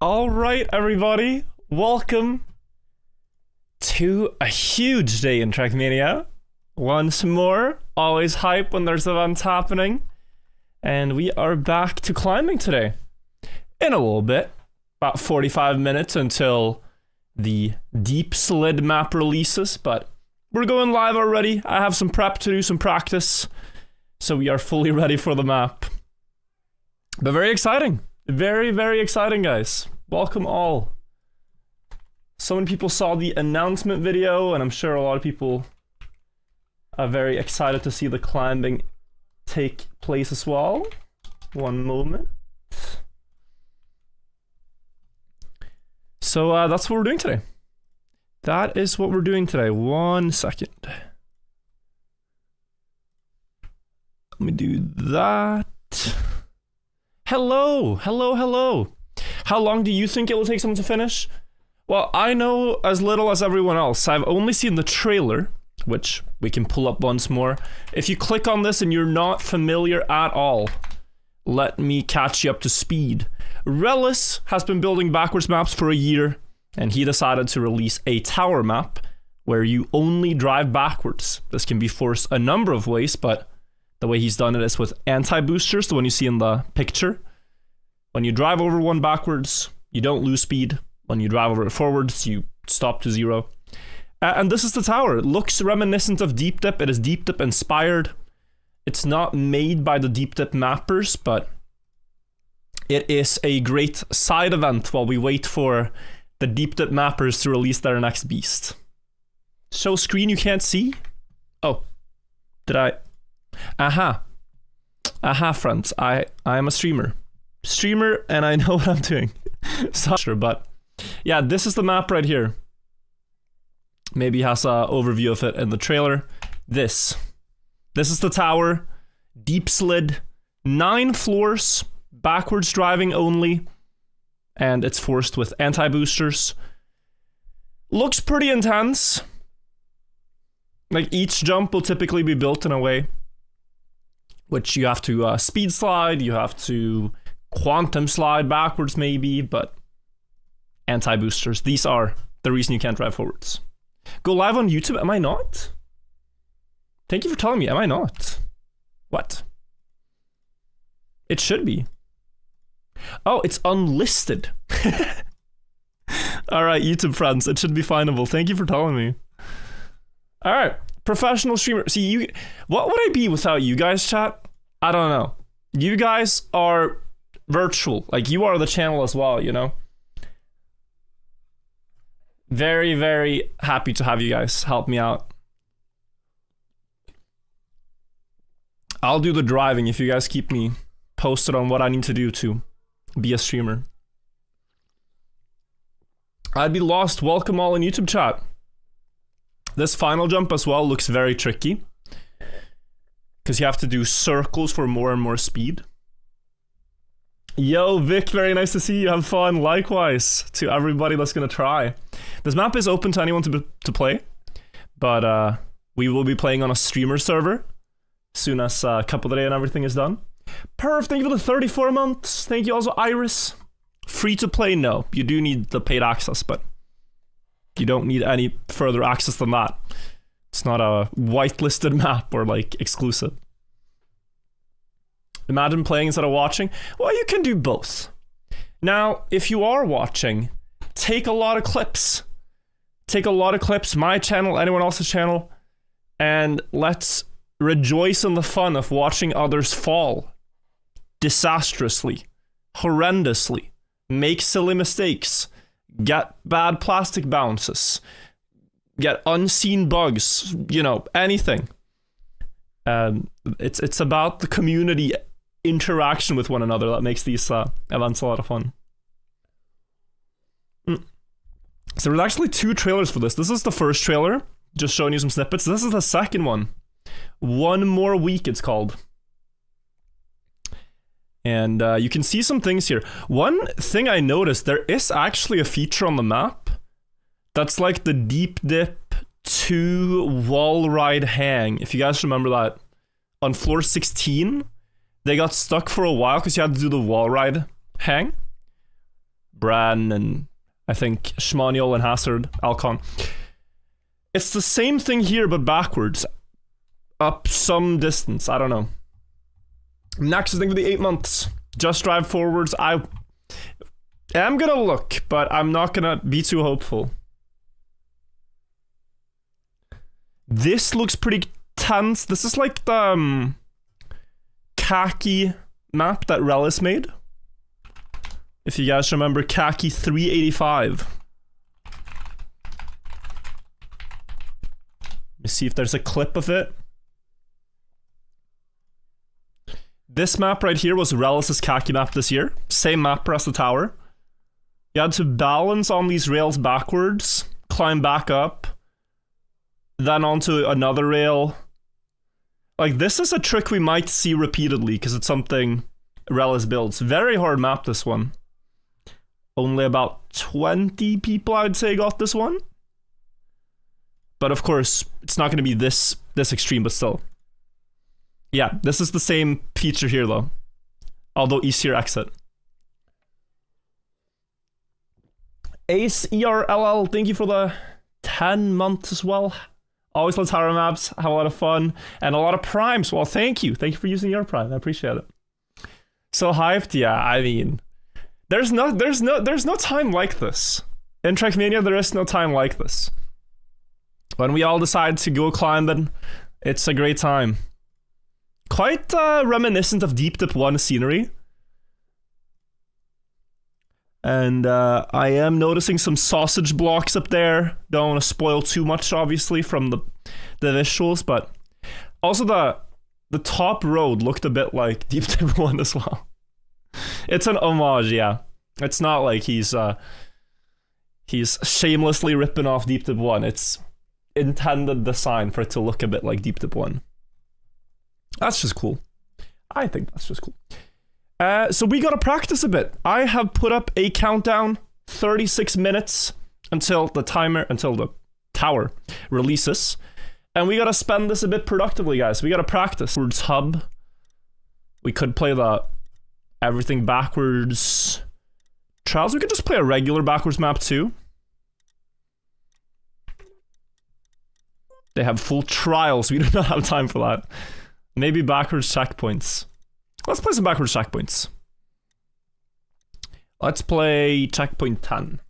All right, everybody, welcome to a huge day in Trackmania. Once more, always hype when there's events happening. And we are back to climbing today. In a little bit, about 45 minutes until the deep Slid map releases, but we're going live already. I have some prep to do, some practice, so we are fully ready for the map. But very exciting. Very, very exciting, guys. Welcome all. So many people saw the announcement video, and I'm sure a lot of people are very excited to see the climbing take place as well. One moment. So that's what we're doing today. That is what we're doing today. 1 second. Let me do that. Hello, hello, hello. How long do you think it will take someone to finish? Well, I know as little as everyone else. I've only seen the trailer, which we can pull up once more. If you click on this and you're not familiar at all, let me catch you up to speed. Relis has been building backwards maps for a year, and he decided to release a tower map where you only drive backwards. This can be forced a number of ways, but the way he's done it is with anti-boosters, the one you see in the picture. When you drive over one backwards, you don't lose speed. When you drive over it forwards, you stop to 0. And this is the tower. It looks reminiscent of Deep Dip. It is Deep Dip inspired. It's not made by the Deep Dip mappers, but it is a great side event while we wait for the Deep Dip mappers to release their next beast. Show screen you can't see? Oh, did I? Aha, friends, I am a streamer, and I know what I'm doing. So sure, but yeah, this is the map right here. Maybe has an overview of it in the trailer. This is the tower, deep Slid, 9 floors, backwards driving only, and it's forced with anti-boosters. Looks pretty intense. Like, each jump will typically be built in a way which you have to speed slide, you have to quantum slide backwards maybe, but anti-boosters, these are the reason you can't drive forwards. Go live on YouTube? Am I not? Thank you for telling me, am I not? What? It should be. Oh, it's unlisted. Alright, YouTube friends, it should be findable. Thank you for telling me. Alright. Professional streamer. See, what would I be without you guys, chat? I don't know. You guys are virtual. Like, you are the channel as well, you know? Very, very happy to have you guys help me out. I'll do the driving if you guys keep me posted on what I need to do to be a streamer. I'd be lost. Welcome all in YouTube chat. This final jump as well looks very tricky, because you have to do circles for more and more speed. Yo, Vic, very nice to see you. Have fun. Likewise to everybody that's gonna try. This map is open to anyone to play, but we will be playing on a streamer server as soon as Cup of the Day and everything is done. Perf, thank you for the 34 months. Thank you also, Iris. Free to play? No, you do need the paid access, but you don't need any further access than that. It's not a whitelisted map or like exclusive. Imagine playing instead of watching. Well, you can do both. Now, if you are watching, take a lot of clips. Take a lot of clips, my channel, anyone else's channel, and let's rejoice in the fun of watching others fall disastrously, horrendously, make silly mistakes, get bad plastic bounces, get unseen bugs, you know, anything. It's about the community interaction with one another that makes these events a lot of fun. So there's actually 2 trailers for this. This is the first trailer, just showing you some snippets. This is the second one. One More Week, it's called. And you can see some things here. One thing I noticed, there is actually a feature on the map that's like the Deep Dip 2 wall ride hang. If you guys remember that, on floor 16, they got stuck for a while because you had to do the wall ride hang. Bran, and I think Schmaniel and Hazard, Alcon. It's the same thing here, but backwards. Up some distance, I don't know. Next thing for the 8 months. Just drive forwards. I am gonna look, but I'm not gonna be too hopeful. This looks pretty tense. This is like the khaki map that Relic made. If you guys remember khaki 385. Let me see if there's a clip of it. This map right here was Relis's khaki map this year. Same map as the tower. You had to balance on these rails backwards, climb back up, then onto another rail. Like, this is a trick we might see repeatedly, because it's something Relis builds. Very hard map, this one. Only about 20 people, I'd say, got this one. But of course, it's not going to be this extreme, but still. Yeah, this is the same feature here, though. Although easier exit. Ace ERLL, thank you for the 10 months as well. Always love tower maps, have a lot of fun, and a lot of primes. Well, thank you. Thank you for using your prime. I appreciate it. So hyped, yeah. I mean, there's no time like this. In Trackmania, there is no time like this. When we all decide to go climbing, it's a great time. Quite reminiscent of Deep Dip 1 scenery. And I am noticing some sausage blocks up there. Don't want to spoil too much, obviously, from the visuals, but also the top road looked a bit like Deep Dip 1 as well. It's an homage, yeah. It's not like he's shamelessly ripping off Deep Dip 1. It's intended design for it to look a bit like Deep Dip 1. That's just cool. I think that's just cool. So we gotta practice a bit. I have put up a countdown, 36 minutes until the tower releases. And we gotta spend this a bit productively, guys. We gotta practice. Backwards hub. We could play the everything backwards trials. We could just play a regular backwards map too. They have full trials. We do not have time for that. Maybe backwards checkpoints. Let's play some backwards checkpoints. Let's play checkpoint 10.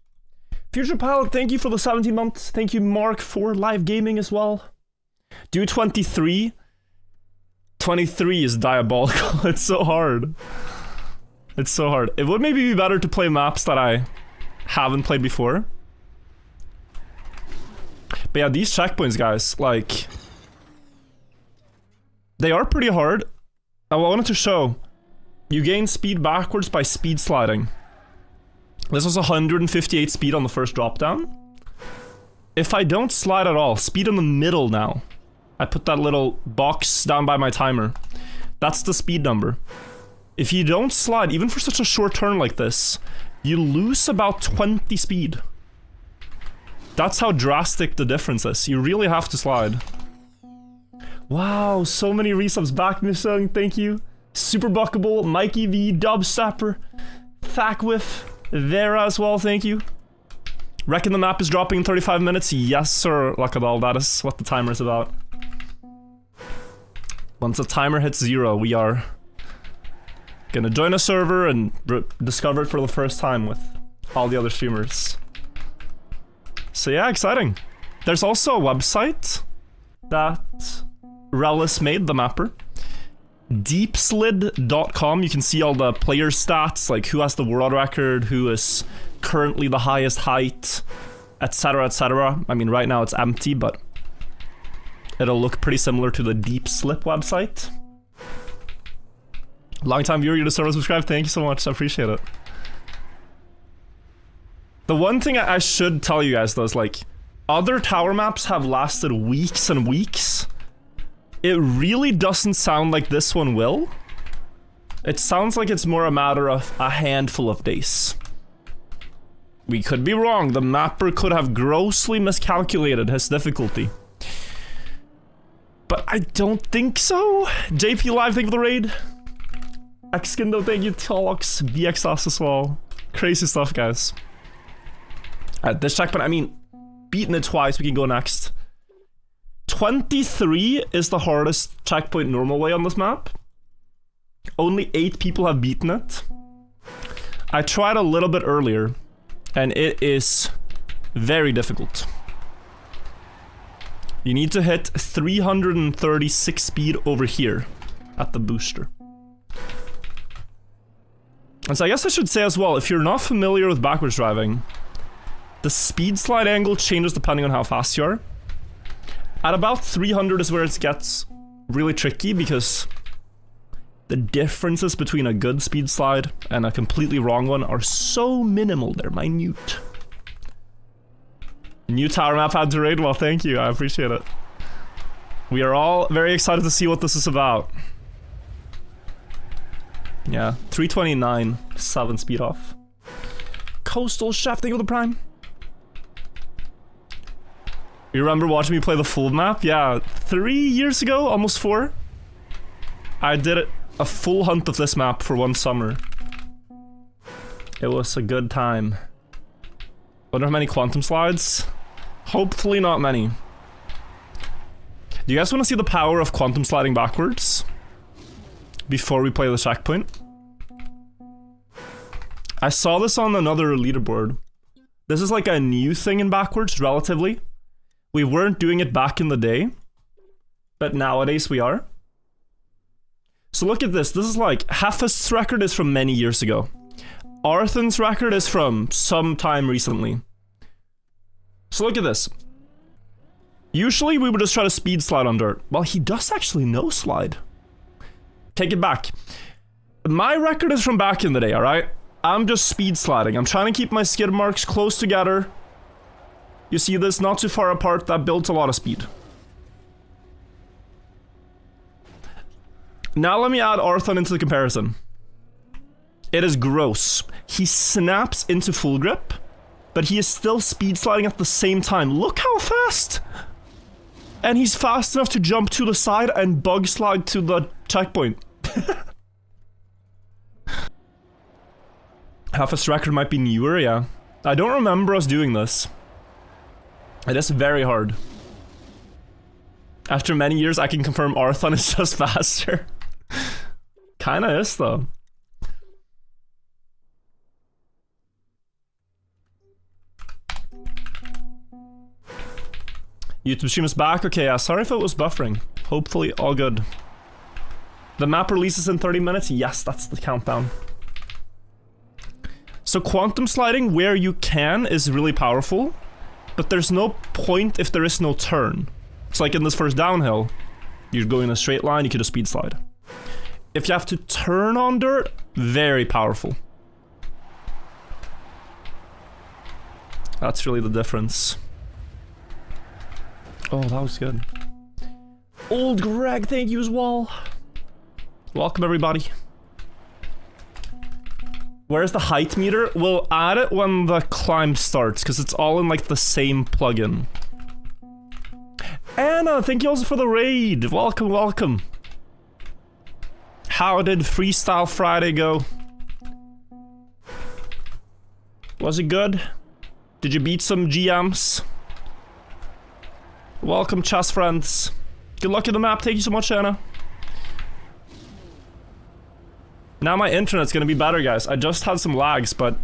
Future Pilot, thank you for the 17 months. Thank you, Mark, for live gaming as well. Do 23. 23 is diabolical. It's so hard. It's so hard. It would maybe be better to play maps that I haven't played before. But yeah, these checkpoints, guys, like, they are pretty hard. I wanted to show, you gain speed backwards by speed sliding. This was 158 speed on the first drop down. If I don't slide at all, speed in the middle now. I put that little box down by my timer. That's the speed number. If you don't slide, even for such a short turn like this, you lose about 20 speed. That's how drastic the difference is. You really have to slide. Wow, so many resubs back, Missung, thank you. Super Buckable, Mikey V, Dubstepper, Thackwith, Vera as well, thank you. Reckon the map is dropping in 35 minutes? Yes, sir, Lakadal, that is what the timer is about. Once the timer hits 0, we are gonna join a server and discover it for the first time with all the other streamers. So yeah, exciting. There's also a website that Relic made, the mapper. Deepslid.com. You can see all the player stats, like who has the world record, who is currently the highest height, etc, etc. I mean, right now it's empty, but it'll look pretty similar to the Deep Slip website. Long time viewer, you're the server subscribe. Thank you so much. I appreciate it. The one thing I should tell you guys though is, like, other tower maps have lasted weeks and weeks. It really doesn't sound like this one will. It sounds like it's more a matter of a handful of days. We could be wrong. The mapper could have grossly miscalculated his difficulty. But I don't think so. JP Live, thank you for the raid. Xkindo, thank you. Tolox, VXS as well. Crazy stuff, guys. Alright, this checkpoint, I mean, beating it twice, we can go next. 23 is the hardest checkpoint normal way on this map. Only 8 people have beaten it. I tried a little bit earlier, and it is very difficult. You need to hit 336 speed over here at the booster. And so I guess I should say as well, if you're not familiar with backwards driving, the speed slide angle changes depending on how fast you are. At about 300 is where it gets really tricky because the differences between a good speed slide and a completely wrong one are so minimal, they're minute. New tower map had to raid? Well, thank you, I appreciate it. We are all very excited to see what this is about. Yeah, 329, 7 speed off. Coastal shafting with the prime. You remember watching me play the full map? Yeah, 3 years ago, almost 4. I did a full hunt of this map for one summer. It was a good time. Wonder how many quantum slides? Hopefully not many. Do you guys want to see the power of quantum sliding backwards? Before we play the checkpoint? I saw this on another leaderboard. This is like a new thing in backwards, relatively. We weren't doing it back in the day, but nowadays we are. So look at this. This is like, Hafest's record is from many years ago. Arthur's record is from some time recently. So look at this. Usually we would just try to speed slide on dirt. Well, he does actually no slide. Take it back. My record is from back in the day, alright? I'm just speed sliding. I'm trying to keep my skid marks close together. You see this? Not too far apart. That builds a lot of speed. Now let me add Arthur into the comparison. It is gross. He snaps into full grip, but he is still speed sliding at the same time. Look how fast! And he's fast enough to jump to the side and bug slide to the checkpoint. Hafest's record might be newer, yeah. I don't remember us doing this. It is very hard. After many years, I can confirm Arthon is just faster. Kinda is, though. YouTube stream is back? Okay, yeah, sorry if it was buffering. Hopefully, all good. The map releases in 30 minutes? Yes, that's the countdown. So quantum sliding where you can is really powerful. But there's no point if there is no turn. It's like in this first downhill. You're going in a straight line, you could just speed slide. If you have to turn on dirt, very powerful. That's really the difference. Oh, that was good. Old Greg, thank you as well. Welcome, everybody. Where's the height meter? We'll add it when the climb starts, because it's all in, like, the same plugin. Anna, thank you also for the raid. Welcome, welcome. How did Freestyle Friday go? Was it good? Did you beat some GMs? Welcome, chess friends. Good luck in the map. Thank you so much, Anna. Now my internet's gonna be better, guys. I just had some lags, but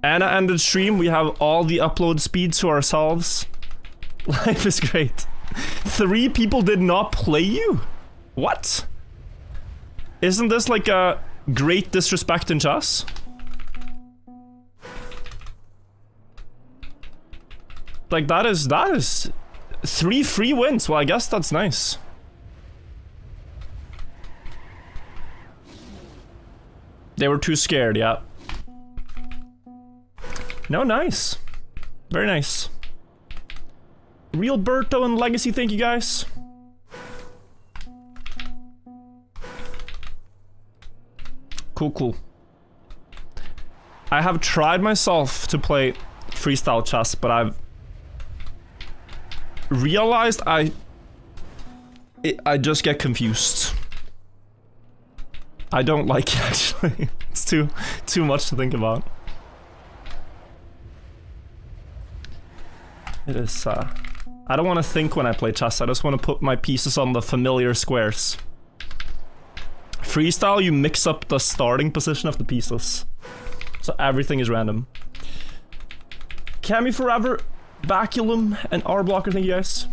Anna ended stream. We have all the upload speed to ourselves. Life is great. 3 people did not play you? What? Isn't this like a great disrespect in chess? Like that is 3 free wins. Well, I guess that's nice. They were too scared, yeah. No, nice. Very nice. Real Berto and Legacy, thank you guys. Cool, cool. I have tried myself to play freestyle chess, but I've realized I just get confused. I don't like it, actually. It's too much to think about. It is, I don't want to think when I play chess, I just want to put my pieces on the familiar squares. Freestyle, you mix up the starting position of the pieces. So everything is random. Cami Forever, Baculum, and R-Blocker, thank you guys.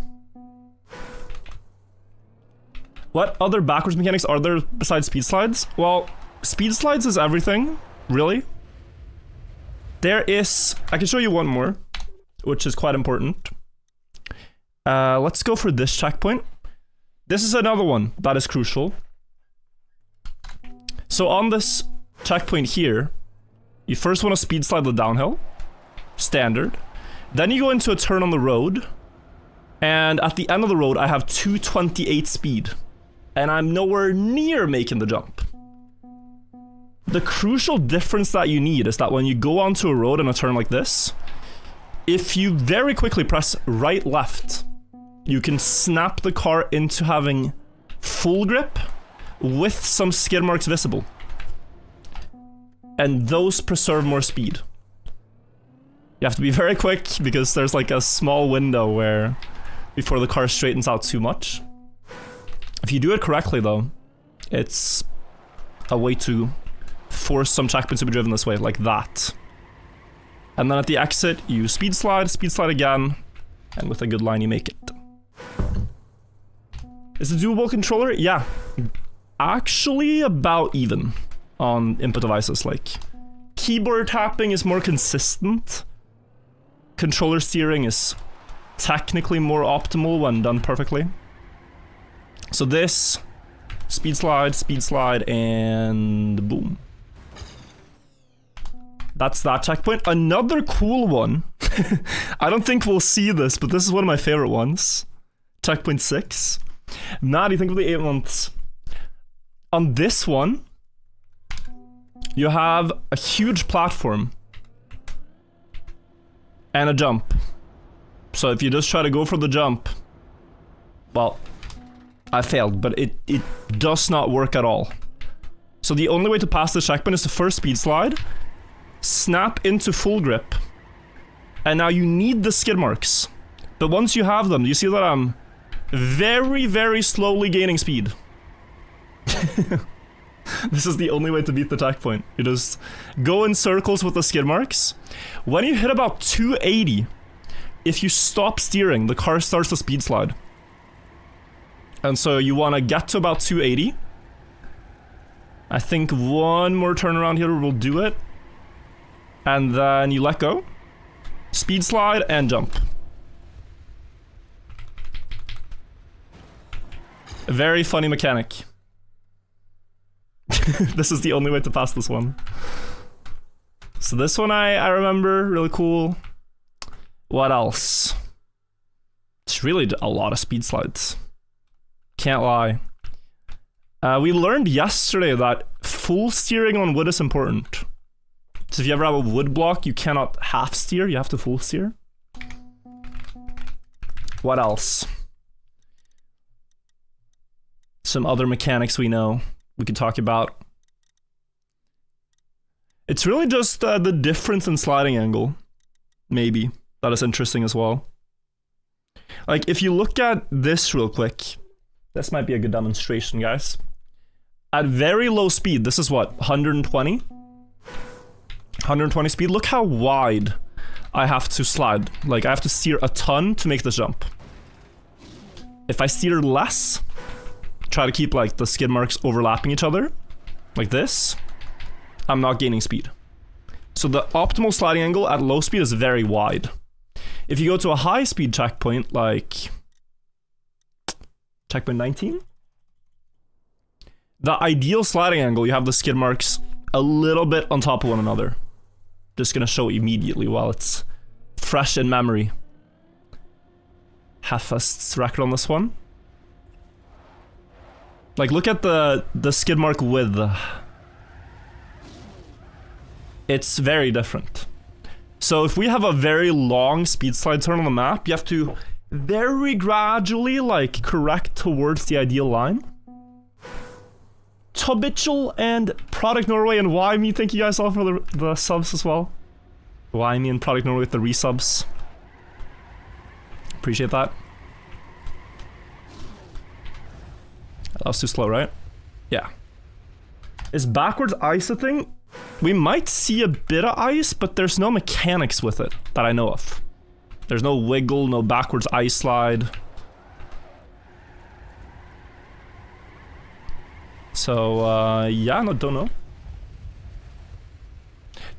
What other backwards mechanics are there besides speed slides? Well, speed slides is everything, really. There is, I can show you one more, which is quite important. Let's go for this checkpoint. This is another one that is crucial. So on this checkpoint here, you first want to speed slide the downhill, standard. Then you go into a turn on the road, and at the end of the road I have 228 speed, and I'm nowhere near making the jump. The crucial difference that you need is that when you go onto a road in a turn like this, if you very quickly press right left, you can snap the car into having full grip with some skid marks visible. And those preserve more speed. You have to be very quick because there's like a small window where before the car straightens out too much. If you do it correctly though, it's a way to force some checkpoints to be driven this way, like that. And then at the exit, you speed slide again, and with a good line you make it. Is it doable controller? Yeah. Actually about even on input devices, like keyboard tapping is more consistent. Controller steering is technically more optimal when done perfectly. So this, speed slide, and boom. That's that checkpoint. Another cool one, I don't think we'll see this, but this is one of my favorite ones. Checkpoint 6. Maddie, think of the 8 months. On this one, you have a huge platform and a jump. So if you just try to go for the jump, well, I failed, but it does not work at all. So the only way to pass the checkpoint is to first speed slide, snap into full grip, and now you need the skid marks. But once you have them, you see that I'm very, very slowly gaining speed. This is the only way to beat the checkpoint. You just go in circles with the skid marks. When you hit about 280, if you stop steering, the car starts to speed slide. And so you want to get to about 280. I think one more turnaround here will do it. And then you let go. Speed slide and jump. A very funny mechanic. This is the only way to pass this one. So this one I remember, really cool. What else? It's really a lot of speed slides. Can't lie. We learned yesterday that full steering on wood is important. So if you ever have a wood block, you cannot half steer, you have to full steer. What else? Some other mechanics we know we could talk about. It's really just the difference in sliding angle, maybe, that is interesting as well. Like, if you look at this real quick, this might be a good demonstration, guys. At very low speed, this is what, 120? 120 speed, look how wide I have to slide. Like, I have to steer a ton to make this jump. If I steer less, try to keep like the skid marks overlapping each other, like this, I'm not gaining speed. So the optimal sliding angle at low speed is very wide. If you go to a high speed checkpoint, like checkpoint 19, the ideal sliding angle, you have the skid marks a little bit on top of one another. Just gonna show immediately while it's fresh in memory. Heffest's record on this one. Like, look at the skid mark width. It's very different. So if we have a very long speed slide turn on the map, you have to very gradually, like, correct towards the ideal line. Tobichel and Product Norway and Why Me, thank you guys all for the subs as well. Why Me and Product Norway with the resubs. Appreciate that. That was too slow, right? Yeah. Is backwards ice a thing? We might see a bit of ice, but there's no mechanics with it that I know of. There's no wiggle, no backwards ice slide. So, yeah, no, don't know.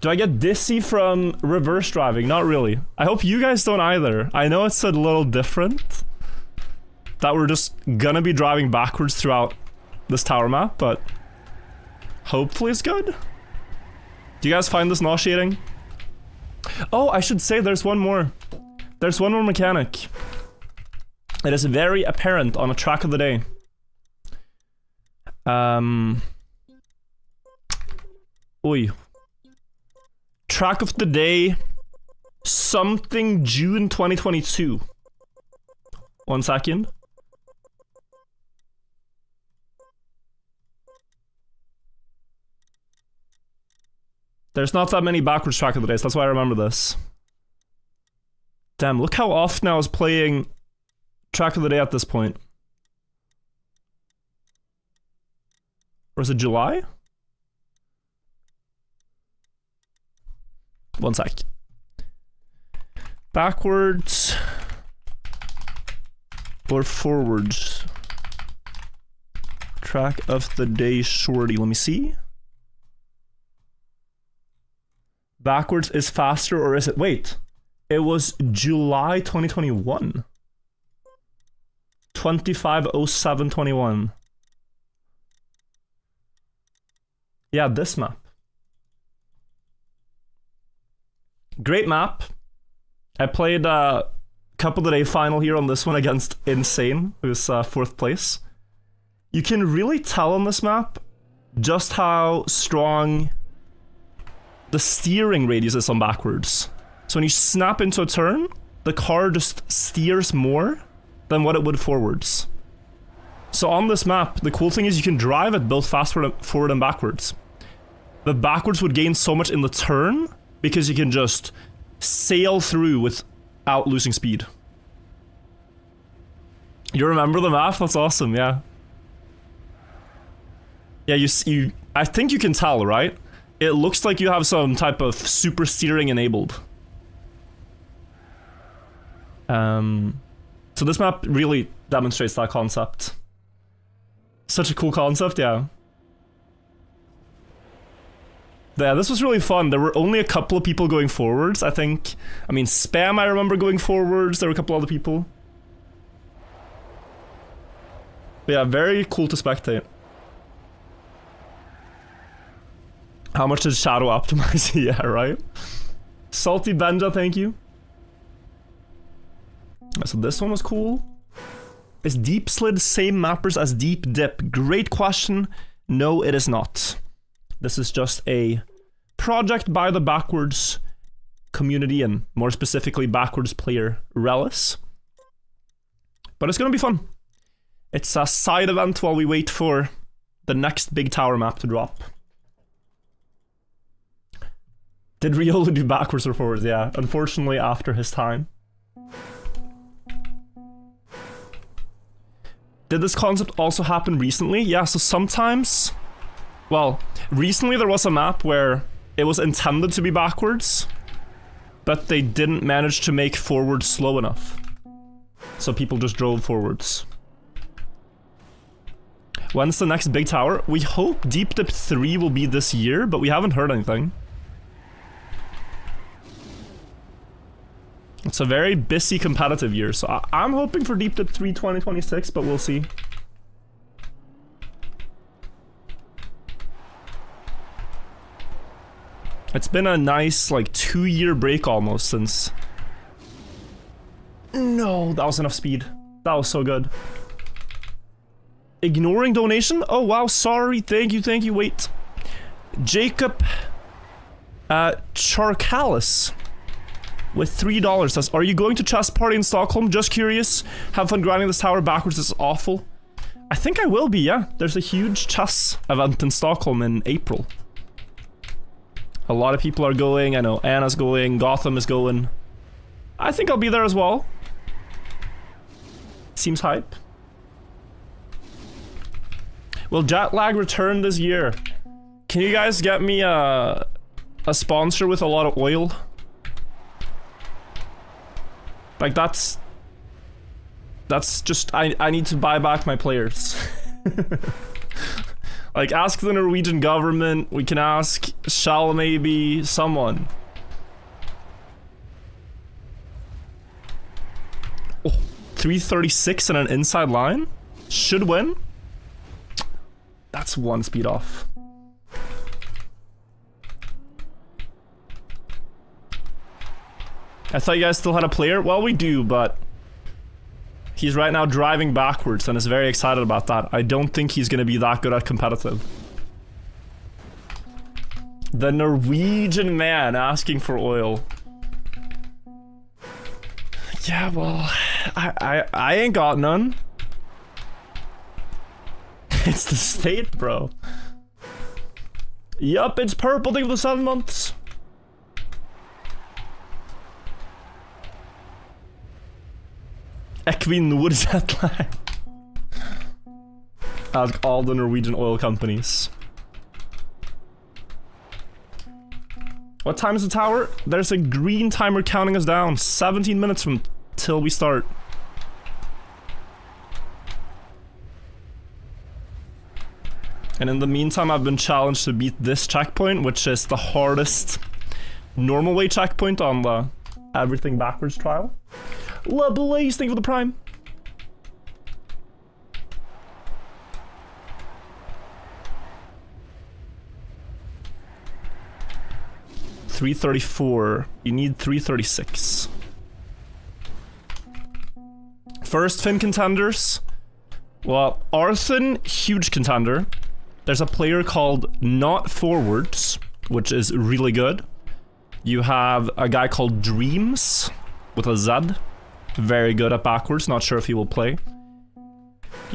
Do I get dizzy from reverse driving? Not really. I hope you guys don't either. I know it's a little different. That we're just gonna be driving backwards throughout this tower map, but hopefully it's good. Do you guys find this nauseating? Oh, I should say there's one more. There's one more mechanic. It is very apparent on a track of the day. Oi. Track of the day. Something June 2022. 1 second. There's not that many backwards track of the days, that's why I remember this. Damn, look how often I was playing track of the day at this point. Or is it July? 1 sec. Backwards or forwards? Track of the day shorty. Let me see. Backwards is faster, or is it? Wait. It was July 2021. 25/07/21. Yeah, this map. Great map. I played Cup of the Day final here on this one against Insane, who's 4th place. You can really tell on this map just how strong the steering radius is on backwards. So when you snap into a turn, the car just steers more than what it would forwards. So on this map, the cool thing is you can drive it both fast forward and backwards. The backwards would gain so much in the turn because you can just sail through without losing speed. You remember the map? That's awesome, yeah. Yeah, you I think you can tell, right? It looks like you have some type of super steering enabled. So this map really demonstrates that concept. Such a cool concept, yeah. Yeah, this was really fun. There were only a couple of people going forwards, I think. I mean, Spam, I remember going forwards. There were a couple other people. But yeah, very cool to spectate. How much did Shadow optimize? Yeah, right? Salty Benja, thank you. So this one was cool. Is Deep Slid same mappers as Deep Dip? Great question. No, it is not. This is just a project by the backwards community and more specifically backwards player Relis. But it's gonna be fun. It's a side event while we wait for the next big tower map to drop. Did Riolo do backwards or forwards? Yeah, unfortunately after his time. Did this concept also happen recently? Yeah, so sometimes... Well, recently there was a map where it was intended to be backwards, but they didn't manage to make forwards slow enough. So people just drove forwards. When's the next big tower? We hope Deep Dip 3 will be this year, but we haven't heard anything. It's a very busy competitive year, so I'm hoping for Deep Dip 3 2026, but we'll see. It's been a nice, like, 2-year break almost since... No, that was enough speed. That was so good. Ignoring donation? Oh, wow, sorry. Thank you, wait. Jacob... Charcalis. With $3 says, are you going to chess party in Stockholm? Just curious. Have fun grinding this tower backwards. This is awful. I think I will be, yeah. There's a huge chess event in Stockholm in April. A lot of people are going. I know Anna's going. Gotham is going. I think I'll be there as well. Seems hype. Will jet lag return this year? Can you guys get me a sponsor with a lot of oil? Like that's just, I need to buy back my players. Like ask the Norwegian government, we can ask Shell maybe, someone. Oh, 336 and an inside line? Should win? That's one speed off. I thought you guys still had a player? Well, we do, but he's right now driving backwards and is very excited about that. I don't think he's gonna be that good at competitive. The Norwegian man asking for oil. Yeah, well, I ain't got none. It's the state, bro. Yup, it's purple thing for the 7 months. Equinor jet lag. Ask all the Norwegian oil companies. What time is the tower? There's a green timer counting us down. 17 minutes from till we start. And in the meantime, I've been challenged to beat this checkpoint, which is the hardest normal way checkpoint on the everything backwards trial. La Blaze, thank you for the prime. $334. You need 336. First Finn contenders. Well, Arthur, huge contender. There's a player called Not Forwards, which is really good. You have a guy called Dreams with a Z. Very good at backwards, not sure if he will play.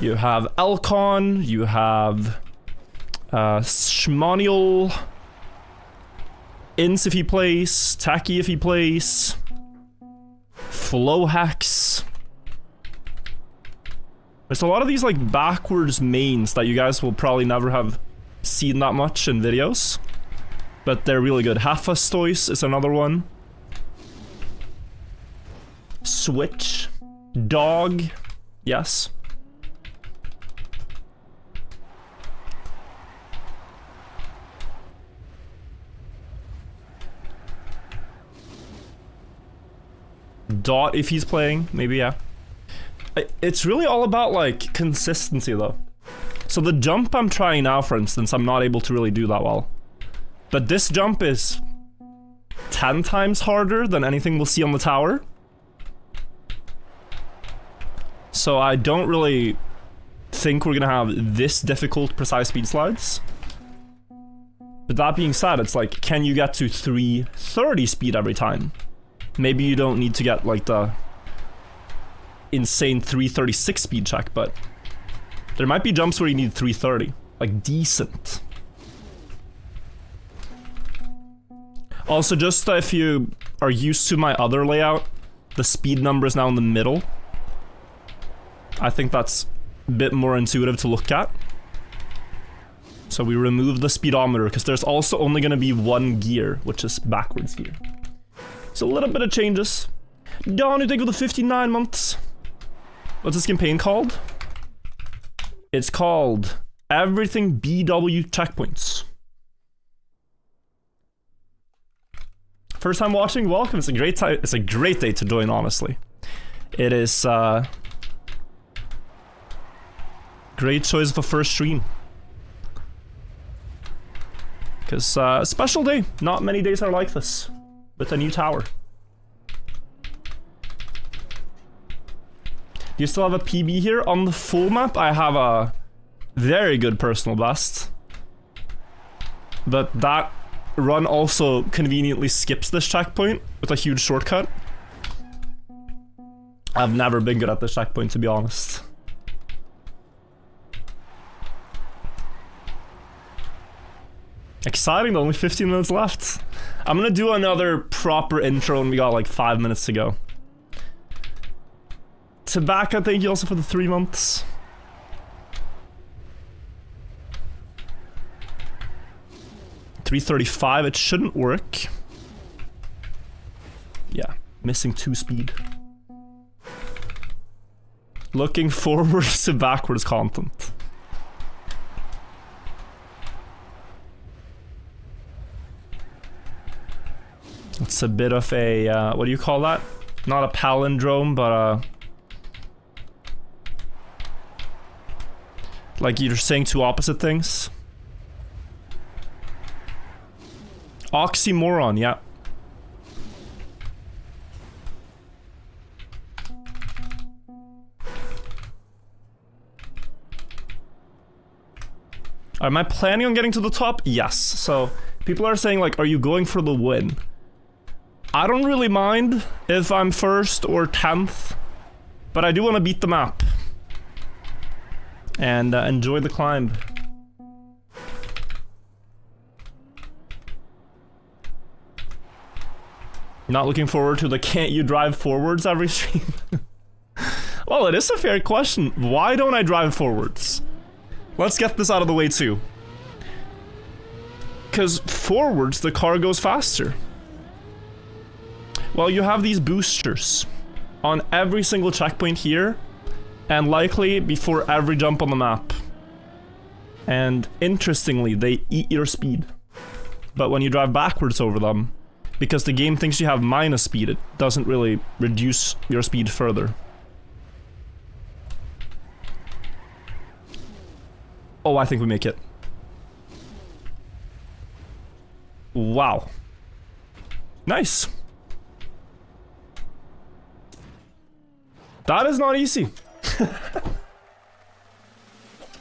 You have Elcon, you have Shmaniel, Ince if he plays, Tacky if he plays, Flowhex. There's a lot of these like backwards mains that you guys will probably never have seen that much in videos. But they're really good. Hephaestus is another one. Switch. Dog. Yes. Dot if he's playing. Maybe, yeah. It's really all about like consistency though. So the jump I'm trying now, for instance, I'm not able to really do that well. But this jump is 10 times harder than anything we'll see on the tower. So I don't really think we're gonna have this difficult precise speed slides. But that being said, it's like, can you get to 330 speed every time? Maybe you don't need to get like the insane 336 speed check, but there might be jumps where you need 330. Like decent. Also, just if you are used to my other layout, the speed number is now in the middle. I think that's a bit more intuitive to look at. So we remove the speedometer, because there's also only going to be one gear, which is backwards gear. So a little bit of changes. Don, you think of the 59 months? What's this campaign called? It's called Everything BW Checkpoints. First time watching, welcome. It's a great time. It's a great day to join, honestly. It is great choice of a first stream. Because a special day. Not many days are like this. With a new tower. Do you still have a PB here? On the full map, I have a very good personal best. But that run also conveniently skips this checkpoint with a huge shortcut. I've never been good at this checkpoint, to be honest. Exciting though, only 15 minutes left. I'm gonna do another proper intro and we got like 5 minutes to go. Tobacco, thank you also for the 3 months. $335, it shouldn't work. Yeah, missing 2 speed. Looking forwards to backwards content. It's a bit of a, what do you call that? Not a palindrome, but like you're saying two opposite things. Oxymoron, yeah. Am I planning on getting to the top? Yes. So people are saying like, are you going for the win? I don't really mind if I'm 1st or 10th, but I do want to beat the map and enjoy the climb. Not looking forward to the can't you drive forwards every stream? Well, it is a fair question. Why don't I drive forwards? Let's get this out of the way too. Because forwards, the car goes faster. Well, you have these boosters on every single checkpoint here, and likely before every jump on the map. And interestingly, they eat your speed. But when you drive backwards over them, because the game thinks you have minus speed, it doesn't really reduce your speed further. Oh, I think we make it. Wow. Nice. That is not easy.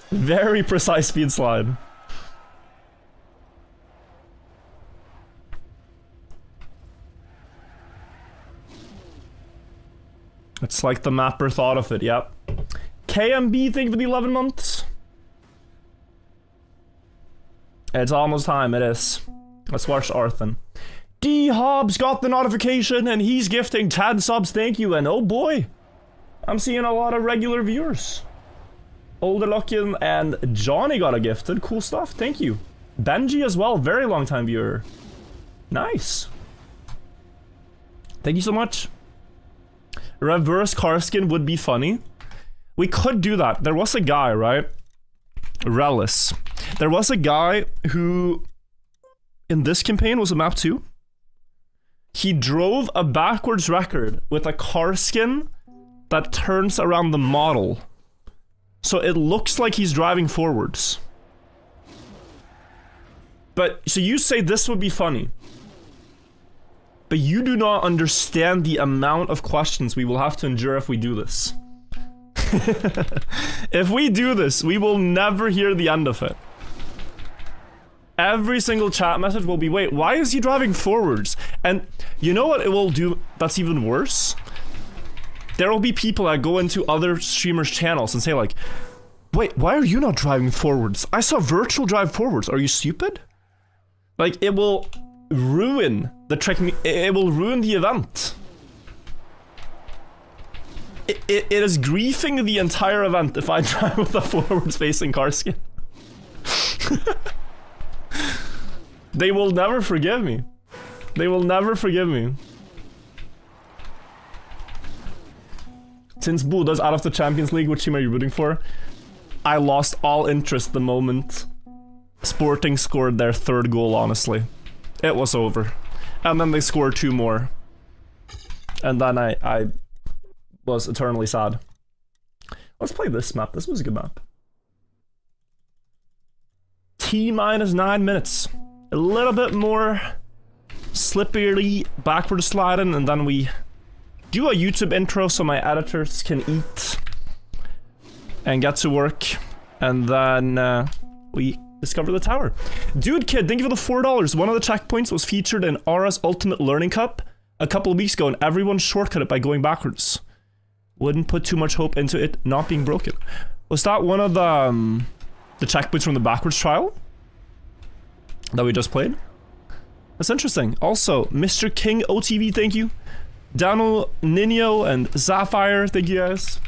Very precise speed slide. It's like the mapper thought of it, yep. KMB, thank you for the 11 months. It's almost time, it is. Let's watch Arthur. D Hobbs got the notification and he's gifting 10 subs, thank you, and oh boy. I'm seeing a lot of regular viewers. Older Luckin and Johnny got a gifted, cool stuff, thank you. Benji as well, very long time viewer. Nice. Thank you so much. Reverse car skin would be funny. We could do that. There was a guy, right? Relis. There was a guy who, in this campaign, was a map 2. He drove a backwards record with a car skin that turns around the model. So it looks like he's driving forwards. But, so you say this would be funny. But you do not understand the amount of questions we will have to endure if we do this. If we do this, we will never hear the end of it. Every single chat message will be, wait, why is he driving forwards? And you know what it will do that's even worse? There will be people that go into other streamers' channels and say like, wait, why are you not driving forwards? I saw Virtual drive forwards. Are you stupid? Like, it will ruin the it will ruin the event. It is griefing the entire event if I drive with a forwards facing car skin. They will never forgive me. They will never forgive me. Since Buda's out of the Champions League, which team are you rooting for? I lost all interest the moment Sporting scored their 3rd goal, honestly. It was over. And then they scored 2 more. And then I was eternally sad. Let's play this map. This was a good map. T-minus 9 minutes. A little bit more slippery backward sliding, and then we do a YouTube intro so my editors can eat and get to work. And then we discover the tower. Dude Kid, thank you for the $4. One of the checkpoints was featured in Aura's Ultimate Learning Cup a couple of weeks ago, and everyone shortcut it by going backwards. Wouldn't put too much hope into it not being broken. Was that one of the checkpoints from the backwards trial that we just played? That's interesting. Also, Mr. King OTV, thank you. Dano, Nino, and Sapphire, thank you guys.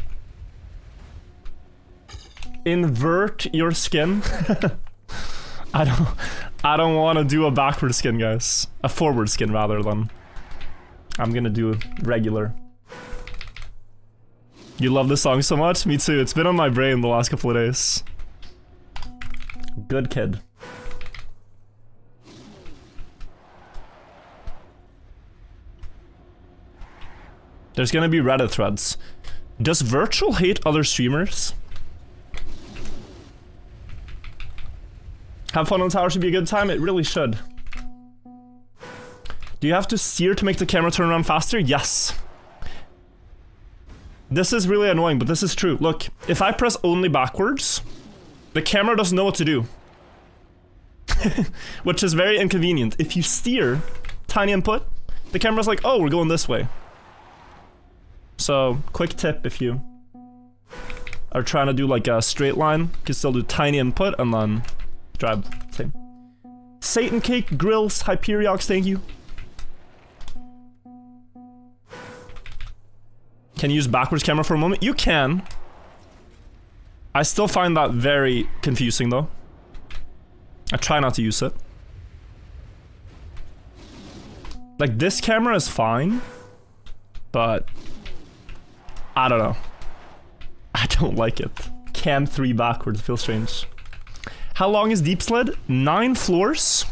Invert your skin. I don't want to do a backward skin, guys. A forward skin rather than. I'm gonna do regular. You love this song so much? Me too. It's been on my brain the last couple of days. Good kid. There's gonna be Reddit threads. Does Virtual hate other streamers? Have fun on tower should be a good time? It really should. Do you have to steer to make the camera turn around faster? Yes. This is really annoying, but this is true. Look, if I press only backwards, the camera doesn't know what to do. Which is very inconvenient. If you steer, tiny input, the camera's like, oh, we're going this way. So, quick tip if you are trying to do like a straight line, you can still do tiny input and then drive same. Satan Cake Grills, Hyperiox, thank you. Can you use backwards camera for a moment? You can. I still find that very confusing though. I try not to use it. Like this camera is fine, but I don't know. I don't like it. Cam 3 backwards feels strange. How long is Deep Slid? 9 floors.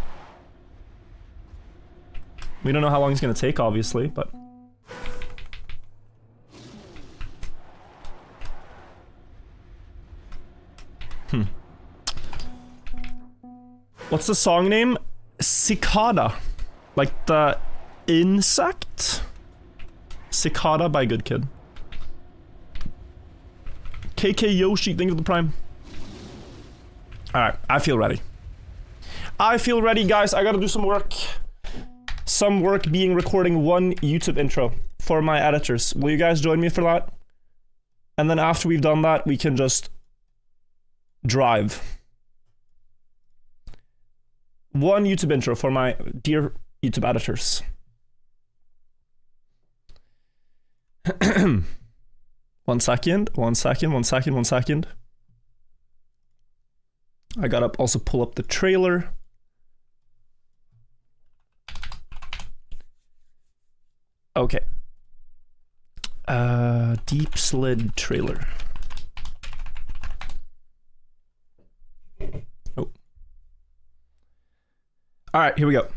We don't know how long it's gonna take, obviously, but. What's the song name? Cicada. Like the insect? Cicada by Good Kid. KK Yoshi, think of the prime. Alright, I feel ready. I feel ready, guys. I gotta do some work. Some work being recording one YouTube intro for my editors. Will you guys join me for that? And then after we've done that, we can just drive. One YouTube intro for my dear YouTube editors. One second. I gotta also pull up the trailer. Okay. Deep Slid trailer. Oh. Alright, here we go.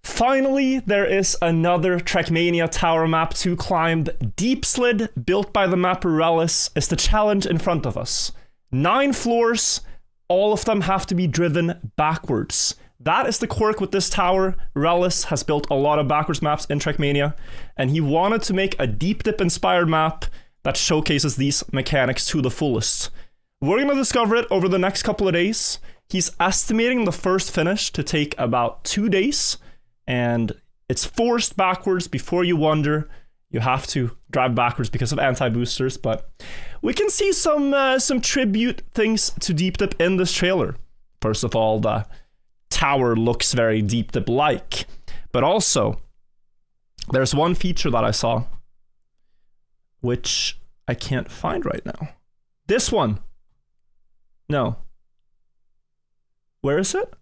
Finally, there is another Trackmania tower map to climb. Deep Slid, built by the mapper Relic, is the challenge in front of us. 9 floors, all of them have to be driven backwards. That is the quirk with this tower. Relic has built a lot of backwards maps in Trackmania, and he wanted to make a deep dip inspired map that showcases these mechanics to the fullest. We're gonna discover it over the next couple of days. He's estimating the first finish to take about 2 days, and it's forced backwards. Before you wonder, you have to drive backwards because of anti-boosters, but we can see some tribute things to Deep Dip in this trailer. First of all, the tower looks very Deep Dip-like, but also, there's one feature that I saw, which I can't find right now. This one. No. Where is it?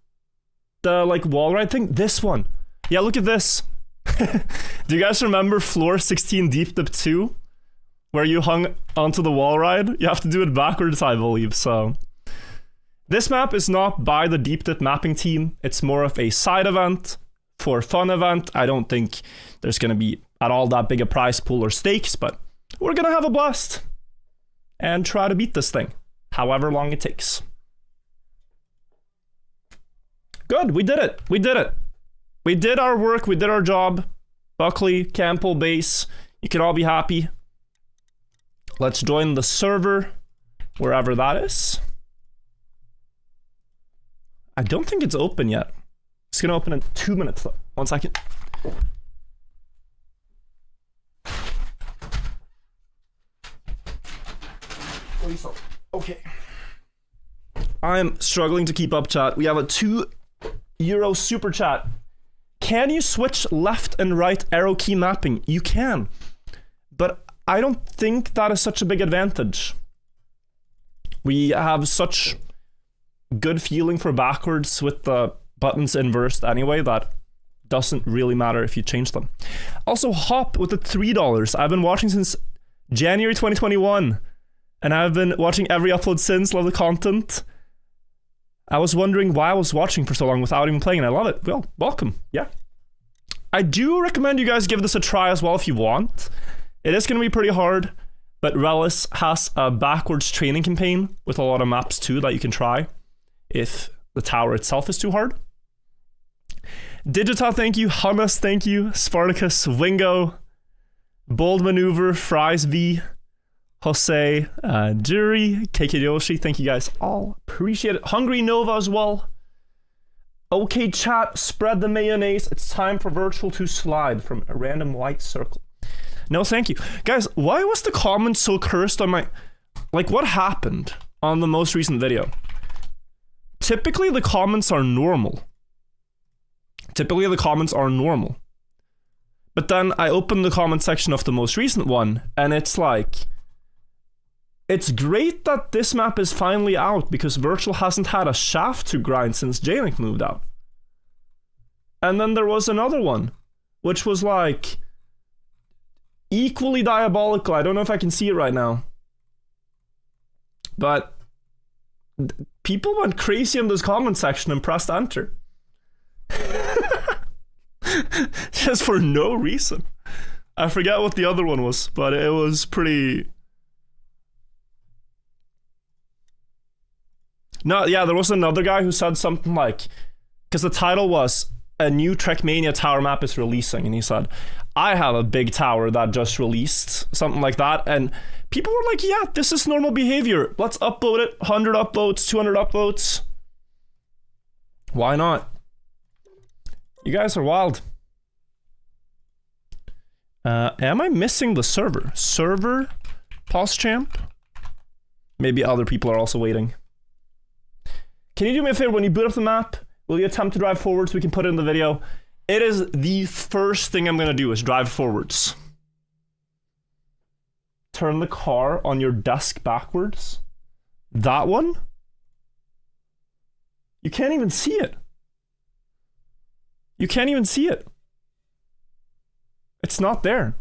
The, like, wall ride thing? This one. Yeah, look at this. Do you guys remember floor 16 Deep Dip 2? Where you hung onto the wall ride? You have to do it backwards, I believe, so. This map is not by the Deep Dip mapping team. It's more of a side event, for fun event. I don't think there's gonna be at all that big a prize pool or stakes, but we're gonna have a blast. And try to beat this thing, however long it takes. Good, we did it. We did it. We did our work, we did our job. Buckley, Campbell, base. You can all be happy. Let's join the server, wherever that is. I don't think it's open yet. It's gonna open in 2 minutes though. 1 second. Okay. I'm struggling to keep up, chat. We have a €2 super chat. Can you switch left and right arrow key mapping? You can. But I don't think that is such a big advantage. We have such good feeling for backwards with the buttons inversed anyway that doesn't really matter if you change them. Also, Hop with the $3. I've been watching since January 2021, and I've been watching every upload since. Love the content. I was wondering why I was watching for so long without even playing, and I love it. Well, welcome. Yeah. I do recommend you guys give this a try as well if you want. It is going to be pretty hard, but Relic has a backwards training campaign with a lot of maps too that you can try if the tower itself is too hard. Digita, thank you. Hannes, thank you. Spartacus, Wingo, Bold Maneuver, Fries V, Jose, Jury, KK Yoshi, thank you guys all. Appreciate it. Hungry Nova as well. Okay, chat, spread the mayonnaise. It's time for virtual to slide from a random white circle. No, thank you. Guys, why was the comments so cursed on my... Like, what happened on the most recent video? Typically, the comments are normal. But then I opened the comment section of the most recent one, and it's like... It's great that this map is finally out, because Virtual hasn't had a shaft to grind since J-Link moved out. And then there was another one, which was like... equally diabolical. I don't know if I can see it right now. But... people went crazy in this comment section and pressed enter. Just for no reason. I forget what the other one was, but it was pretty... No, yeah, there was another guy who said something like... Because the title was, a new Trackmania tower map is releasing, and he said, I have a big tower that just released, something like that, and people were like, yeah, this is normal behavior. Let's upload it, 100 upvotes, 200 upvotes. Why not? You guys are wild. Am I missing the server? Server? Pause champ? Maybe other people are also waiting. Can you do me a favor when you boot up the map? Will you attempt to drive forward so we can put it in the video? It is the first thing I'm gonna do is drive forwards. Turn the car on your desk backwards. That one? You can't even see it. You can't even see it. It's not there.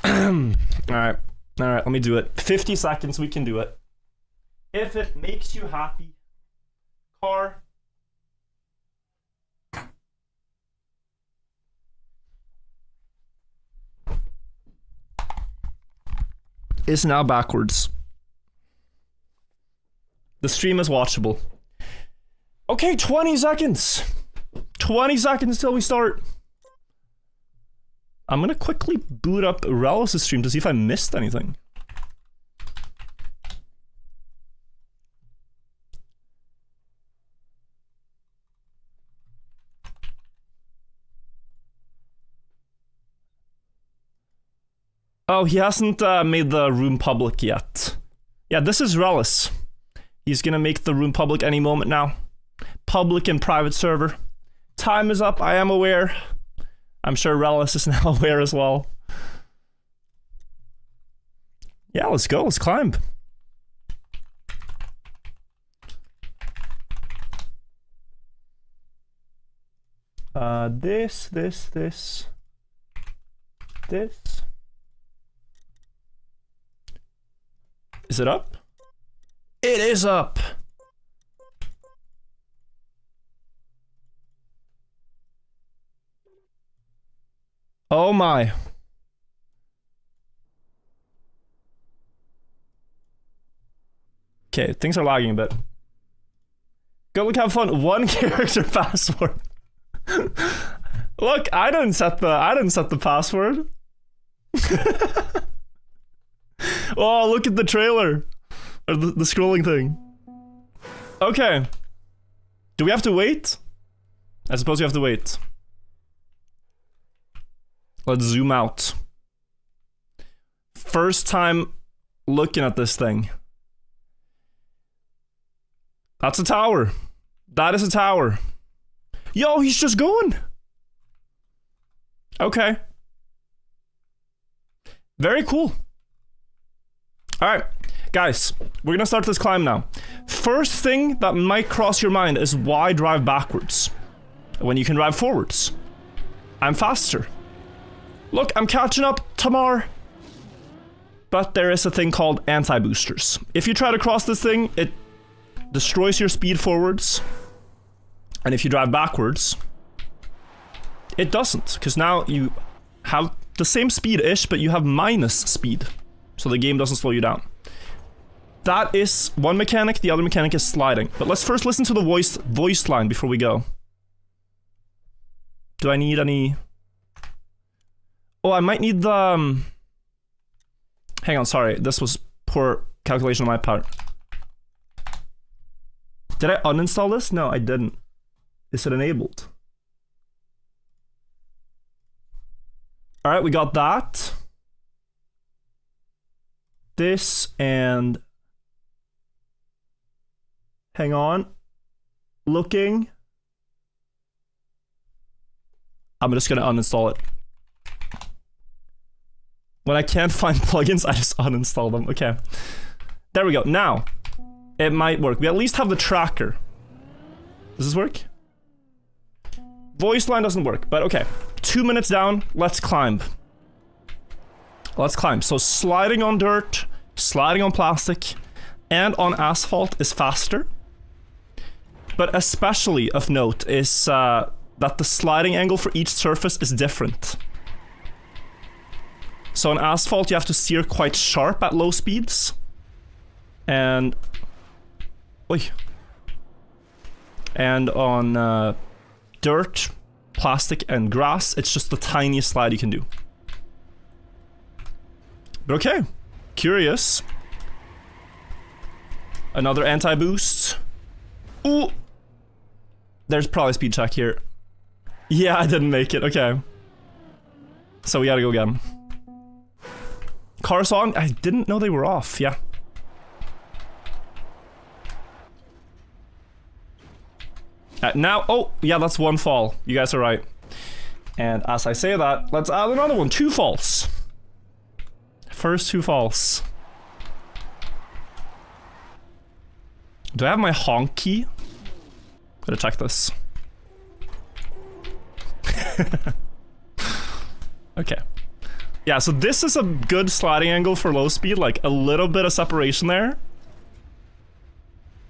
Alright, let me do it. 50 seconds, we can do it. If it makes you happy, car. Is now backwards. The stream is watchable. Okay, 20 seconds. 20 seconds till we start. I'm gonna quickly boot up Relis's stream to see if I missed anything. Oh, he hasn't made the room public yet. Yeah, this is Relis. He's gonna make the room public any moment now. Public and private server. Time is up, I am aware. I'm sure Relis is now aware as well. Yeah, let's go, let's climb. This. Is it up? It is up! Oh my. Okay, things are lagging a bit. Go look, have fun. One character password. Look, I didn't set the password. Oh, look at the trailer. Or the scrolling thing. Okay. Do we have to wait? I suppose we have to wait. Let's zoom out. First time looking at this thing. That's a tower. That is a tower. Yo, he's just going. Okay. Very cool. Alright, guys, we're gonna start this climb now. First thing that might cross your mind is why drive backwards when you can drive forwards? I'm faster. Look, I'm catching up, Tamar. But there is a thing called anti-boosters. If you try to cross this thing, it destroys your speed forwards. And if you drive backwards, it doesn't. Because now you have the same speed-ish, but you have minus speed. So the game doesn't slow you down. That is one mechanic, the other mechanic is sliding. But let's first listen to the voice line before we go. Do I need any... Oh, I might need the... Hang on, sorry. This was poor calculation on my part. Did I uninstall this? No, I didn't. Is it enabled? Alright, we got that. This and... Hang on. Looking. I'm just gonna uninstall it. When I can't find plugins, I just uninstall them. Okay. There we go. Now, it might work. We at least have the tracker. Does this work? Voice line doesn't work, but okay. 2 minutes down, let's climb. Let's climb. So sliding on dirt, sliding on plastic, and on asphalt is faster. But especially of note is that the sliding angle for each surface is different. So on asphalt, you have to steer quite sharp at low speeds. And... Oy. And on dirt, plastic, and grass, it's just the tiniest slide you can do. But okay. Curious. Another anti-boost. Ooh! There's probably a speed check here. Yeah, I didn't make it. Okay. So we gotta go again. Cars on? I didn't know they were off. Yeah. Now, oh, yeah, that's one fall. You guys are right. And as I say that, let's add another one. 2 falls. First 2 falls. Do I have my honk key? Gotta check this. Okay. Yeah, so this is a good sliding angle for low speed, like a little bit of separation there.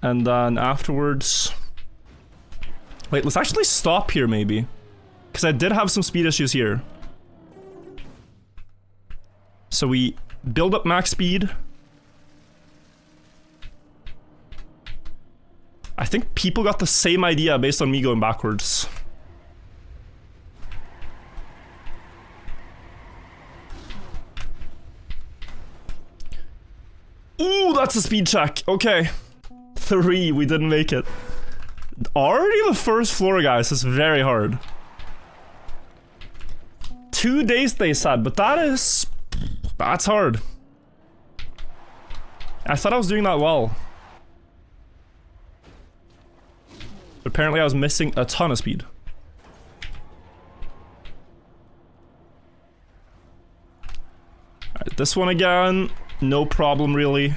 And then afterwards... Wait, let's actually stop here maybe. Because I did have some speed issues here. So we build up max speed. I think people got the same idea based on me going backwards. Ooh, that's a speed check. Okay. 3, we didn't make it. Already the first floor, guys, is very hard. 2 days, they said, but that's hard. I thought I was doing that well. But apparently I was missing a ton of speed. Alright, this one again. No problem, really.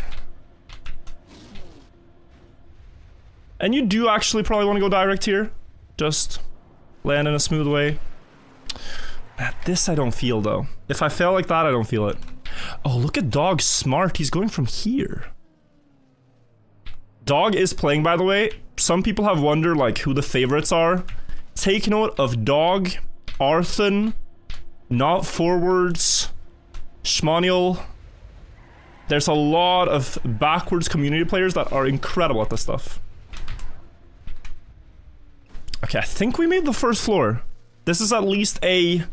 And you do actually probably want to go direct here. Just land in a smooth way. This I don't feel, though. If I fail like that, I don't feel it. Oh, look at Dog smart. He's going from here. Dog is playing, by the way. Some people have wondered, like, who the favorites are. Take note of Dog, Arthun, Not Forwards, Schmoniel. There's a lot of backwards community players that are incredible at this stuff. Okay, I think we made the first floor. This is at least a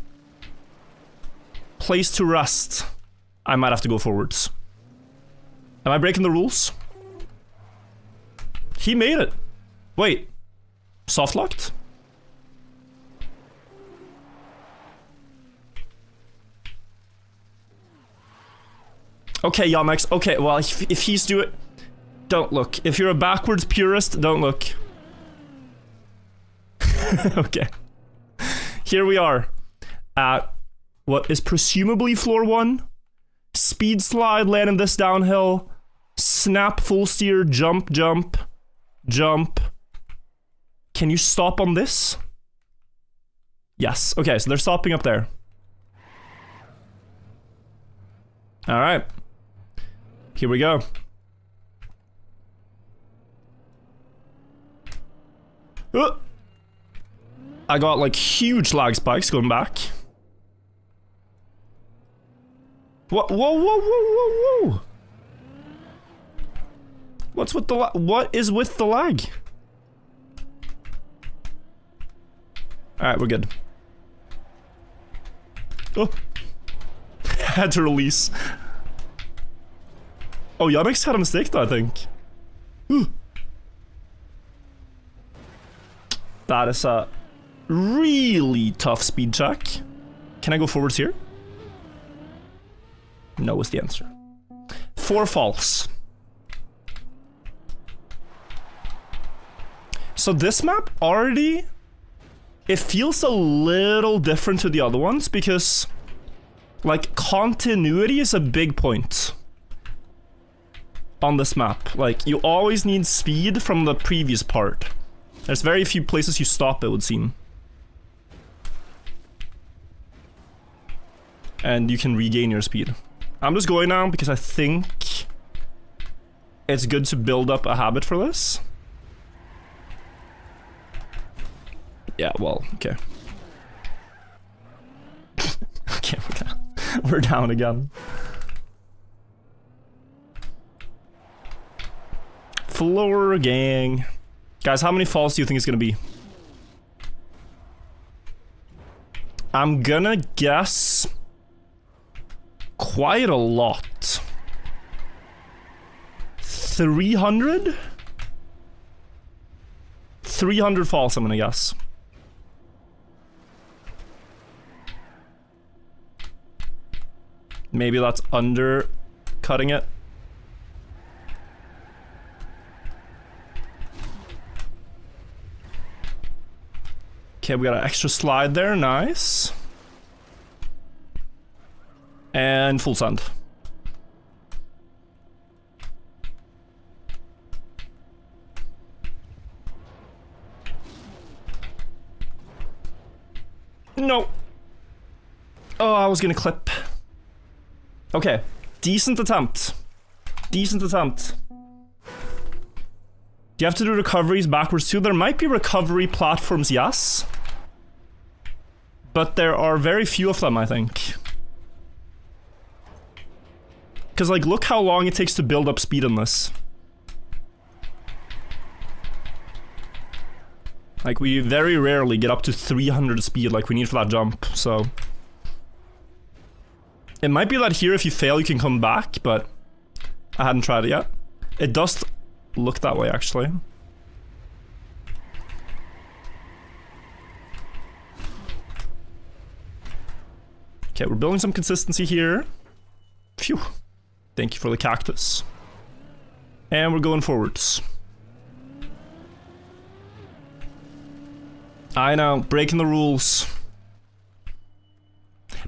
place to rest. I might have to go forwards. Am I breaking the rules? He made it. Wait. Soft locked? Okay, Yamex. Okay, well, if he's doing... Don't look. If you're a backwards purist, don't look. Okay. Here we are at what is presumably floor 1. Speed slide, landing this downhill. Snap, full steer, jump, jump, jump. Can you stop on this? Yes. Okay, so they're stopping up there. Alright. Here we go. I got like huge lag spikes going back. Whoa, whoa, whoa, whoa, whoa, whoa! What's with the what is with the lag? Alright, we're good. Oh. Had to release. Oh, Yannick's had a mistake though, I think. That is a really tough speed check. Can I go forwards here? No is the answer. 4 false. So this map already, it feels a little different to the other ones because like continuity is a big point on this map. Like you always need speed from the previous part. There's very few places you stop, it would seem. And you can regain your speed. I'm just going now because I think it's good to build up a habit for this. Yeah, well, okay. Okay, we're down again. Floor gang. Guys, how many falls do you think it's gonna be? I'm gonna guess quite a lot. 300? 300 falls, I'm gonna guess. Maybe that's undercutting it. Okay, we got an extra slide there, nice. And full send. No. Oh, I was gonna clip. Okay, decent attempt. Decent attempt. Do you have to do recoveries backwards too? There might be recovery platforms, yes. But there are very few of them, I think. Because, like, look how long it takes to build up speed in this. Like, we very rarely get up to 300 speed like we need for that jump, so... It might be that here if you fail you can come back, but I hadn't tried it yet. It does look that way, actually. Okay, we're building some consistency here. Phew. Thank you for the cactus. And we're going forwards. I know, breaking the rules.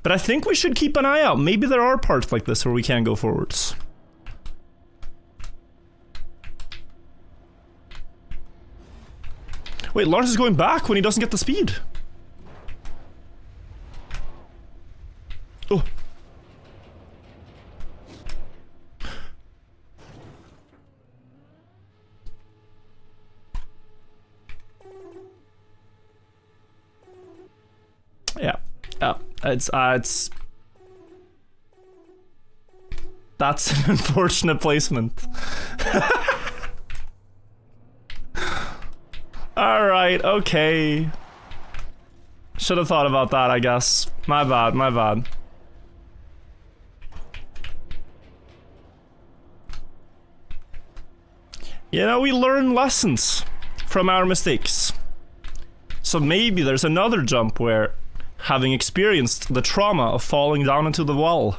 But I think we should keep an eye out. Maybe there are parts like this where we can go forwards. Wait, Lars is going back when he doesn't get the speed. Oh. Yeah. It's that's an unfortunate placement. Alright, okay. Should have thought about that, I guess. My bad, my bad. You know, we learn lessons from our mistakes. So maybe there's another jump where, having experienced the trauma of falling down into the wall,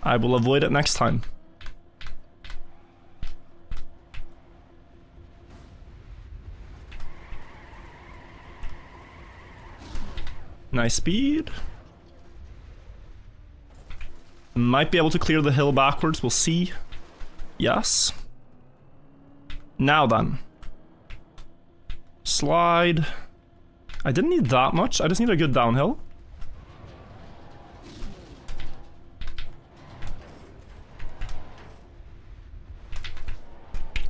I will avoid it next time. Nice speed. Might be able to clear the hill backwards, we'll see. Yes. Now then. Slide. I didn't need that much, I just need a good downhill.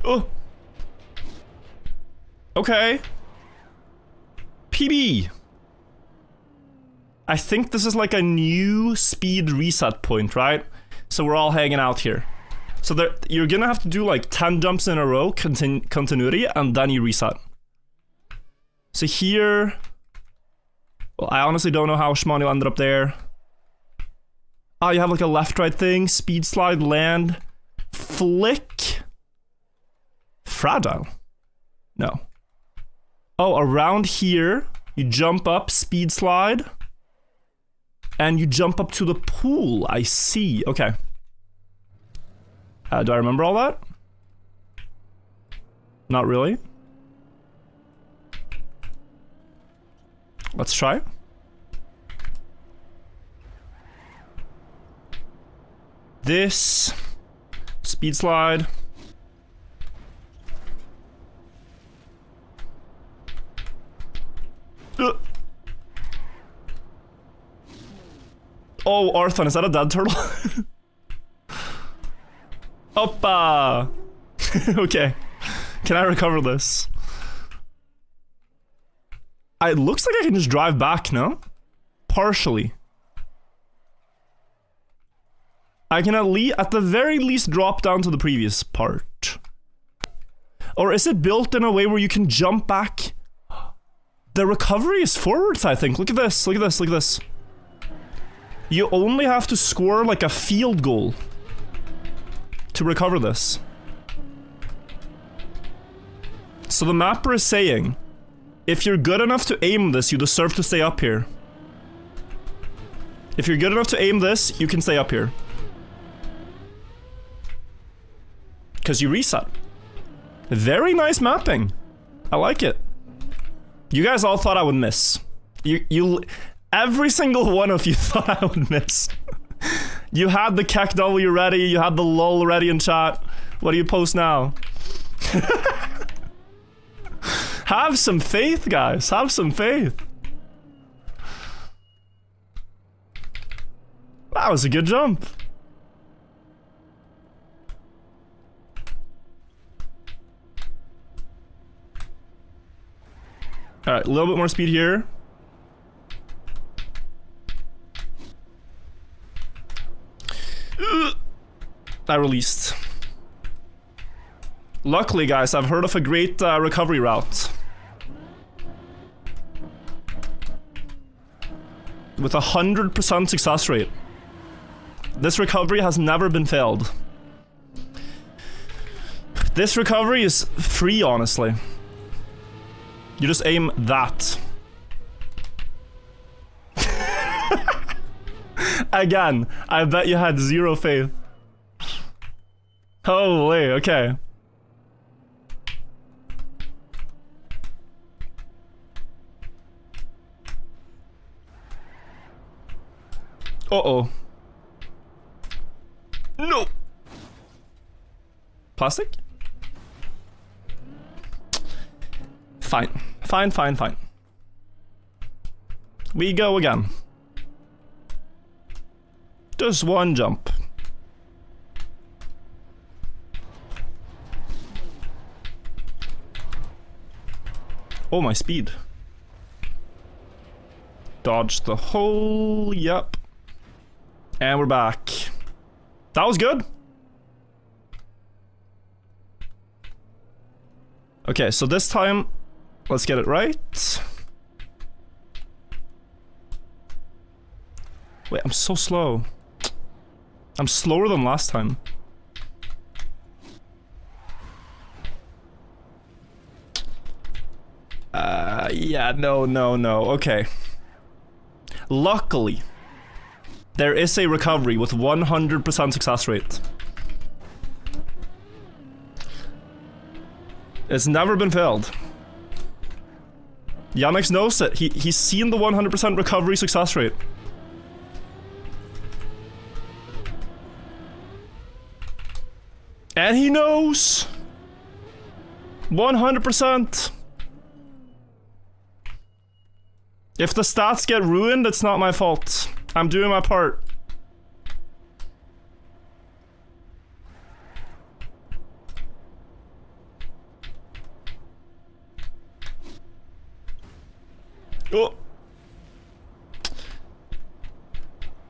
Oh! Okay. PB! I think this is like a new speed reset point, right? So we're all hanging out here. So there, you're gonna have to do like 10 jumps in a row, continuity, and then you reset. So here... Well, I honestly don't know how Shmonil ended up there. Oh, you have like a left-right thing, speed slide, land, flick... Fragile? No. Oh, around here, you jump up, speed slide, and you jump up to the pool. I see. Okay. Do I remember all that? Not really. Let's try. This speed slide. Oh, Arthon, is that a dead turtle? Oppa! Okay. Can I recover this? It looks like I can just drive back, no? Partially. I can at the very least drop down to the previous part. Or is it built in a way where you can jump back? The recovery is forwards, I think. Look at this, look at this, look at this. You only have to score like a field goal to recover this. So the mapper is saying, if you're good enough to aim this, you deserve to stay up here. If you're good enough to aim this, you can stay up here. Because you reset. Very nice mapping. I like it. You guys all thought I would miss. Every single one of you thought I would miss. You had the Kek W ready, you had the lol ready in chat. What do you post now? Have some faith, guys. Have some faith. That was a good jump. Alright, a little bit more speed here. I released. Luckily, guys, I've heard of a great recovery route. With 100% success rate. This recovery has never been failed. This recovery is free, honestly. You just aim that. Again, I bet you had zero faith. Holy, okay. Uh-oh. No! Plastic? Fine. Fine, fine, fine. We go again. Just one jump. Oh, my speed. Dodge the hole, yep. And we're back. That was good. Okay, so this time, let's get it right. Wait, I'm so slow. I'm slower than last time. Yeah, no, okay. Luckily, there is a recovery with 100% success rate. It's never been failed. Yannick knows it. He's seen the 100% recovery success rate. And he knows! 100%! If the stats get ruined, it's not my fault. I'm doing my part. Oh.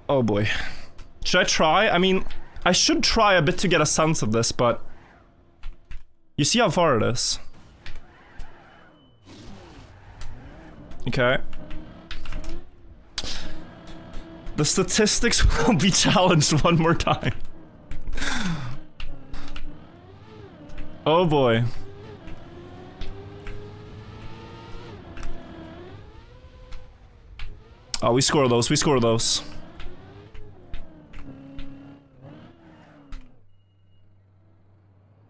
Oh boy. Should I try? I mean, I should try a bit to get a sense of this, but you see how far it is. Okay. The statistics will be challenged one more time. Oh boy. Oh, we score those, we score those.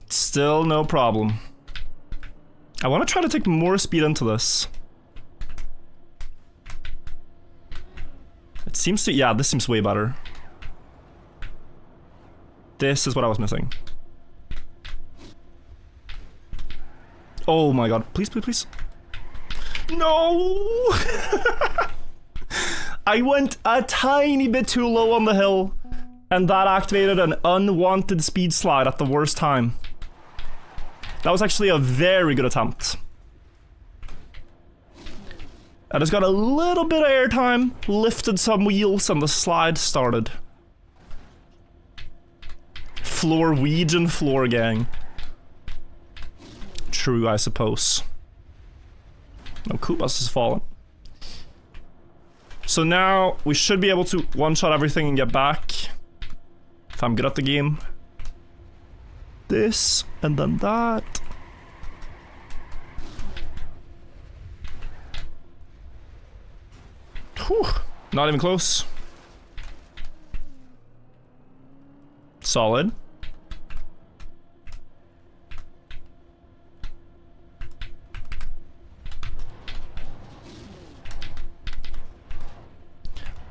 Still no problem. I want to try to take more speed into this. It seems to, yeah, this seems way better. This is what I was missing. Oh my god, please, please, please. No! I went a tiny bit too low on the hill, and that activated an unwanted speed slide at the worst time. That was actually a very good attempt. I just got a little bit of airtime, lifted some wheels, and the slide started. Floorwegian floor gang. True, I suppose. No, Kubas has fallen. So now, we should be able to one-shot everything and get back. If I'm good at the game. This, and then that. Whew, not even close. Solid.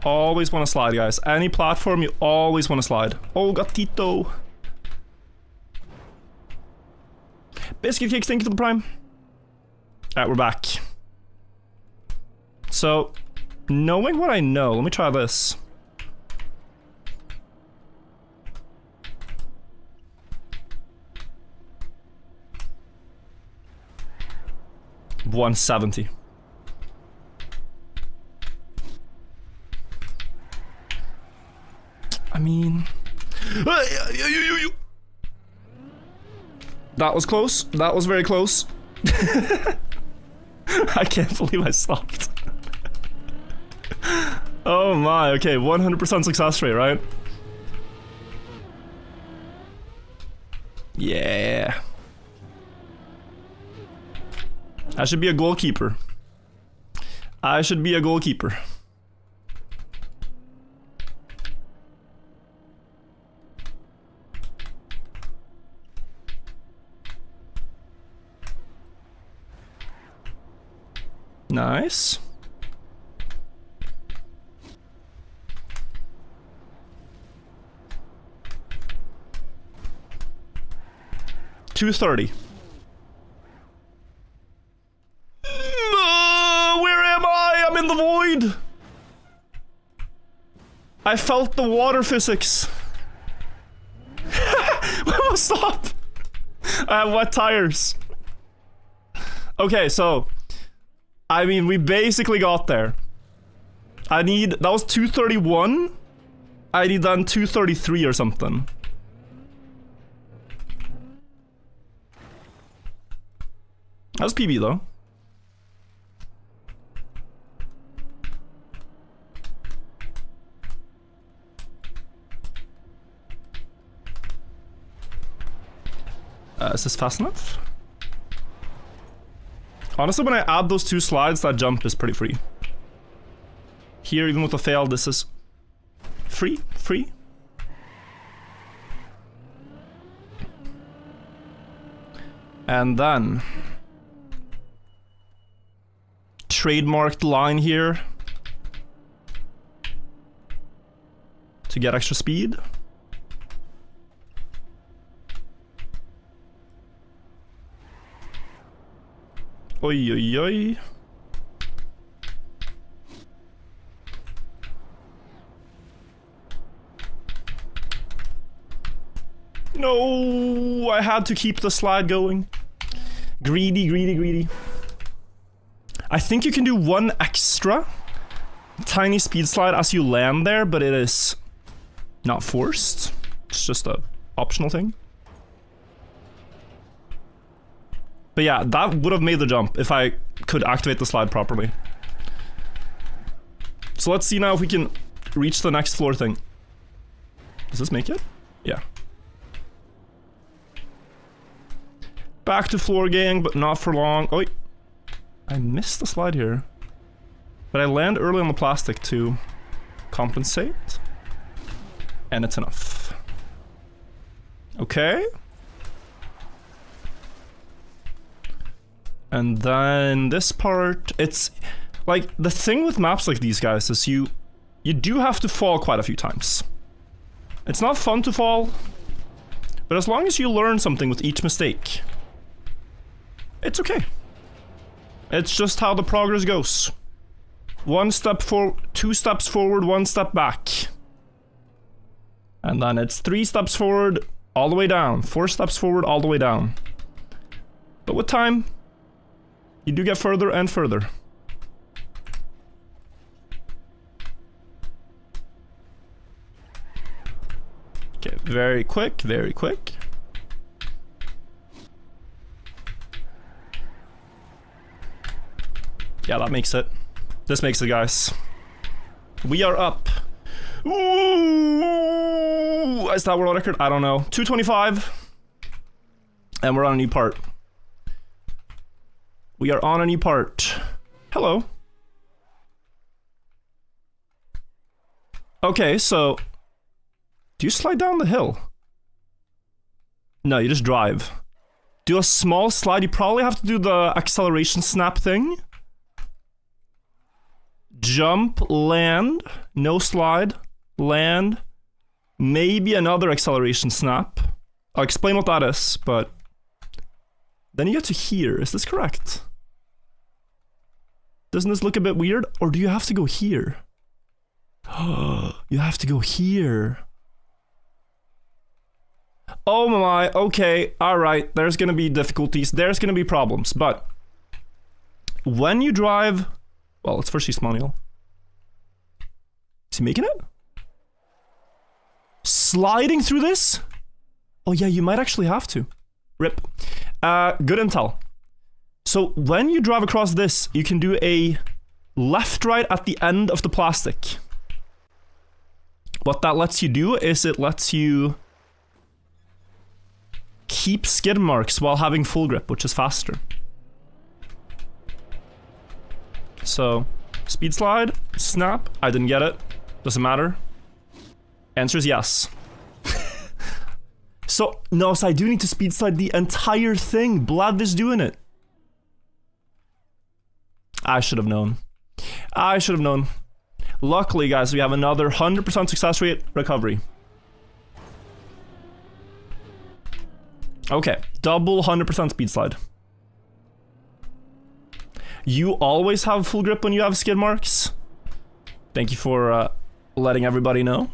Always want to slide, guys. Any platform, you always want to slide. Oh, gatito. Biscuit cakes, thank you for the prime. Alright, we're back. So, knowing what I know, let me try this. $170. I mean... That was close. That was very close. I can't believe I stopped. Oh my, okay, 100% success rate, right? Yeah. I should be a goalkeeper. I should be a goalkeeper. Nice. $230. Where am I? I'm in the void. I felt the water physics. Stop. I have wet tires. Okay, so I mean, we basically got there. I need, that was 231. I need then 233 or something. That was PB though. Is this fast enough? Honestly, when I add those two slides, that jump is pretty free. Here, even with a fail, this is free, free. And then trademarked line here to get extra speed. Oi, oi, oi. No, I had to keep the slide going. Greedy, greedy, greedy. I think you can do one extra tiny speed slide as you land there, but it is not forced. It's just a optional thing. But yeah, that would have made the jump if I could activate the slide properly. So let's see now if we can reach the next floor thing. Does this make it? Yeah. Back to floor gang, but not for long. Oh, wait. I missed the slide here. But I land early on the plastic to compensate. And it's enough. Okay. And then this part, it's like the thing with maps like these guys is you do have to fall quite a few times. It's not fun to fall, but as long as you learn something with each mistake, it's okay. It's just how the progress goes. 1 step forward, 2 steps forward, 1 step back. And then it's 3 steps forward, all the way down. 4 steps forward, all the way down. But with time, you do get further and further. Okay, very quick, very quick. Yeah, that makes it. This makes it, guys. We are up. Ooh, is that world record? I don't know. 225. And we're on a new part. We are on a new part. Hello. Okay, so do you slide down the hill? No, you just drive. Do a small slide. You probably have to do the acceleration snap thing. Jump, land, no slide, land, maybe another acceleration snap. I'll explain what that is, but then you get to here. Is this correct? Doesn't this look a bit weird? Or do you have to go here? You have to go here. Oh my, okay, alright, there's gonna be difficulties, there's gonna be problems, but when you drive, well, let's first see Smonial. Is he making it? Sliding through this? Oh yeah, you might actually have to. Rip. Good intel. So when you drive across this, you can do a left-right at the end of the plastic. What that lets you do is it lets you keep skid marks while having full grip, which is faster. So, speed slide, snap, I didn't get it, doesn't matter. Answer is yes. So, no, so I do need to speed slide the entire thing. Blad is doing it. I should have known. I should have known. Luckily, guys, we have another 100% success rate recovery. Okay, double 100% speed slide. You always have full grip when you have skid marks. Thank you for letting everybody know.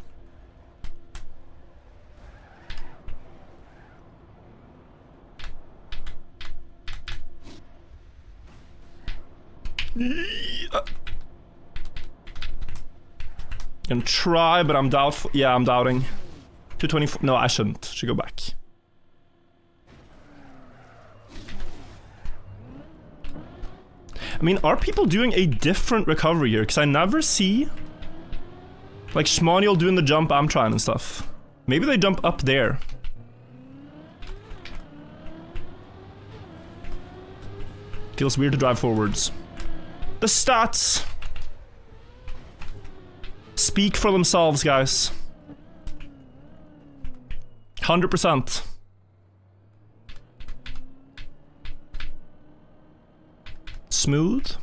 Gonna try, but I'm doubtful. Yeah, I'm doubting. 224. No, I shouldn't. Should go back. I mean, are people doing a different recovery here? Because I never see like Shmonial doing the jump I'm trying and stuff. Maybe they jump up there. Feels weird to drive forwards. The stats speak for themselves, guys. 100%. Smooth.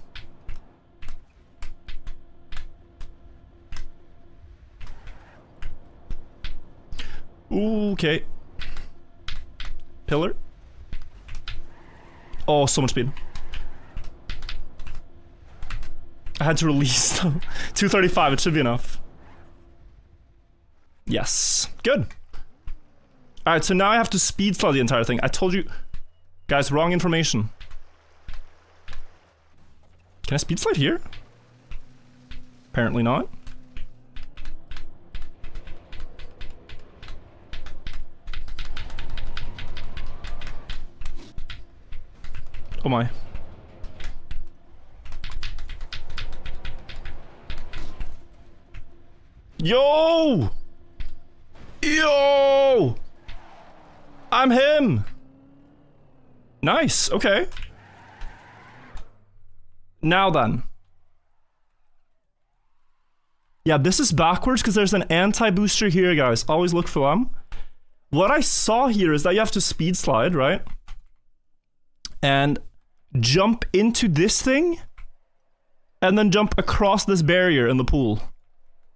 Ooh, okay. Pillar. Oh, so much speed. I had to release though. 235, it should be enough. Yes. Good. Alright, so now I have to speed slide the entire thing. I told you... Guys, wrong information. Can I speed slide here? Apparently not. Oh my. Yo! Yo! I'm him! Nice, okay. Now then. Yeah, this is backwards because there's an anti-booster here, guys. Always look for them. What I saw here is that you have to speed slide, right? And jump into this thing, and then jump across this barrier in the pool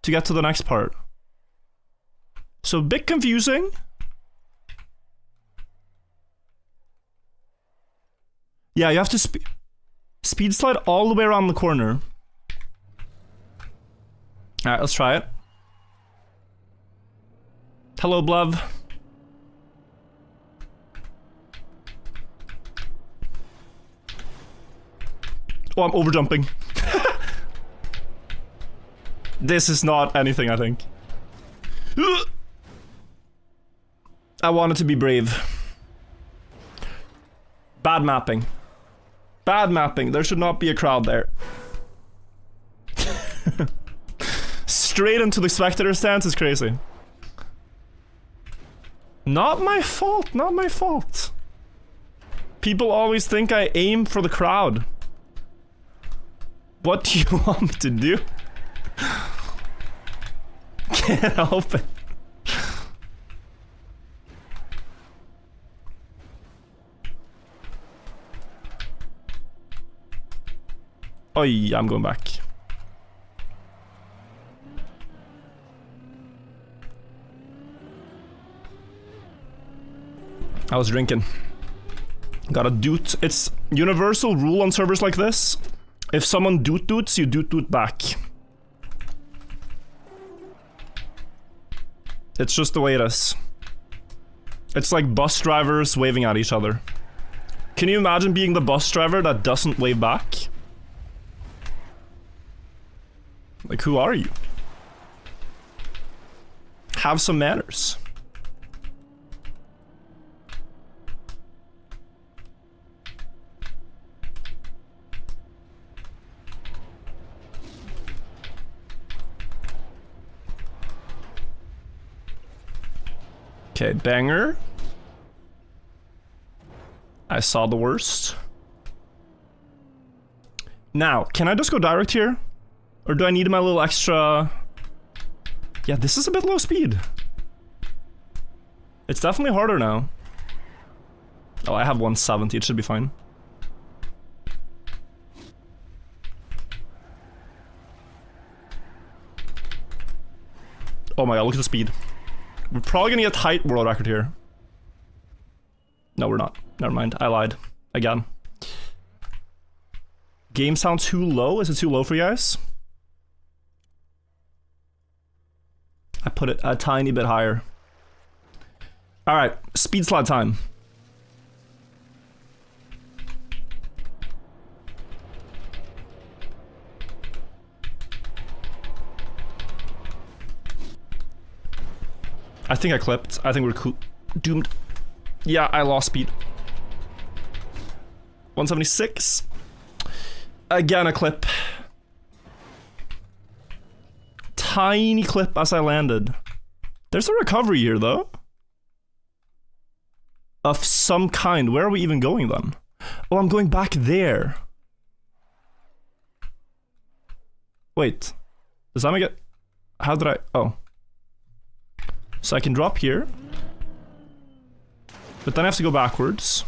to get to the next part. So a bit confusing. Yeah, you have to speed slide all the way around the corner. Alright, let's try it. Hello, Blev. Oh, I'm overjumping. This is not anything, I think. I wanted to be brave. Bad mapping. Bad mapping. There should not be a crowd there. Straight into the spectator stance is crazy. Not my fault, not my fault. People always think I aim for the crowd. What do you want me to do? Can't help it. Oh yeah, I'm going back. I was drinking. Got a doot. It's universal rule on servers like this. If someone doots, you doot back. It's just the way it is. It's like bus drivers waving at each other. Can you imagine being the bus driver that doesn't wave back? Like, who are you? Have some manners. Okay, banger. I saw the worst. Now, can I just go direct here? Or do I need my little extra... Yeah, this is a bit low speed. It's definitely harder now. Oh, I have 170, it should be fine. Oh my god, look at the speed. We're probably gonna get height world record here. No, we're not. Never mind, I lied. Again. Game sound too low? Is it too low for you guys? I put it a tiny bit higher. Alright, speed slide time. I think I clipped. I think we're doomed. Yeah, I lost speed. 176. Again, a clip. Tiny clip as I landed. There's a recovery here, though. Of some kind. Where are we even going, then? Oh, I'm going back there. Wait. Does that make it... How did I... Oh. So I can drop here. But then I have to go backwards.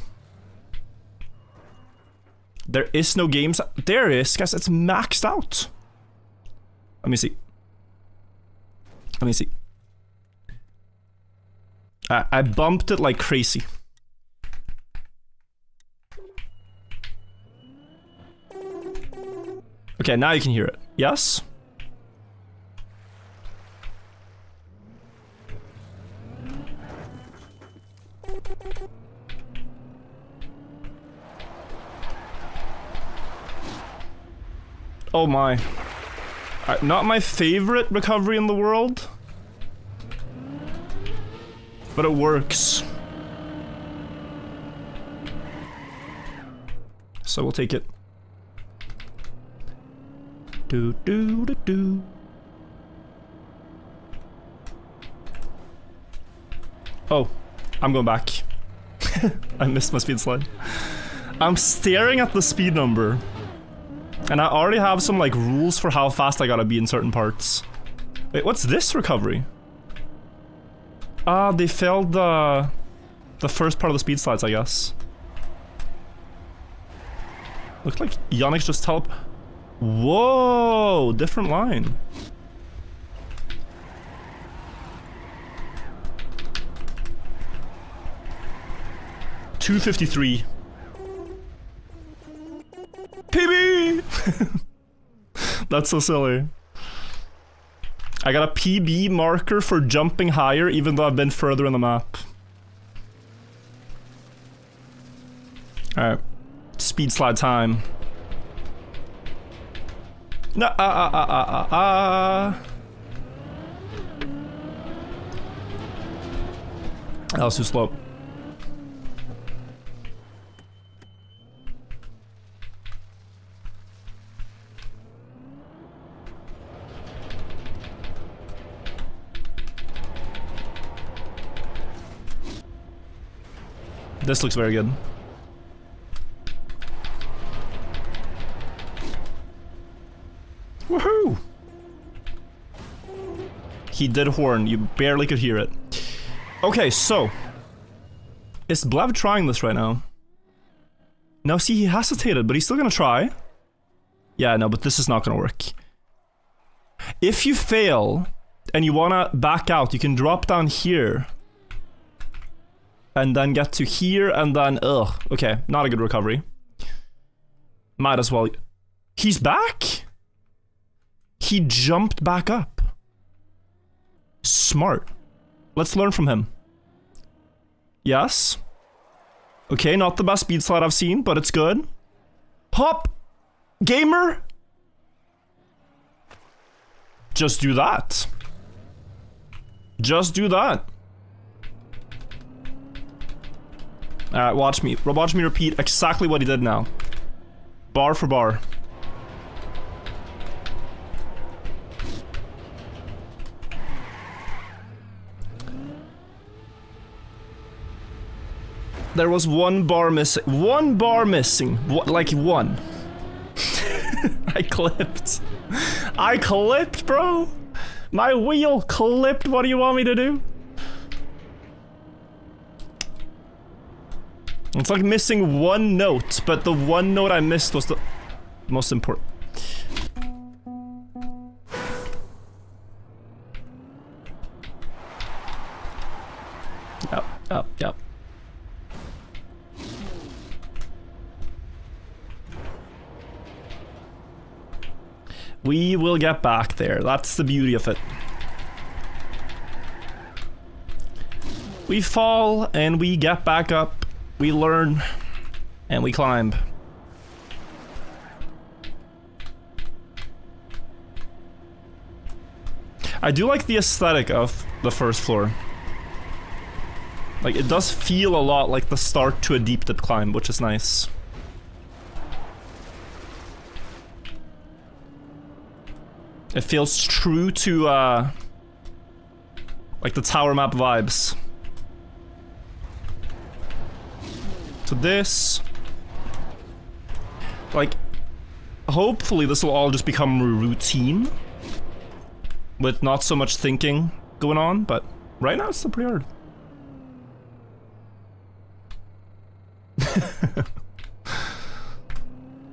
There is no games. There is. Guys, it's maxed out. Let me see. Let me see. I bumped it like crazy. Okay, now you can hear it. Yes? Oh my. Not my favorite recovery in the world, but it works. So we'll take it. Do do do do. Oh, I'm going back. I missed my speed slide. I'm staring at the speed number. And I already have some, like, rules for how fast I gotta be in certain parts. Wait, what's this recovery? Ah, they failed the first part of the speed slides, I guess. Looked like Yannick's just Whoa! Different line. $2.53. PB! That's so silly. I got a PB marker for jumping higher even though I've been further in the map. Alright. Speed slide time. No, That was too slow. This looks very good. Woohoo! He did horn, you barely could hear it. Okay, so. Is Blev trying this right now? No, see, he hesitated, but he's still gonna try. Yeah, no, but this is not gonna work. If you fail, and you wanna back out, you can drop down here. And then get to here, and then, ugh. Okay, not a good recovery. Might as well. He's back? He jumped back up. Smart. Let's learn from him. Yes. Okay, not the best speed slide I've seen, but it's good. Hop! Gamer! Just do that. Just do that. Alright, watch me. Watch me repeat exactly what he did now. Bar for bar. There was one bar missing. One bar missing. What, like one. I clipped. I clipped, bro. My wheel clipped. What do you want me to do? It's like missing one note, but the one note I missed was the most important. Yep. We will get back there. That's the beauty of it. We fall and we get back up. We learn, and we climb. I do like the aesthetic of the first floor. Like, it does feel a lot like the start to a deep dip climb, which is nice. It feels true to, like the tower map vibes. So this, like, hopefully this will all just become routine with not so much thinking going on, but right now it's still pretty hard.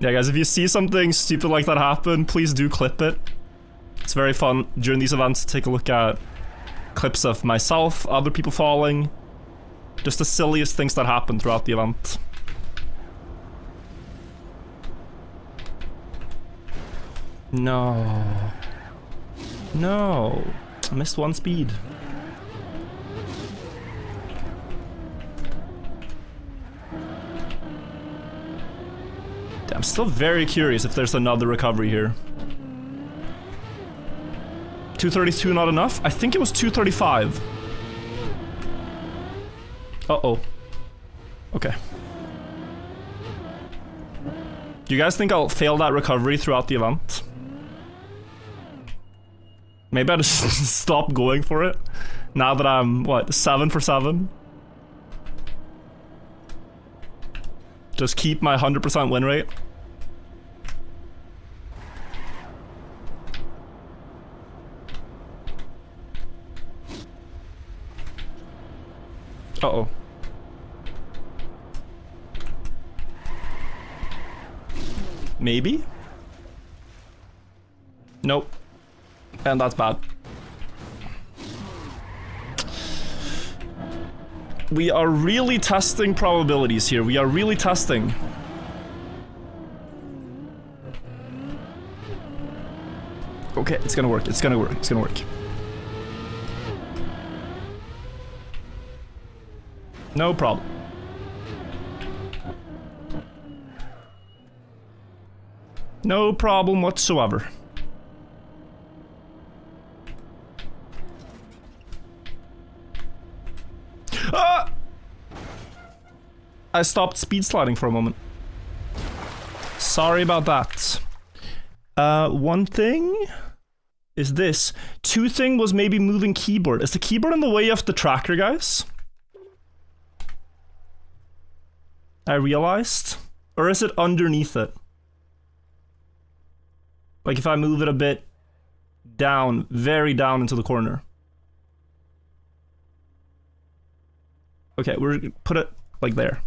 Yeah, guys, if you see something stupid like that happen, please do clip it. It's very fun during these events to take a look at clips of myself, other people falling, Just the silliest things that happen throughout the event. No. No. I missed one speed. I'm still very curious if there's another recovery here. 232 not enough? I think it was 235. Uh-oh. Okay. Do you guys think I'll fail that recovery throughout the event? Maybe I just stop going for it. Now that I'm, what, 7 for 7? Just keep my 100% win rate. Uh-oh. Maybe? Nope. And that's bad. We are really testing probabilities here. We are really testing. Okay, it's gonna work. It's gonna work. It's gonna work. No problem. No problem whatsoever. Ah! I stopped speed sliding for a moment. Sorry about that. One thing is this. Two thing was maybe moving keyboard. Is the keyboard in the way of the tracker, guys? I realized. Or is it underneath it? Like if I move it a bit down, very down into the corner. Okay, we're put it like there.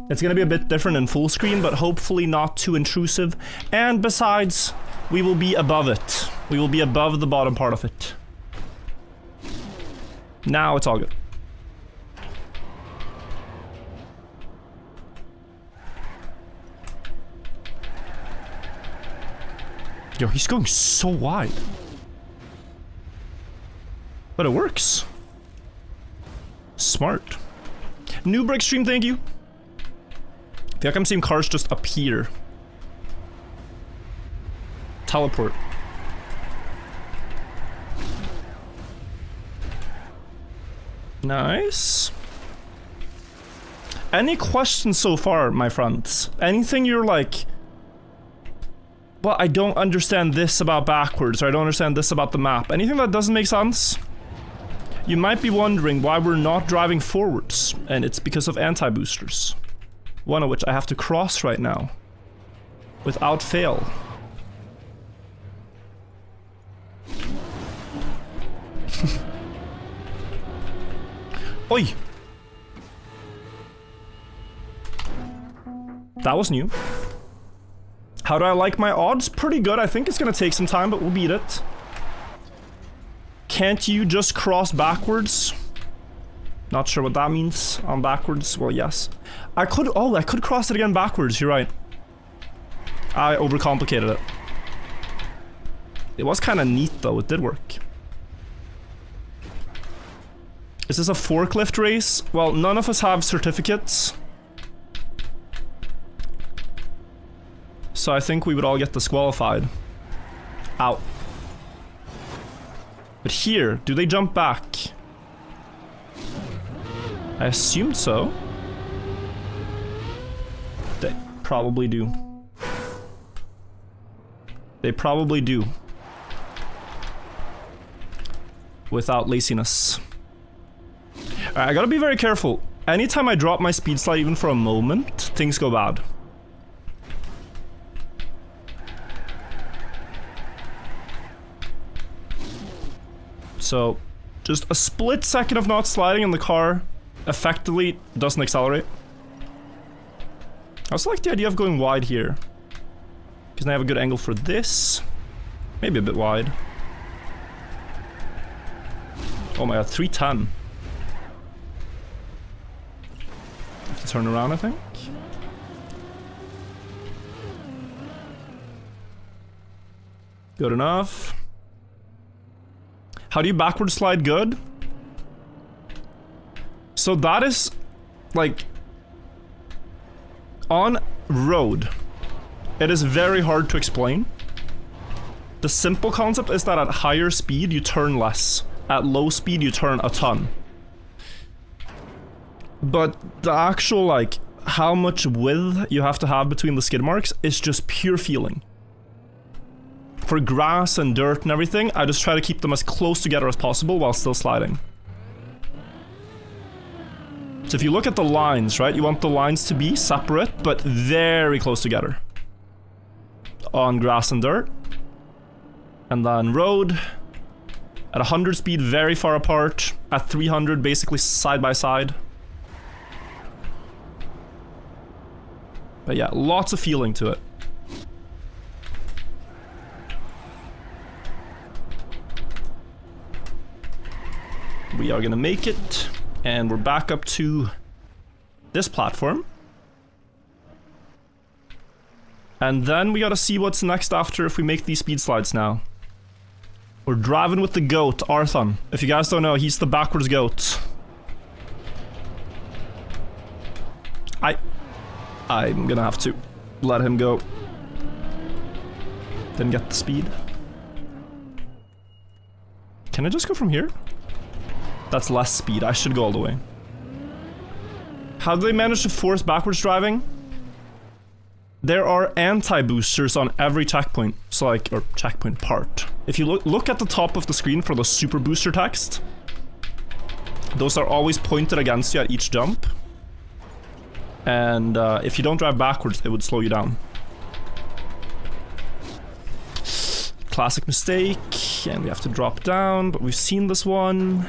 It's gonna be a bit different in full screen, but hopefully not too intrusive. And besides, we will be above it. We will be above the bottom part of it. Now it's all good. Yo, he's going so wide. But it works. Smart. New break stream, thank you. I feel like I'm seeing cars just appear. Teleport. Nice. Any questions so far, my friends? Anything you're like, well, I don't understand this about backwards, or I don't understand this about the map. Anything that doesn't make sense? You might be wondering why we're not driving forwards, and it's because of anti-boosters. One of which I have to cross right now. Without fail. Oi! That was new. How do I like my odds? Pretty good. I think it's gonna take some time, but we'll beat it. Can't you just cross backwards? Not sure what that means on backwards. Well, yes. I could cross it again backwards. You're right. I overcomplicated it. It was kind of neat though. It did work. Is this a forklift race? Well, none of us have certificates. So I think we would all get disqualified. Ow. But here, do they jump back? I assumed so. They probably do. They probably do. Without laziness. Alright, I gotta be very careful. Anytime I drop my speed slide even for a moment, things go bad. So, just a split second of not sliding and the car effectively doesn't accelerate. I also like the idea of going wide here. Because I have a good angle for this. Maybe a bit wide. Oh my god, 310. turn around, I think. Good enough. How do you backward slide good? So that is, like, on road, it is very hard to explain. The simple concept is that at higher speed, you turn less. At low speed, you turn a ton. But the actual, like, how much width you have to have between the skid marks is just pure feeling. For grass and dirt and everything, I just try to keep them as close together as possible while still sliding. So if you look at the lines, right, you want the lines to be separate, but very close together. On grass and dirt. And then road. At 100 speed, very far apart. At 300, basically side by side. But yeah, lots of feeling to it. We are gonna make it, and we're back up to this platform. And then we gotta see what's next after if we make these speed slides now. We're driving with the goat, Arthon. If you guys don't know, he's the backwards goat. I'm gonna have to let him go. Didn't get the speed. Can I just go from here? That's less speed. I should go all the way. How do they manage to force backwards driving? There are anti-boosters on every checkpoint. So like, or checkpoint part. If you look at the top of the screen for the super booster text, those are always pointed against you at each jump. And if you don't drive backwards, it would slow you down. Classic mistake. And we have to drop down, but we've seen this one.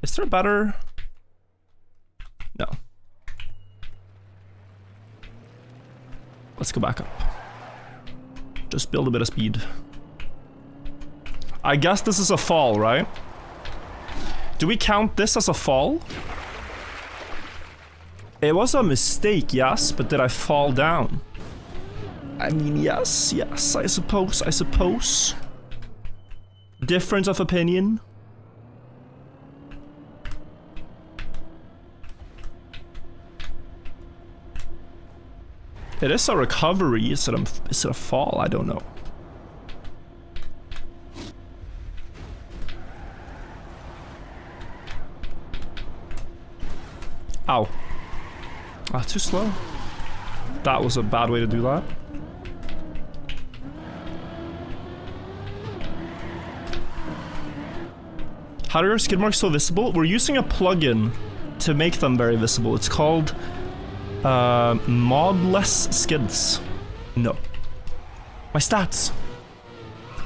Is there a better? No. Let's go back up. Just build a bit of speed. I guess this is a fall, right? Do we count this as a fall? It was a mistake, yes, but did I fall down? I mean, yes, I suppose. Difference of opinion. It is a recovery. Is it a fall? I don't know. Ow. Ah, too slow. That was a bad way to do that. How are your skid marks so visible? We're using a plugin to make them very visible. It's called modless skids. No. My stats.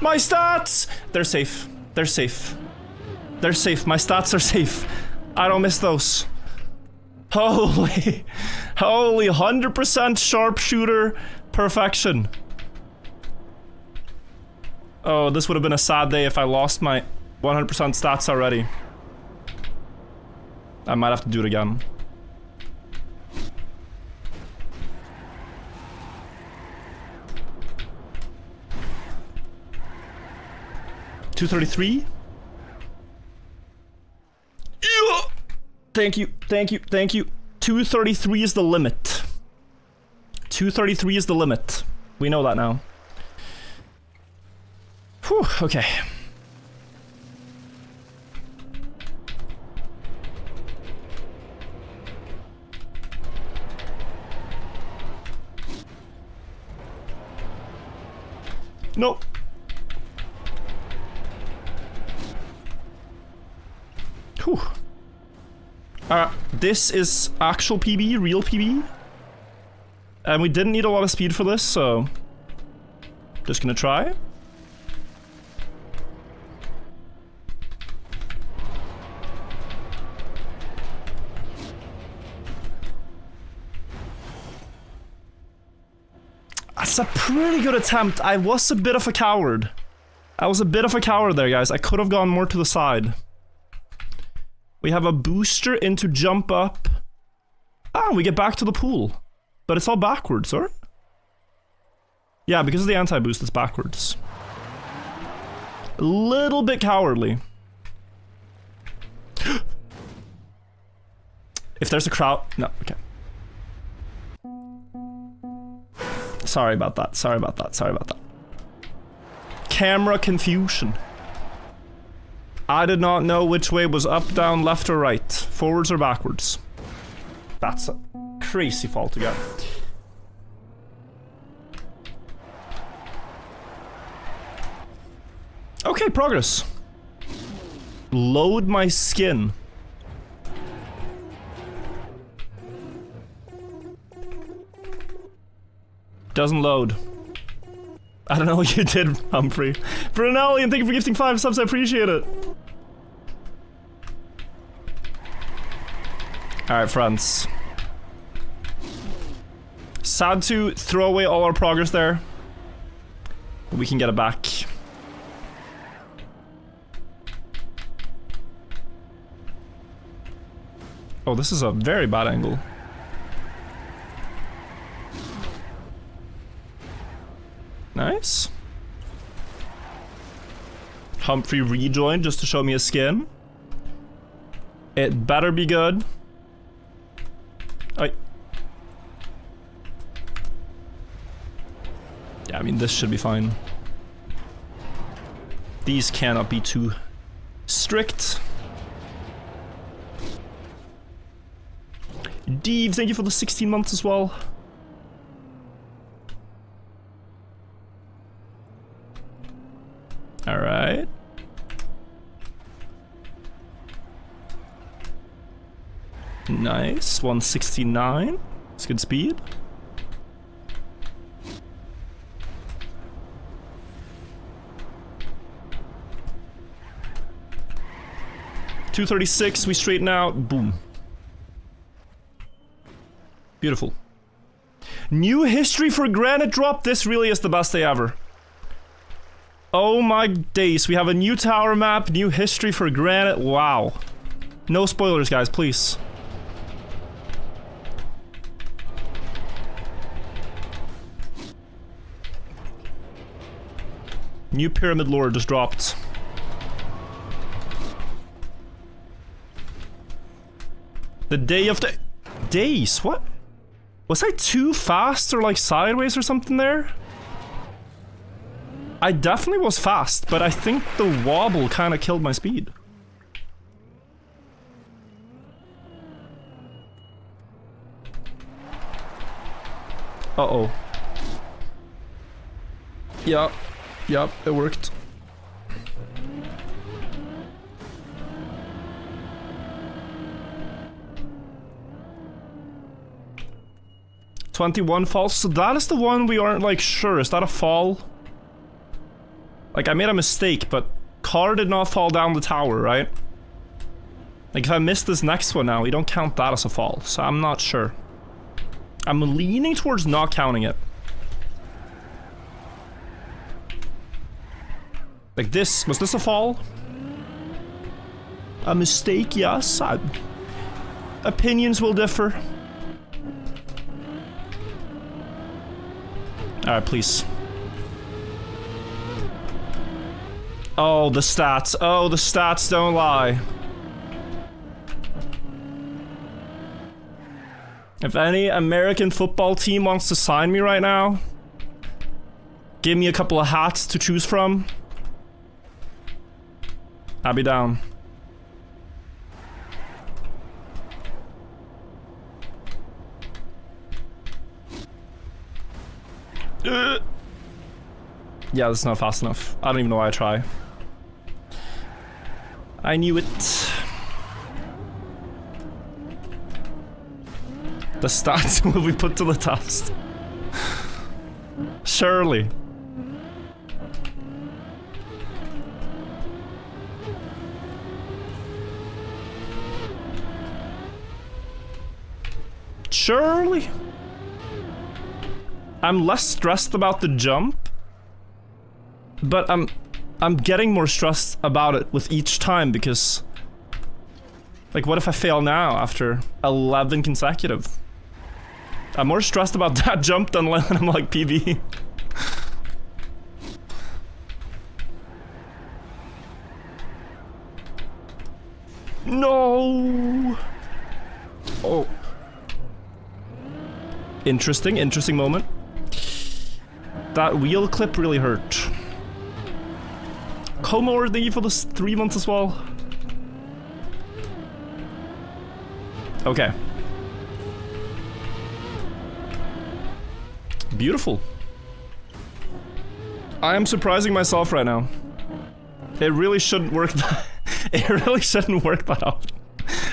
My stats! They're safe. They're safe. They're safe. My stats are safe. I don't miss those. Holy 100% sharpshooter perfection. Oh, this would have been a sad day if I lost my 100% stats already. I might have to do it again. $233? Yeah. Thank you. 233 is the limit. 233 is the limit. We know that now. Whew, okay. Nope. Whew. This is actual PB, real PB. And we didn't need a lot of speed for this, so... just gonna try. That's a pretty good attempt. I was a bit of a coward. I was a bit of a coward there, guys. I could have gone more to the side. We have a booster into jump up. Ah, we get back to the pool. But it's all backwards, or? Yeah, because of the anti-boost, it's backwards. A little bit cowardly. If there's a crowd... No, okay. Sorry about that, sorry about that, sorry about that. Camera confusion. I did not know which way was up, down, left, or right. Forwards or backwards. That's a crazy fall to get. Okay, progress. Load my skin. Doesn't load. I don't know what you did, Humphrey. Brunelli, and thank you for gifting 5 subs, I appreciate it. Alright, friends. Sad to throw away all our progress there. But we can get it back. Oh, this is a very bad angle. Nice. Humphrey rejoined just to show me his skin. It better be good. Yeah, I mean, this should be fine. These cannot be too strict. Dave, thank you for the 16 months as well. Alright. Nice. 169. It's good speed. $236, we straighten out. Boom. Beautiful. New history for Granite drop. This really is the best day ever. Oh my days. We have a new tower map, new history for Granite. Wow. No spoilers, guys, please. New pyramid lore just dropped. The day of the... Days? What? Was I too fast or like sideways or something there? I definitely was fast, but I think the wobble kind of killed my speed. Uh-oh. Yup. Yup, it worked. $21 falls. So that is the one we aren't like sure. Is that a fall? Like I made a mistake, but car did not fall down the tower, right? Like if I miss this next one now, we don't count that as a fall. So I'm not sure. I'm leaning towards not counting it. Like this, was this a fall? A mistake, yes. Opinions will differ. Alright, please. Oh, the stats. Oh, the stats don't lie. If any American football team wants to sign me right now, give me a couple of hats to choose from. I'll be down. Yeah, that's not fast enough. I don't even know why I try. I knew it. The stats will be put to the test. Surely. Surely. I'm less stressed about the jump, but I'm getting more stressed about it with each time because Like, what if I fail now after 11 consecutive? I'm more stressed about that jump than when I'm like PB. No! Oh. Interesting moment. That wheel clip really hurt. Como, thank you for the 3 months as well. Okay. Beautiful. I am surprising myself right now. It really shouldn't work that it really shouldn't work that out.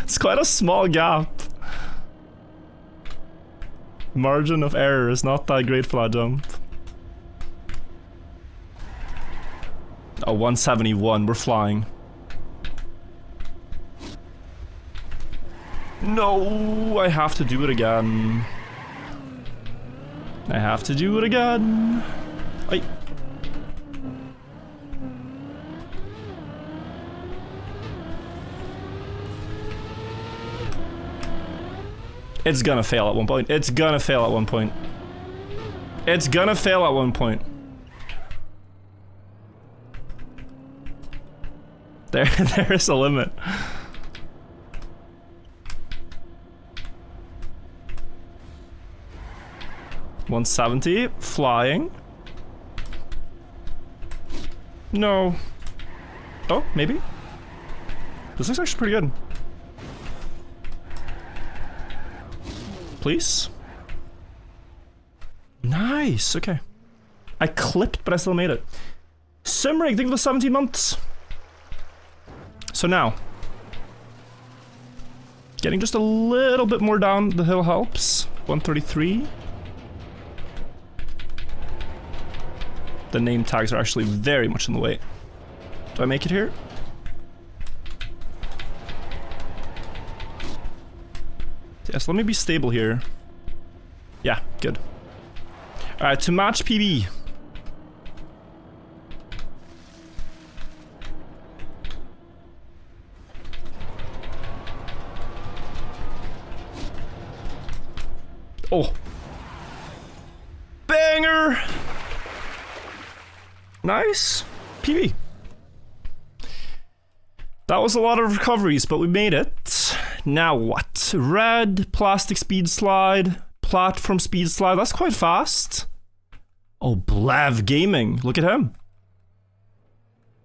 It's quite a small gap. Margin of error is not that great for that jump. Oh, 171, we're flying. No, I have to do it again. I have to do it again. Ay. It's gonna fail at one point. It's gonna fail at one point. It's gonna fail at one point. There is a limit. $170, flying. No. Oh, maybe? This looks actually pretty good. Please? Nice, okay. I clipped, but I still made it. Simrig, think of the 17 months. So now, getting just a little bit more down the hill helps. 133. The name tags are actually very much in the way. Do I make it here? Yes, let me be stable here. Yeah, good. Alright, to match PB. Oh. Banger! Nice. PB. That was a lot of recoveries, but we made it. Now what? Red, plastic speed slide, platform speed slide. That's quite fast. Oh, Blav Gaming. Look at him.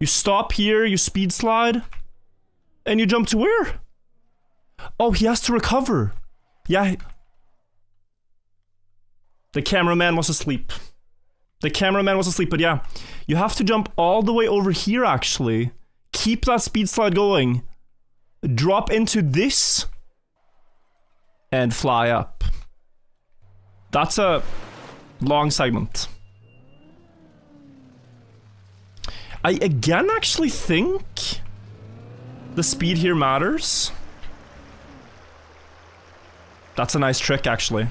You stop here, you speed slide, and you jump to where? Oh, he has to recover. Yeah. The cameraman was asleep. The cameraman was asleep, but yeah. You have to jump all the way over here, actually. Keep that speed slide going. Drop into this. And fly up. That's a long segment. I again actually think the speed here matters. That's a nice trick, actually.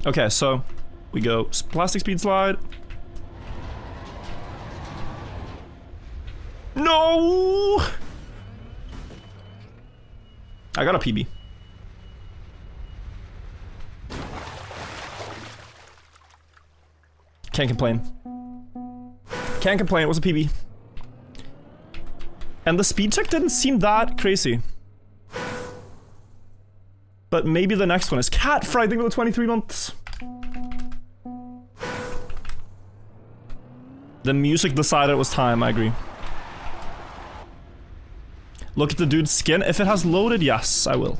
Okay, so we go plastic speed slide. No! I got a PB. Can't complain. Can't complain, it was a PB. And the speed check didn't seem that crazy. But maybe the next one is Cat Friday with the 23 months. The music decided it was time, I agree. Look at the dude's skin. If it has loaded, yes, I will.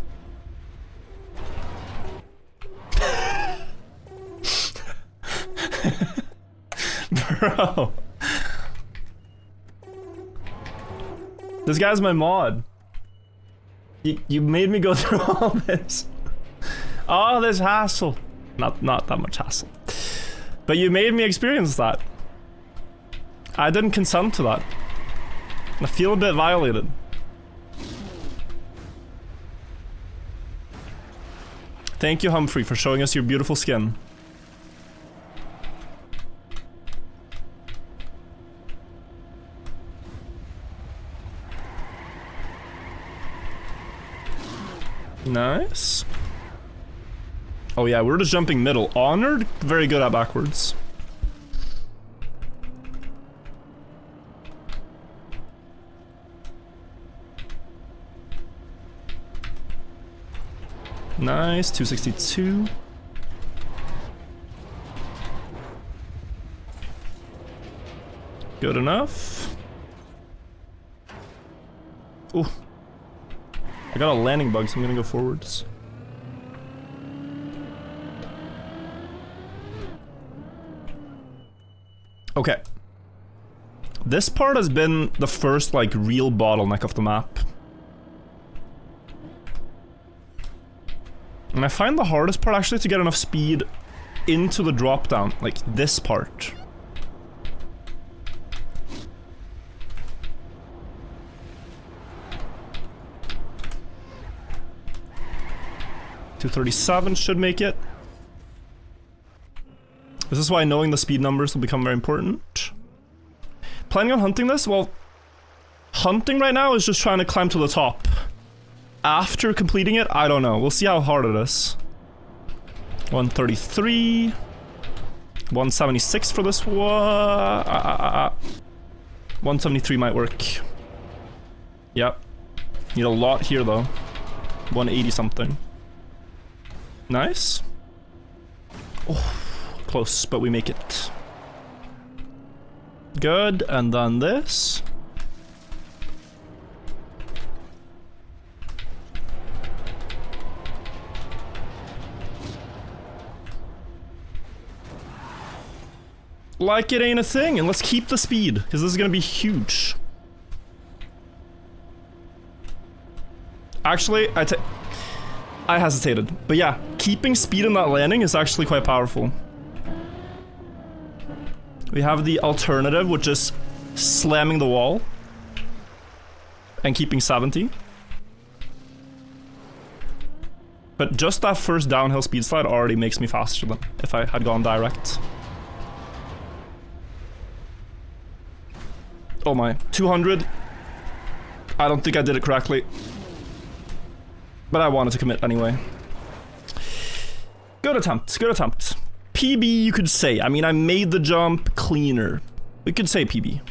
Bro. This guy's my mod. You made me go through all this. Oh, there's hassle. Not that much hassle. But you made me experience that. I didn't consent to that. I feel a bit violated. Thank you, Humphrey, for showing us your beautiful skin. Nice. Oh yeah, we're just jumping middle. Honored, very good at backwards. Nice, 262. Good enough. Ooh. I got a landing bug, so I'm gonna go forwards. Okay. This part has been the first, like, real bottleneck of the map. And I find the hardest part actually to get enough speed into the drop down, like this part. $237 should make it. This is why knowing the speed numbers will become very important. Planning on hunting this? Well, hunting right now is just trying to climb to the top. After completing it, I don't know. We'll see how hard it is. 133. 176 for this one. 173 might work. Yep. Need a lot here though. 180 something. Nice. Oh, close, but we make it. Good, and then this. Like it ain't a thing, and let's keep the speed, because this is gonna be huge. Actually, I hesitated, but yeah, keeping speed in that landing is actually quite powerful. We have the alternative, which is slamming the wall and keeping 70. But just that first downhill speed slide already makes me faster than if I had gone direct. Oh my, 200. I don't think I did it correctly. But I wanted to commit anyway. Good attempt, good attempt. PB you could say. I mean, I made the jump cleaner. We could say PB.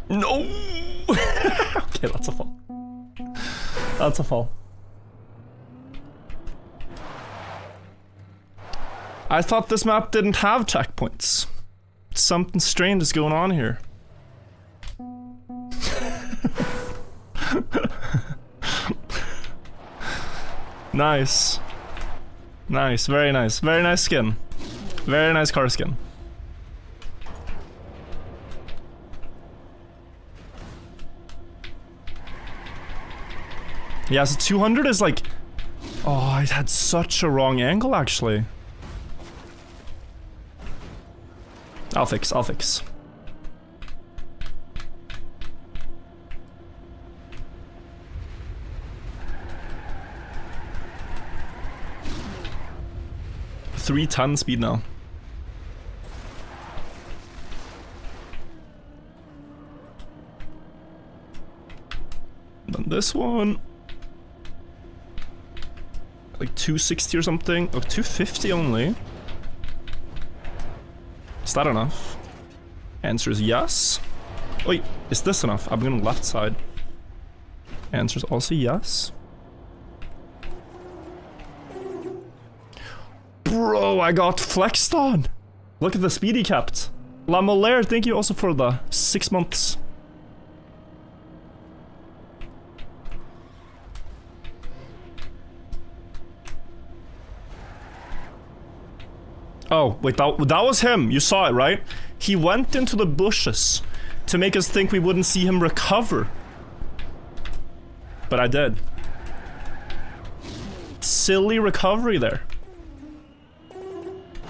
No! Okay, that's a fall. That's a fall. I thought this map didn't have checkpoints. Something strange is going on here. Nice. Nice, very nice. Very nice skin. Very nice car skin. Yeah, so 200 is like... Oh, I had such a wrong angle, actually. I'll fix, I'll fix. $310 speed now. Then this one. Like 260 or something. Oh, 250 only. Is that enough? Answer is yes. Wait, is this enough? I'm going left side. Answer is also yes. Bro, I got flexed on. Look at the speed he kept. La Molaire, thank you also for the 6 months. Oh, wait, that was him. You saw it, right? He went into the bushes to make us think we wouldn't see him recover. But I did. Silly recovery there.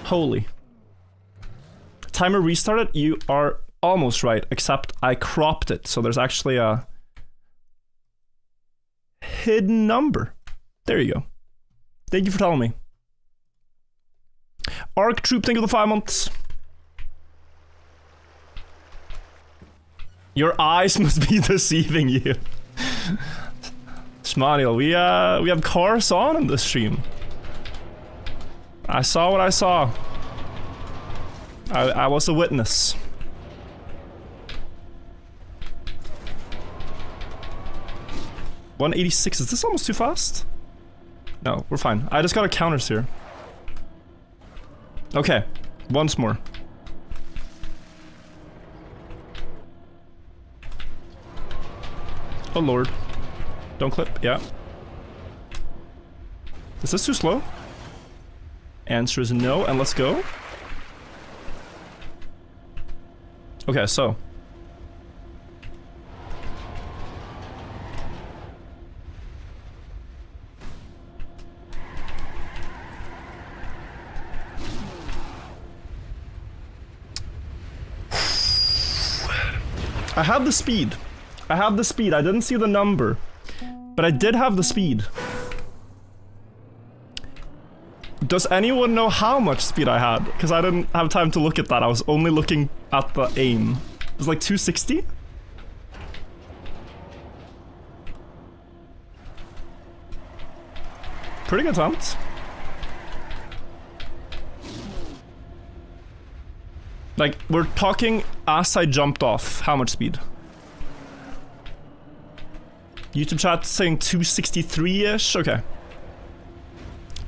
Holy. Timer restarted? You are almost right, except I cropped it, so there's actually a hidden number. There you go. Thank you for telling me. Arc Troop, thank you for the 5 months. Your eyes must be deceiving you. Shmaniel, we have cars on in this stream. I saw what I saw. I was a witness. $186. Is this almost too fast? No, we're fine. I just got a counters here. Okay, once more. Oh lord. Don't clip, yeah. Is this too slow? Answer is no, and let's go. Okay, so. I have the speed. I have the speed. I didn't see the number. But I did have the speed. Does anyone know how much speed I had? Because I didn't have time to look at that. I was only looking at the aim. It was like 260? Pretty good attempt. Like, we're talking as I jumped off. How much speed? YouTube chat saying 263-ish? Okay.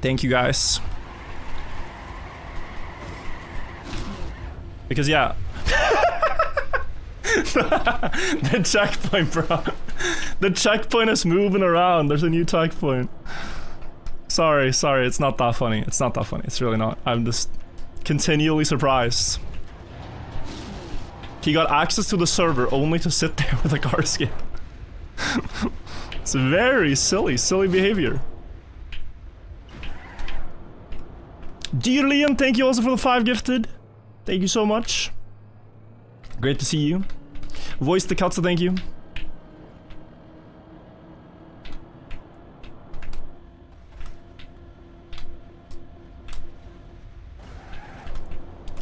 Thank you, guys. Because, yeah. The checkpoint, bro. The checkpoint is moving around. There's a new checkpoint. Sorry, it's not that funny. It's not that funny. It's really not. I'm just continually surprised. He got access to the server only to sit there with a car skin. It's very silly behavior. Dear Liam, thank you also for the 5 gifted. Thank you so much. Great to see you. Voice the Katsu, thank you.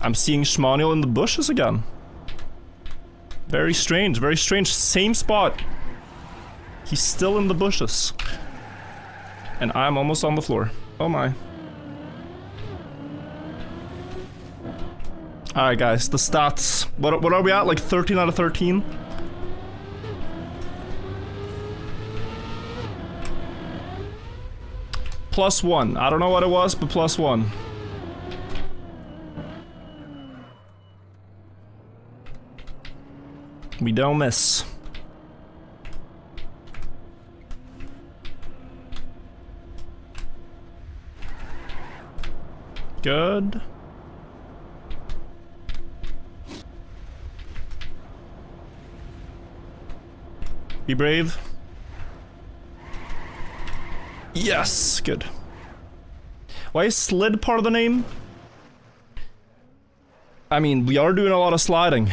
I'm seeing Shmaniel in the bushes again. Very strange, very strange. Same spot. He's still in the bushes. And I'm almost on the floor. Oh my. Alright guys, the stats. What are we at? Like 13 out of 13? +1. I don't know what it was, but +1. We don't miss. Good. Be brave. Yes, good. Why is Slid part of the name? I mean, we are doing a lot of sliding.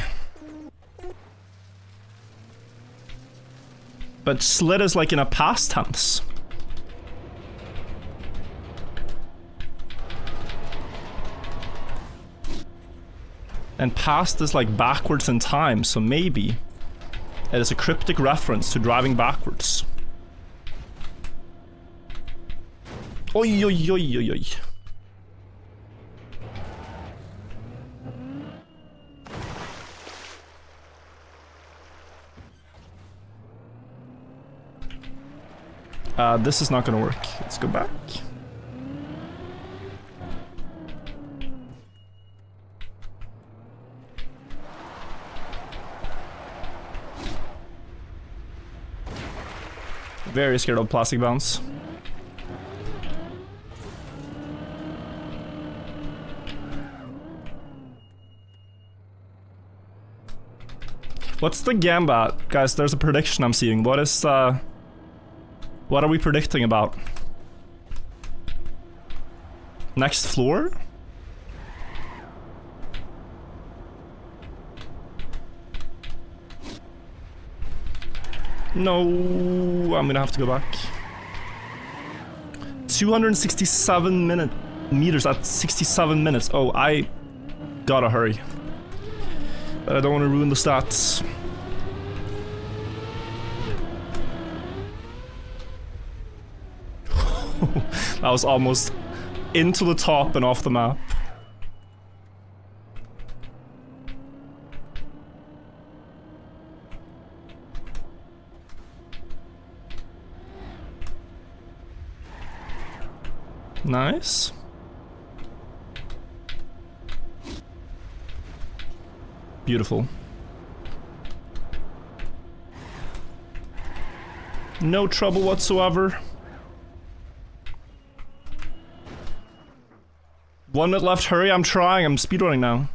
But Slid is like in a past tense. And past is like backwards in time, so maybe it is a cryptic reference to driving backwards. Oi, oi, oi, oi, oi. This is not gonna work. Let's go back. Very scared of plastic bounce. What's the gambit? Guys, there's a prediction I'm seeing. What is, what are we predicting about? Next floor? No, I'm gonna have to go back. 267 meters at 67 minutes. Oh, I gotta hurry. But I don't want to ruin the stats. That was almost into the top and off the map. Nice. Beautiful. No trouble whatsoever. 1 minute left, hurry, I'm trying, I'm speedrunning now.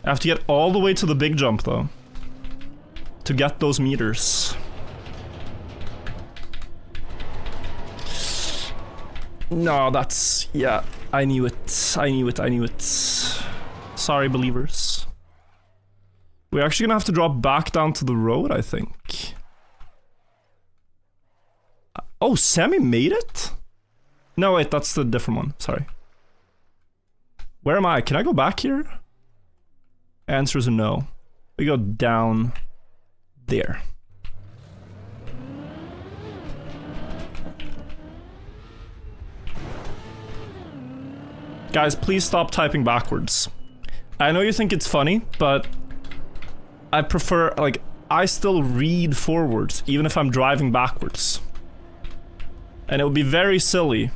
I have to get all the way to the big jump though. To get those meters. No, that's... yeah, I knew it. I knew it. Sorry, believers. We're actually gonna have to drop back down to the road, I think. Oh, Sammy made it? No, wait, that's the different one. Sorry. Where am I? Can I go back here? Answer is a no. We go down there. Guys, please stop typing backwards. I know you think it's funny, but I prefer, like, I still read forwards, even if I'm driving backwards. And it would be very silly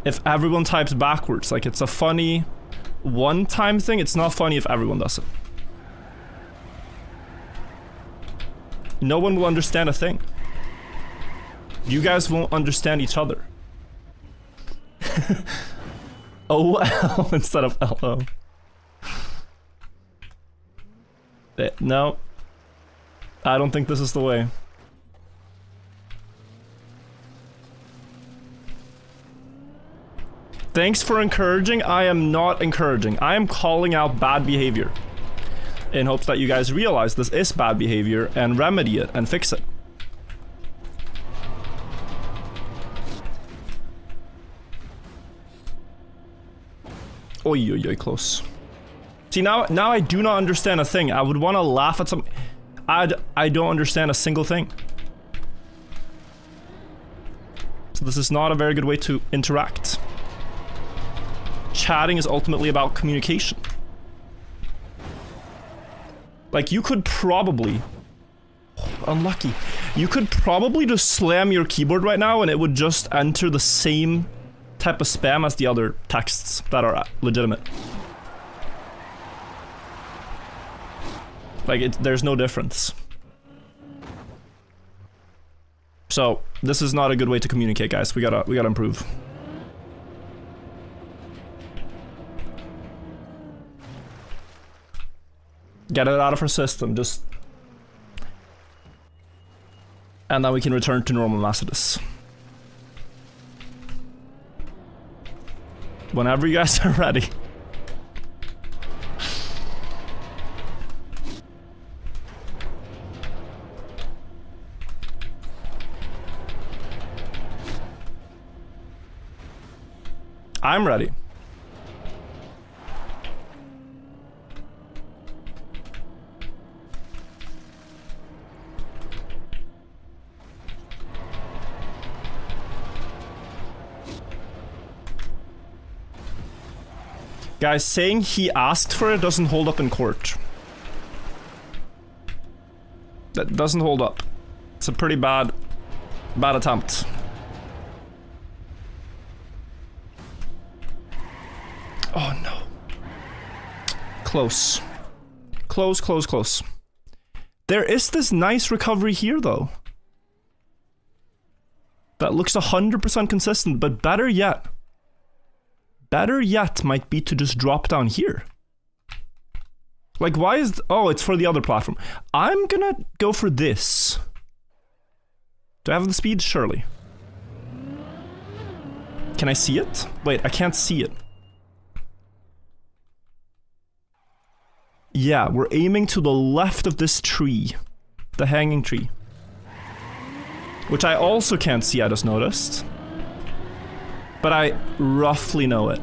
if everyone types backwards. Like, it's a funny one-time thing. It's not funny if everyone does it. No one will understand a thing. You guys won't understand each other. OL instead of LO. No. I don't think this is the way. Thanks for encouraging. I am not encouraging. I am calling out bad behavior. In hopes that you guys realize this is bad behavior and remedy it and fix it. Oi, oi, oi, close. See, now I do not understand a thing. I would want to laugh at some... I don't understand a single thing. So this is not a very good way to interact. Chatting is ultimately about communication. Like, you could probably... unlucky. You could probably just slam your keyboard right now and it would just enter the same type of spam as the other texts that are legitimate. Like, there's no difference. So, this is not a good way to communicate, guys. We gotta improve. Get it out of our system, just... and then we can return to normal messages. Whenever you guys are ready. I'm ready. Guys, saying he asked for it doesn't hold up in court. That doesn't hold up. It's a pretty bad attempt. Oh no. Close. Close, close, close. There is this nice recovery here though. That looks 100% consistent, but better yet might be to just drop down here. Like, why is... oh, it's for the other platform. I'm gonna go for this. Do I have the speed? Surely. Can I see it? Wait, I can't see it. Yeah, we're aiming to the left of this tree. The hanging tree. Which I also can't see, I just noticed. But I roughly know it.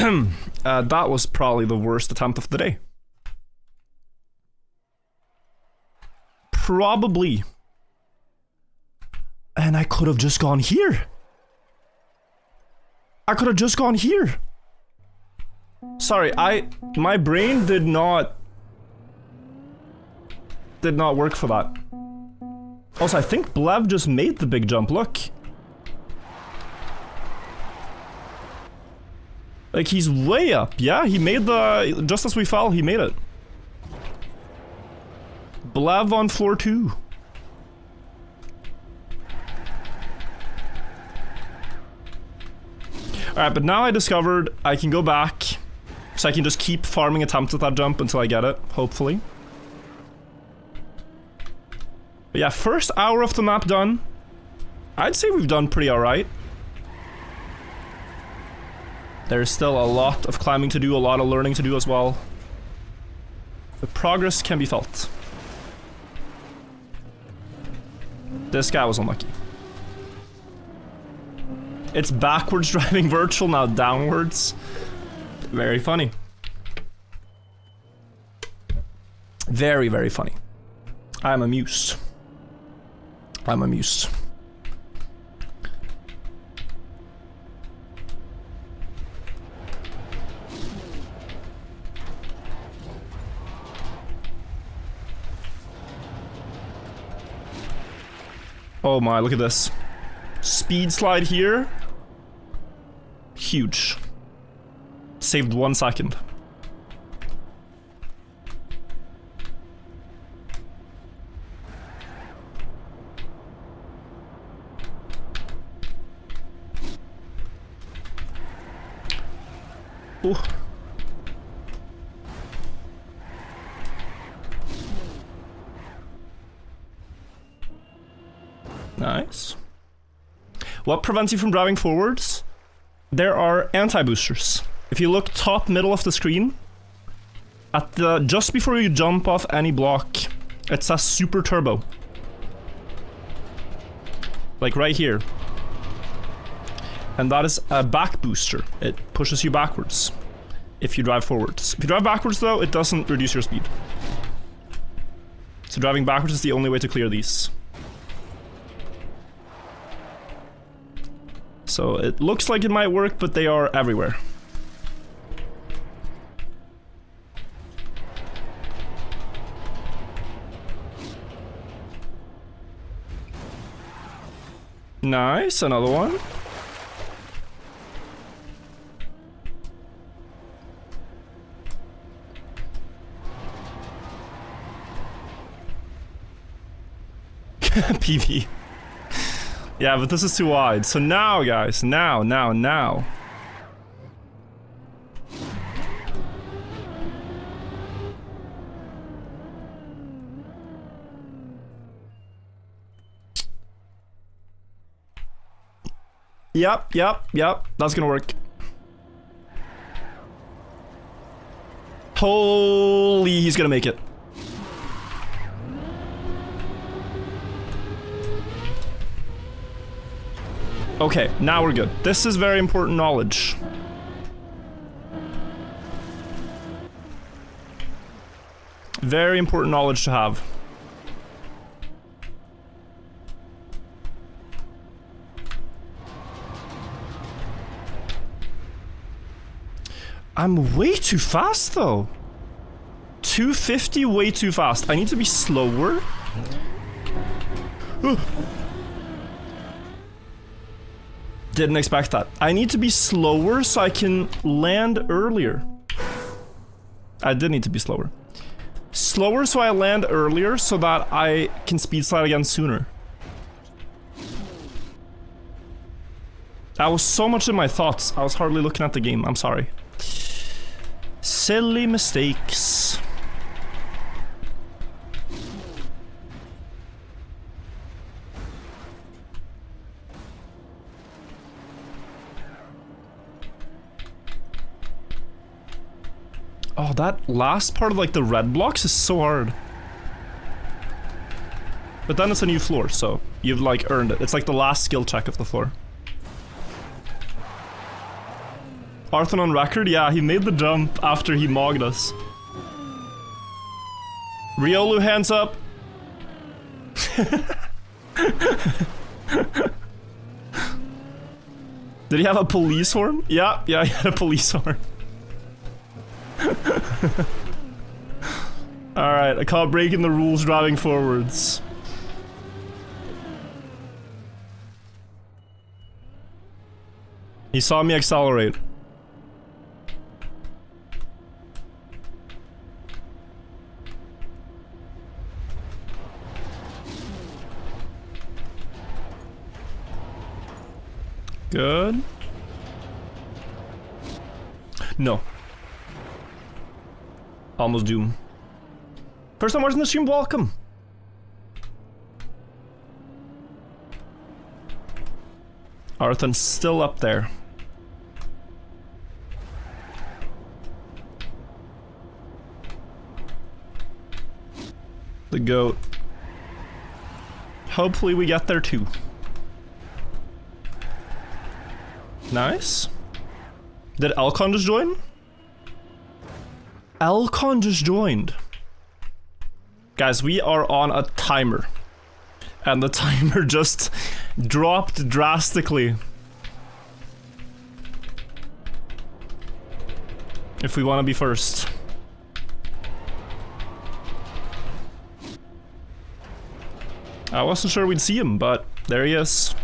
That was probably the worst attempt of the day. Probably. And I could have just gone here. I could have just gone here. Sorry, my brain did not work for that. Also, I think Blev just made the big jump, look. Like, he's way up. Yeah, he made the... Just as we fell, he made it. Blev on floor 2. Alright, but now I discovered I can go back. So I can just keep farming attempts at that jump until I get it, hopefully. But yeah, first hour of the map done. I'd say we've done pretty alright. There's still a lot of climbing to do, a lot of learning to do as well. The progress can be felt. This guy was unlucky. It's backwards driving virtual, now downwards. Very funny. Very, very funny. I'm amused. I'm amused. Oh my, look at this. Speed slide here. Huge. Saved 1 second. Ooh. Nice. What prevents you from driving forwards? There are anti-boosters. If you look top middle of the screen, at the just before you jump off any block, it says super turbo. Like right here. And that is a back booster. It pushes you backwards if you drive forwards. If you drive backwards though, it doesn't reduce your speed. So driving backwards is the only way to clear these. So it looks like it might work, but they are everywhere. Nice, another one. PV. Yeah, but this is too wide. So now, guys, now. Yep. That's gonna work. Holy, he's gonna make it. Okay, now we're good. This is very important knowledge. Very important knowledge to have. I'm way too fast though. 250 way too fast. I need to be slower. Didn't expect that. I need to be slower so I can land earlier. I did need to be slower. Slower so I land earlier so that I can speed slide again sooner. I was so much in my thoughts, I was hardly looking at the game. I'm sorry. Silly mistakes. Oh, that last part of like the red blocks is so hard. But then it's a new floor, so you've like earned it. It's like the last skill check of the floor. Arthur on record? Yeah, he made the jump after he mogged us. Riolu, hands up. Did he have a police horn? Yeah, he had a police horn. Alright, I caught breaking the rules driving forwards. He saw me accelerate. Good. No. Almost doom. First time watching the stream, welcome. Arthur's still up there. The goat. Hopefully we get there too. Nice. Did Elcon just join? Elcon just joined. Guys, we are on a timer. And the timer just dropped drastically. If we want to be first. I wasn't sure we'd see him, but there he is.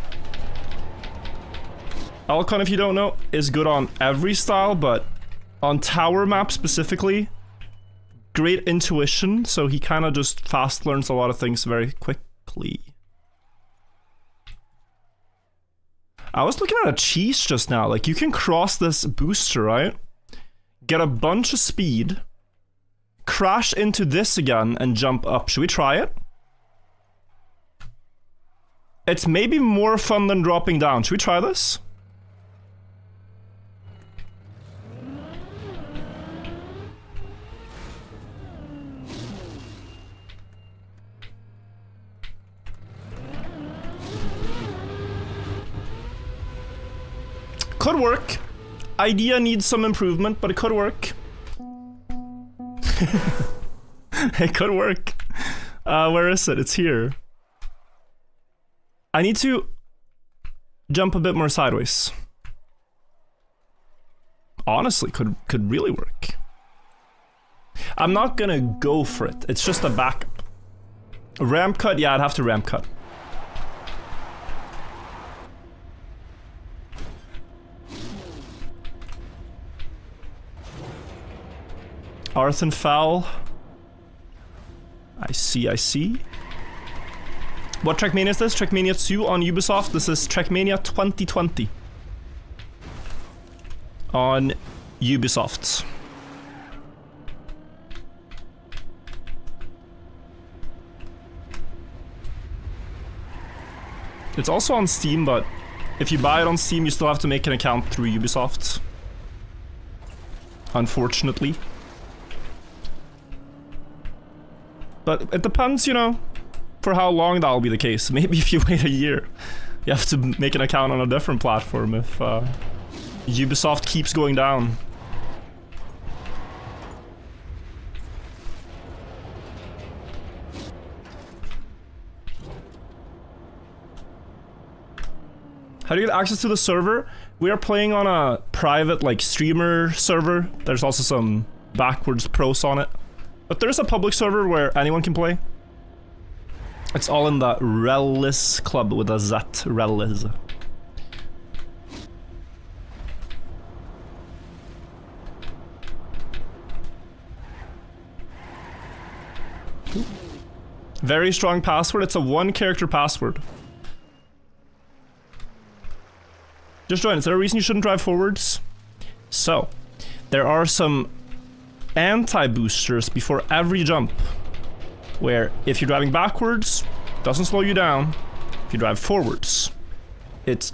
Elcon, if you don't know, is good on every style, but on tower map specifically, great intuition, so he kind of just fast learns a lot of things very quickly. I was looking at a cheese just now, like you can cross this booster, right? Get a bunch of speed, crash into this again, and jump up. Should we try it? It's maybe more fun than dropping down. Should we try this? Could work. Idea needs some improvement, but it could work. It could work. Where is it? It's here. I need to jump a bit more sideways. Honestly, could really work. I'm not gonna go for it. It's just a backup. Ramp cut? Yeah, I'd have to ramp cut. Arthur foul. I see. What Trackmania is this? Trackmania 2 on Ubisoft. This is Trackmania 2020. On Ubisoft. It's also on Steam, but if you buy it on Steam, you still have to make an account through Ubisoft. Unfortunately. But it depends, you know, for how long that'll be the case. Maybe if you wait a year, you have to make an account on a different platform if Ubisoft keeps going down. How do you get access to the server? We are playing on a private, like, streamer server. There's also some backwards pros on it. But there's a public server where anyone can play. It's all in the Relis club with a Z. Relis. Very strong password. It's a 1-character password. Just join. Is there a reason you shouldn't drive forwards? So, there are some anti-boosters before every jump, where if you're driving backwards, it doesn't slow you down. If you drive forwards, it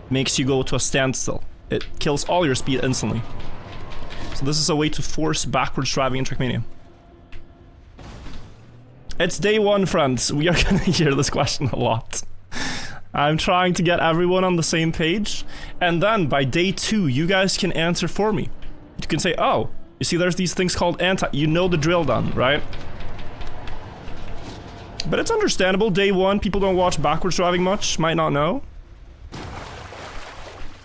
makes you go to a standstill. It kills all your speed instantly. So this is a way to force backwards driving in Trackmania. It's day one, friends. We are gonna hear this question a lot. I'm trying to get everyone on the same page. And then by day 2, you guys can answer for me. You can say, oh, you see there's these things called anti... You know the drill done, right? But it's understandable. Day 1, people don't watch backwards driving much. Might not know.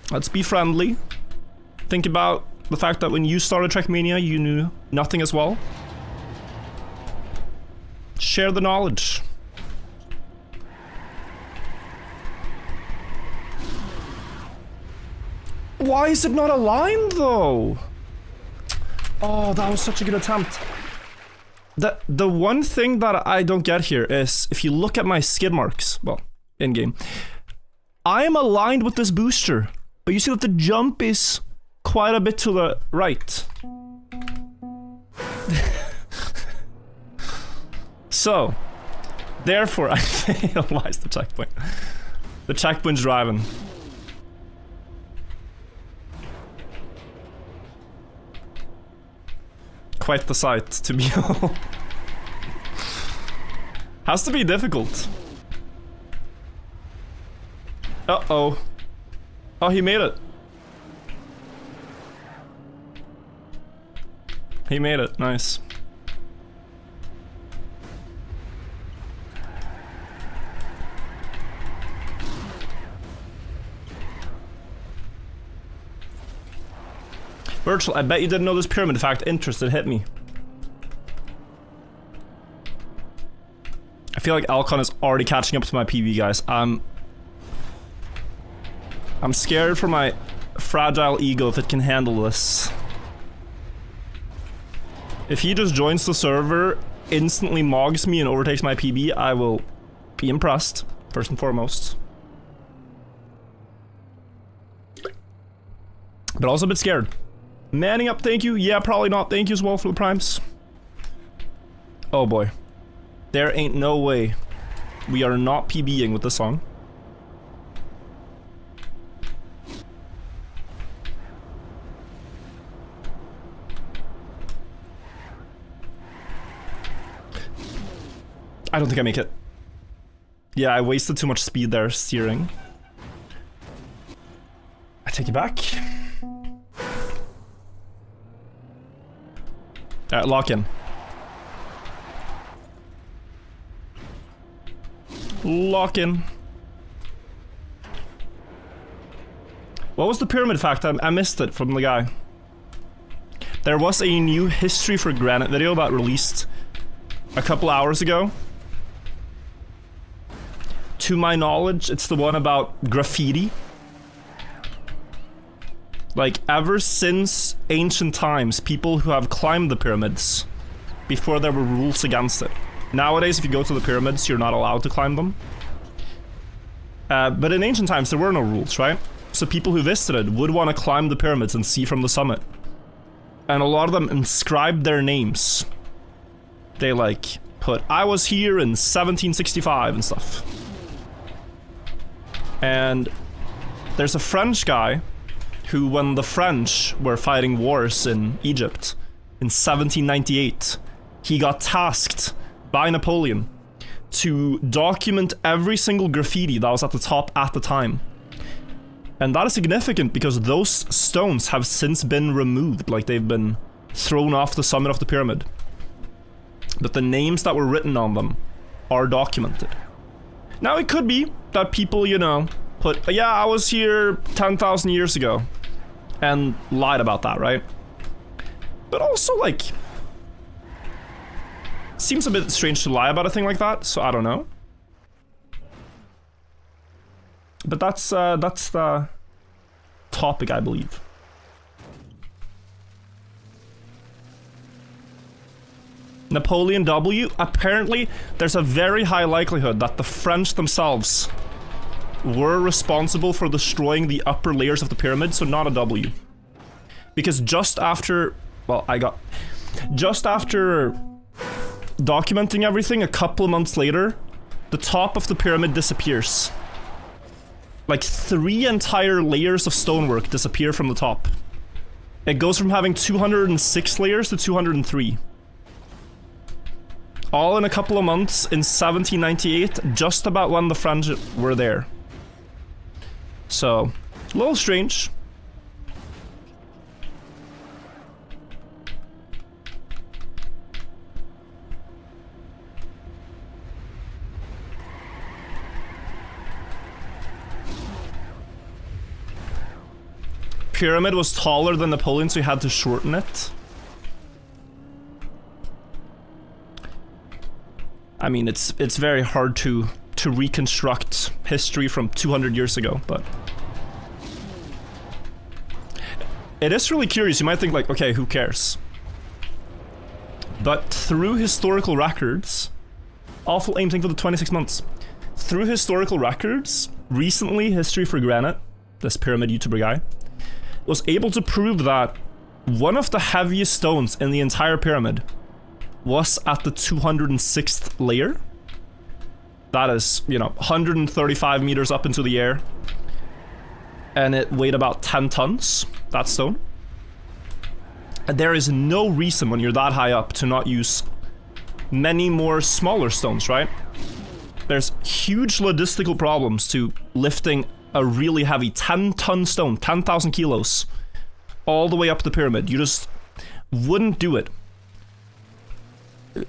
Let's be friendly. Think about the fact that when you started Trackmania, you knew nothing as well. Share the knowledge. Why is it not aligned, though? Oh, that was such a good attempt. The one thing that I don't get here is, if you look at my skid marks, well, in-game, I am aligned with this booster, but you see that the jump is quite a bit to the right. So, therefore, I fail. Why is the checkpoint? The checkpoint's driving. Quite the sight to behold. Has to be difficult. Uh-oh. Oh, he made it. He made it. Nice. Virtual, I bet you didn't know this pyramid fact. Interested, hit me. I feel like Alcon is already catching up to my PV, guys. I'm scared for my fragile ego if it can handle this. If he just joins the server, instantly mogs me and overtakes my PB, I will be impressed, first and foremost. But also a bit scared. Manning up, thank you. Yeah, probably not. Thank you as well for the primes. Oh boy. There ain't no way we are not PBing with this song. I don't think I make it. Yeah, I wasted too much speed there steering. I take it back. Alright, lock in. Lock in. What was the pyramid fact? I missed it from the guy. There was a new history for Granite video that released a couple hours ago. To my knowledge, it's the one about graffiti. Like, ever since ancient times, people who have climbed the pyramids before there were rules against it. Nowadays, if you go to the pyramids, you're not allowed to climb them. But in ancient times, there were no rules, right? So people who visited would want to climb the pyramids and see from the summit. And a lot of them inscribed their names. They, like, put, I was here in 1765 and stuff. And there's a French guy who, when the French were fighting wars in Egypt in 1798, he got tasked by Napoleon to document every single graffiti that was at the top at the time. And that is significant because those stones have since been removed, like they've been thrown off the summit of the pyramid. But the names that were written on them are documented. Now it could be that people, you know, put, yeah, I was here 10,000 years ago, and lied about that, right? But also, like, seems a bit strange to lie about a thing like that, so I don't know. But that's the topic, I believe. Napoleon W. Apparently, there's a very high likelihood that the French themselves were responsible for destroying the upper layers of the pyramid, so not a W. Because just after, well, just after documenting everything, a couple of months later, the top of the pyramid disappears. Like 3 entire layers of stonework disappear from the top. It goes from having 206 layers to 203. All in a couple of months in 1798, just about when the French were there. So, a little strange. Pyramid was taller than Napoleon, so he had to shorten it. I mean, it's very hard to reconstruct history from 200 years ago, but it is really curious. You might think like, okay, who cares? But through historical records, awful aim thing for the 26 months. Through historical records, recently History for Granite, this pyramid YouTuber guy, was able to prove that one of the heaviest stones in the entire pyramid was at the 206th layer. That is, you know, 135 meters up into the air. And it weighed about 10 tons, that stone. And there is no reason when you're that high up to not use many more smaller stones, right? There's huge logistical problems to lifting a really heavy 10-ton stone, 10,000 kilos, all the way up the pyramid. You just wouldn't do it.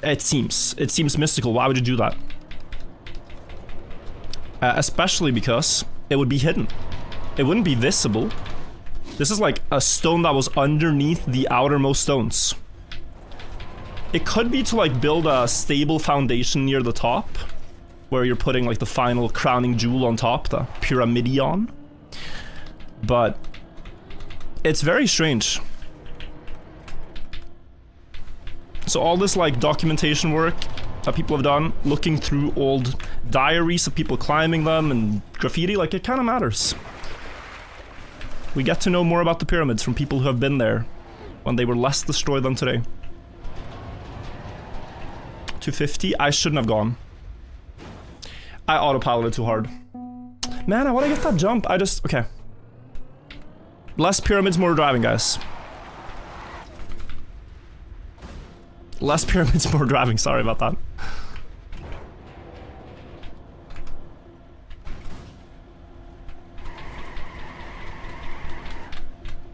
It seems mystical. Why would you do that? Especially because it would be hidden. It wouldn't be visible. This is like a stone that was underneath the outermost stones. It could be to like build a stable foundation near the top, where you're putting like the final crowning jewel on top, the pyramidion. But it's very strange. So all this like documentation work that people have done, looking through old diaries of people climbing them and graffiti, like it kind of matters. We get to know more about the pyramids from people who have been there when they were less destroyed than today. 250, I shouldn't have gone. I autopiloted too hard. Man, I want to get that jump. Okay. Less pyramids, more driving, guys. Less pyramids, more driving. Sorry about that.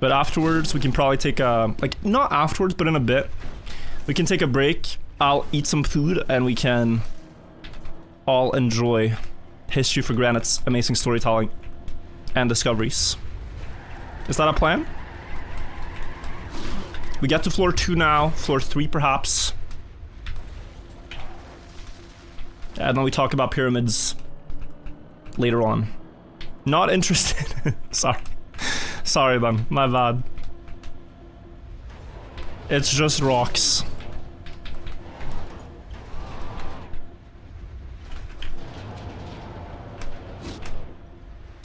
But afterwards, we can probably take a... like, not afterwards, but in a bit. We can take a break. I'll eat some food, and we can all enjoy History for Granite's amazing storytelling and discoveries. Is that a plan? We get to floor 2 now, floor 3 perhaps. And then we talk about pyramids later on. Not interested. Sorry. Sorry then, my bad. It's just rocks.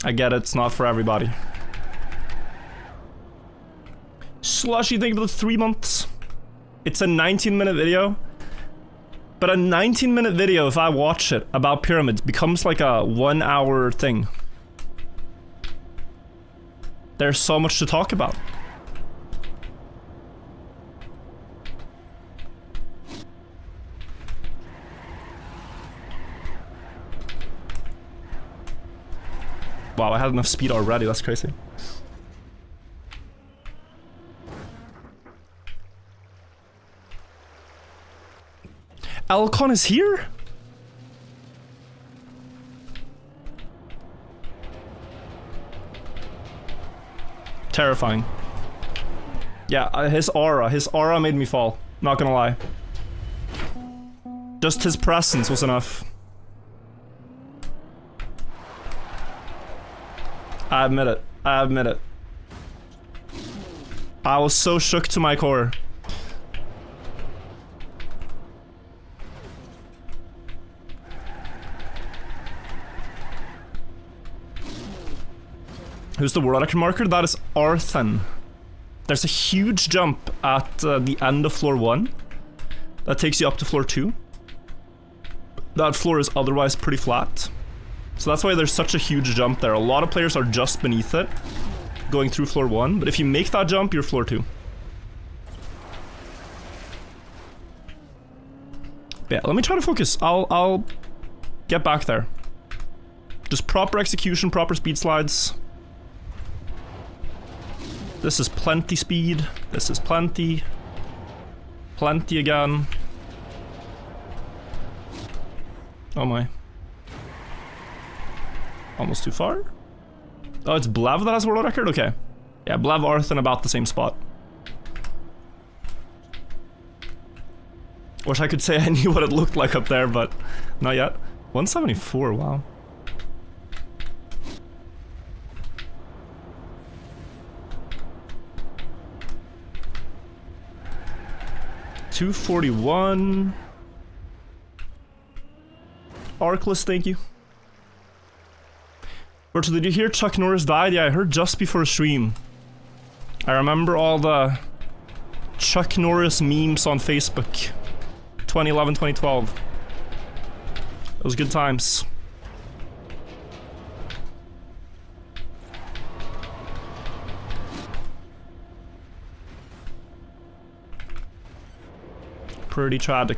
I get it, it's not for everybody. Slushy, thank you for the 3 months. It's a 19-minute video. But a 19-minute video, if I watch it, about pyramids, becomes like a 1-hour thing. There's so much to talk about. Wow, I had enough speed already, that's crazy. Alcon is here? Terrifying. Yeah, his aura made me fall. Not gonna lie. Just his presence was enough. I admit it. I admit it. I was so shook to my core. Who's the world record marker? That is Arthen. There's a huge jump at the end of floor 1 that takes you up to floor 2. That floor is otherwise pretty flat. So that's why there's such a huge jump there. A lot of players are just beneath it, going through floor 1, but if you make that jump, you're floor 2. Yeah, let me try to focus. I'll get back there. Just proper execution, proper speed slides. This is plenty speed. This is plenty. Plenty again. Oh my. Almost too far. Oh, it's Blev that has a world record? Okay. Yeah, Blev, Arth in about the same spot. Wish I could say I knew what it looked like up there, but not yet. 174, wow. $241. Arcless, thank you. Virtual, did you hear Chuck Norris died? Yeah, I heard just before stream. I remember all the Chuck Norris memes on Facebook. 2011, 2012. It was good times. Pretty tragic.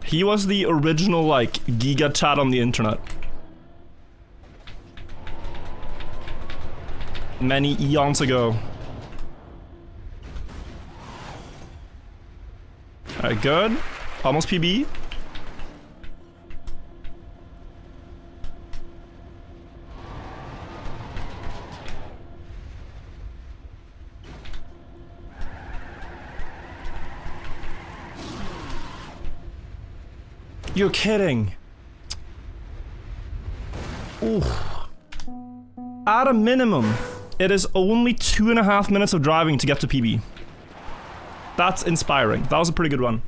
He was the original, like, Giga chat on the internet. Many eons ago. Alright, good. Almost PB. You're kidding. Ooh. At a minimum, it is only 2.5 minutes of driving to get to PB. That's inspiring. That was a pretty good run.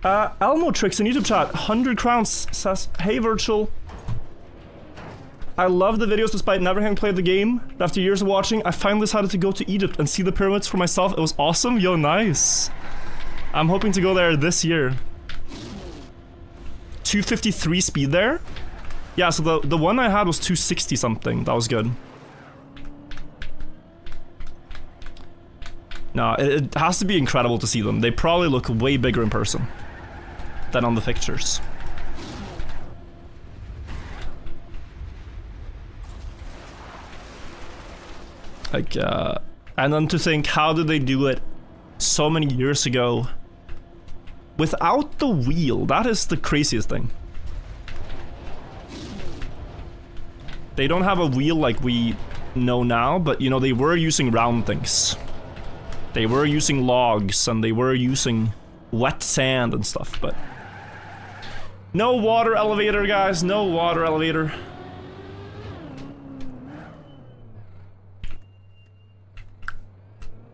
Elmo Tricks in YouTube chat, 100 crowns, says, hey Virtual. I love the videos despite never having played the game. After years of watching, I finally decided to go to Egypt and see the pyramids for myself. It was awesome. Yo, nice. I'm hoping to go there this year. 253 speed there? Yeah, so the one I had was 260 something. That was good. No, it has to be incredible to see them. They probably look way bigger in person than on the pictures. Like, and then to think, how did they do it so many years ago without the wheel? That is the craziest thing. They don't have a wheel like we know now, but you know, they were using round things. They were using logs and they were using wet sand and stuff, but no water elevator, guys, no water elevator.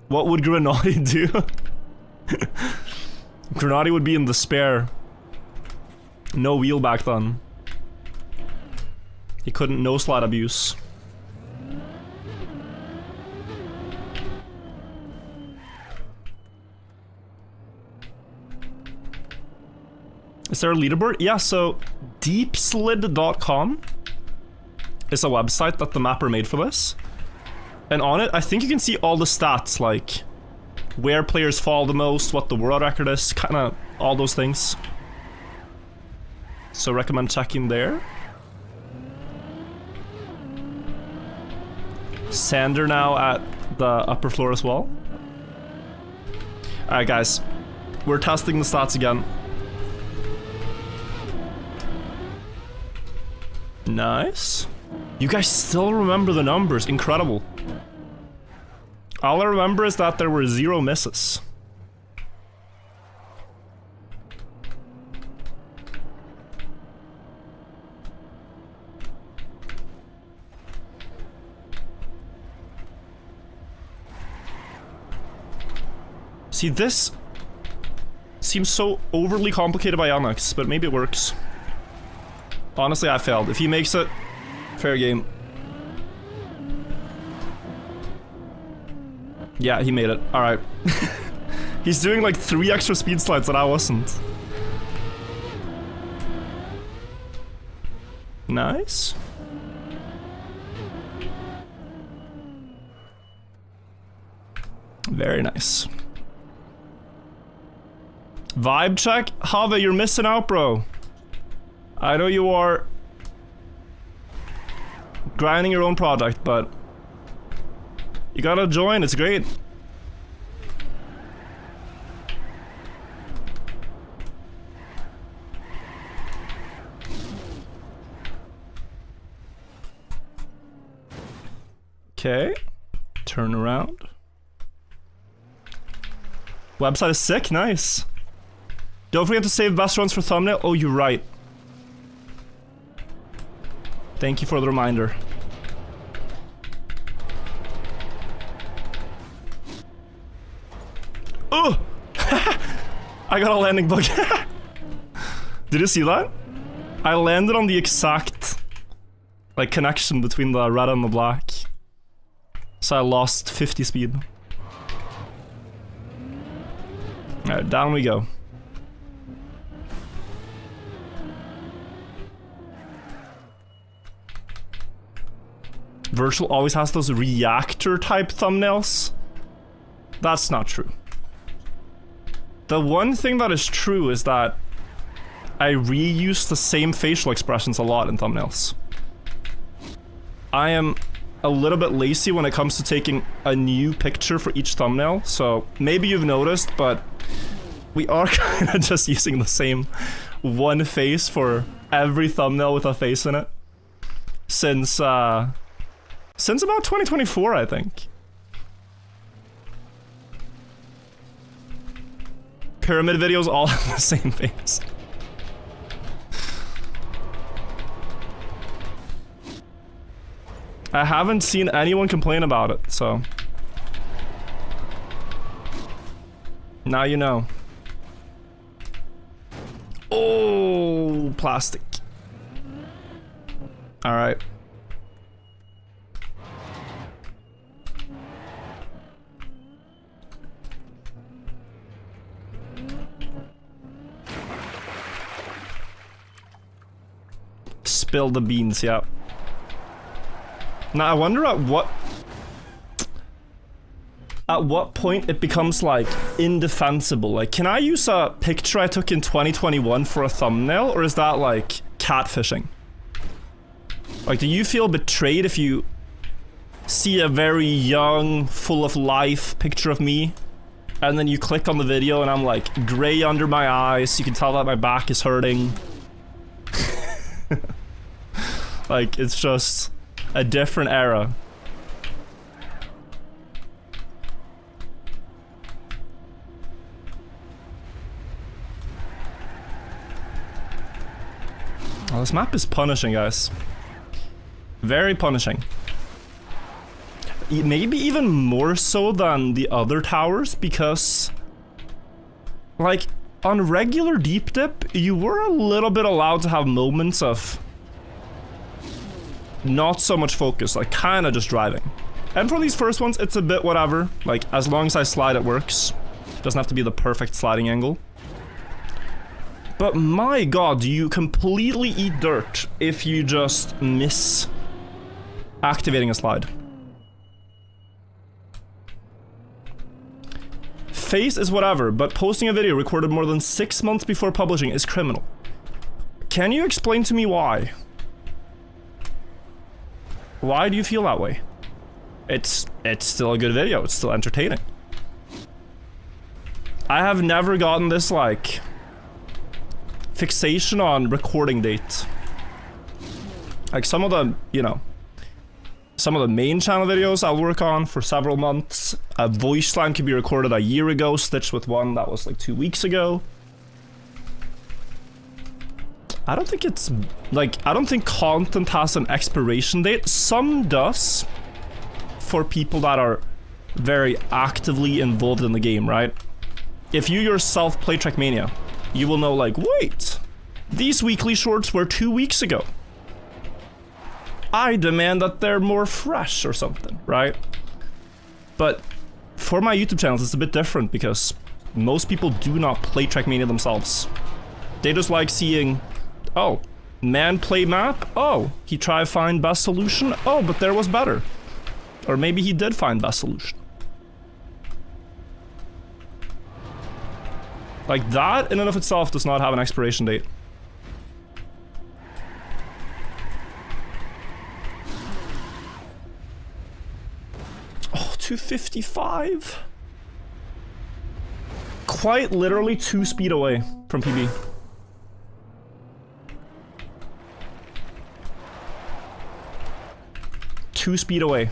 What would Granite do? Granite would be in despair. No wheel back then. He couldn't no slide abuse. Is there a leaderboard? Yeah, so deepslid.com is a website that the mapper made for this. And on it, I think you can see all the stats, like where players fall the most, what the world record is, kind of all those things. So recommend checking there. Sander now at the upper floor as well. Alright guys, we're testing the stats again. Nice. You guys still remember the numbers, incredible. All I remember is that there were 0 misses. See, this seems so overly complicated by Onyx, but maybe it works. Honestly, I failed. If he makes it, fair game. Yeah, he made it. Alright. He's doing like 3 extra speed slides that I wasn't. Nice. Very nice. Vibe check? Have, you're missing out, bro. I know you are grinding your own product, but You gotta join, it's great. Okay, turn around. Website is sick, nice. Don't forget to save best runs for thumbnail. Oh, you're right. Thank you for the reminder. Oh! I got a landing bug. Did you see that? I landed on the exact like connection between the red and the black. So I lost 50 speed. Alright, down we go. Virtual always has those reactor type thumbnails. That's not true. The one thing that is true is that I reuse the same facial expressions a lot in thumbnails. I am a little bit lazy when it comes to taking a new picture for each thumbnail, so maybe you've noticed, but we are kind of just using the same one face for every thumbnail with a face in it since about 2024, I think. Pyramid videos all have the same face. I haven't seen anyone complain about it, so now you know. Oh, plastic. All right. Spill the beans, yeah. Now I wonder at what point it becomes like indefensible. Like, can I use a picture I took in 2021 for a thumbnail, or is that like catfishing? Like, do you feel betrayed if you see a very young, full of life picture of me, and then you click on the video and I'm like gray under my eyes, you can tell that my back is hurting. Like, it's just a different era. Oh, this map is punishing, guys. Very punishing. Maybe even more so than the other towers, because like on regular deep dip, you were a little bit allowed to have moments of not so much focus, like kind of just driving. And for these first ones, it's a bit whatever. Like, as long as I slide, it works. Doesn't have to be the perfect sliding angle. But my god, you completely eat dirt if you just miss activating a slide. Face is whatever, but posting a video recorded more than 6 months before publishing is criminal. Can you explain to me why? Why do you feel that way? It's still a good video, it's still entertaining. I have never gotten this, like, fixation on recording date. Like, some of the, you know, some of the main channel videos I'll work on for several months. A voice line could be recorded a year ago, stitched with one that was like 2 weeks ago. I don't think it's, like, I don't think content has an expiration date. Some does, for people that are very actively involved in the game, right? If you yourself play Trackmania, you will know, like, wait, these weekly shorts were 2 weeks ago. I demand that they're more fresh or something, right? But for my YouTube channels, it's a bit different because most people do not play Trackmania themselves. They just like seeing, oh, man play map? Oh, he tried find best solution? Oh, but there was better. Or maybe he did find best solution. Like, that in and of itself does not have an expiration date. 255. Quite literally 2 speed away from PB. Two speed away.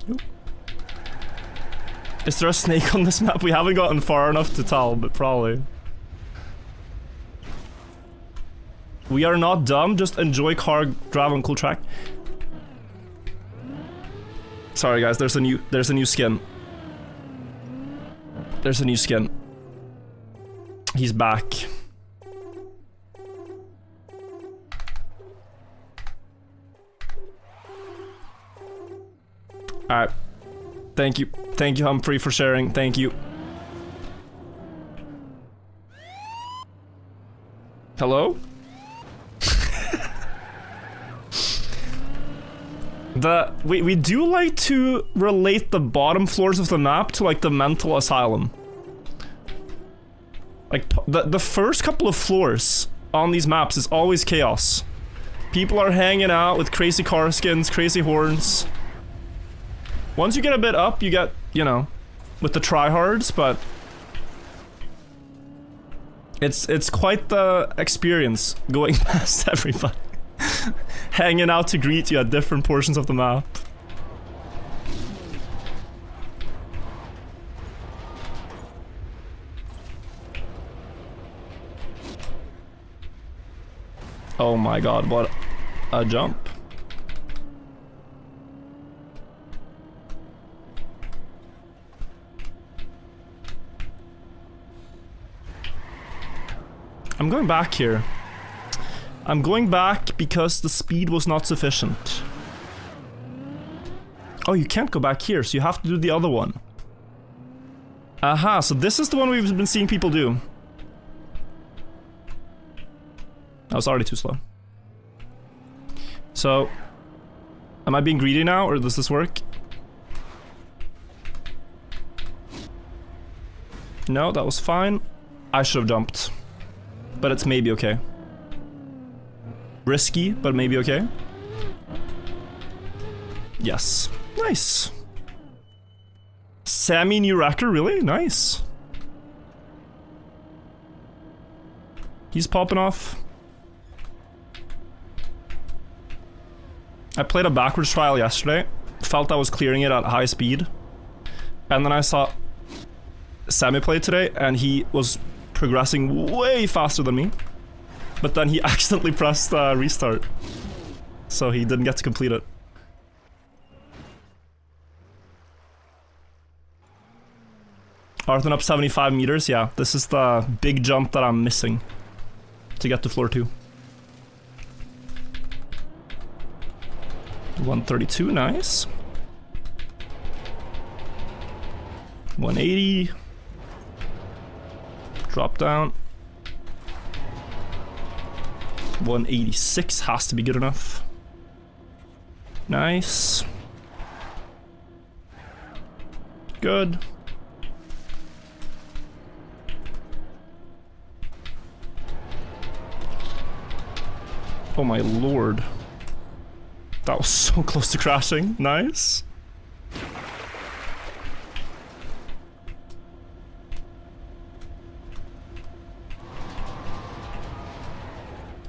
Oop. Is there a snake on this map? We haven't gotten far enough to tell, but probably. We are not dumb, just enjoy car drive on cool track. Sorry guys, there's a new skin. There's a new skin. He's back. Alright. Thank you. Thank you, Humphrey, for sharing. Thank you. Hello? We do like to relate the bottom floors of the map to like the mental asylum. Like the first couple of floors on these maps is always chaos. People are hanging out with crazy car skins, crazy horns. Once you get a bit up, you get, you know, with the tryhards, but it's quite the experience going past everybody. Hanging out to greet you at different portions of the map. Oh my god, what a jump. I'm going back here. I'm going back because the speed was not sufficient. Oh, you can't go back here, so you have to do the other one. Aha, so this is the one we've been seeing people do. That was already too slow. So, am I being greedy now, or does this work? No, that was fine. I should have jumped. But it's maybe okay. Risky, but maybe okay. Yes. Nice. Sammy new record, really? Nice. He's popping off. I played a backwards trial yesterday. Felt I was clearing it at high speed. And then I saw Sammy play today, and he was progressing way faster than me. But then he accidentally pressed restart. So he didn't get to complete it. Arthur up 75 meters, yeah. This is the big jump that I'm missing to get to floor 2. 132, nice. 180. Drop down. 186 has to be good enough. Nice. Good. Oh my lord. That was so close to crashing. Nice.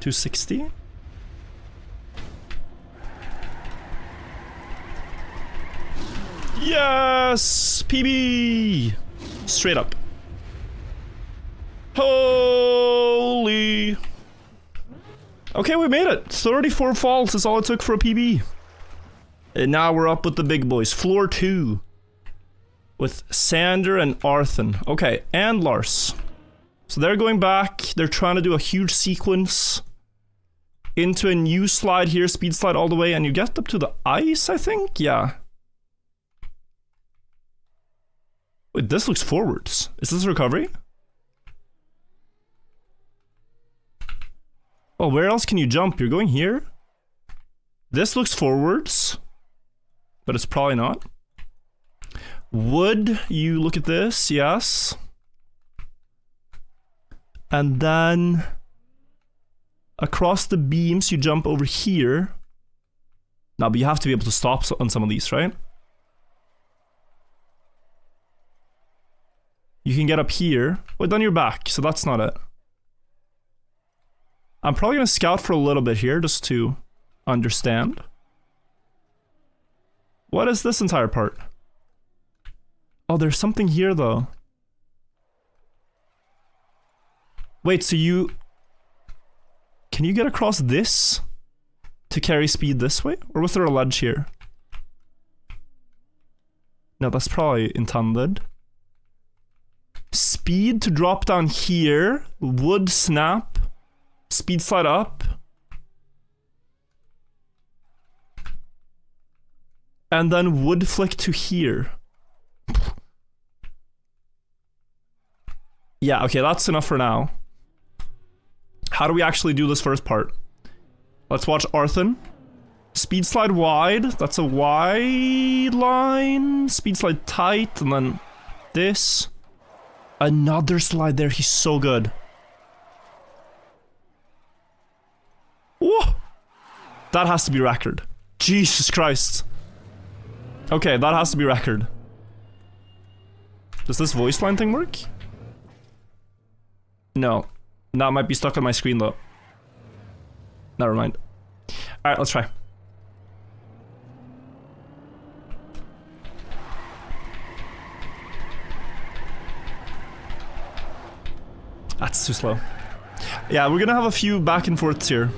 $260. Yes! PB! Straight up. Holy! Okay, we made it. 34 falls is all it took for a PB. And now we're up with the big boys. Floor 2. With Sander and Arthur. Okay, and Lars. So they're going back. They're trying to do a huge sequence into a new slide here. Speed slide all the way. And you get up to the ice, I think? Yeah. Wait, this looks forwards. Is this recovery? Oh, where else can you jump? You're going here? This looks forwards. But it's probably not. Would you look at this? Yes. And then... Across the beams, you jump over here. No, but you have to be able to stop on some of these, right? You can get up here. Wait, then you're back, so that's not it. I'm probably gonna scout for a little bit here, just to understand. What is this entire part? Oh, there's something here, though. Wait, so you... Can you get across this to carry speed this way? Or was there a ledge here? No, that's probably intended. Speed to drop down here. Wood snap. Speed slide up. And then wood flick to here. Yeah, okay, that's enough for now. How do we actually do this first part? Let's watch Arthur. Speed slide wide. That's a wide line. Speed slide tight, and then this. Another slide there. He's so good. Whoa! That has to be record. Jesus Christ. Okay, that has to be record. Does this voice line thing work? No. That might be stuck on my screen though. Never mind. Alright, let's try. That's too slow. Yeah, we're gonna have a few back and forths here.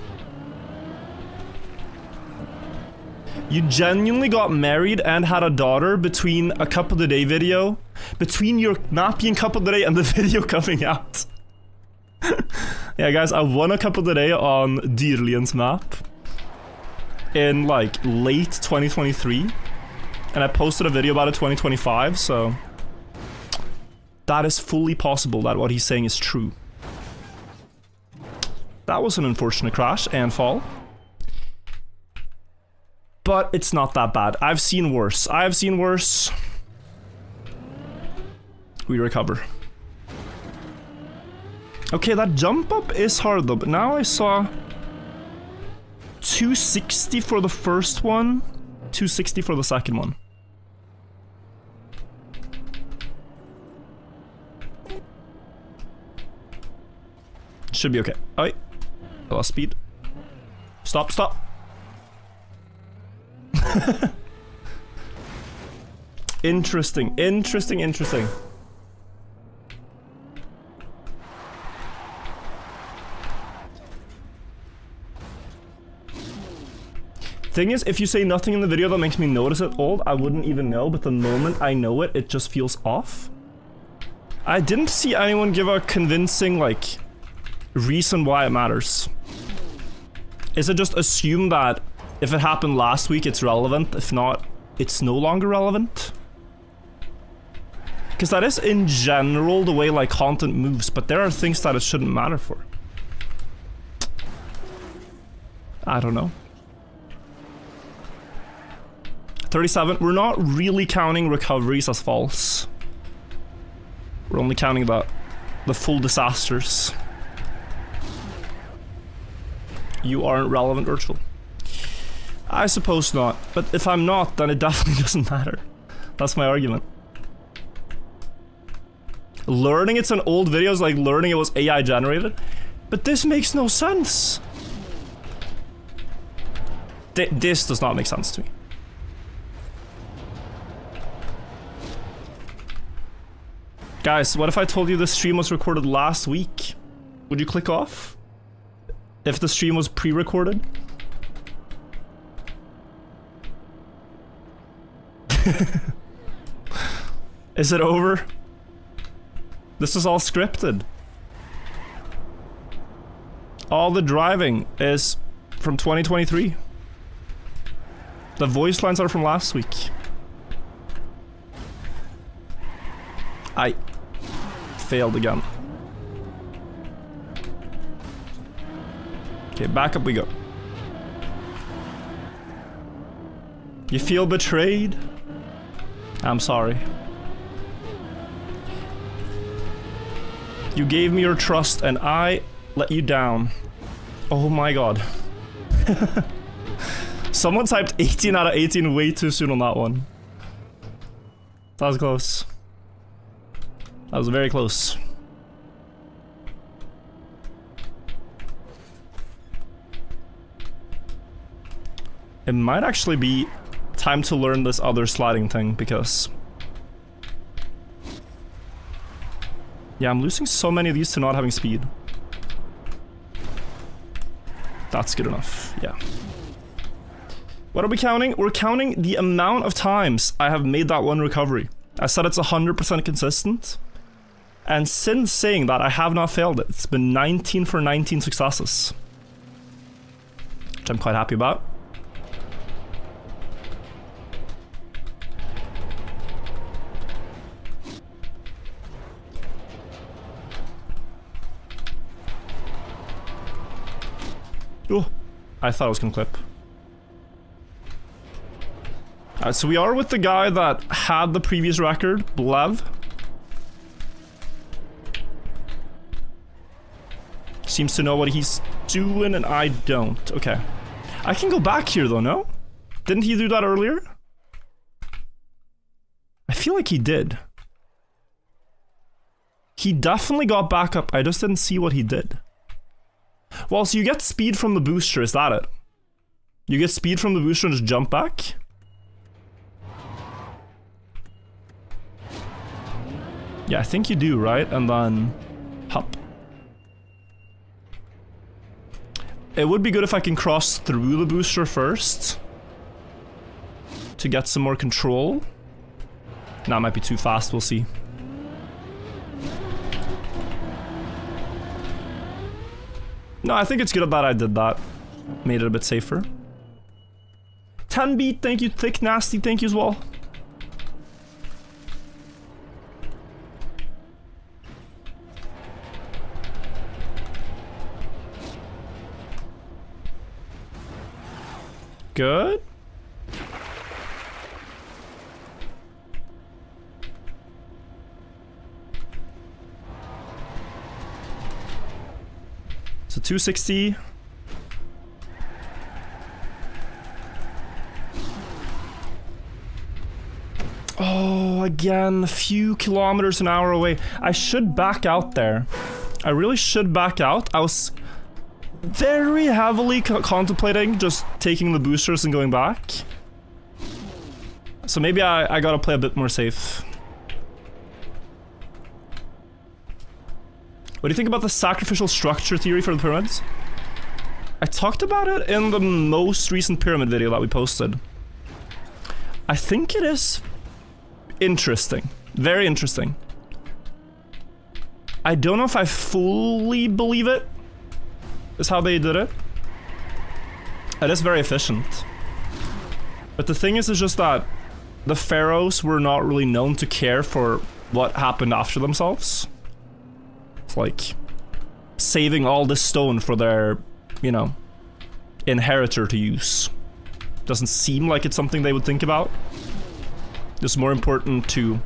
You genuinely got married and had a daughter between a Cup of the Day video, between your map being Cup of the Day and the video coming out. Yeah, guys, I won a Cup of the Day on Dyrlien's map in like late 2023, and I posted a video about it 2025, so that is fully possible that what he's saying is true. That was an unfortunate crash and fall. But it's not that bad. I've seen worse. I've seen worse. We recover. Okay, that jump up is hard though, but now I saw 260 for the first one, 260 for the second one. Should be okay. Oh wait. I lost speed. Stop, stop. Interesting, interesting, interesting. Thing is, if you say nothing in the video that makes me notice it old, I wouldn't even know, but the moment I know it, it just feels off. I didn't see anyone give a convincing, like, reason why it matters. Is it just assume that if it happened last week, it's relevant? If not, it's no longer relevant? Because that is, in general, the way, like, content moves, but there are things that it shouldn't matter for. I don't know. 37. We're not really counting recoveries as false. We're only counting the full disasters. You aren't relevant, virtual. I suppose not, but if I'm not, then it definitely doesn't matter. That's my argument. Learning it's an old video is like learning it was AI generated, but this makes no sense. This does not make sense to me. Guys, what if I told you this stream was recorded last week? Would you click off? If the stream was pre-recorded? Is it over? This is all scripted. All the driving is from 2023. The voice lines are from last week. I failed again. Okay, back up we go. You feel betrayed? I'm sorry. You gave me your trust and I let you down. Oh my god. Someone typed 18 out of 18 way too soon on that one. That was close. That was very close. It might actually be time to learn this other sliding thing, because... yeah, I'm losing so many of these to not having speed. That's good enough, yeah. What are we counting? We're counting the amount of times I have made that one recovery. I said it's 100% consistent. And since saying that, I have not failed it. It's been 19 for 19 successes. Which I'm quite happy about. Oh, I thought I was gonna clip. Alright, so we are with the guy that had the previous record, Blev. Seems to know what he's doing and I don't. Okay. I can go back here though, no? Didn't he do that earlier? I feel like he did. He definitely got back up, I just didn't see what he did. Well, so you get speed from the booster, is that it? You get speed from the booster and just jump back? Yeah, I think you do, right? And then... hop. It would be good if I can cross through the booster first. To get some more control. That might be too fast, we'll see. No, I think it's good that I did that. Made it a bit safer. 10 beat, thank you. Thick Nasty, thank you as well. Good. So 260. Oh, again, a few kilometers an hour away. I should back out there. I really should back out. I was very heavily contemplating just taking the boosters and going back. So maybe I gotta play a bit more safe. What do you think about the sacrificial structure theory for the pyramids? I talked about it in the most recent pyramid video that we posted. I think it is interesting. Very interesting. I don't know if I fully believe it, is how they did it. It is very efficient. But the thing is just that the pharaohs were not really known to care for what happened after themselves. It's like saving all this stone for their, you know, inheritor to use. Doesn't seem like it's something they would think about. It's more important to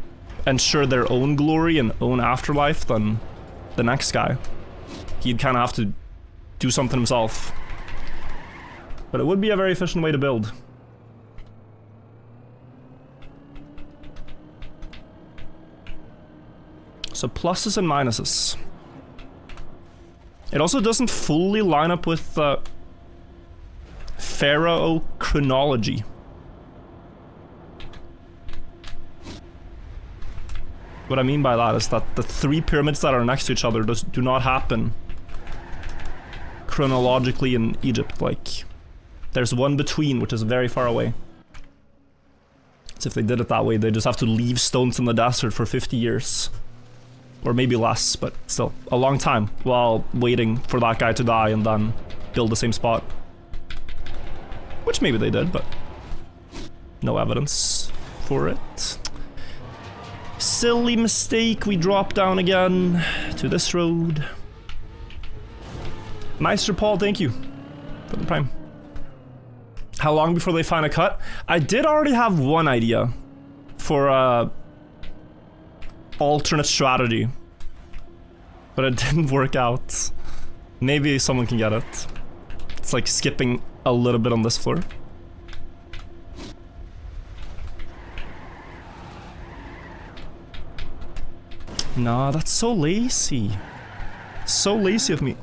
ensure their own glory and own afterlife than the next guy. He'd kind of have to do something himself. But it would be a very efficient way to build. So pluses and minuses. It also doesn't fully line up with pharaoh chronology. What I mean by that is that the three pyramids that are next to each other do not happen chronologically in Egypt. Like, there's one between, which is very far away. So if they did it that way, they just have to leave stones in the desert for 50 years. Or maybe less, but still, a long time, while waiting for that guy to die and then build the same spot. Which maybe they did, but no evidence for it. Silly mistake, we drop down again to this road. Meister Paul, thank you for the prime. How long before they find a cut? I did already have one idea for alternate strategy, but it didn't work out. Maybe someone can get it. It's like skipping a little bit on this floor. Nah, that's so lazy. So lazy of me.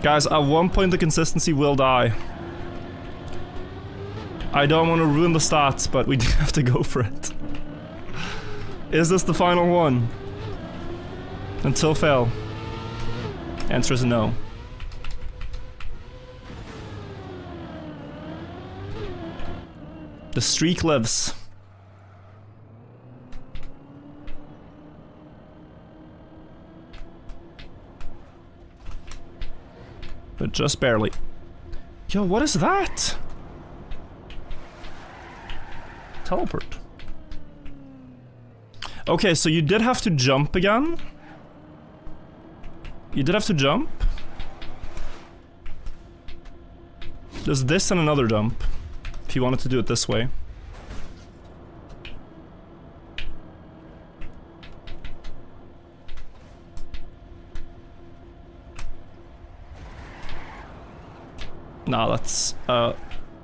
Guys, at one point the consistency will die. I don't want to ruin the stats, but we do have to go for it. Is this the final one? Until fail. Answer is no. The streak lives. But just barely. Yo, what is that? Teleport. Okay, so you did have to jump again. You did have to jump. There's this and another jump. If you wanted to do it this way. Nah, that's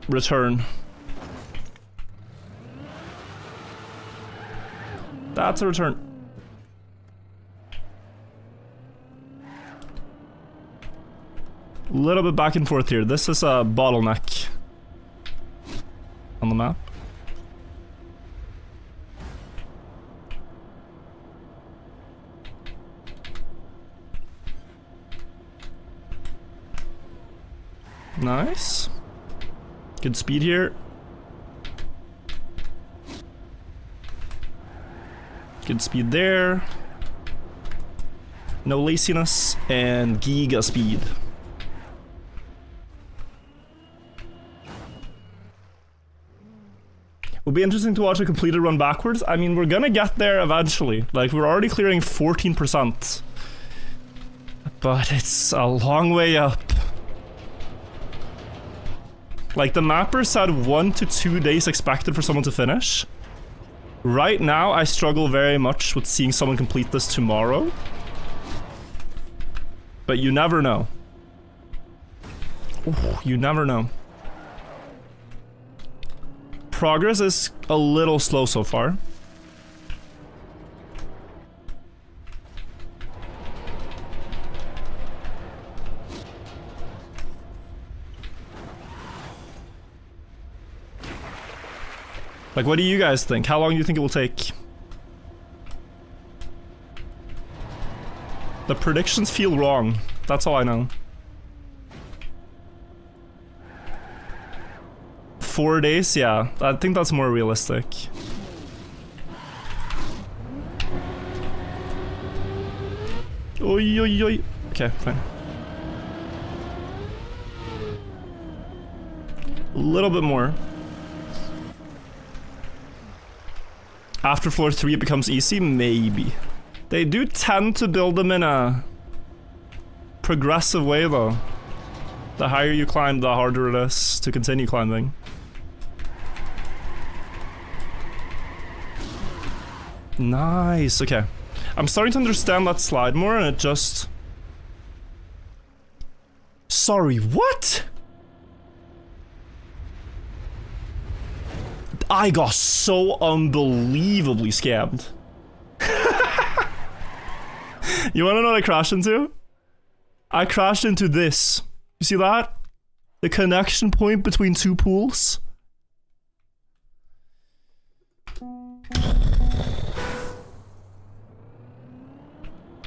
return. That's a return. A little bit back and forth here. This is a bottleneck on the map. Nice. Good speed here. Good speed there. No laziness and giga speed. It'll be interesting to watch a completed run backwards. I mean, we're gonna get there eventually. Like, we're already clearing 14%. But it's a long way up. Like, the mapper said 1 to 2 days expected for someone to finish. Right now, I struggle very much with seeing someone complete this tomorrow. But you never know. Ooh, you never know. Progress is a little slow so far. Like, what do you guys think? How long do you think it will take? The predictions feel wrong. That's all I know. 4 days? Yeah, I think that's more realistic. Oi, oi, oi. Okay, fine. A little bit more. After floor 3 it becomes easy? Maybe. They do tend to build them in a progressive way though. The higher you climb, the harder it is to continue climbing. Nice, okay. I'm starting to understand that slide more and it just... Sorry, what? I got so unbelievably scammed. You wanna know what I crashed into? I crashed into this. You see that? The connection point between two pools.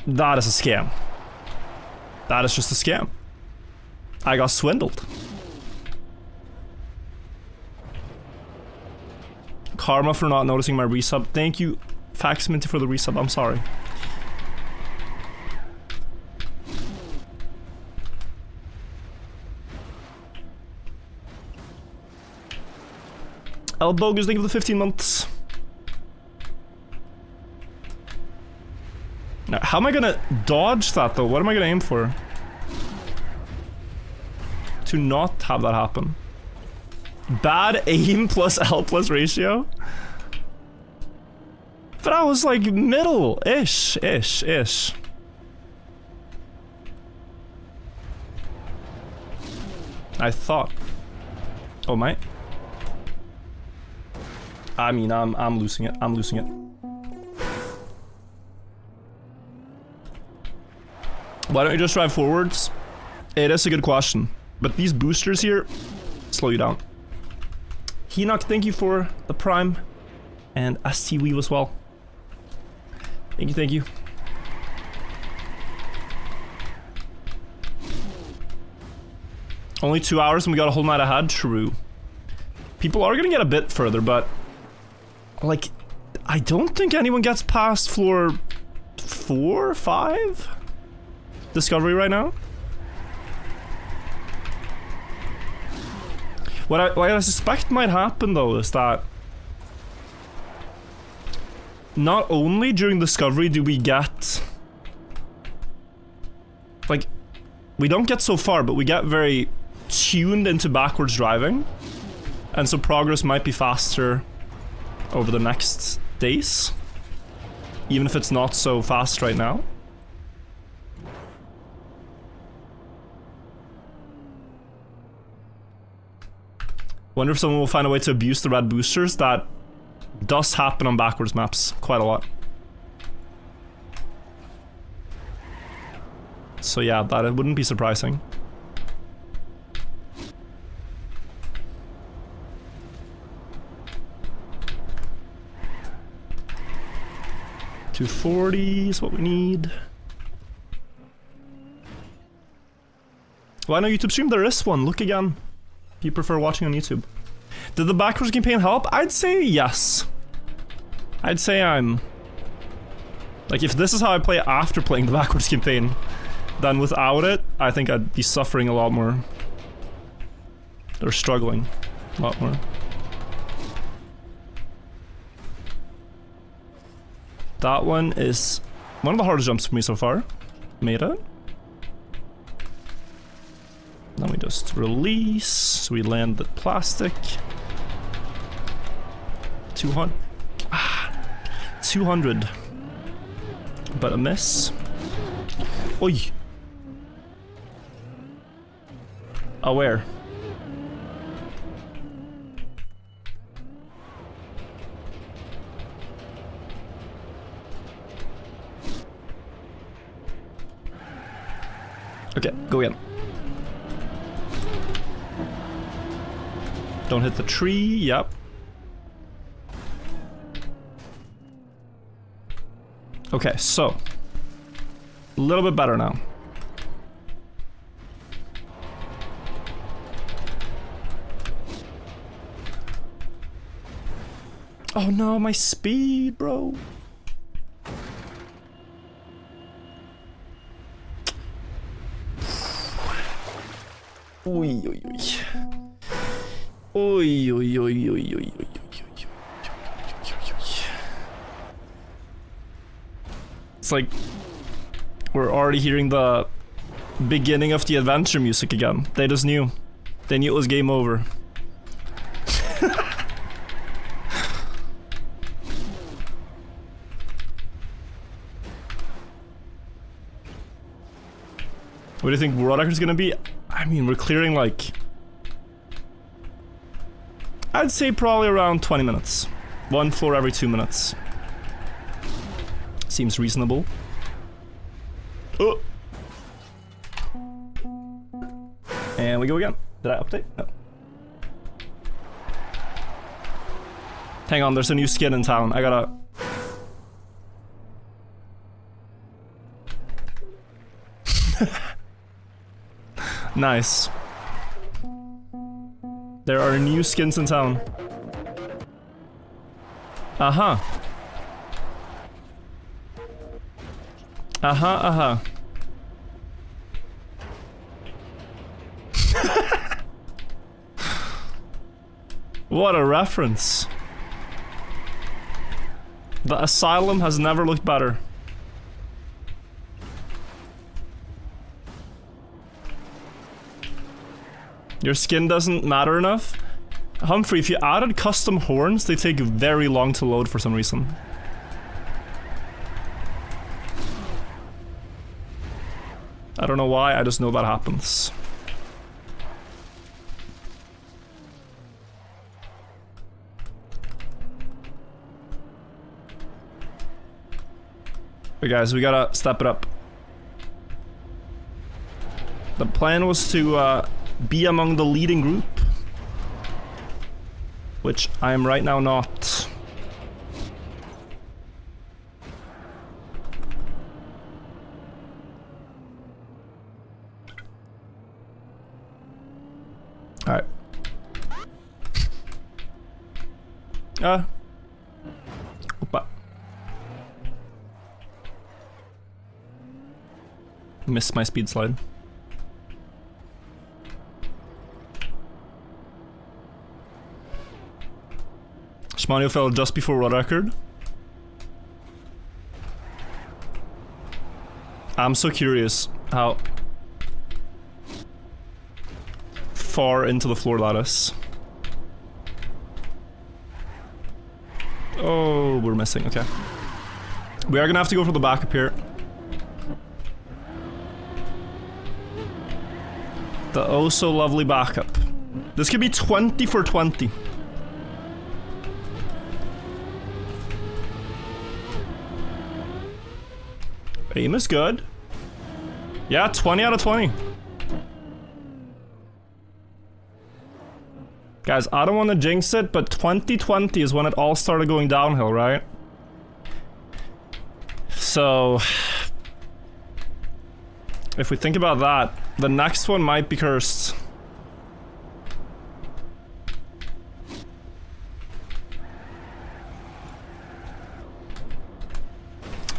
That is a scam. That is just a scam. I got swindled. Karma for not noticing my resub. Thank you, Faxminty, for the resub. I'm sorry. Elbogus, thank you for the 15 months. Now, how am I gonna dodge that though? What am I gonna aim for? To not have that happen. Bad aim plus L plus ratio? But I was like middle-ish, ish. I thought. Oh, mate. I mean, I'm losing it. I'm losing it. Why don't you just drive forwards? It is a good question. But these boosters here slow you down. Hinok, thank you for the prime. And ST Weave as well. Thank you, thank you. Only 2 hours and we got a whole night ahead? True. People are gonna get a bit further, but... like, I don't think anyone gets past floor 4 or 5? Discovery right now? What I suspect might happen though is that... not only during Discovery do we get... like, we don't get so far, but we get very tuned into backwards driving. And so progress might be faster over the next days. Even if it's not so fast right now. Wonder if someone will find a way to abuse the red boosters. That does happen on backwards maps quite a lot. So yeah, that it wouldn't be surprising. $240 is what we need. Well, I know YouTube stream, there is one. Look again. You prefer watching on YouTube. Did the backwards campaign help? I'd say yes. I'd say I'm... like, if this is how I play after playing the backwards campaign, then without it, I think I'd be suffering a lot more. Or struggling a lot more. That one is one of the hardest jumps for me so far. Made it. Then we just release, so we land the plastic. 200. 200. But a miss. Oi. Oh, where? Okay, go again. Don't hit the tree, yep. Okay, so. A little bit better now. Oh no, my speed, bro. Oi, oi, oi. Oi, oi, oi, oi, oi, oi, oi. It's like we're already hearing the beginning of the adventure music again. They just knew. They knew it was game over. What do you think world record is gonna be? I mean, we're clearing like... I'd say probably around 20 minutes. One floor every 2 minutes. Seems reasonable. Oh! And we go again. Did I update? No. Hang on, there's a new skin in town. I gotta... Nice. There are new skins in town. Uh-huh. Uh-huh, uh-huh. What a reference. The asylum has never looked better. Your skin doesn't matter enough? Humphrey, if you added custom horns, they take very long to load for some reason. I don't know why, I just know that happens. But guys, we gotta step it up. The plan was to be among the leading group, which I am right now not. Alright. Opa. Missed my speed slide. Shmanio fell just before world record. I'm so curious how far into the floor that is. Oh, we're missing, okay. We are gonna have to go for the backup here. The oh so lovely backup. This could be 20 for 20. Aim is good. Yeah, 20 out of 20. Guys, I don't want to jinx it, but 2020 is when it all started going downhill, right? So, if we think about that, the next one might be cursed.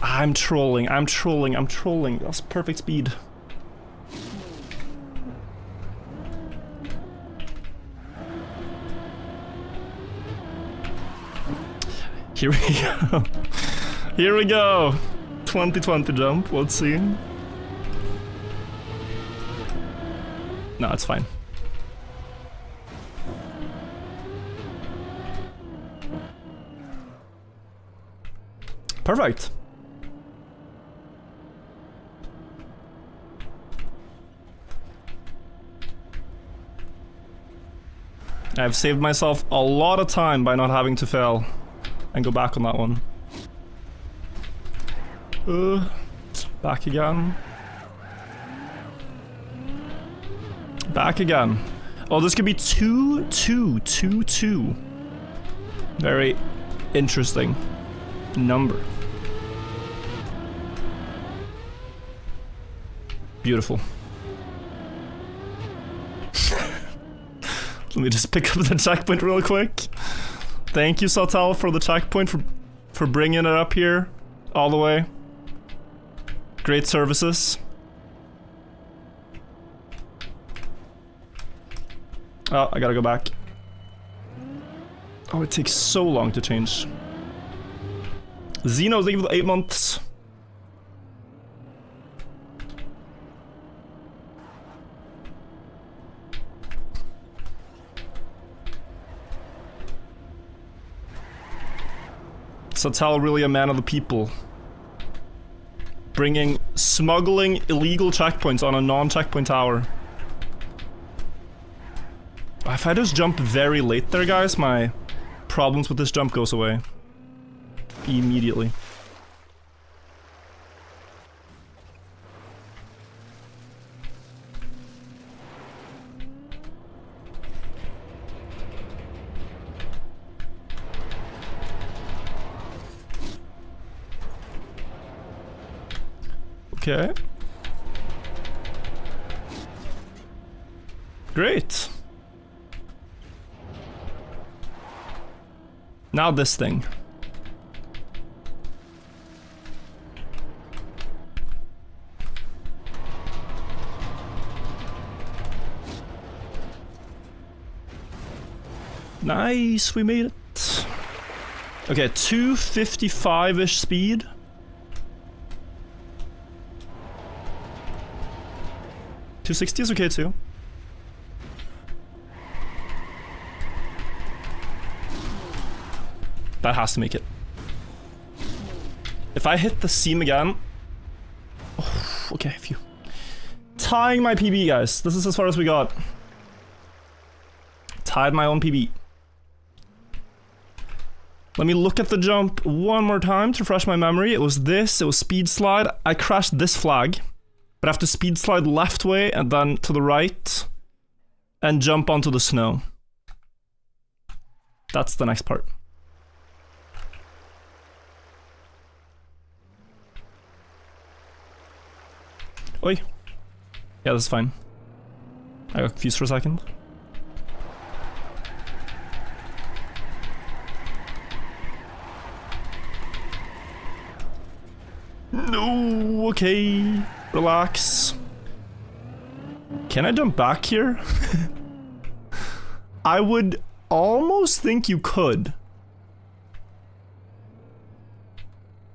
I'm trolling. That's perfect speed. Here we go. Here we go. 2020 jump. Let's see. No, it's fine. Perfect. I've saved myself a lot of time by not having to fail and go back on that one. Back again. Back again. Oh, this could be 2, 2, 2, 2. Very interesting number. Beautiful. Let me just pick up the checkpoint real quick. Thank you, Sautel, for the checkpoint, for bringing it up here all the way. Great services. Oh, I gotta go back. Oh, it takes so long to change. Xeno, thank you for the 8 months. Sautel, really a man of the people. Smuggling illegal checkpoints on a non-checkpoint tower. If I just jump very late there, guys, my problems with this jump goes away. Immediately. Okay. Great. Now this thing. Nice, we made it. Okay, 255-ish speed. $260 is okay too. That has to make it. If I hit the seam again... Oh, okay, phew. Tying my PB, guys. This is as far as we got. Tied my own PB. Let me look at the jump one more time to refresh my memory. It was this, it was speed slide. I crashed this flag, but I have to speed slide left way and then to the right and jump onto the snow. That's the next part. Oi. Yeah, that's fine. I got confused for a second. No, okay. Relax. Can I jump back here? I would almost think you could.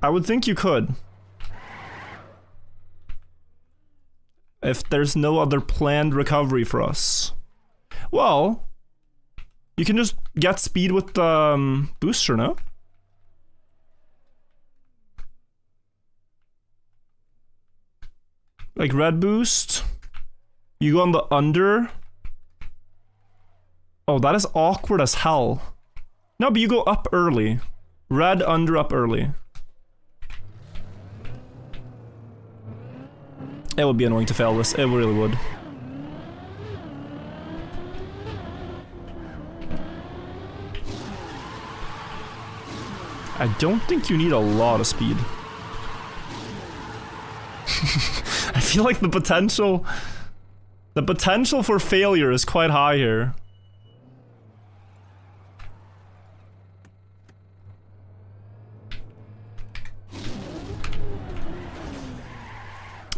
I would think you could. If there's no other planned recovery for us. Well, you can just get speed with the booster, no? Like red boost. You go on the under. Oh, that is awkward as hell. No, but you go up early. Red under up early. It would be annoying to fail this. It really would. I don't think you need a lot of speed. I feel like the potential for failure is quite high here.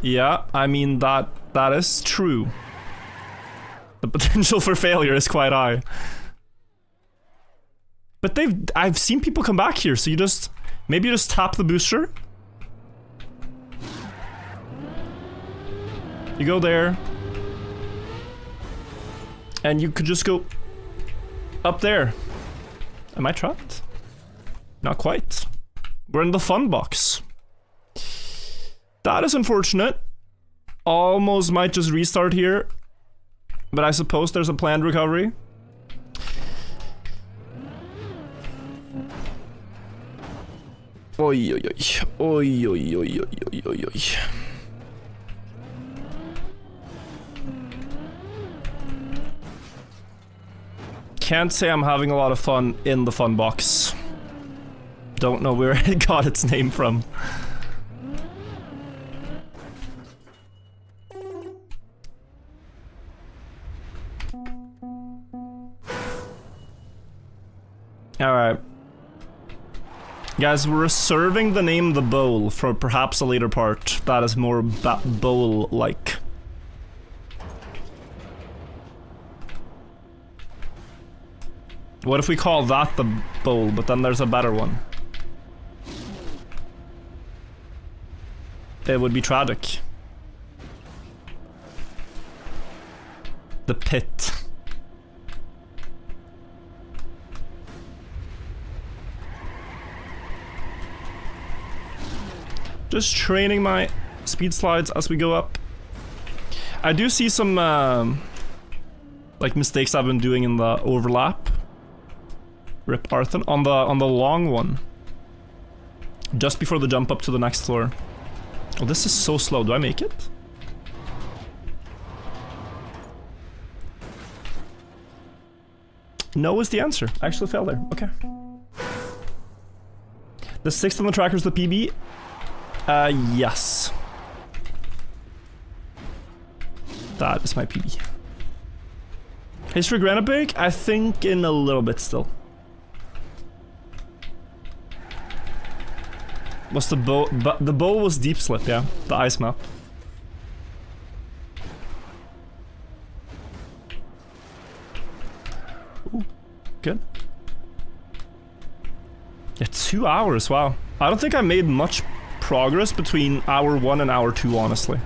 Yeah, I mean that is true. The potential for failure is quite high. But I've seen people come back here, so maybe you just tap the booster. You go there. And you could just go up there. Am I trapped? Not quite. We're in the fun box. That is unfortunate. Almost might just restart here. But I suppose there's a planned recovery. Oi, oi, oi. Oi, oi, oi, oi, oi, oi. Can't say I'm having a lot of fun in the fun box. Don't know where it got its name from. Alright. Guys, we're reserving the name The Bowl for perhaps a later part that is more bowl-like. What if we call that The Bowl, but then there's a better one? It would be tragic. The Pit. Just training my speed slides as we go up. I do see some like mistakes I've been doing in the overlap. Rip Arthur on the long one. Just before the jump up to the next floor. Oh, this is so slow. Do I make it? No is the answer. I actually fell there. Okay. The 6th on the tracker is the PB. Yes. That is my PB. History Granite Bake? I think in a little bit still. Was the bowl? But the bowl was deep slip, yeah. The ice map. Ooh, good. Yeah, 2 hours. Wow. I don't think I made much progress between hour 1 and hour 2, honestly.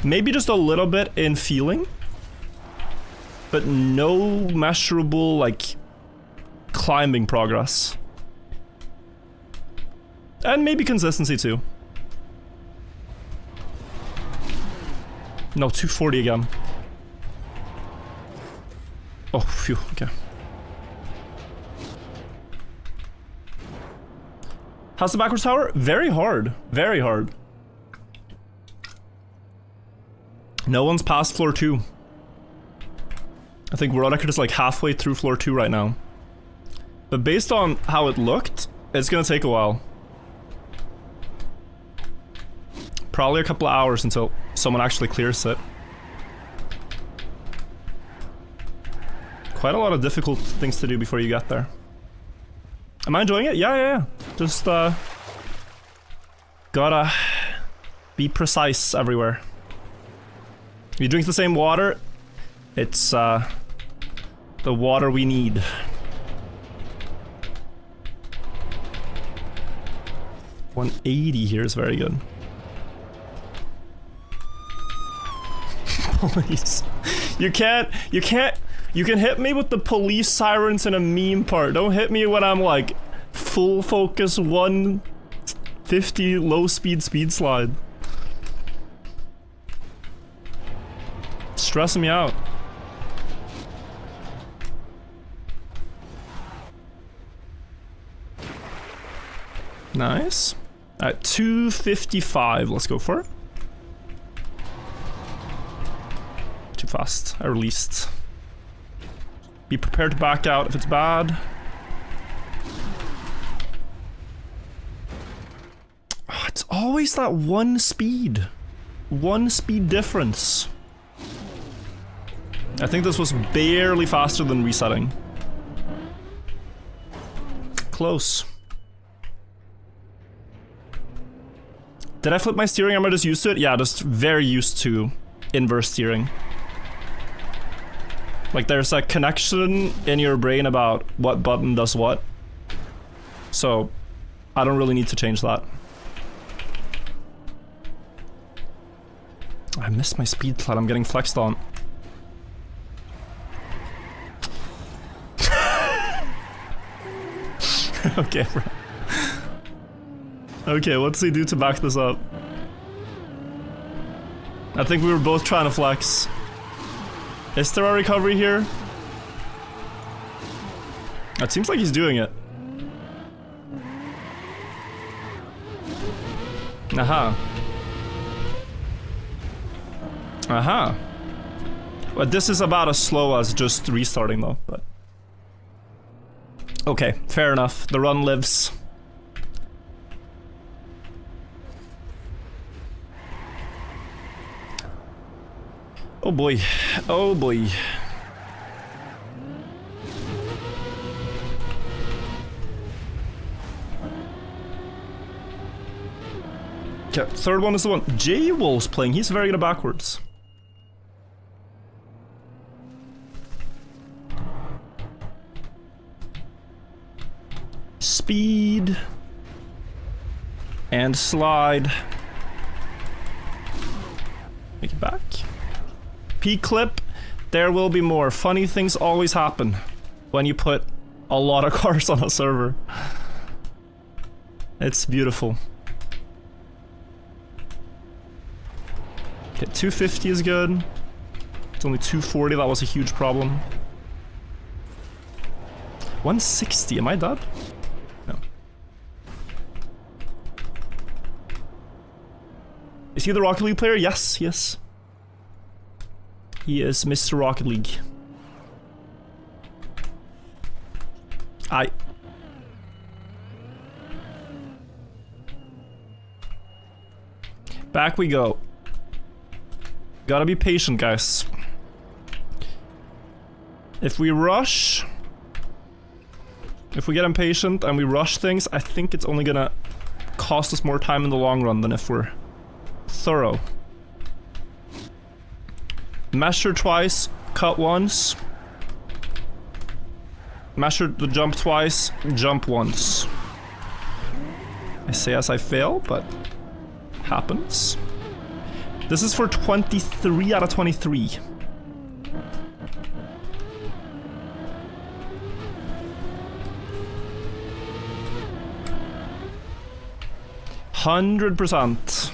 Maybe just a little bit in feeling, but no measurable like climbing progress. And maybe consistency too. No, 240 again. Oh, phew, okay. How's the backwards tower? Very hard. Very hard. No one's past floor 2. I think world record is like halfway through floor 2 right now. But based on how it looked, it's gonna take a while. Probably a couple of hours until someone actually clears it. Quite a lot of difficult things to do before you get there. Am I enjoying it? Yeah. Just, gotta be precise everywhere. If you drink the same water, it's, the water we need. $180 here is very good. Police. You can hit me with the police sirens in a meme part. Don't hit me when I'm like full focus 150 low speed slide. Stressing me out. Nice. At 255, let's go for it. Too fast. I released. Be prepared to back out if it's bad. Oh, it's always that one speed difference. I think this was barely faster than resetting. Close. Did I flip my steering? Am I just used to it? Yeah, just very used to inverse steering. Like there's a connection in your brain about what button does what. So I don't really need to change that. I missed my speed slide. I'm getting flexed on. Okay, bro. Okay, what's he do to back this up? I think we were both trying to flex. Is there a recovery here? It seems like he's doing it. Aha. Aha. But this is about as slow as just restarting though, but... Okay, fair enough. The run lives. Oh boy. Oh boy. Okay, third one is the one. J-Wolf's playing. He's very good at backwards. Speed. And slide. Make it back. P-clip. There will be more. Funny things always happen when you put a lot of cars on a server. It's beautiful. Okay, 250 is good. It's only 240, that was a huge problem. 160, am I dead? No. Is he the Rocket League player? Yes, yes. He is Mr. Rocket League. Back we go. Gotta be patient, guys. If we rush... If we get impatient and we rush things, I think it's only gonna cost us more time in the long run than if we're thorough. Measure twice, cut once. Measure the jump twice, jump once. I say as I fail, but happens. This is for 23 out of 23. %.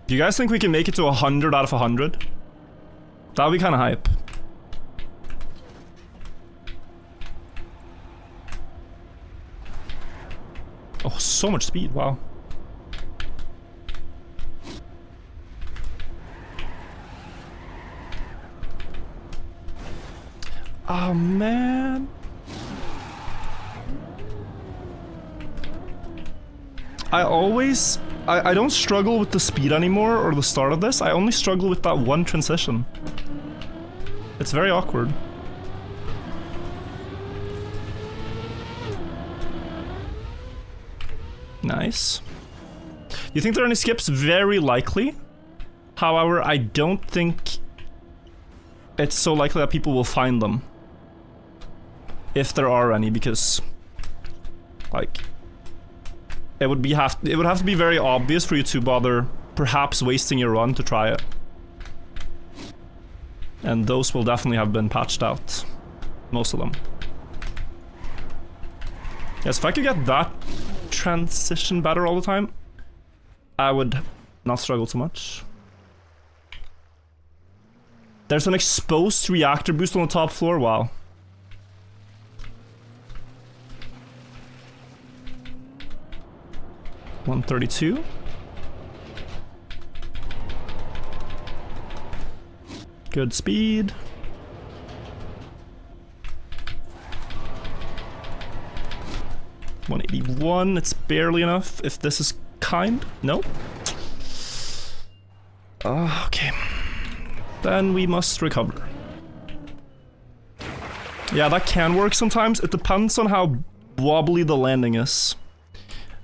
Do you guys think we can make it to 100 out of 100? That would be kind of hype. Oh, so much speed, wow. Oh, man. I don't struggle with the speed anymore or the start of this. I only struggle with that one transition. It's very awkward. Nice. You think there are any skips? Very likely. However, I don't think it's so likely that people will find them. If there are any, because like it would have to be very obvious for you to bother perhaps wasting your run to try it. And those will definitely have been patched out. Most of them. Yes, if I could get that transition better all the time, I would not struggle too much. There's an exposed reactor boost on the top floor, wow. $132. Good speed. $181. It's barely enough. If this is kind, no. Okay. Then we must recover. Yeah, that can work sometimes. It depends on how wobbly the landing is.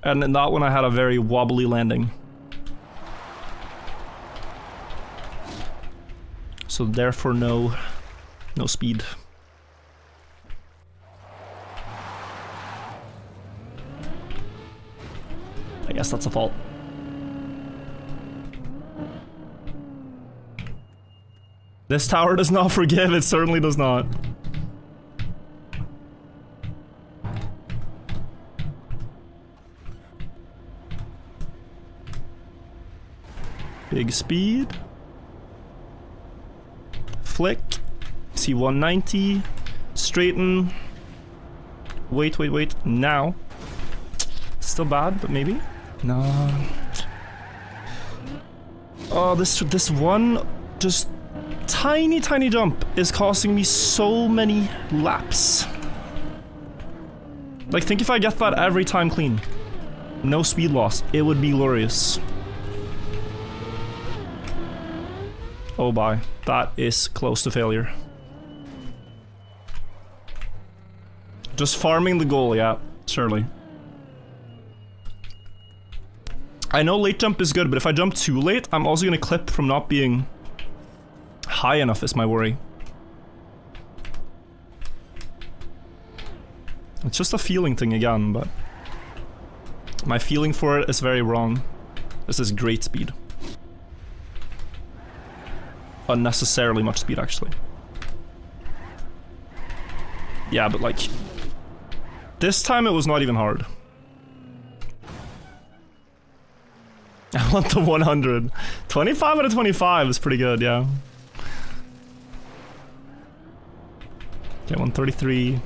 And in that one I had a very wobbly landing. So therefore no speed. I guess that's a fault. This tower does not forgive, it certainly does not. Big speed. Flick. See 190. Straighten. Wait. Now. Still bad, but maybe. No. Oh, this one just tiny jump is costing me so many laps. Like, think if I get that every time clean. No speed loss. It would be glorious. Oh bye. That is close to failure. Just farming the goal, yeah. Surely. I know late jump is good, but if I jump too late, I'm also gonna clip from not being high enough is my worry. It's just a feeling thing again, but my feeling for it is very wrong. This is great speed. Unnecessarily much speed, actually. Yeah, but like... this time it was not even hard. I want the 100. 25 out of 25 is pretty good, yeah. Okay, 133.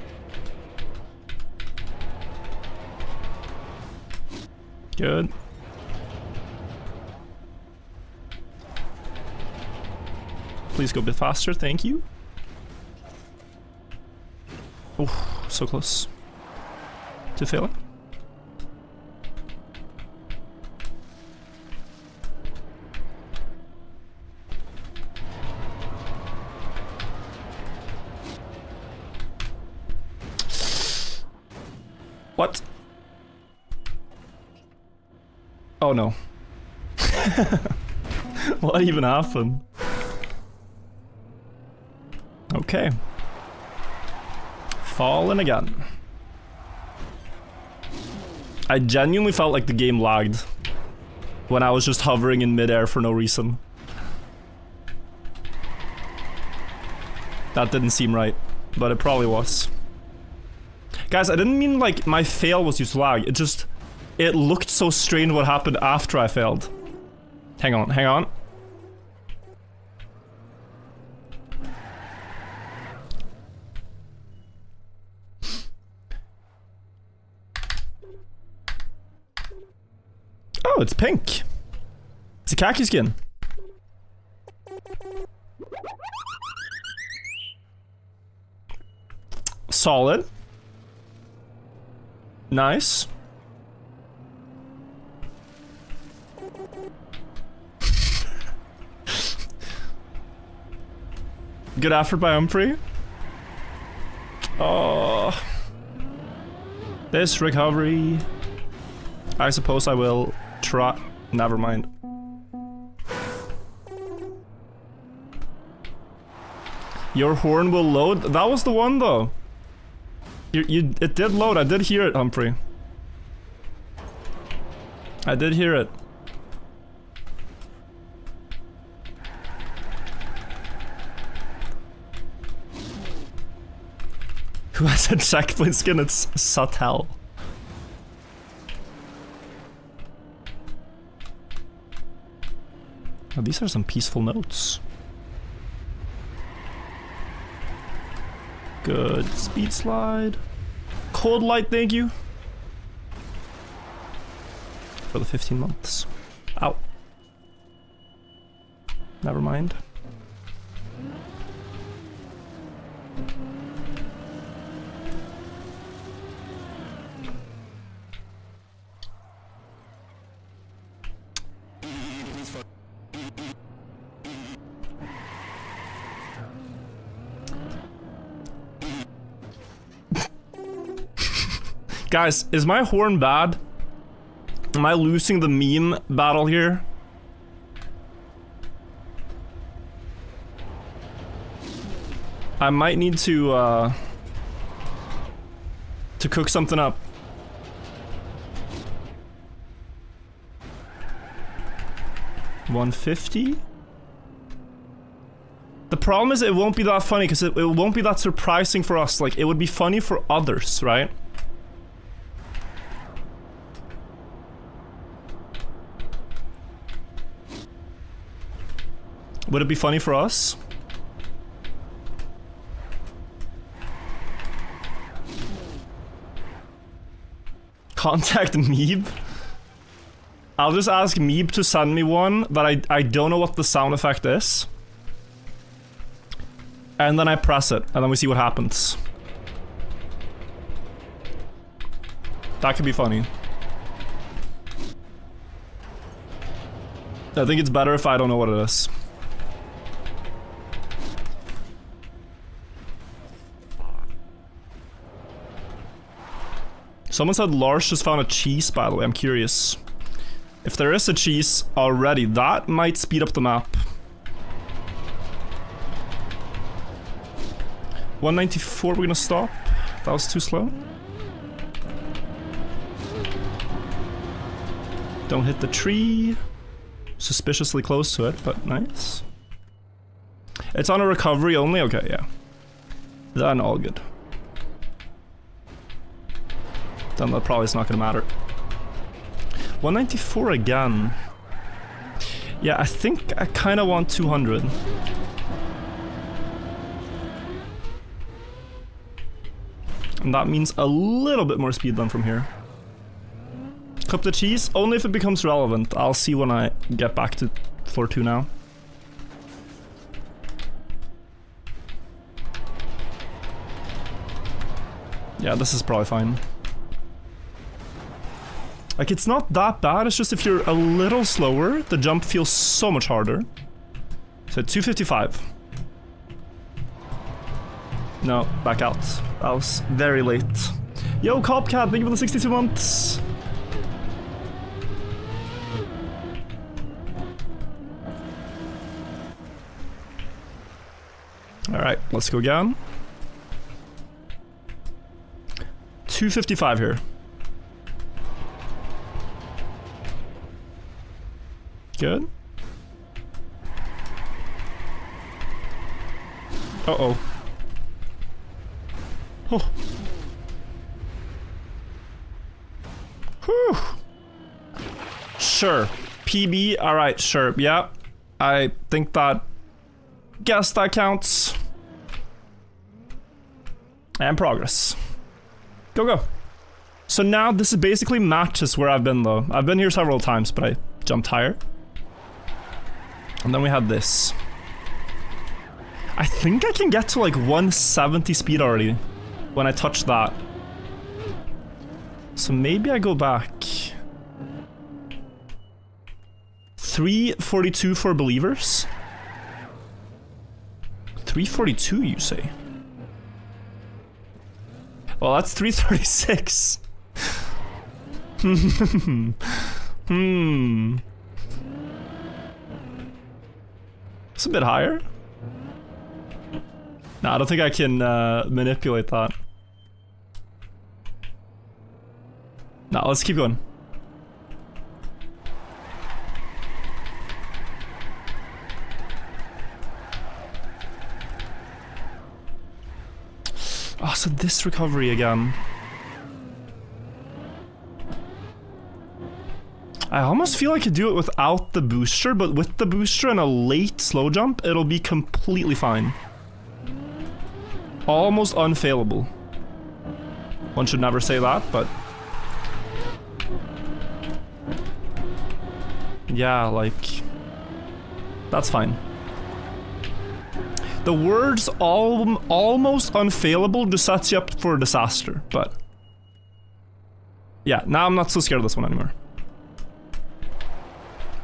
Good. Please go a bit faster, thank you. Oh, so close to failing. What? Oh no. What even happened? Okay. Fallen again. I genuinely felt like the game lagged when I was just hovering in midair for no reason. That didn't seem right, but it probably was. Guys, I didn't mean like my fail was due to lag. It looked so strange what happened after I failed. Hang on. it's pink. It's a khaki skin. Solid. Nice. Good effort by Humphrey. Oh. This recovery. I suppose I will try. Never mind. Your horn will load. That was the one though. It did load. I did hear it, Humphrey. I did hear it. Who has a checkpoint skin? It's Satel. Oh, these are some peaceful notes. Good. Speed slide. Cold light, thank you. For the 15 months. Ow. Never mind. Guys, is my horn bad? Am I losing the meme battle here? I might need to cook something up. $150? The problem is it won't be that funny because it won't be that surprising for us. Like, it would be funny for others, right? Would it be funny for us? Contact Meeb? I'll just ask Meeb to send me one, but I don't know what the sound effect is. And then I press it, and then we see what happens. That could be funny. I think it's better if I don't know what it is. Someone said Lars just found a cheese, by the way. I'm curious. If there is a cheese already, that might speed up the map. 194, we're gonna stop. That was too slow. Don't hit the tree. Suspiciously close to it, but nice. It's on a recovery only? Okay, yeah. Then all good. Then that probably is not gonna matter. 194 again. Yeah, I think I kinda want 200. And that means a little bit more speed than from here. Cup the cheese, only if it becomes relevant. I'll see when I get back to floor 2 now. Yeah, this is probably fine. Like, it's not that bad, it's just if you're a little slower, the jump feels so much harder. So 255. No, back out. That was very late. Yo, Copcat, thank you for the 62 months. Alright, let's go again. 255 here. Good. Uh-oh. Oh. Whew. Sure. PB, alright, sure. Yeah. I think that... Guess that counts. And progress. Go, go. So now this is basically matches where I've been though. I've been here several times, but I jumped higher. And then we had this. I think I can get to like 170 speed already when I touch that. So maybe I go back. 342 for believers? 342 you say? Well, that's 336. It's a bit higher. No, I don't think I can manipulate that. No, let's keep going. Oh, so this recovery again. I almost feel I could do it without the booster, but with the booster and a late slow jump, it'll be completely fine. Almost unfailable. One should never say that, but... yeah, like... that's fine. The words almost unfailable just sets you up for a disaster, but... yeah, now I'm not so scared of this one anymore.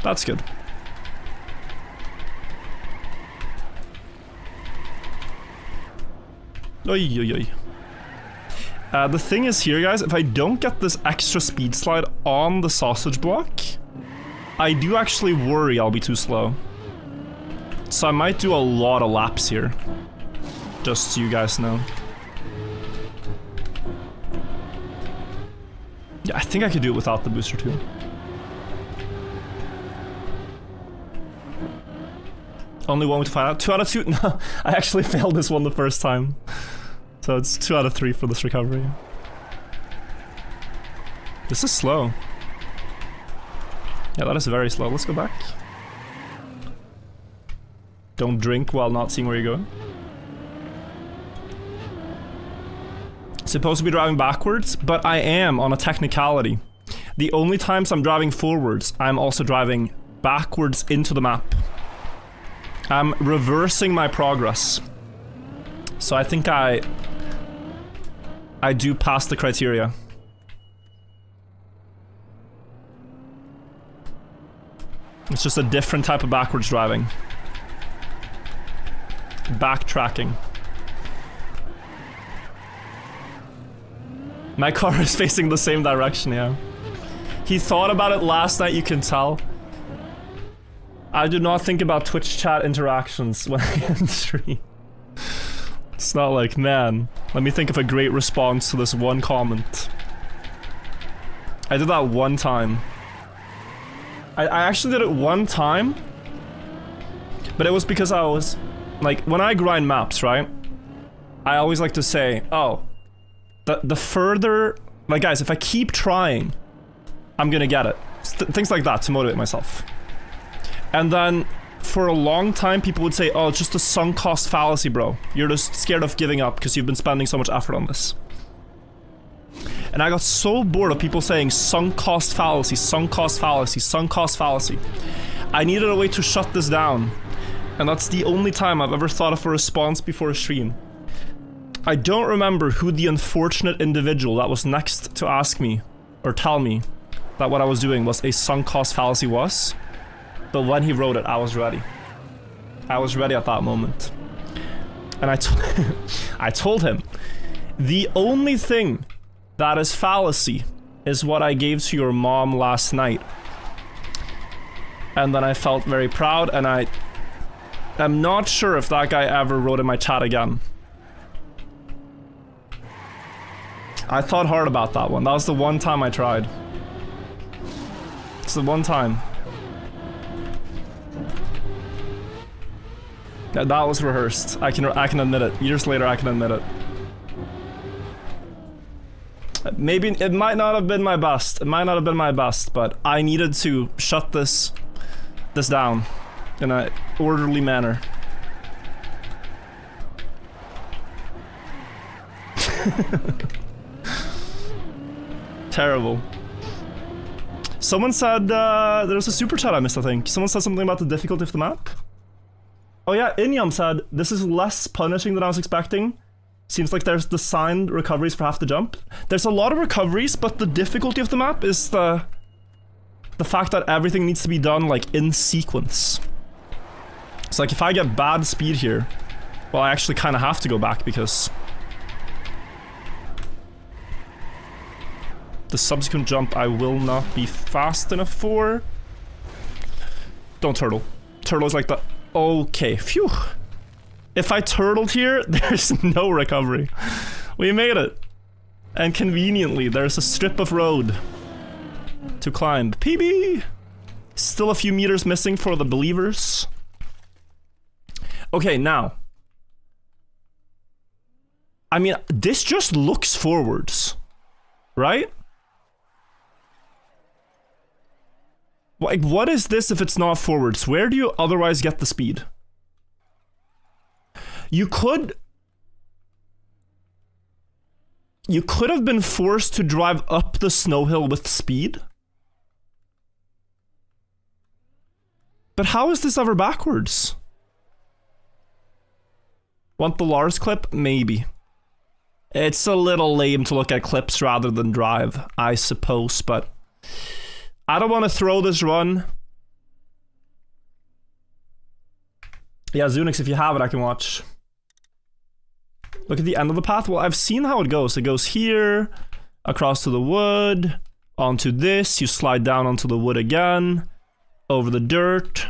That's good. Oy, oy, oy. The thing is here, guys, if I don't get this extra speed slide on the sausage block, I do actually worry I'll be too slow. So I might do a lot of laps here. Just so you guys know. Yeah, I think I could do it without the booster too. Only one to find out. 2 out of 2? No, I actually failed this one the first time. So it's 2 out of 3 for this recovery. This is slow. Yeah, that is very slow. Let's go back. Don't drink while not seeing where you're going. Supposed to be driving backwards, but I am on a technicality. The only times I'm driving forwards, I'm also driving backwards into the map. I'm reversing my progress. So I think I do pass the criteria. It's just a different type of backwards driving. Backtracking. My car is facing the same direction, yeah. He thought about it last night, you can tell. I do not think about Twitch chat interactions when I end stream. It's not like, man, let me think of a great response to this one comment. I did that one time. I actually did it one time, but it was because I was, like, when I grind maps, right? I always like to say, oh, the further, like, guys, if I keep trying, I'm gonna get it. Things like that to motivate myself. And then, for a long time, people would say, oh, it's just a sunk cost fallacy, bro. You're just scared of giving up because you've been spending so much effort on this. And I got so bored of people saying sunk cost fallacy, sunk cost fallacy, sunk cost fallacy. I needed a way to shut this down. And that's the only time I've ever thought of a response before a stream. I don't remember who the unfortunate individual that was next to ask me, or tell me, that what I was doing was a sunk cost fallacy was. But when he wrote it, I was ready. I was ready at that moment. And I told him, the only thing that is fallacy is what I gave to your mom last night. And then I felt very proud, and I'm not sure if that guy ever wrote in my chat again. I thought hard about that one. That was the one time I tried. It's the one time. That was rehearsed. I can admit it. Years later, I can admit it. Maybe it might not have been my best. It might not have been my best, but I needed to shut this down in an orderly manner. Terrible. Someone said, there was a super chat I missed, I think. Someone said something about the difficulty of the map. Oh yeah, Inyam said, this is less punishing than I was expecting. Seems like there's designed recoveries for half the jump. There's a lot of recoveries, but the difficulty of the map is the fact that everything needs to be done, like, in sequence. It's like, if I get bad speed here, well, I actually kind of have to go back because the subsequent jump I will not be fast enough for. Don't turtle. Turtle is like the... Okay, phew. If I turtled here, there's no recovery. We made it. And conveniently, there's a strip of road to climb. PB! Still a few meters missing for the believers. Okay, now. I mean, this just looks forwards. Right? Like, what is this if it's not forwards? Where do you otherwise get the speed? You could have been forced to drive up the snow hill with speed. But how is this ever backwards? Want the Lars clip? Maybe. It's a little lame to look at clips rather than drive, I suppose, but I don't want to throw this run. Yeah, Zunix, if you have it, I can watch. Look at the end of the path. Well, I've seen how it goes. It goes here, across to the wood, onto this, you slide down onto the wood again, over the dirt,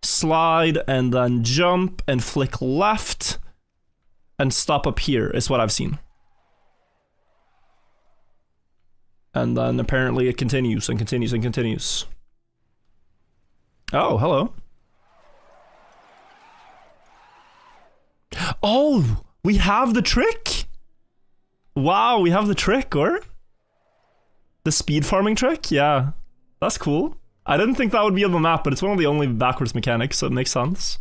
slide, and then jump, and flick left, and stop up here, is what I've seen. And then apparently it continues, and continues, and continues. Oh, hello. Oh! We have the trick? Wow, we have the trick, or? The speed farming trick? Yeah. That's cool. I didn't think that would be on the map, but it's one of the only backwards mechanics, so it makes sense.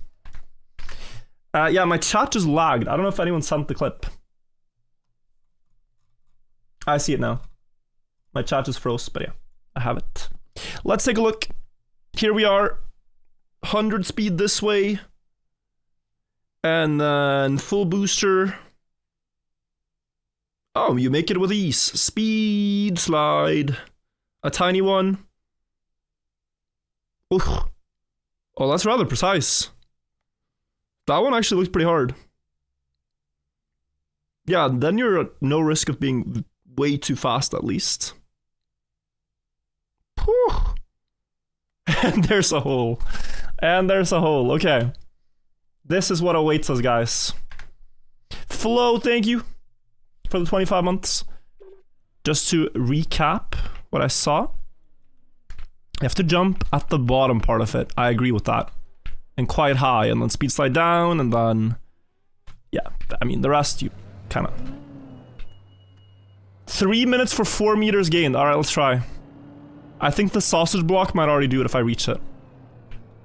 Yeah, my chat just lagged. I don't know if anyone sent the clip. I see it now. My chat just froze, but yeah, I have it. Let's take a look. Here we are. 100 speed this way. And then full booster. Oh, you make it with ease. Speed slide. A tiny one. Oof. Oh, that's rather precise. That one actually looks pretty hard. Yeah, then you're at no risk of being way too fast at least. Whew. And there's a hole. And there's a hole. Okay. This is what awaits us, guys. Flo, thank you for the 25 months. Just to recap what I saw. You have to jump at the bottom part of it. I agree with that. And quite high, and then speed slide down, and then... Yeah, I mean, the rest you kind of... 3 minutes for 4 meters gained. Alright, let's try. I think the sausage block might already do it if I reach it.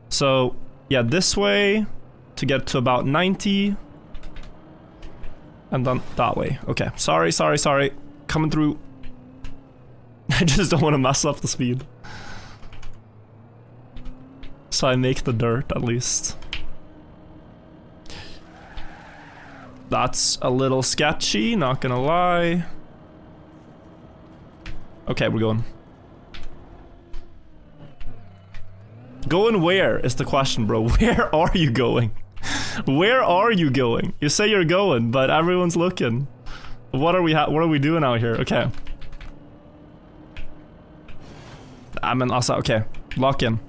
So, yeah, this way... to get to about 90. And then that way. Okay, sorry. Coming through. I just don't want to mess up the speed. So I make the dirt, at least. That's a little sketchy, not gonna lie. Okay, we're going. Going where is the question, bro. Where are you going? Where are you going? You say you're going, but everyone's looking. What are we doing out here? Okay. I'm an also okay. Lock in.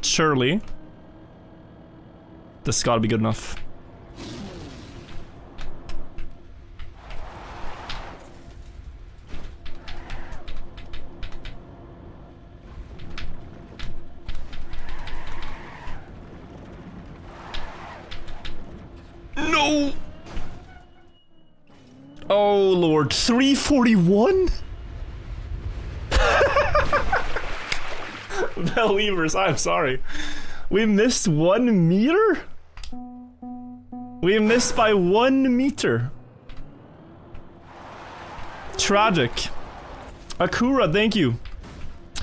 Surely. This has gotta be good enough. No! Oh lord, 341? Believers, I'm sorry. We missed 1 meter? We missed by 1 meter. Tragic. Akura, thank you.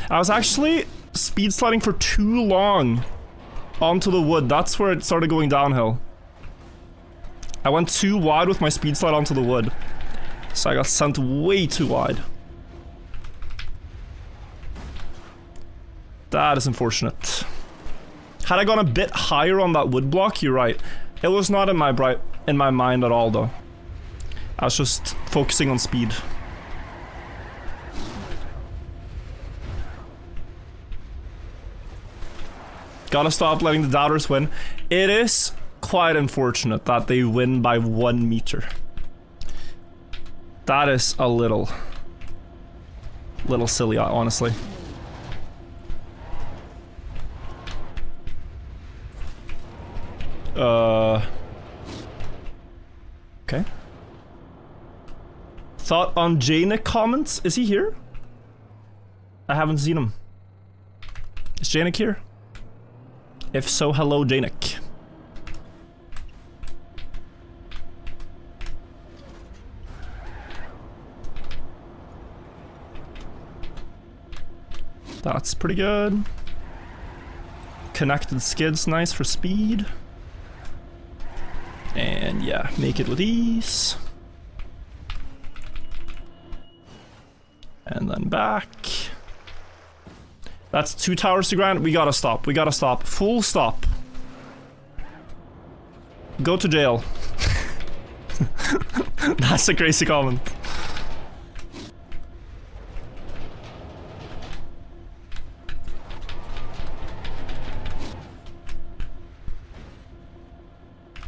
I was actually speed sliding for too long onto the wood. That's where it started going downhill. I went too wide with my speed slide onto the wood. So I got sent way too wide. That is unfortunate. Had I gone a bit higher on that wood block, you're right. It was not in my mind at all though. I was just focusing on speed. Gotta stop letting the doubters win. It is quite unfortunate that they win by 1 meter. That is a little silly, honestly. Okay. Thought on Janik comments? Is he here? I haven't seen him. Is Janik here? If so, hello, Janik. That's pretty good. Connected skids, nice for speed. And yeah, make it with ease. And then back. That's 2 towers to Granite. We gotta stop. We gotta stop. Full stop. Go to jail. That's a crazy comment.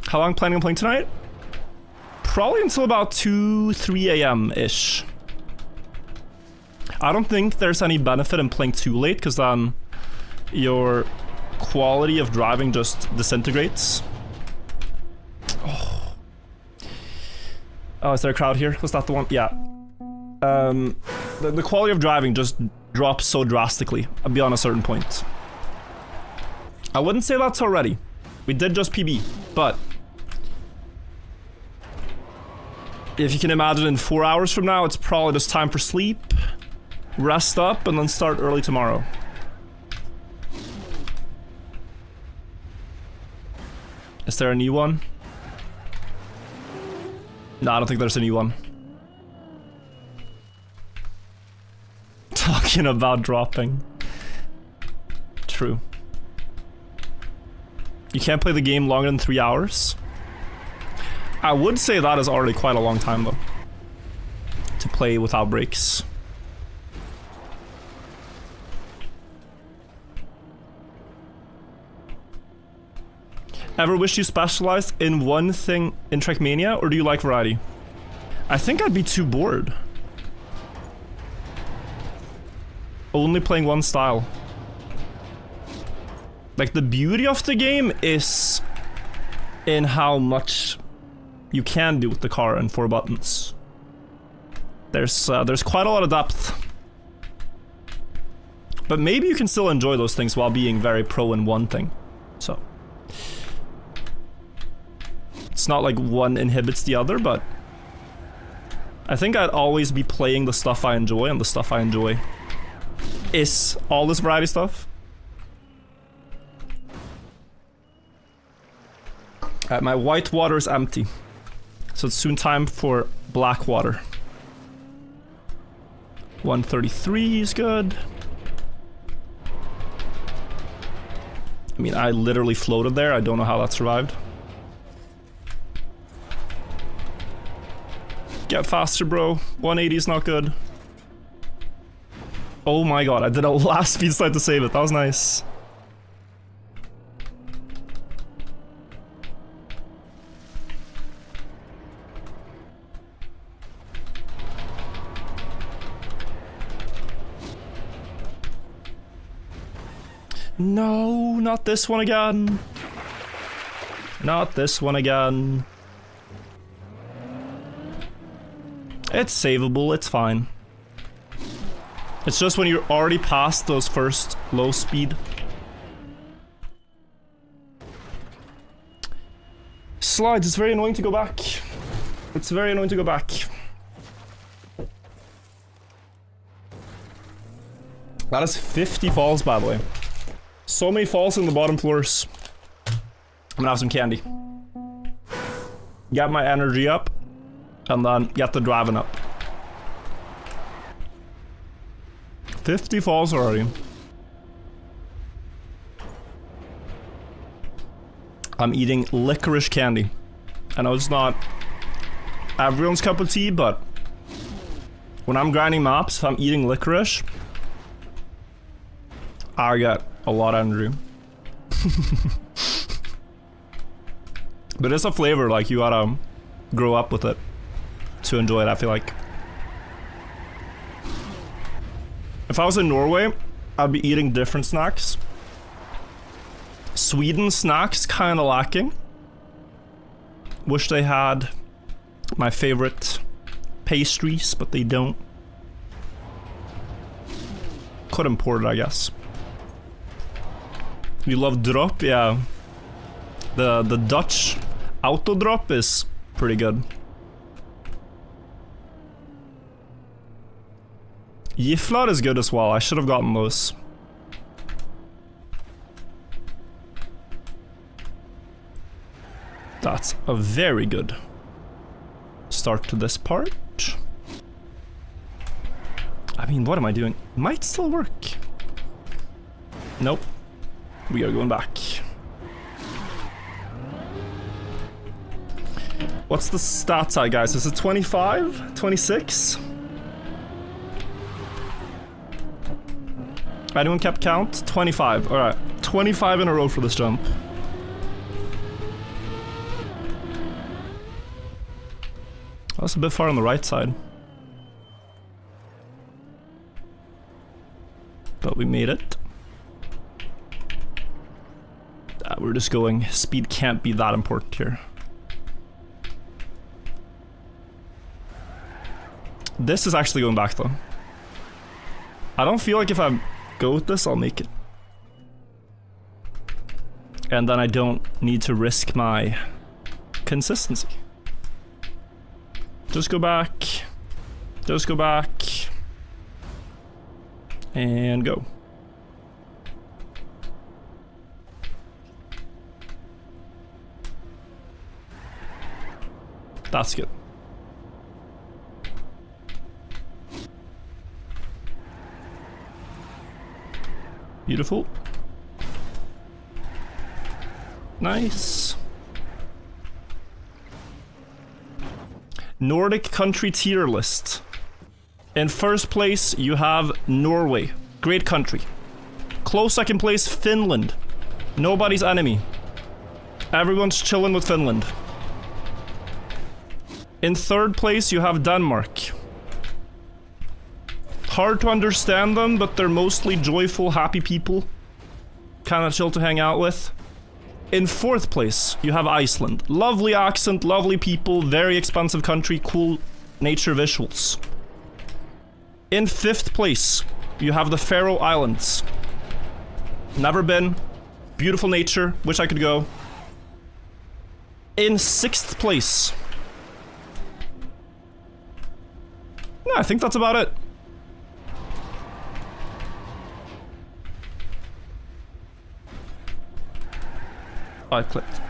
How long planning on playing tonight? Probably until about 2, 3 a.m.-ish. I don't think there's any benefit in playing too late, because then your quality of driving just disintegrates. Oh, is there a crowd here? Was that the one? Yeah. The quality of driving just drops so drastically beyond a certain point. I wouldn't say that's already. We did just PB, but if you can imagine in 4 hours from now, it's probably just time for sleep, rest up, and then start early tomorrow. Is there a new one? No, I don't think there's a new one. Talking about dropping. True. You can't play the game longer than 3 hours? I would say that is already quite a long time though, to play without breaks. Ever wish you specialized in one thing in Trackmania, or do you like variety? I think I'd be too bored. Only playing one style. Like, the beauty of the game is in how much you can do with the car and 4 buttons. There's quite a lot of depth. But maybe you can still enjoy those things while being very pro in one thing. So it's not like one inhibits the other, but I think I'd always be playing the stuff I enjoy, and the stuff I enjoy is all this variety stuff. Alright, my white water is empty. So it's soon time for black water. 133 is good. I mean, I literally floated there. I don't know how that survived. Get faster, bro. 180 is not good. Oh my god, I did a last speed slide to save it. That was nice. No, not this one again. Not this one again. It's savable, it's fine. It's just when you're already past those first low speed. Slides, it's very annoying to go back. It's very annoying to go back. That is 50 falls, by the way. So many falls in the bottom floors. I'm gonna have some candy. Get my energy up. And then get the driving up. 50 falls already. I'm eating licorice candy. I know it's not everyone's cup of tea, but when I'm grinding maps, if I'm eating licorice, I get a lot of energy. But it's a flavor, like you gotta grow up with it to enjoy it, I feel like. If I was in Norway, I'd be eating different snacks. Sweden snacks kinda lacking. Wish they had my favorite pastries, but they don't. Could import it, I guess. You love drop? Yeah. The Dutch auto drop is pretty good. Giflar is good as well. I should have gotten those. That's a very good start to this part. I mean, what am I doing? Might still work. Nope. We are going back. What's the stat side, guys? Is it 25? 26? Anyone kept count? 25. Alright. 25 in a row for this jump. That's a bit far on the right side. But we made it. We're just going. Speed can't be that important here. This is actually going back though. I don't feel like if I go with this, I'll make it. And then I don't need to risk my consistency. Just go back. Just go back. And go. That's good. Beautiful. Nice. Nordic country tier list. In first place, you have Norway. Great country. Close second place, Finland. Nobody's enemy. Everyone's chilling with Finland. In third place, you have Denmark. Hard to understand them, but they're mostly joyful, happy people. Kinda chill to hang out with. In fourth place, you have Iceland. Lovely accent, lovely people, very expensive country, cool nature visuals. In fifth place, you have the Faroe Islands. Never been. Beautiful nature, wish I could go. In sixth place. No, I think that's about it. I clicked.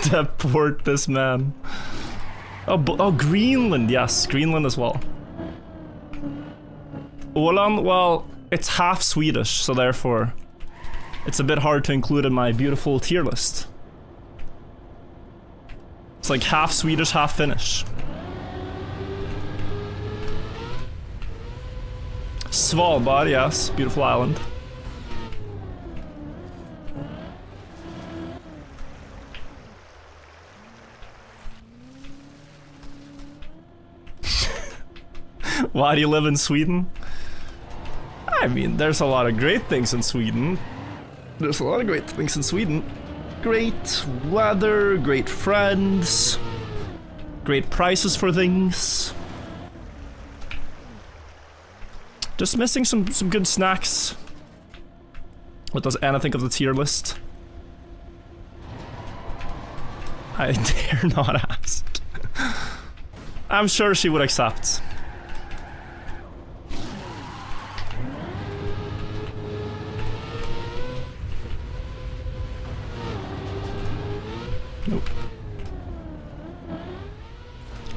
Deport this man. Oh, Greenland, yes, Greenland as well. Åland, well, it's half Swedish, so therefore it's a bit hard to include in my beautiful tier list. It's like half Swedish, half Finnish. Svalbard, yes, beautiful island. Why do you live in Sweden? I mean, there's a lot of great things in Sweden. There's a lot of great things in Sweden. Great weather, great friends, great prices for things. Just missing some good snacks. What does Anna think of the tier list? I dare not ask. I'm sure she would accept. Nope.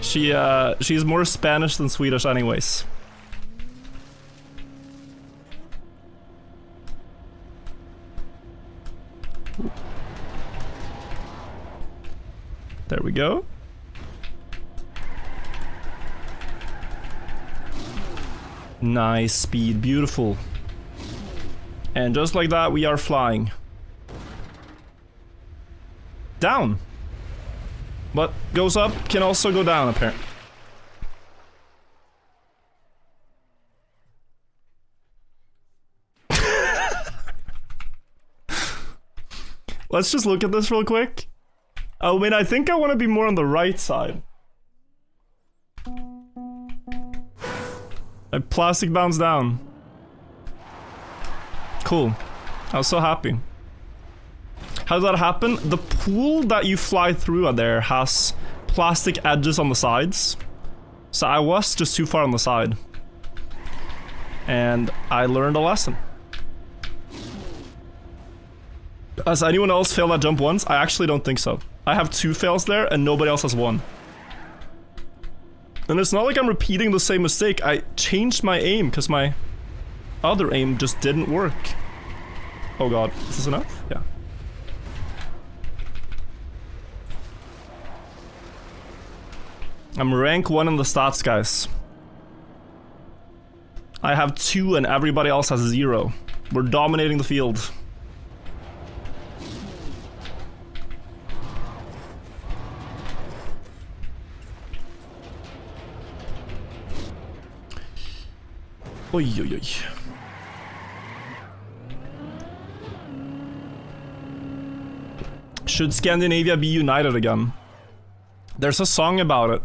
She's more Spanish than Swedish anyways. There we go. Nice speed, beautiful. And just like that, we are flying. Down. What goes up can also go down, apparently. Let's just look at this real quick. Oh, wait, I think I want to be more on the right side. My plastic bounce down. Cool. I was so happy. How does that happen? The pool that you fly through there has plastic edges on the sides. So I was just too far on the side. And I learned a lesson. Has anyone else failed that jump once? I actually don't think so. I have 2 fails there and nobody else has 1. And it's not like I'm repeating the same mistake. I changed my aim because my other aim just didn't work. Oh god, is this enough? Yeah. I'm rank 1 in the stats, guys. I have 2 and everybody else has 0. We're dominating the field. Oi, oi, oi. Should Scandinavia be united again? There's a song about it,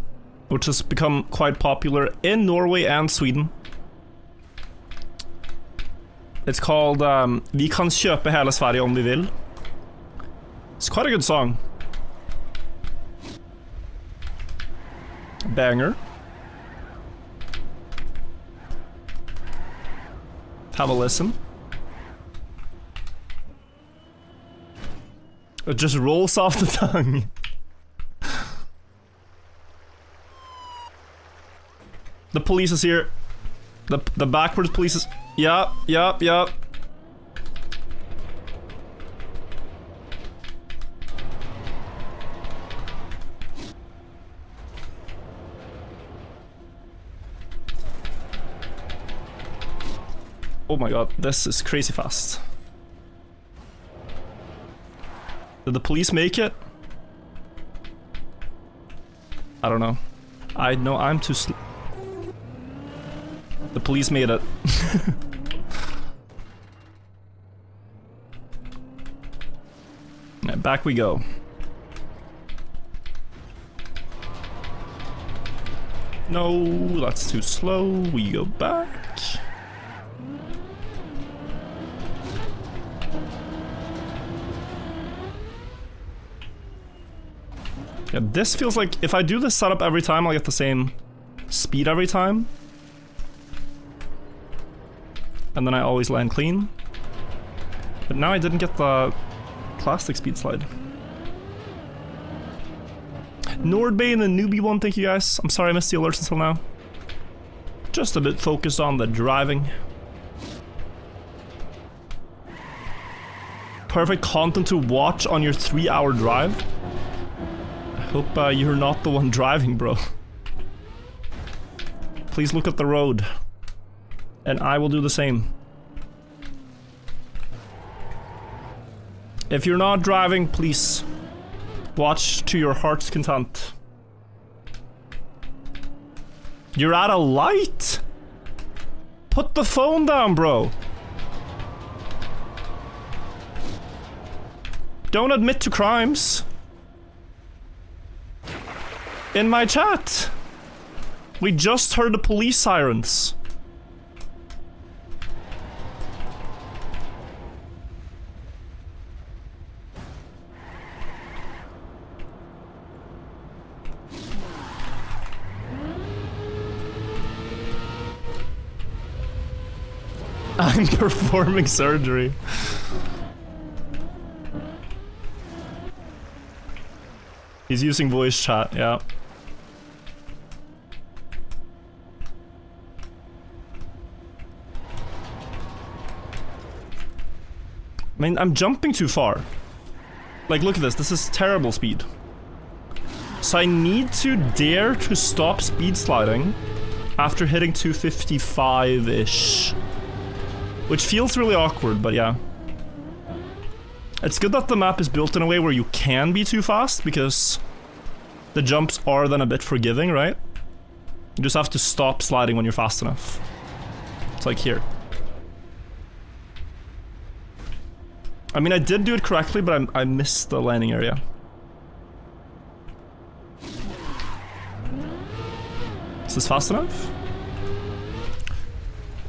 which has become quite popular in Norway and Sweden. It's called Vi kan kjøpe hele Sverige om vi vil. It's quite a good song. Banger. Have a listen. It just rolls off the tongue. The police is here. The backwards police is... Yup. Oh my god, this is crazy fast. Did the police make it? I don't know. I know I'm too slow. The police made it. Yeah, back we go. No, that's too slow. We go back. Yeah, this feels like if I do this setup every time, I'll get the same speed every time. And then I always land clean. But now I didn't get the plastic speed slide. Nordbane and Newbie one, thank you guys. I'm sorry I missed the alerts until now. Just a bit focused on the driving. Perfect content to watch on your 3-hour drive. Hope you're not the one driving, bro. Please look at the road. And I will do the same. If you're not driving, please watch to your heart's content. You're at a light? Put the phone down, bro. Don't admit to crimes. In my chat. We just heard the police sirens. I'm performing surgery. He's using voice chat, yeah. I mean, I'm jumping too far. Like, look at this. This is terrible speed. So I need to dare to stop speed sliding after hitting 255-ish. Which feels really awkward, but yeah. It's good that the map is built in a way where you can be too fast, because the jumps are then a bit forgiving, right? You just have to stop sliding when you're fast enough. It's like here. I mean, I did do it correctly, but I missed the landing area. Is this fast enough?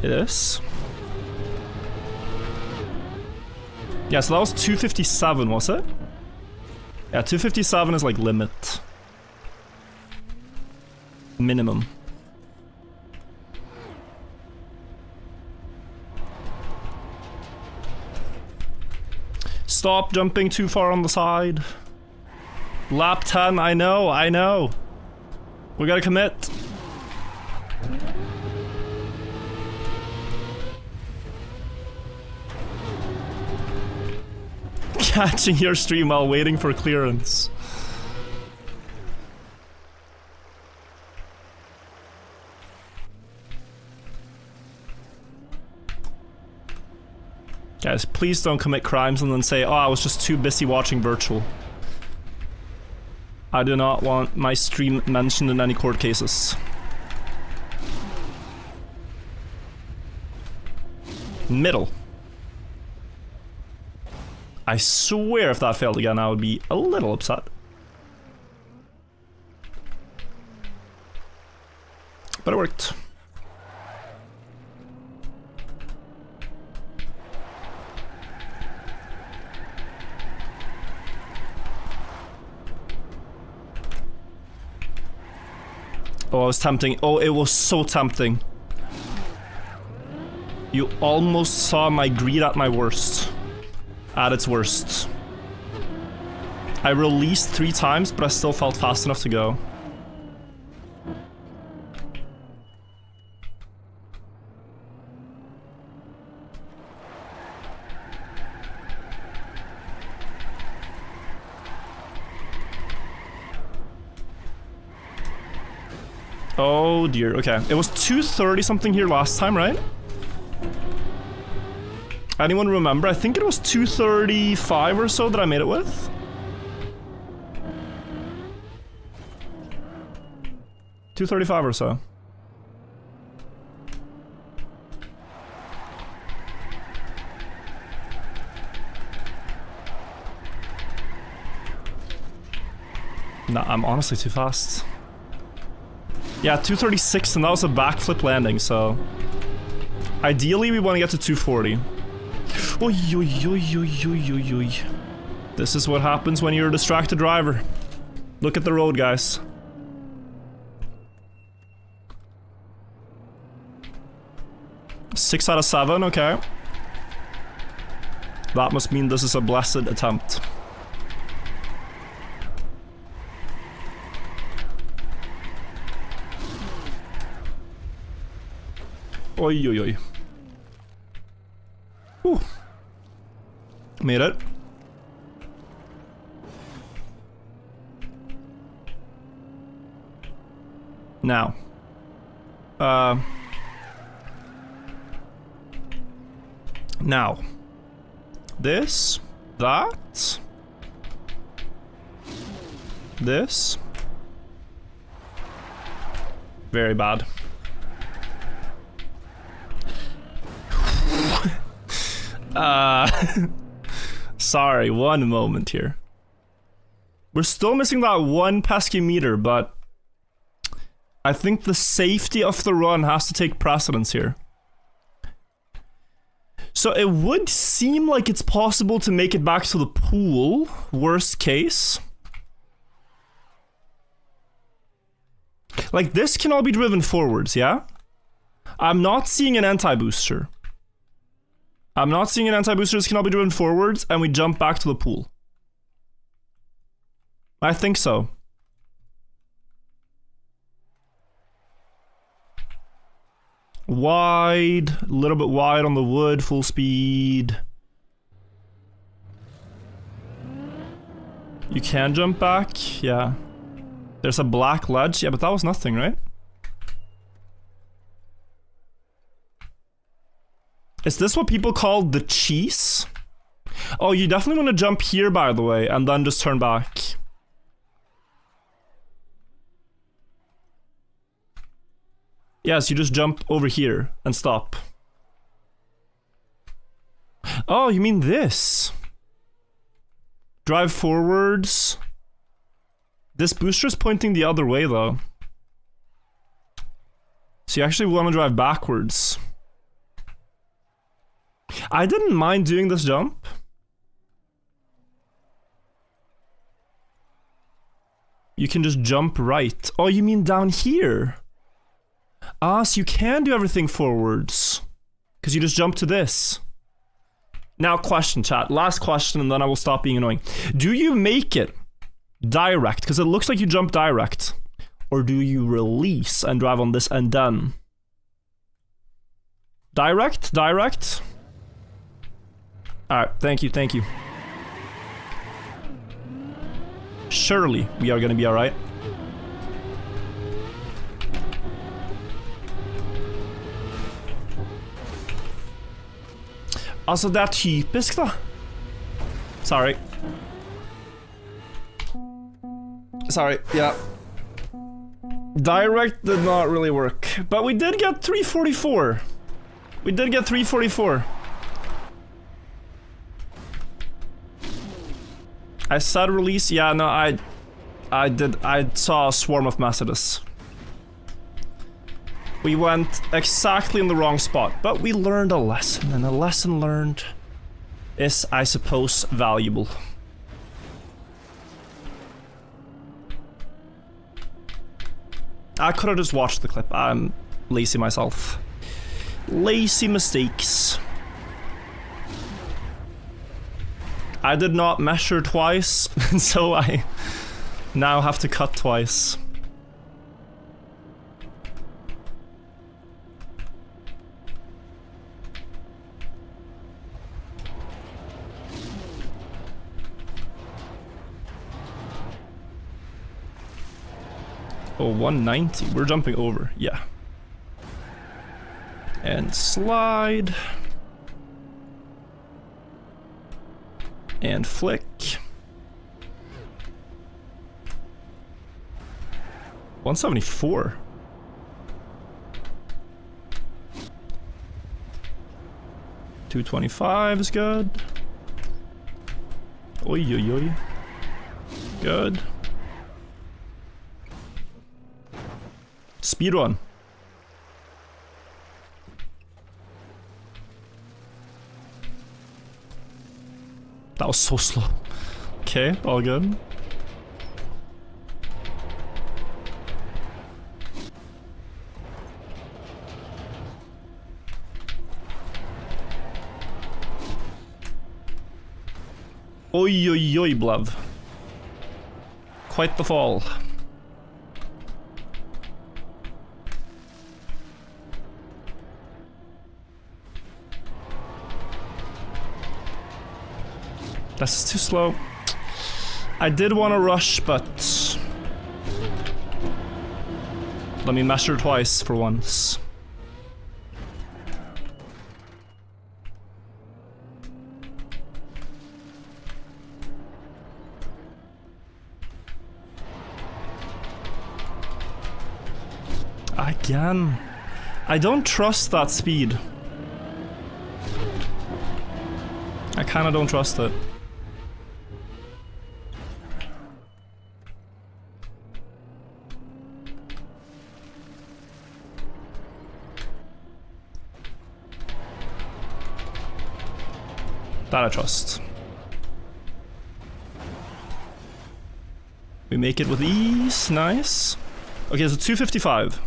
It is. Yeah, so that was 257, was it? Yeah, 257 is like limit. Minimum. Stop jumping too far on the side. Lap 10, I know. We gotta commit. Catching your stream while waiting for clearance. Guys, please don't commit crimes and then say, oh, I was just too busy watching virtual. I do not want my stream mentioned in any court cases. Middle. I swear if that failed again, I would be a little upset. But it worked. Oh, it was tempting. Oh, it was so tempting. You almost saw my greed at my worst. At its worst. I released 3 times, but I still felt fast enough to go. Oh dear, okay. It was 230 something here last time, right? Anyone remember? I think it was 235 or so that I made it with. $235 or so. Nah, I'm honestly too fast. Yeah, 236, and that was a backflip landing, so... Ideally, we want to get to 240. Oy, oy, oy, oy, oy, oy, oy. This is what happens when you're a distracted driver. Look at the road, guys. Six out of 7, okay. That must mean this is a blessed attempt. Oi, oi, oi. Whew. Made it. Now. Now. This. That. This. Very bad. Sorry, one moment here. We're still missing that one pesky meter, but I think the safety of the run has to take precedence here. So it would seem like it's possible to make it back to the pool, worst case. Like, this can all be driven forwards, yeah? I'm not seeing an anti-booster. I'm not seeing an anti-booster. This can all be driven forwards, and we jump back to the pool. I think so. Wide, a little bit wide on the wood, full speed. You can jump back, yeah. There's a black ledge, yeah, but that was nothing, right? Is this what people call the cheese? Oh, you definitely want to jump here, by the way, and then just turn back. Yes, you just jump over here and stop. Oh, you mean this? Drive forwards. This booster is pointing the other way, though. So you actually want to drive backwards. I didn't mind doing this jump. You can just jump right. Oh, you mean down here? Ah, so you can do everything forwards. Because you just jump to this. Now question, chat. Last question, and then I will stop being annoying. Do you make it direct? Because it looks like you jump direct. Or do you release and drive on this and then? Direct? Direct? Alright, thank you, thank you. Surely we are gonna be alright. Altså, det er typisk, da. Sorry. Sorry, yeah. Direct did not really work. But we did get 344. We did get 344. I said release, yeah, no, I saw a swarm of messages. We went exactly in the wrong spot, but we learned a lesson, and a lesson learned is, I suppose, valuable. I could have just watched the clip. I'm lazy myself. Lazy mistakes. I did not measure twice, so I now have to cut twice. Oh, 190. We're jumping over. Yeah. And slide. And flick. $174. $225 is good. Oi, oi, oi. Good. Speed run. That was so slow. Okay, all good. Oi, oi, oi, Blav. Quite the fall. This is too slow. I did want to rush, but let me measure twice for once. Again, I don't trust that speed. I kind of don't trust it. That I trust. We make it with ease, nice. Okay, so 255.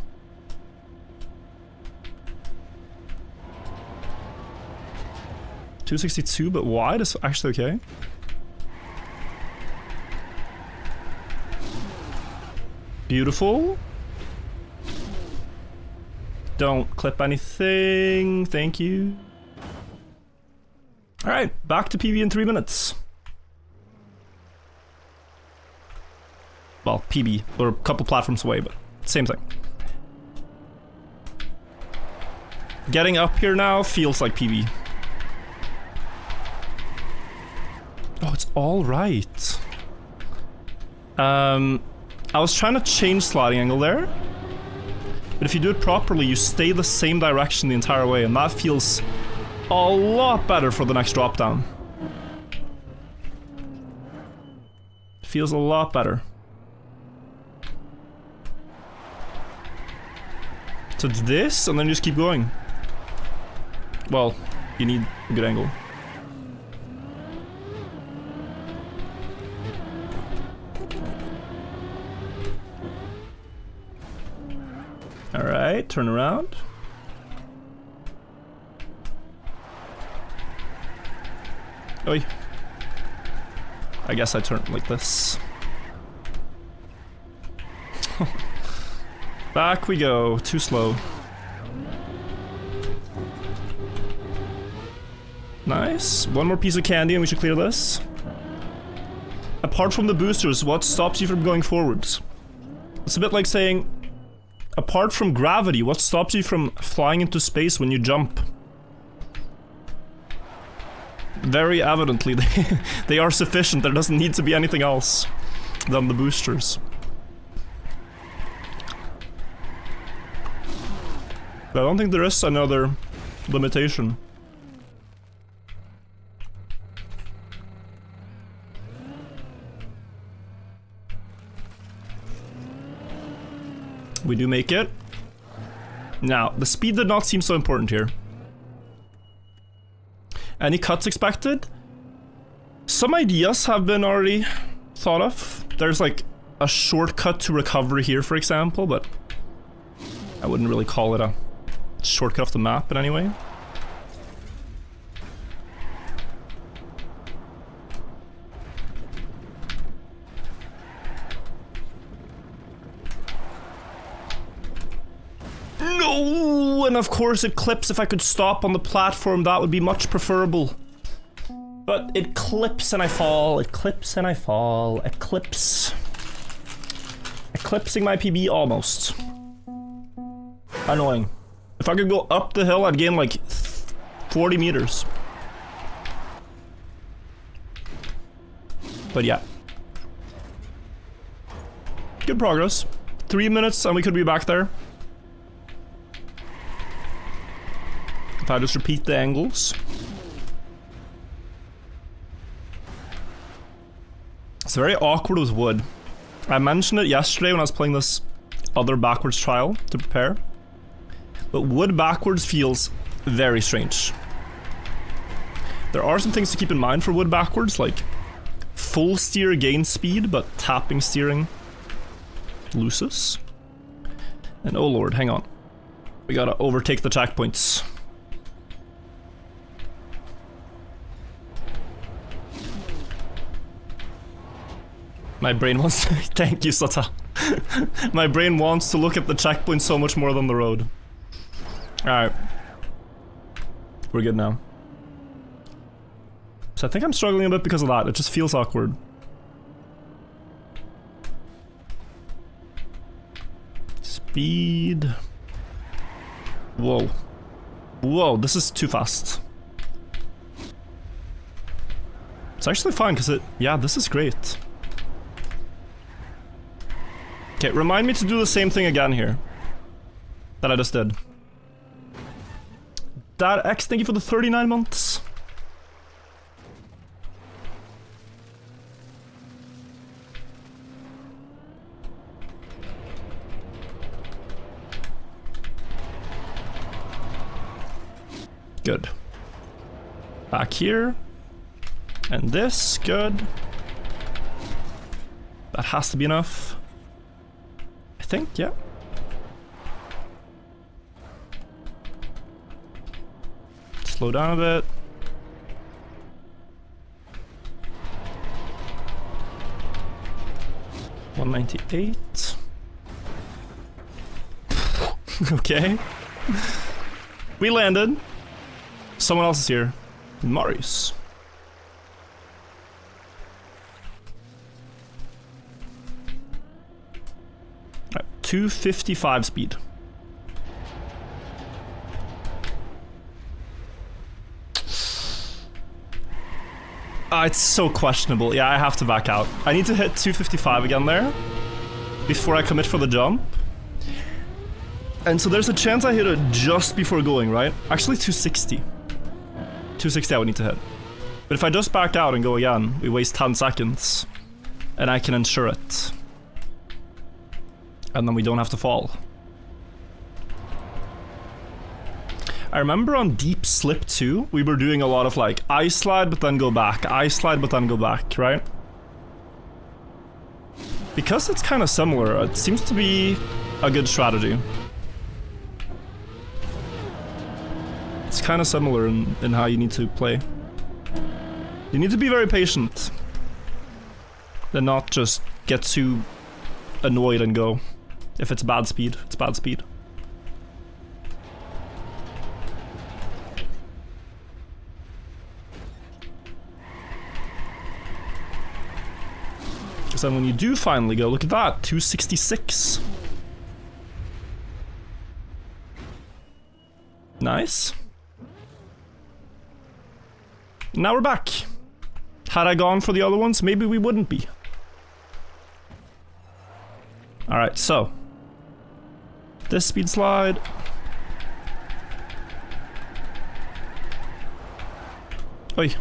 $262, but wide is actually okay. Beautiful. Don't clip anything. Thank you. Alright, back to PB in 3 minutes. Well, PB. We're a couple platforms away, but same thing. Getting up here now feels like PB. Oh, it's all right. I was trying to change sliding angle there. But if you do it properly, you stay the same direction the entire way, and that feels a lot better for the next drop down. Feels a lot better. So it's this, and then just keep going. Well, you need a good angle. Alright, turn around. Oi. I guess I turn like this. Back we go, too slow. Nice. One more piece of candy and we should clear this. Apart from the boosters, what stops you from going forwards? It's a bit like saying, apart from gravity, what stops you from flying into space when you jump? Very evidently, they are sufficient. There doesn't need to be anything else than the boosters. But I don't think there is another limitation. We do make it. Now, the speed did not seem so important here. Any cuts expected? Some ideas have been already thought of. There's like a shortcut to recovery here, for example, but I wouldn't really call it a shortcut off the map in any way. No! And of course it clips. If I could stop on the platform, that would be much preferable. But it clips and I fall. It clips and I fall. It clips. Eclipsing my PB almost. Annoying. If I could go up the hill, I'd gain like 40 meters. But yeah. Good progress. 3 minutes and we could be back there. If I just repeat the angles. It's very awkward with wood. I mentioned it yesterday when I was playing this other backwards trial to prepare. But wood backwards feels very strange. There are some things to keep in mind for wood backwards, like full steer gains speed, but tapping steering loses. And oh lord, hang on. We gotta overtake the checkpoints. My brain wants to... Thank you, Sata. My brain wants to look at the checkpoint so much more than the road. Alright. We're good now. So I think I'm struggling a bit because of that. It just feels awkward. Speed. Whoa. Whoa, this is too fast. It's actually fine because it... Yeah, this is great. Okay, remind me to do the same thing again here. That I just did. Dad X, thank you for the 39 months. Good. Back here. And this, good. That has to be enough. I think, yeah. Slow down a bit. $198. Okay. We landed. Someone else is here. Marius. Right, 255 speed. It's so questionable. Yeah, I have to back out. I need to hit 255 again there before I commit for the jump. And so there's a chance I hit it just before going, right? Actually 260. 260 I would need to hit. But if I just back out and go again, we waste 10 seconds. And I can ensure it. And then we don't have to fall. I remember on Deep Slip 2, we were doing a lot of like, I slide but then go back, I slide but then go back, right? Because it's kind of similar, it seems to be a good strategy. It's kind of similar in how you need to play. You need to be very patient. And not just get too annoyed and go. If it's bad speed, it's bad speed. Because then when you do finally go, look at that, 266. Nice. Now we're back. Had I gone for the other ones, maybe we wouldn't be. Alright, so. This speed slide. Oi.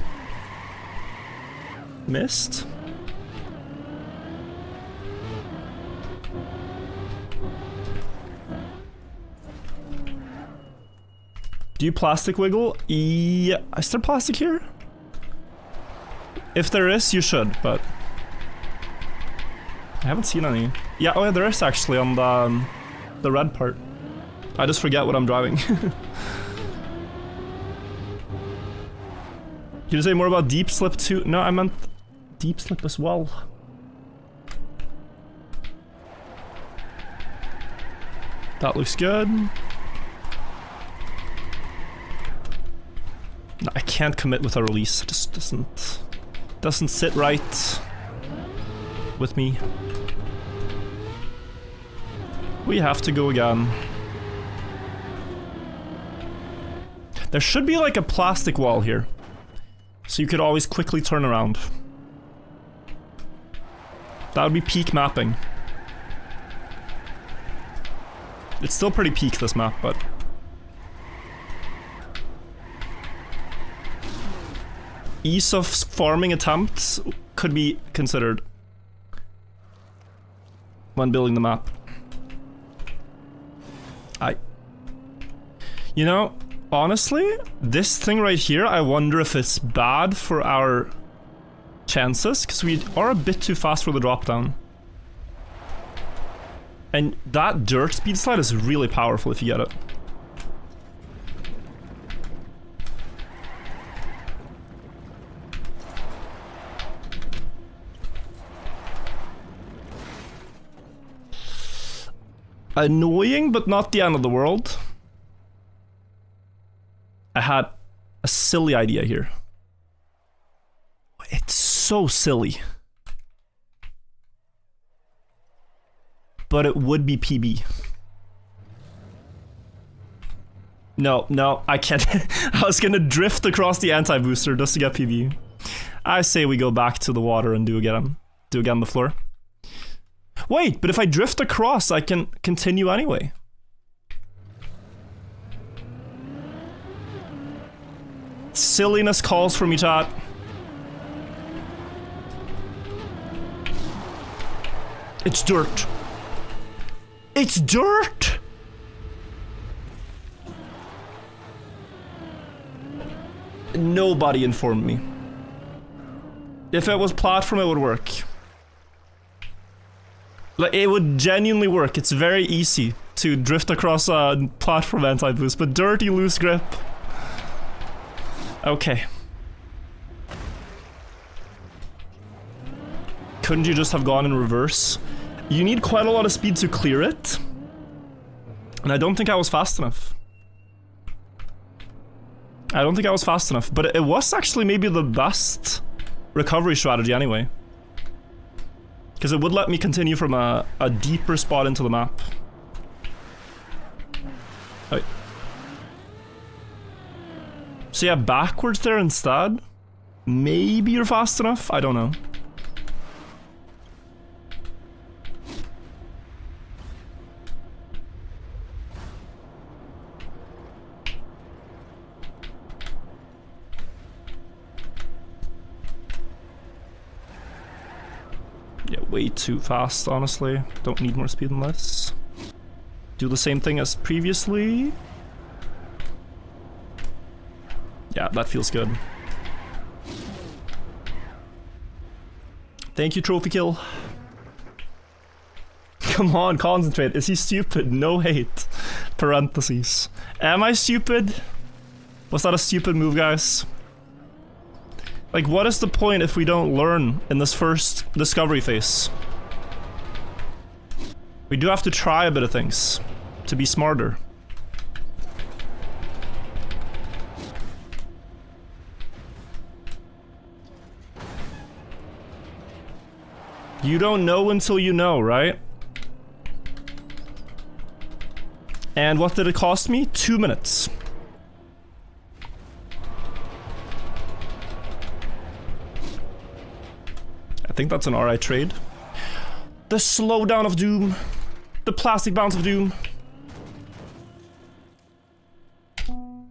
Missed. Do you plastic wiggle? Yeah. Is there plastic here? If there is, you should, but I haven't seen any. Yeah, oh yeah, there is actually on the red part. I just forget what I'm driving. Can you say more about Deep Slip 2? No, I meant Deep Slip as well. That looks good. No, I can't commit with a release. It just doesn't sit right with me. We have to go again. There should be like a plastic wall here, so you could always quickly turn around. That would be peak mapping. It's still pretty peak, this map, but ease of farming attempts could be considered when building the map. You know, honestly, this thing right here, I wonder if it's bad for our chances, because we are a bit too fast for the drop down. And that dirt speed slide is really powerful if you get it. Annoying, but not the end of the world. I had a silly idea here. It's so silly. But it would be PB. No, I can't. I was gonna drift across the anti-booster just to get PB. I say we go back to the water and do again the floor. Wait, but if I drift across, I can continue anyway. Silliness calls for me, chat. It's dirt. It's dirt! Nobody informed me. If it was platform, it would work. Like, it would genuinely work. It's very easy to drift across a platform anti-boost, but dirty loose grip. Okay. Couldn't you just have gone in reverse? You need quite a lot of speed to clear it. And I don't think I was fast enough. I don't think I was fast enough, but it was actually maybe the best recovery strategy anyway. Because it would let me continue from a deeper spot into the map. Right. So yeah, backwards there instead? Maybe you're fast enough? I don't know. Yeah, way too fast, honestly. Don't need more speed than this. Do the same thing as previously. Yeah, that feels good. Thank you, trophy kill. Come on, concentrate. Is he stupid? No hate. Parentheses. Am I stupid? Was that a stupid move, guys? Like, what is the point if we don't learn in this first discovery phase? We do have to try a bit of things to be smarter. You don't know until you know, right? And what did it cost me? 2 minutes. I think that's an alright trade. The slowdown of doom. The plastic bounce of doom.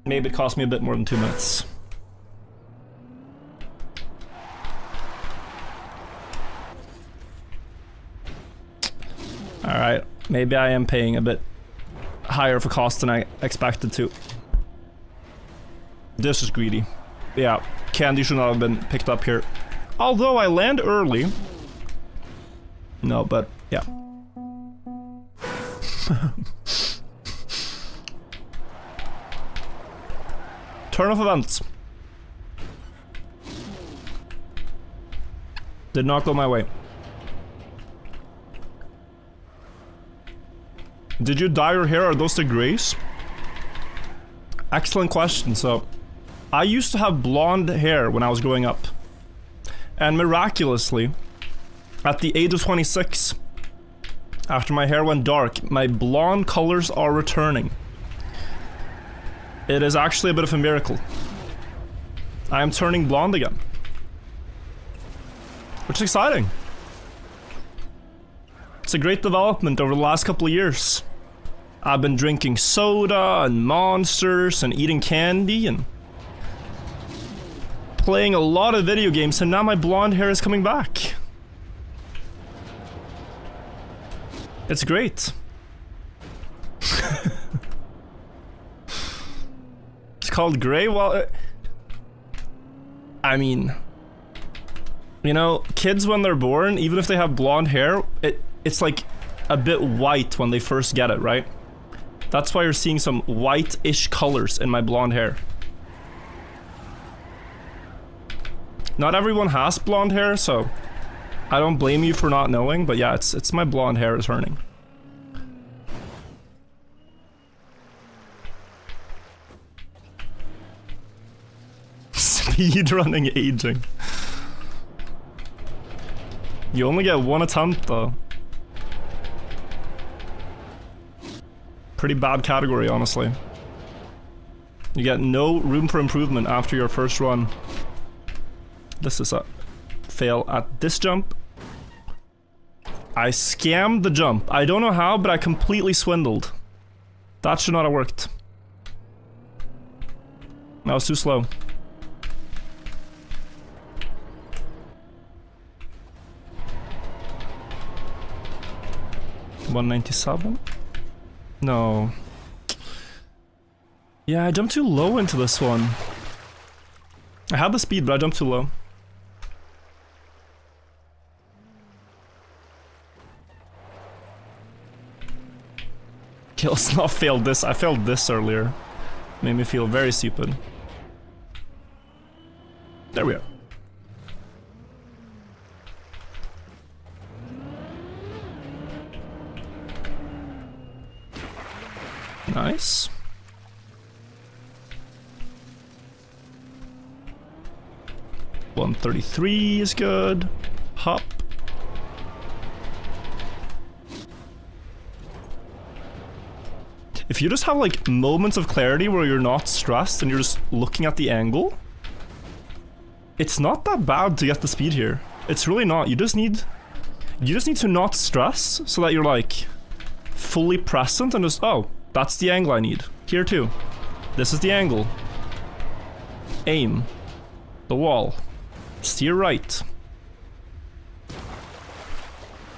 Maybe it cost me a bit more than 2 minutes. Alright, maybe I am paying a bit higher of a cost than I expected to. This is greedy. Yeah, candy should not have been picked up here. Although I land early. No, but yeah. Turn of events. Did not go my way. Did you dye your hair? Are those the grays? Excellent question. So, I used to have blonde hair when I was growing up. And miraculously, at the age of 26, after my hair went dark, my blonde colors are returning. It is actually a bit of a miracle. I am turning blonde again. Which is exciting. It's a great development over the last couple of years. I've been drinking soda and monsters and eating candy and playing a lot of video games, and now my blonde hair is coming back. It's great. It's called gray? Well, I mean, you know, kids when they're born, even if they have blonde hair, it's like a bit white when they first get it, right? That's why you're seeing some white-ish colors in my blonde hair. Not everyone has blonde hair, so I don't blame you for not knowing, but yeah, it's my blonde hair is turning. Speedrunning aging. You only get one attempt though. Pretty bad category, honestly. You get no room for improvement after your first run. This is a fail at this jump. I scammed the jump. I don't know how, but I completely swindled. That should not have worked. That was too slow. $197? No. Yeah, I jumped too low into this one. I had the speed, but I jumped too low. Okay, let's not fail this. I failed this earlier. Made me feel very stupid. There we go. Nice. $133 is good. Hop. If you just have like moments of clarity where you're not stressed and you're just looking at the angle, it's not that bad to get the speed here. It's really not. You just need to not stress so that you're like fully present and just, oh, that's the angle I need. Here too. This is the angle. Aim. The wall. Steer right.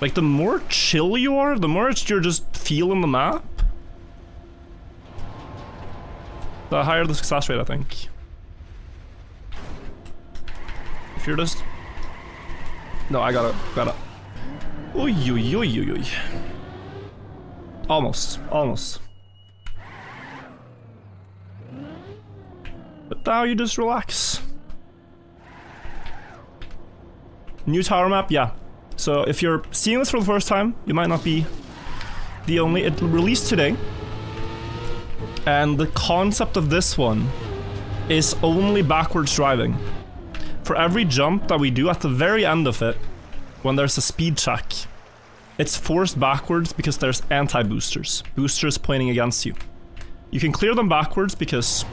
Like the more chill you are, the more you're just feeling the map, the higher the success rate, I think. If you're just... No, I got it. Oy, oy, oy, oy, oy. Almost. But now you just relax. New tower map, yeah. So if you're seeing this for the first time, you might not be the only... It released today. And the concept of this one is only backwards driving. For every jump that we do at the very end of it, when there's a speed check, it's forced backwards because there's anti-boosters. Boosters pointing against you. You can clear them backwards because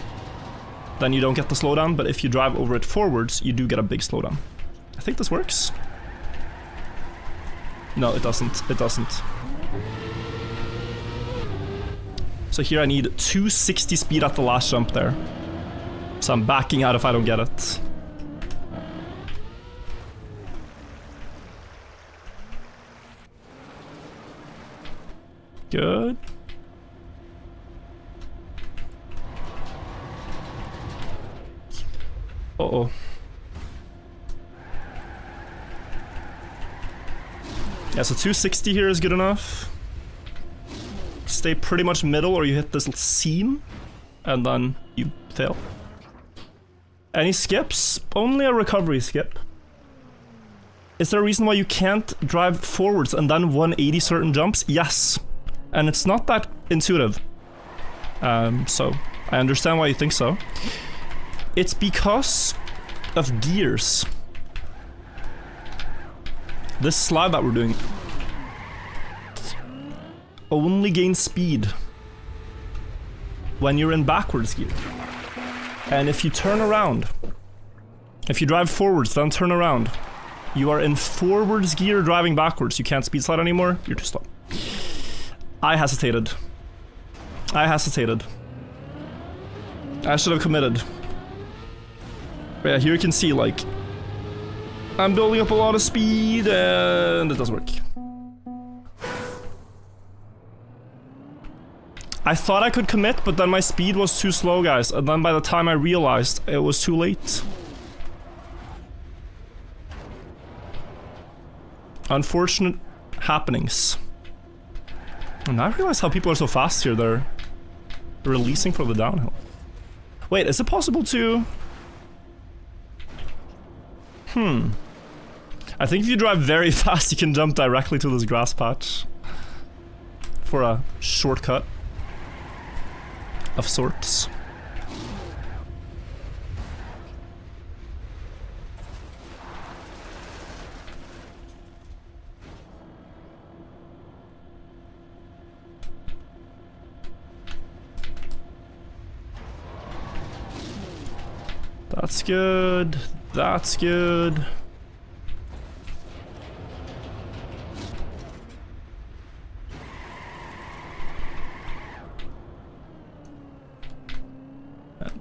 then you don't get the slowdown, but if you drive over it forwards, you do get a big slowdown. I think this works. No, it doesn't. It doesn't. So here I need 260 speed at the last jump there. So I'm backing out if I don't get it. Good. Uh-oh. Yeah, so 260 here is good enough. Stay pretty much middle or you hit this seam and then you fail. Any skips? Only a recovery skip. Is there a reason why you can't drive forwards and then 180 certain jumps? Yes. And it's not that intuitive. So I understand why you think so. It's because of gears. This slide that we're doing only gains speed when you're in backwards gear. And if you turn around, if you drive forwards then turn around, you are in forwards gear driving backwards. You can't speed slide anymore, you're too slow. I hesitated. I should have committed. But yeah, here you can see like I'm building up a lot of speed and it doesn't work. I thought I could commit, but then my speed was too slow, guys. And then by the time I realized, it was too late. Unfortunate happenings. And I realize how people are so fast here. They're releasing for the downhill. Wait, is it possible to... I think if you drive very fast, you can jump directly to this grass patch. For a shortcut. Of sorts. That's good. That's good.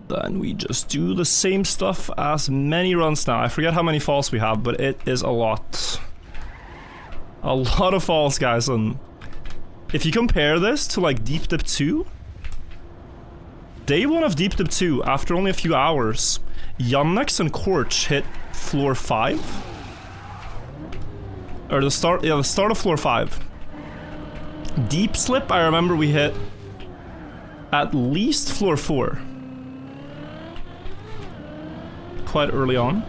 Then we just do the same stuff as many runs now. I forget how many falls we have, but it is a lot. A lot of falls, guys. And if you compare this to like Deep Dip 2, day 1 of Deep Dip 2, after only a few hours, Yannex and Quartz hit floor 5. Or the start of floor 5. Deep Slip, I remember we hit at least floor 4. Quite early on.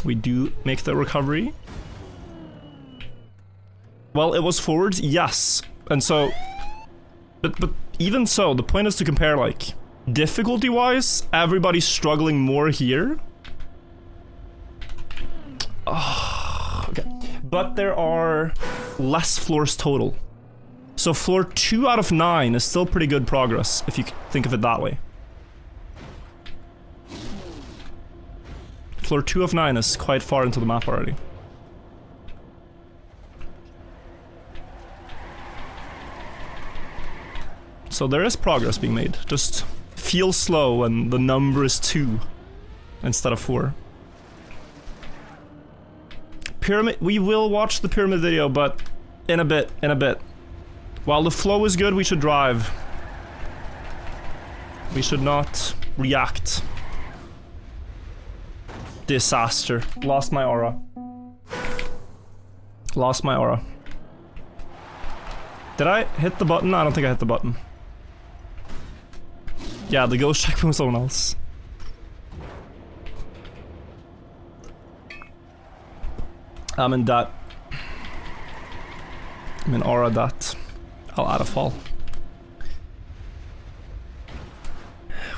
We do make the recovery. Well, it was forwards, yes. And so... But even so, the point is to compare, like, difficulty-wise, everybody's struggling more here. Oh, okay. But there are less floors total. So floor 2 out of 9 is still pretty good progress, if you think of it that way. Floor 2 of 9 is quite far into the map already. So there is progress being made. Just feels slow when the number is 2 instead of 4. Pyramid, we will watch the pyramid video, but in a bit. While the flow is good, we should drive. We should not react. Disaster. Lost my aura. Lost my aura. Did I hit the button? I don't think I hit the button. Yeah, the ghost check from someone else. I'm in that. I'm in aura that. I'll add a fall.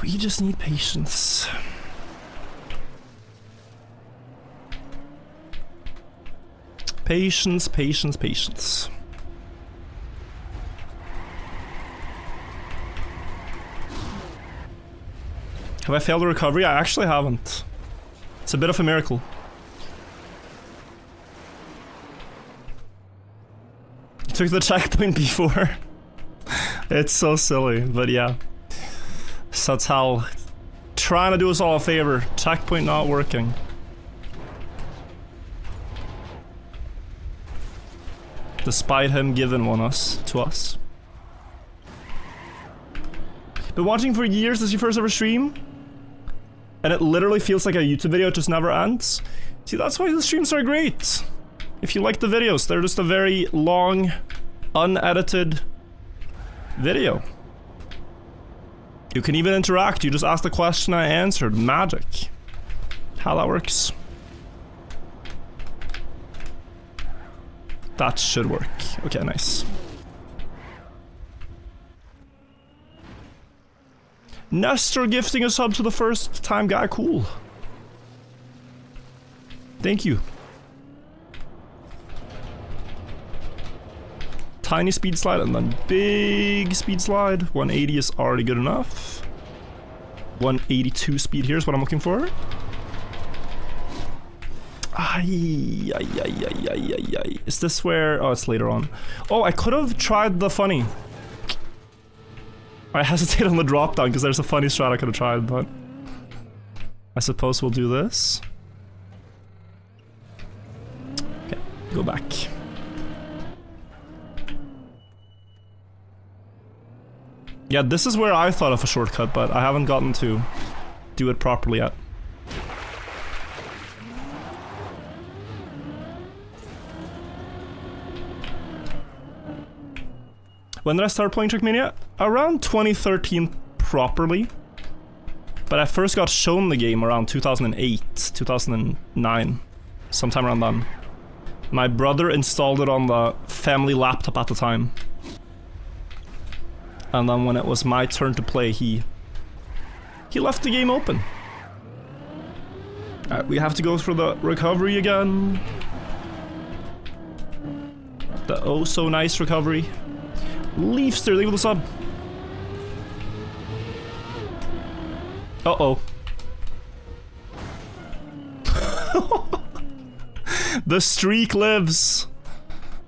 We just need patience. Patience, patience, patience. Have I failed a recovery? I actually haven't. It's a bit of a miracle. Took the checkpoint before. It's so silly, but yeah. So that's how... Trying to do us all a favor. Checkpoint not working. Despite him giving one to us. Been watching for years. This is your first ever stream? And it literally feels like a YouTube video, it just never ends. See, that's why the streams are great. If you like the videos, they're just a very long, unedited video. You can even interact, you just ask the question, I answered. Magic. How that works. That should work. Okay, nice. Nestor gifting a sub to the first time guy, cool. Thank you. Tiny speed slide and then big speed slide. 180 is already good enough. 182 speed here is what I'm looking for. Ay. Is this where... Oh, it's later on. Oh, I could have tried the funny. I hesitate on the drop down because there's a funny strat I could have tried, but... I suppose we'll do this. Okay, go back. Yeah, this is where I thought of a shortcut, but I haven't gotten to do it properly yet. When did I start playing Trackmania? Around 2013 properly. But I first got shown the game around 2008, 2009. Sometime around then. My brother installed it on the family laptop at the time. And then when it was my turn to play, he left the game open. Alright, we have to go for the recovery again. The oh so nice recovery. Leafster, leave with a sub. Uh-oh. The streak lives.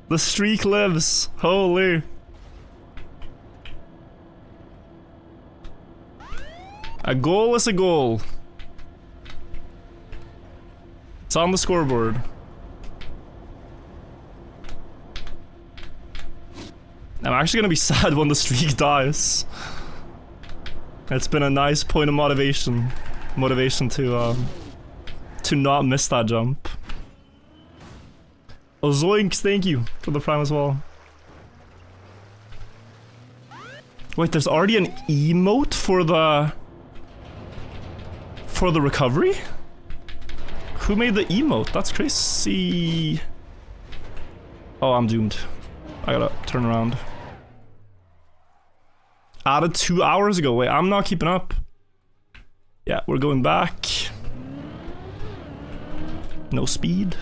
The streak lives. Holy. A goal is a goal. It's on the scoreboard. I'm actually gonna be sad when the streak dies. It's been a nice point of motivation to not miss that jump. Oh, Zoinks, thank you for the prime as well. Wait, there's already an emote for the recovery? Who made the emote? That's crazy. Oh, I'm doomed. I gotta turn around. Added 2 hours ago. Wait, I'm not keeping up. Yeah, we're going back. No speed.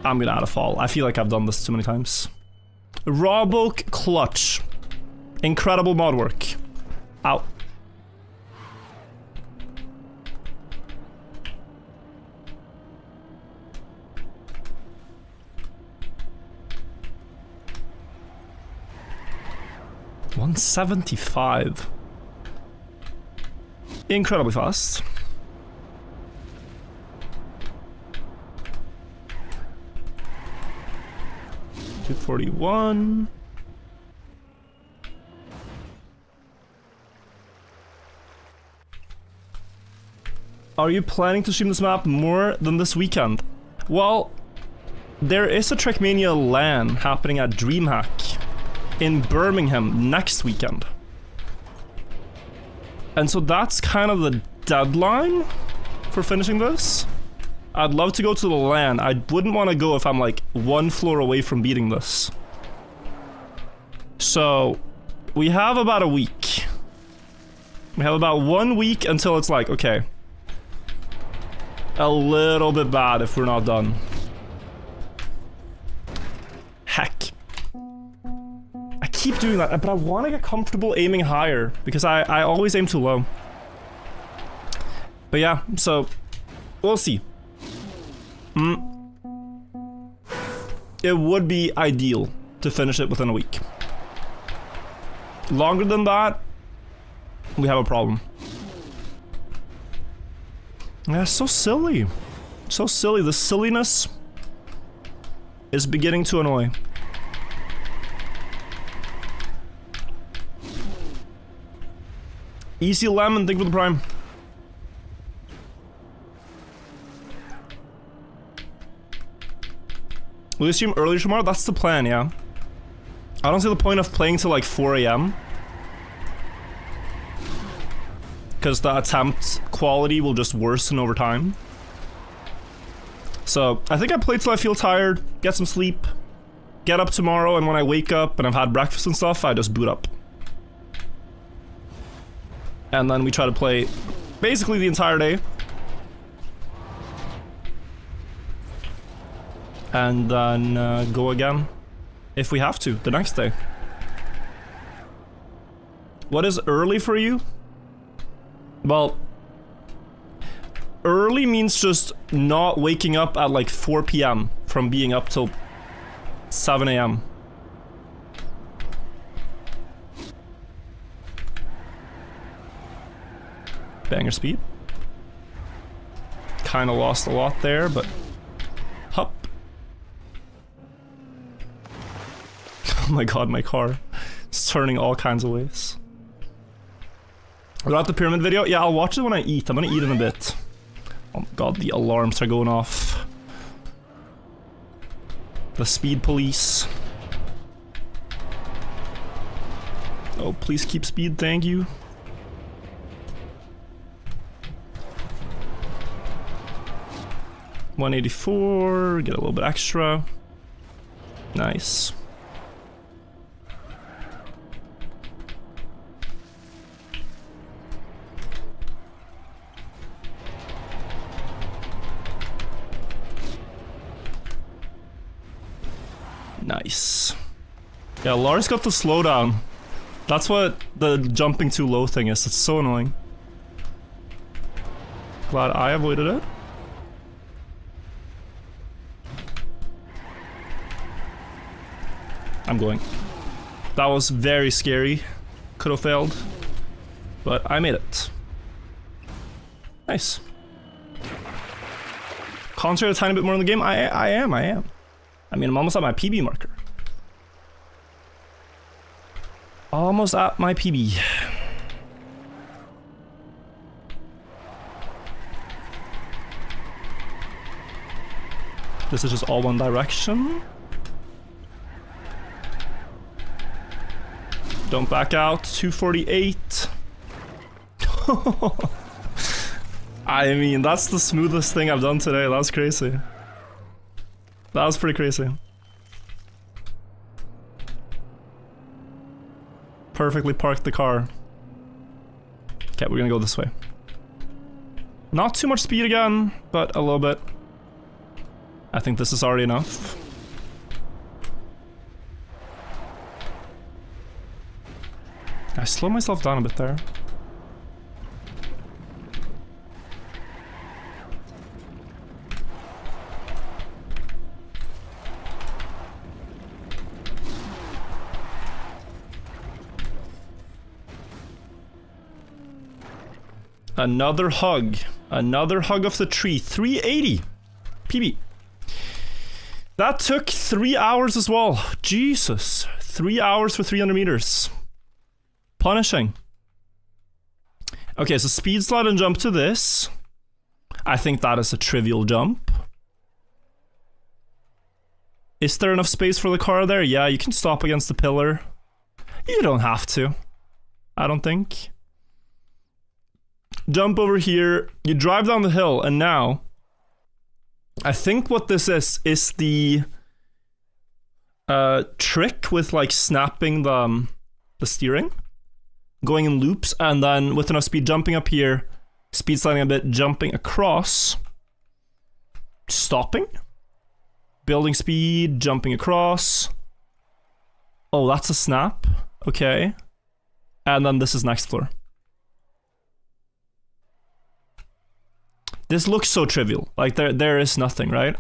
I'm gonna add a fall. I feel like I've done this too many times. Rawboke clutch. Incredible mod work. Ow. $175. Incredibly fast. $241. Are you planning to stream this map more than this weekend? Well, there is a Trackmania LAN happening at DreamHack in Birmingham next weekend. And so that's kind of the deadline for finishing this. I'd love to go to the LAN. I wouldn't want to go if I'm like one floor away from beating this. So we have about a week. We have about 1 week until it's like, okay, a little bit bad if we're not done. Heck. I keep doing that, but I want to get comfortable aiming higher because I always aim too low. But yeah, so we'll see. It would be ideal to finish it within a week. Longer than that, we have a problem. Yeah, so silly. So silly. The silliness is beginning to annoy. Easy Lemon, thank you for the prime. Will you stream earlier tomorrow? That's the plan, yeah. I don't see the point of playing till like 4 AM. Because the attempt quality will just worsen over time. So, I think I play till I feel tired, get some sleep, get up tomorrow, and when I wake up and I've had breakfast and stuff, I just boot up. And then we try to play basically the entire day. And then go again, if we have to, the next day. What is early for you? Well, early means just not waking up at like 4 PM from being up till 7 AM. Banger speed. Kinda lost a lot there, but hup. Oh my god, my car is turning all kinds of ways. About the pyramid video? Yeah, I'll watch it when I eat. I'm gonna eat in a bit. Oh my god, the alarms are going off. The speed police. Oh, please keep speed, thank you. $184, get a little bit extra. Nice. Nice. Yeah, Lars got the slowdown. That's what the jumping too low thing is. It's so annoying. Glad I avoided it. I'm going. That was very scary. Could have failed. But I made it. Nice. Concentrate a tiny bit more in the game? I am. I mean, I'm almost at my PB marker. Almost at my PB. This is just all one direction. Don't back out. 248. I mean, that's the smoothest thing I've done today. That's crazy. That was pretty crazy. Perfectly parked the car. Okay, we're gonna go this way. Not too much speed again, but a little bit. I think this is already enough. I slowed myself down a bit there. Another hug. Another hug of the tree. 380. PB. That took 3 hours as well. Jesus. 3 hours for 300 meters. Punishing. Okay, so speed slide and jump to this. I think that is a trivial jump. Is there enough space for the car there? Yeah, you can stop against the pillar. You don't have to. I don't think. Jump over here. You drive down the hill, and now I think what this is the trick with like snapping the steering, going in loops, and then with enough speed jumping up here, speed sliding a bit, jumping across, stopping, building speed, jumping across. Oh, that's a snap. Okay. And then this is next floor. This looks so trivial. Like there is nothing, right?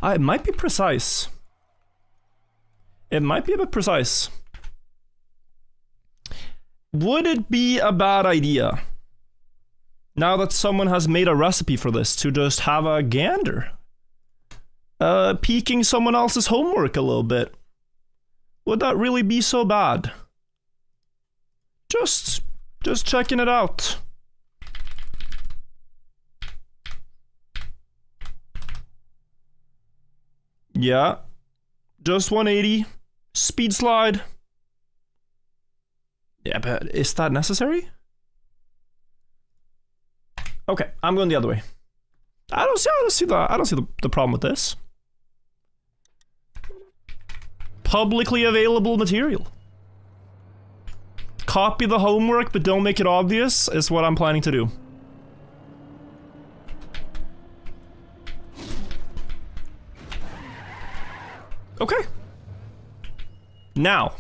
It might be precise. It might be a bit precise. Would it be a bad idea, now that someone has made a recipe for this, to just have a gander? Peeking someone else's homework a little bit. Would that really be so bad? Just checking it out. Yeah. Just 180. Speed slide. Yeah, but is that necessary? Okay, I'm going the other way. I don't see the problem with this. Publicly available material. Copy the homework, but don't make it obvious, is what I'm planning to do. Okay. Now,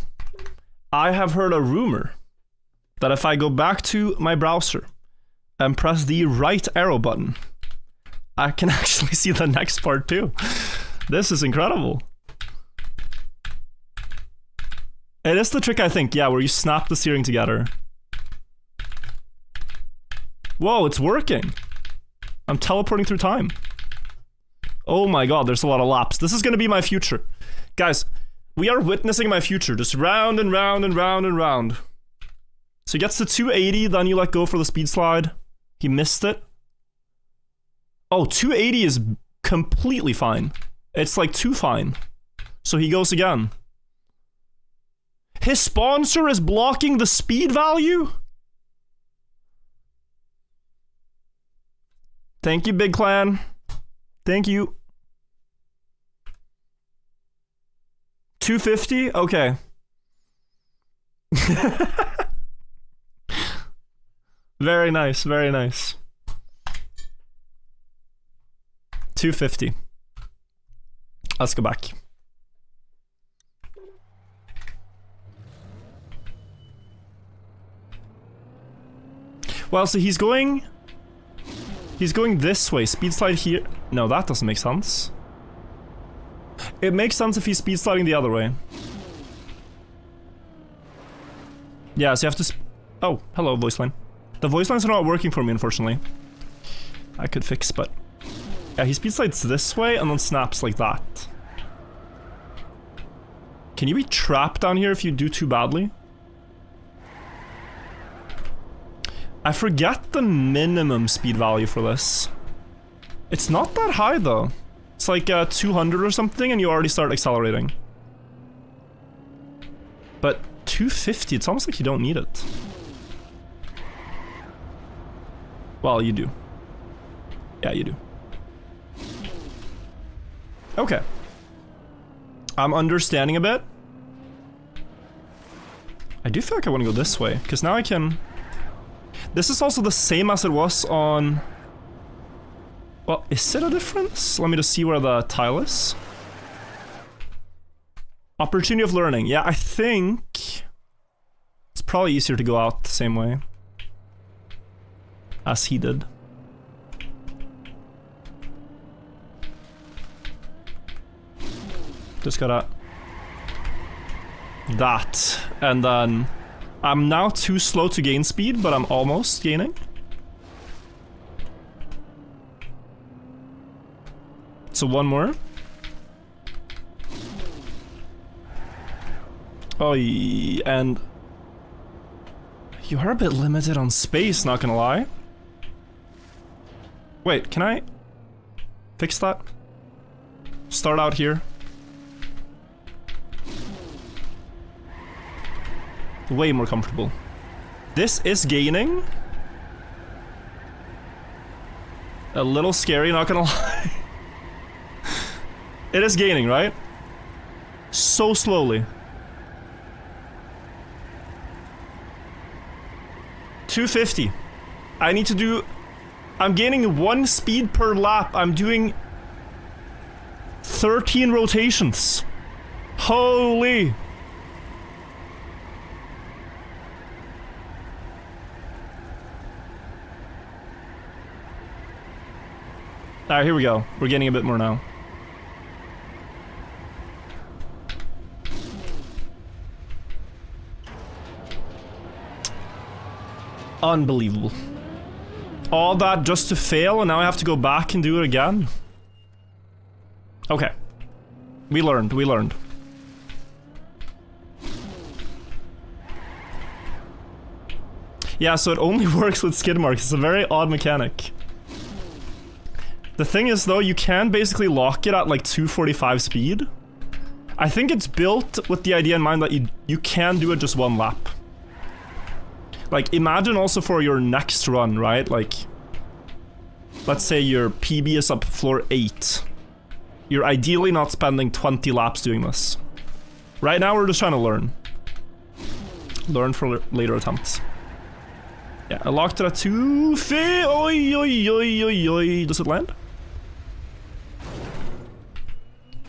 I have heard a rumor that if I go back to my browser and press the right arrow button, I can actually see the next part too. This is incredible. It is the trick, I think, yeah, where you snap the steering together. Whoa, it's working. I'm teleporting through time. Oh my god, there's a lot of laps. This is gonna be my future. Guys, we are witnessing my future, just round and round and round and round. So he gets to 280, then you let go for the speed slide. He missed it. Oh, 280 is completely fine. It's like too fine. So he goes again. His sponsor is blocking the speed value? Thank you, Big Clan. Thank you. 250? Okay. Very nice, very nice. 250. Let's go back. Well, so he's going this way. Speed slide here. No, that doesn't make sense. It makes sense if he's speed sliding the other way. Yeah, so you have to... Oh, hello, voice line. The voice lines are not working for me, unfortunately. I could fix, but... Yeah, he speed slides this way and then snaps like that. Can you be trapped down here if you do too badly? I forget the minimum speed value for this. It's not that high, though. It's like 200 or something, and you already start accelerating. But 250, it's almost like you don't need it. Well, you do. Yeah, you do. Okay. I'm understanding a bit. I do feel like I want to go this way, because now I can... This is also the same as it was on... Well, is it a difference? Let me just see where the tile is. Opportunity of learning. Yeah, I think... It's probably easier to go out the same way. As he did. Just gotta... That. And then... I'm now too slow to gain speed, but I'm almost gaining. So one more. Oh, and... You are a bit limited on space, not gonna lie. Wait, can I... fix that? Start out here. Way more comfortable. This is gaining. A little scary, not gonna lie. It is gaining, right? So slowly. 250. I need to do... I'm gaining 1 speed per lap. I'm doing 13 rotations. Holy... Alright, here we go. We're getting a bit more now. Unbelievable. All that just to fail, and now I have to go back and do it again? Okay. We learned, we learned. Yeah, so it only works with skid marks. It's a very odd mechanic. The thing is, though, you can basically lock it at like 245 speed. I think it's built with the idea in mind that you can do it just 1 lap. Like, imagine also for your next run, right? Like, let's say your PB is up floor 8. You're ideally not spending 20 laps doing this. Right now, we're just trying to learn. Learn for later attempts. Yeah, I locked it at 250. Oi, oi, oi, oi, oi. Does it land?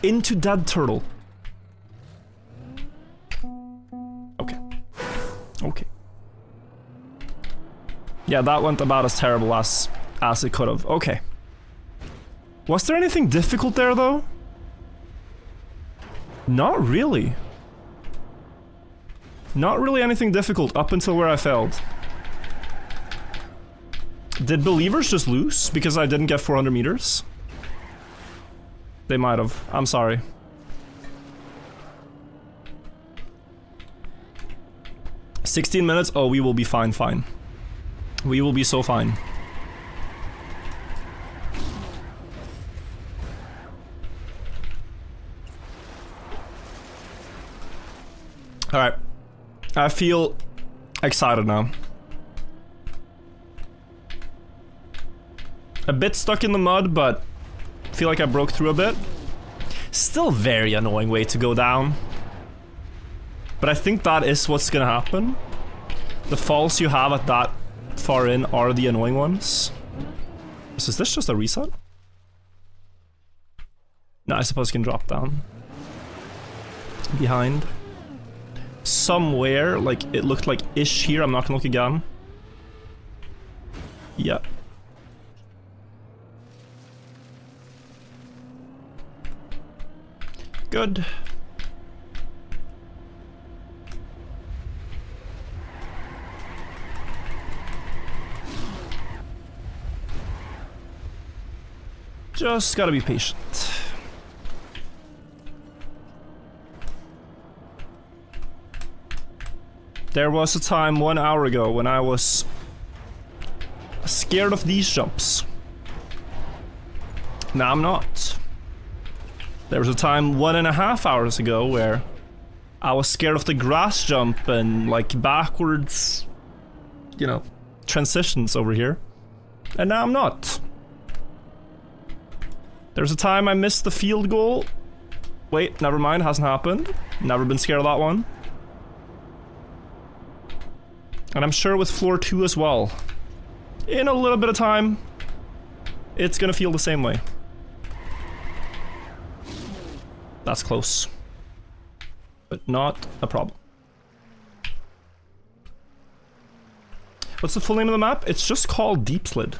Into dead turtle. Okay. Okay. Yeah, that went about as terrible as it could have. Okay. Was there anything difficult there, though? Not really. Not really anything difficult up until where I failed. Did believers just lose because I didn't get 400 meters? They might have. I'm sorry. "16 minutes? Oh, we will be fine, fine. We will be so fine." Alright. I feel excited now. A bit stuck in the mud, but feel like I broke through a bit. Still very annoying way to go down. But I think that is what's gonna happen. The falls you have at that far in are the annoying ones. So is this just a reset? No, I suppose you can drop down. Behind. Somewhere, like, it looked like ish here. I'm not gonna look again. Yeah. Good. Just gotta be patient. There was a time 1 hour ago when I was scared of these jumps. Now I'm not. There was a time 1.5 hours ago where I was scared of the grass jump and like backwards, you know, transitions over here. And now I'm not. There's a time I missed the field goal. Wait, never mind, hasn't happened. Never been scared of that one. And I'm sure with floor 2 as well. In a little bit of time, it's gonna feel the same way. That's close. But not a problem. What's the full name of the map? It's just called Deep Slid.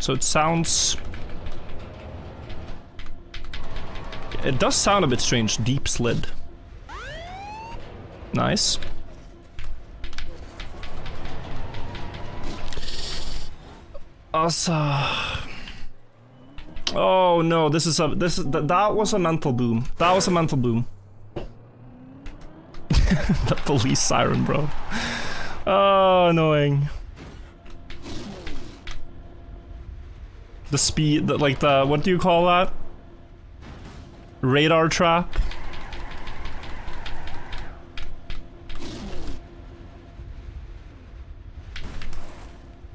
So it sounds... It does sound a bit strange. Deep Slid. Nice. Asa. Oh no, that was a mental boom. That was a mental boom. The police siren, bro. Oh, annoying. The speed, what do you call that? Radar trap?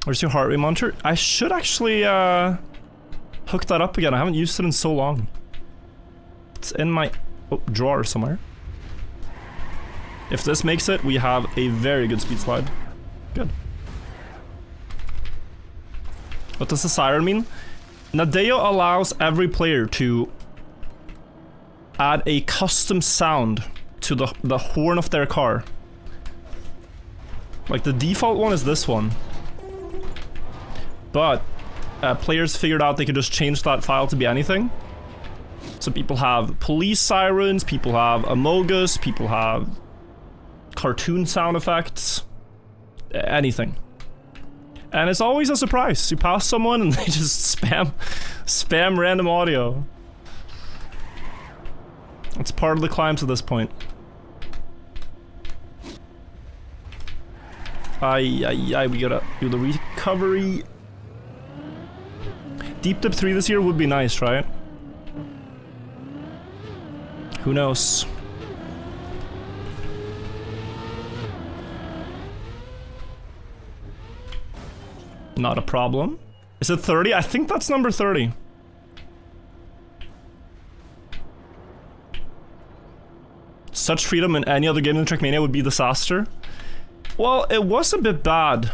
Where's your heart rate monitor? I should actually, hook that up again. I haven't used it in so long. It's in my drawer somewhere. If this makes it, we have a very good speed slide. Good. What does the siren mean? Nadeo allows every player to add a custom sound to the horn of their car. Like the default one is this one. But players figured out they could just change that file to be anything. So people have police sirens, people have Amogus, people have cartoon sound effects, anything. And it's always a surprise. You pass someone and they just spam random audio. It's part of the climb to this point. We gotta do the recovery. Deep Dip 3 this year would be nice, right? Who knows? Not a problem. Is it 30? I think that's number 30. Such freedom in any other game than Trackmania would be disaster. Well, it was a bit bad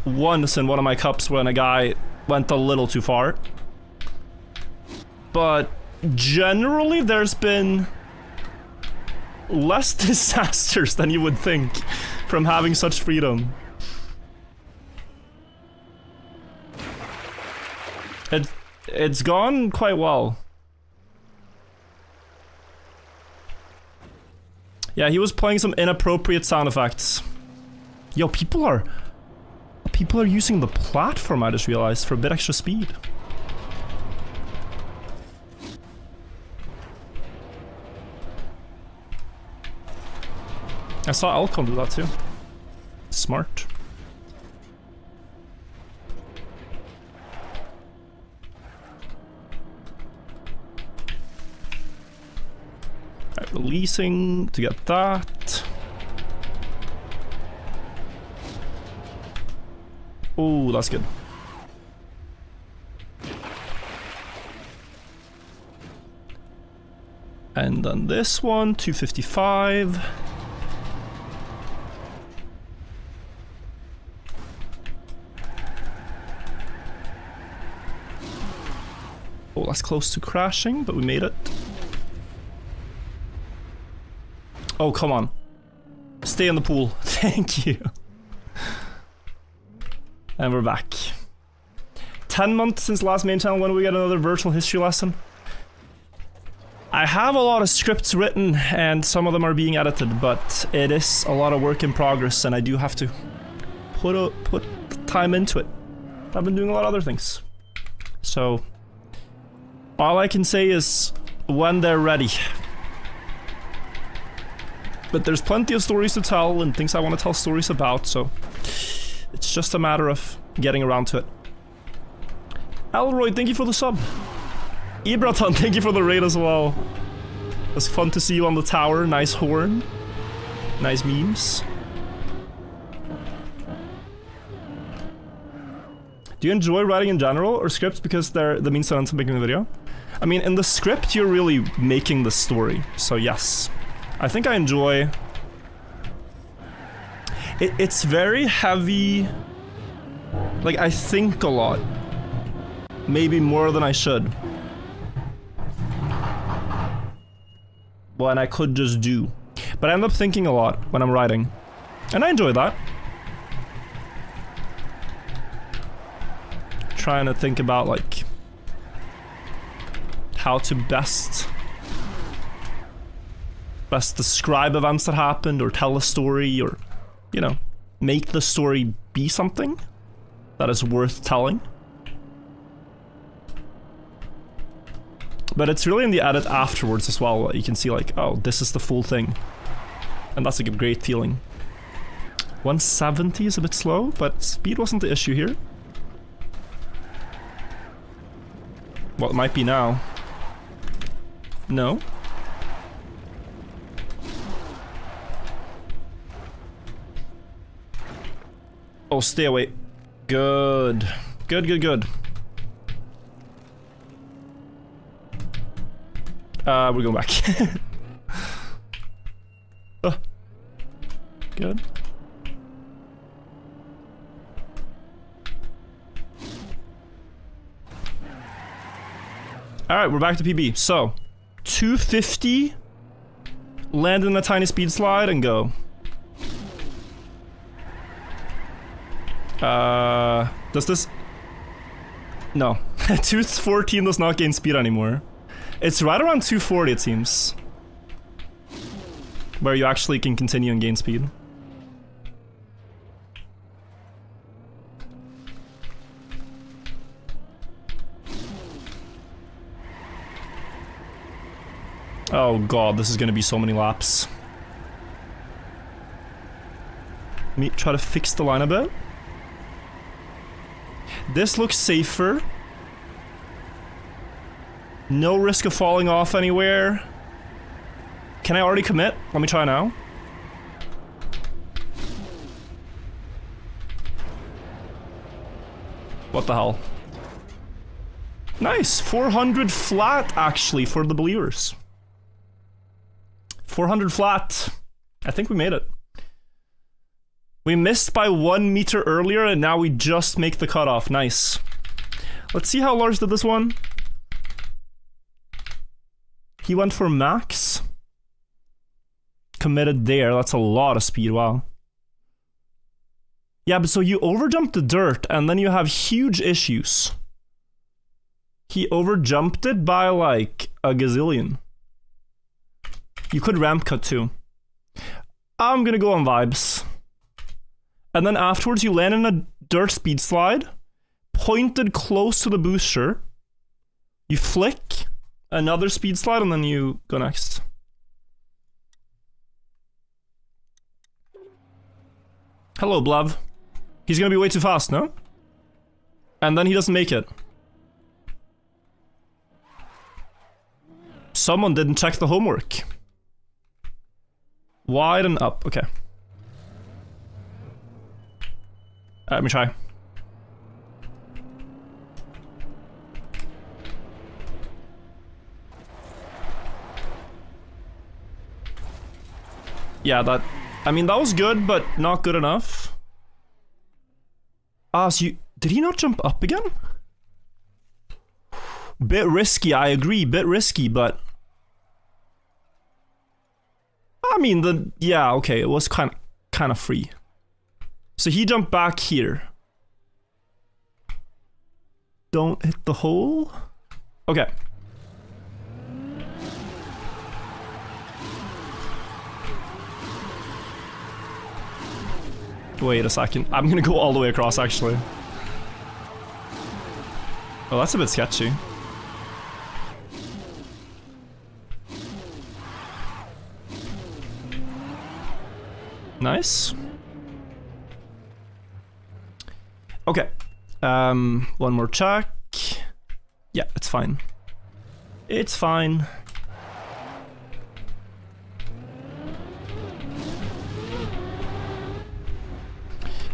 once in one of my cups when a guy went a little too far. But generally there's been less disasters than you would think from having such freedom. It's gone quite well. Yeah, he was playing some inappropriate sound effects. Yo, people are using the platform, I just realized, for a bit extra speed. I saw Alcon do that too. Smart. Right, releasing to get that. Oh, that's good. And then this one, 255. Oh, that's close to crashing, but we made it. Oh, come on. Stay in the pool. Thank you. And we're back. 10 months since last main channel. When do we get another virtual history lesson? I have a lot of scripts written and some of them are being edited, but it is a lot of work in progress and I do have to put time into it. I've been doing a lot of other things. So all I can say is when they're ready. But there's plenty of stories to tell and things I want to tell stories about, so it's just a matter of getting around to it. Elroy, thank you for the sub. Ibraton, thank you for the raid as well. It was fun to see you on the tower. Nice horn. Nice memes. Do you enjoy writing in general or scripts because they're the means to making the video? I mean, in the script, you're really making the story. So yes, I think I enjoy... It's very heavy. Like, I think a lot. Maybe more than I should. When I could just do. But I end up thinking a lot when I'm writing. And I enjoy that. Trying to think about, like, how to best describe events that happened, or tell a story, or, you know, make the story be something that is worth telling. But it's really in the edit afterwards as well that you can see, like, oh, this is the full thing. And that's like a great feeling. 170 is a bit slow, but speed wasn't the issue here. Well, it might be now. No. Oh, stay away. Good. Good, good, good. We're going back. Oh. Good. Alright, we're back to PB. So, 250, land in a tiny speed slide, and go. Does this... No. 214 does not gain speed anymore. It's right around 240, it seems. Where you actually can continue and gain speed. Oh god, this is gonna be so many laps. Let me try to fix the line a bit. This looks safer. No risk of falling off anywhere. Can I already commit? Let me try now. What the hell? Nice! 400 flat, actually, for the believers. 400 flat. I think we made it. We missed by 1 meter earlier, and now we just make the cutoff. Nice. Let's see how Lars did this one. He went for max. Committed there. That's a lot of speed. Wow. Yeah, but so you overjumped the dirt, and then you have huge issues. He overjumped it by like a gazillion. You could ramp cut too. I'm gonna go on vibes. And then afterwards you land in a dirt speed slide, pointed close to the booster. You flick, another speed slide, and then you go next. Hello, Blav. He's gonna be way too fast, no? And then he doesn't make it. Someone didn't check the homework. Wide and up, okay. Let me try. Yeah, that... I mean, that was good, but not good enough. Ah, so you... Did he not jump up again? Bit risky, I agree. Bit risky, but... I mean, the... Yeah, okay, it was kind of free. So he jumped back here. Don't hit the hole? Okay. Wait a second. I'm gonna go all the way across, actually. Oh, that's a bit sketchy. Nice. Okay. One more check. Yeah, it's fine. It's fine.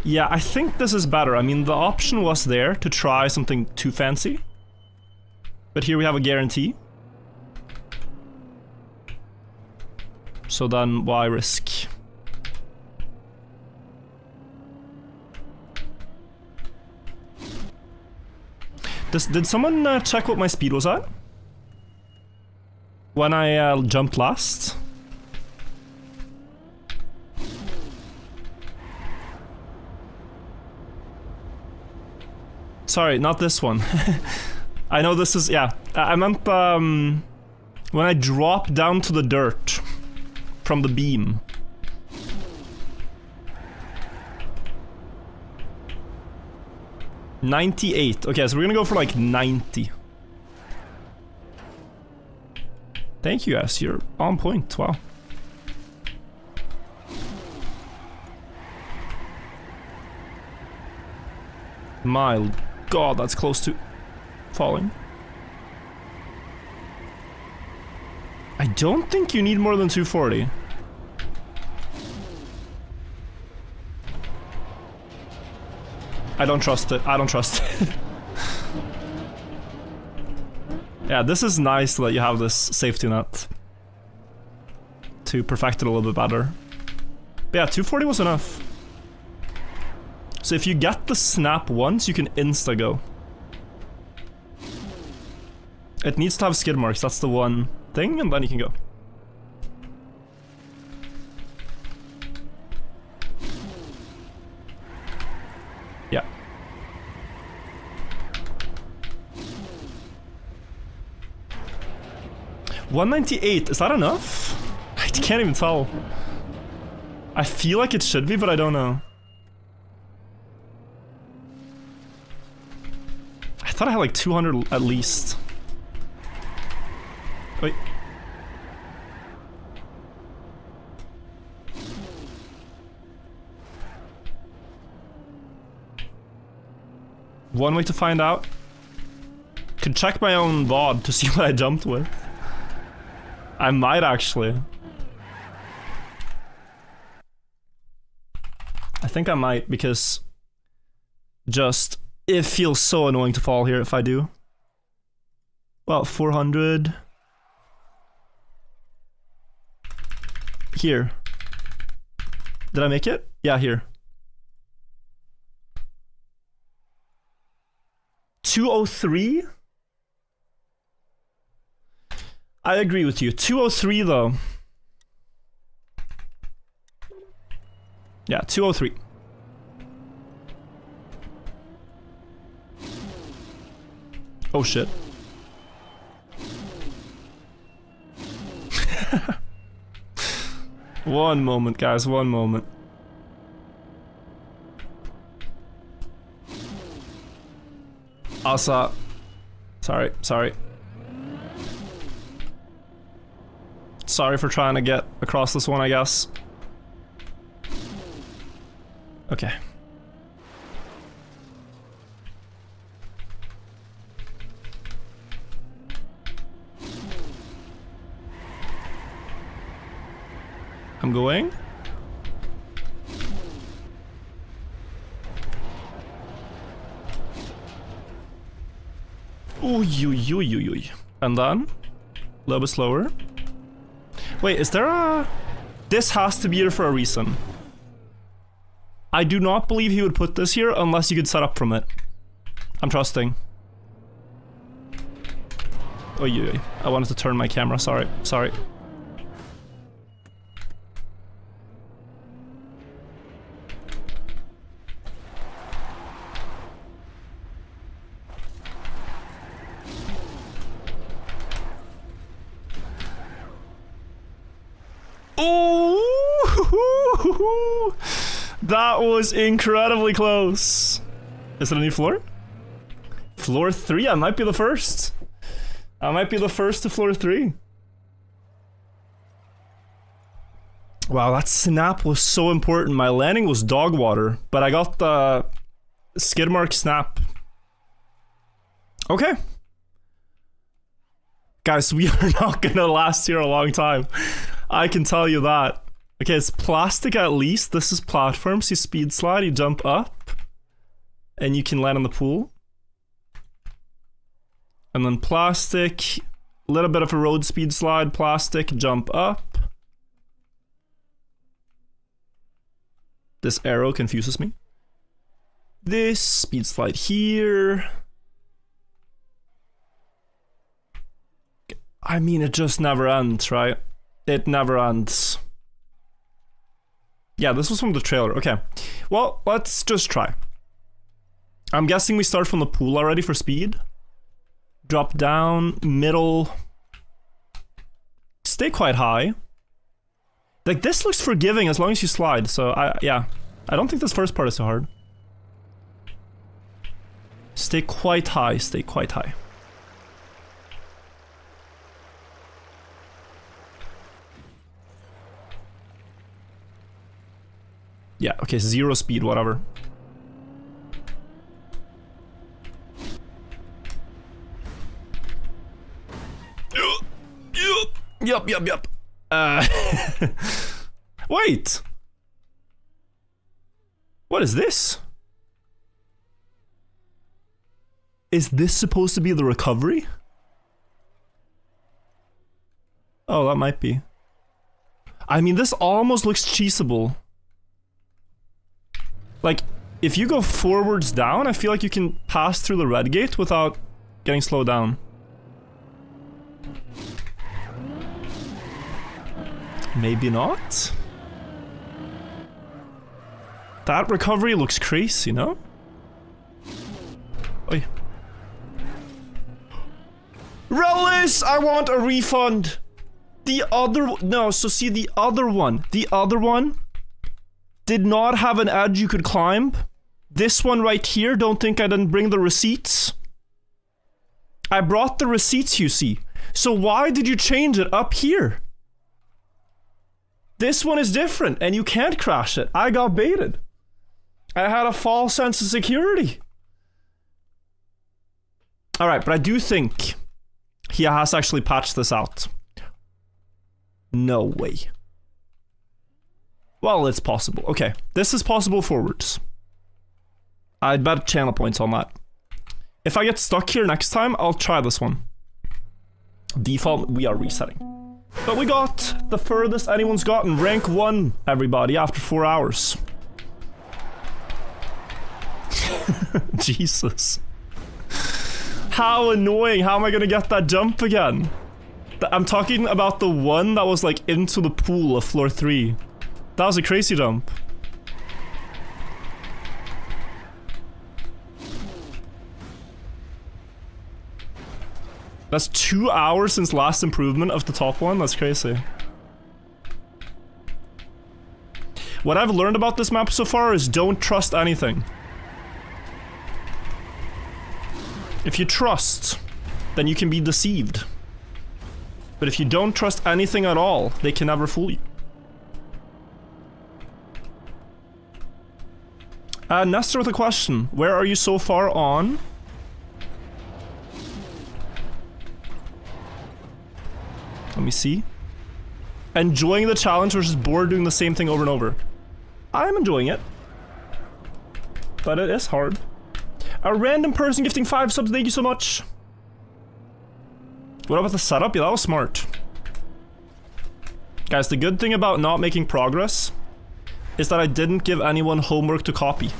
Yeah, I think this is better. I mean, the option was there to try something too fancy. But here we have a guarantee. So then, why risk? Did someone check what my speed was at? When I jumped last? Sorry, not this one. I know this is, yeah. I meant when I dropped down to the dirt from the beam. $98. Okay, so we're gonna go for like 90. Thank you, guys. You're on point. Wow. My God, that's close to falling. I don't think you need more than 240. I don't trust it. I don't trust it. Yeah, this is nice that you have this safety net to perfect it a little bit better. But yeah, 240 was enough. So if you get the snap once, you can insta-go. It needs to have skid marks, that's the one thing, and then you can go. Yeah. $198, is that enough? I can't even tell. I feel like it should be, but I don't know. I thought I had like 200 at least. Wait. One way to find out. Could check my own VOD to see what I jumped with. I might actually. I think I might because just it feels so annoying to fall here if I do. Well, 400. Here. Did I make it? Yeah, here. 203? I agree with you. 203 though. Yeah, 203. Oh shit. One moment, guys, one moment. Asa. Sorry. Sorry for trying to get across this one, I guess. Okay. I'm going. Ooh. And then, a little bit slower. Wait, is there a... This has to be here for a reason. I do not believe he would put this here unless you could set up from it. I'm trusting. Oy. I wanted to turn my camera, sorry. Oh, that was incredibly close. Is it a new floor? Floor 3? I might be the first. I might be the first to floor 3. Wow, that snap was so important. My landing was dog water, but I got the skid mark snap. Okay. Guys, we are not gonna last here a long time. I can tell you that. Okay, it's plastic at least. This is platforms. You speed slide, you jump up, and you can land in the pool. And then plastic, a little bit of a road speed slide, plastic, jump up. This arrow confuses me. This speed slide here. I mean, it just never ends, right? It never ends. Yeah, this was from the trailer. Okay. Well, let's just try. I'm guessing we start from the pool already for speed. Drop down, middle. Stay quite high. Like, this looks forgiving as long as you slide, so yeah. I don't think this first part is so hard. Stay quite high, stay quite high. Yeah, okay, 0 speed, whatever. Yup. Wait! What is this? Is this supposed to be the recovery? Oh, that might be. I mean, this almost looks cheesable. Like, if you go forwards down, I feel like you can pass through the red gate without getting slowed down. Maybe not? That recovery looks crazy, no? Oi. Relish! I want a refund! The other... No, so see the other one. The other one did not have an edge you could climb. This one right here, don't think I didn't bring the receipts. I brought the receipts, you see. So why did you change it up here? This one is different, and you can't crash it. I got baited. I had a false sense of security. Alright, but I do think he has actually patched this out. No way. Well, it's possible. Okay, this is possible forwards. I'd bet channel points on that. If I get stuck here next time, I'll try this one. Default, we are resetting. But we got the furthest anyone's gotten. Rank 1, everybody, after 4 hours. Jesus. How annoying. How am I gonna get that jump again? I'm talking about the one that was like into the pool of floor 3. That was a crazy jump. That's 2 hours since last improvement of the top one. That's crazy. What I've learned about this map so far is don't trust anything. If you trust, then you can be deceived. But if you don't trust anything at all, they can never fool you. Nestor with a question. Where are you so far on? Let me see. Enjoying the challenge versus bored doing the same thing over and over. I'm enjoying it. But it is hard. A random person gifting 5 subs, thank you so much. What about the setup? Yeah, that was smart. Guys, the good thing about not making progress is that I didn't give anyone homework to copy.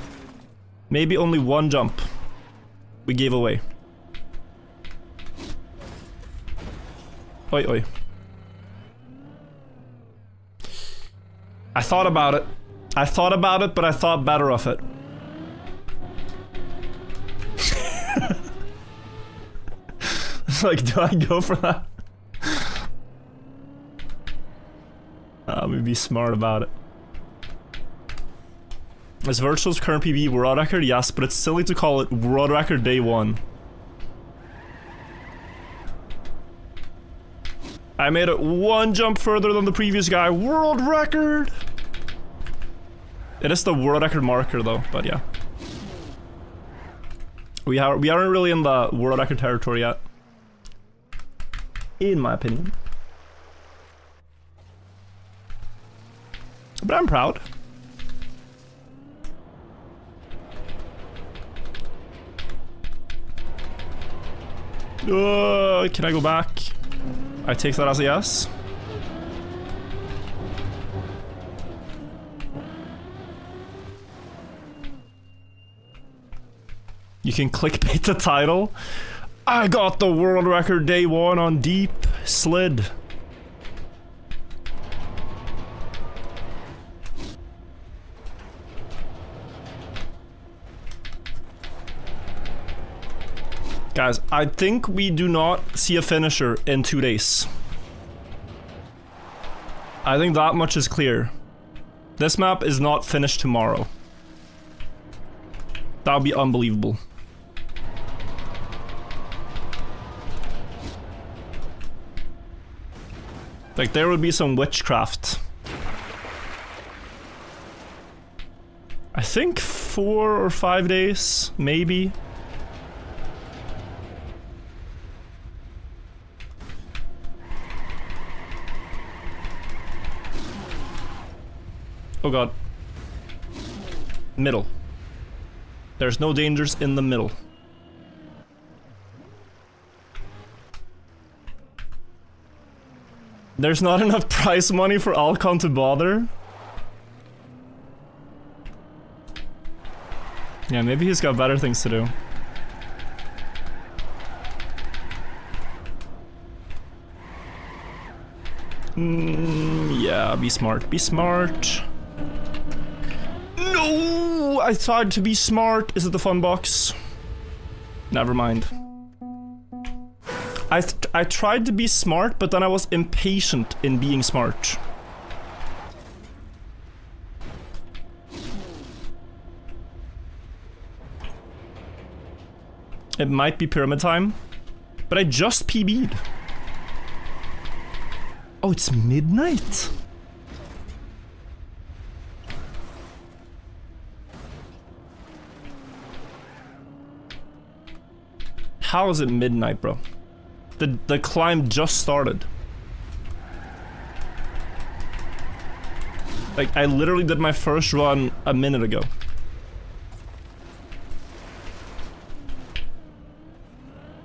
Maybe only one jump we gave away. Oi, oi. I thought about it. I thought about it, but I thought better of it. It's like, do I go for that? Let me be smart about it. Is Virtual's current PB world record? Yes, but it's silly to call it world record day 1. I made it 1 jump further than the previous guy. World record! It is the world record marker though, but yeah. We aren't really in the world record territory yet. In my opinion. but I'm proud. Can I go back? I take that as a yes. You can clickbait the title. I got the world record day 1 on deep slid. Guys, I think we do not see a finisher in 2 days. I think that much is clear. This map is not finished tomorrow. That would be unbelievable. Like, there would be some witchcraft. I think 4 or 5 days, maybe. Oh god. Middle. There's no dangers in the middle. There's not enough prize money for Alcon to bother. Yeah, maybe he's got better things to do. Yeah, be smart. Be smart. No! I tried to be smart. Is it the fun box? Never mind. I tried to be smart, but then I was impatient in being smart. It might be pyramid time, but I just PB'd. Oh, it's midnight? How is it midnight, bro? The climb just started. Like, I literally did my first run a minute ago.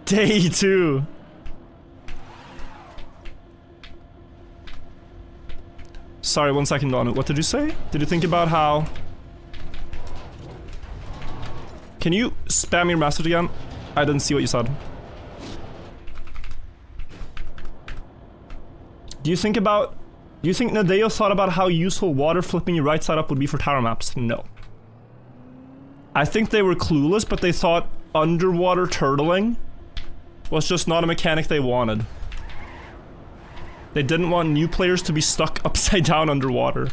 Day 2. Sorry, 1 second on it. What did you say? Did you think about how... Can you spam your message again? I didn't see what you said. Do you think Nadeo thought about how useful water flipping your right side up would be for tower maps? No. I think they were clueless, but they thought underwater turtling was just not a mechanic they wanted. They didn't want new players to be stuck upside down underwater.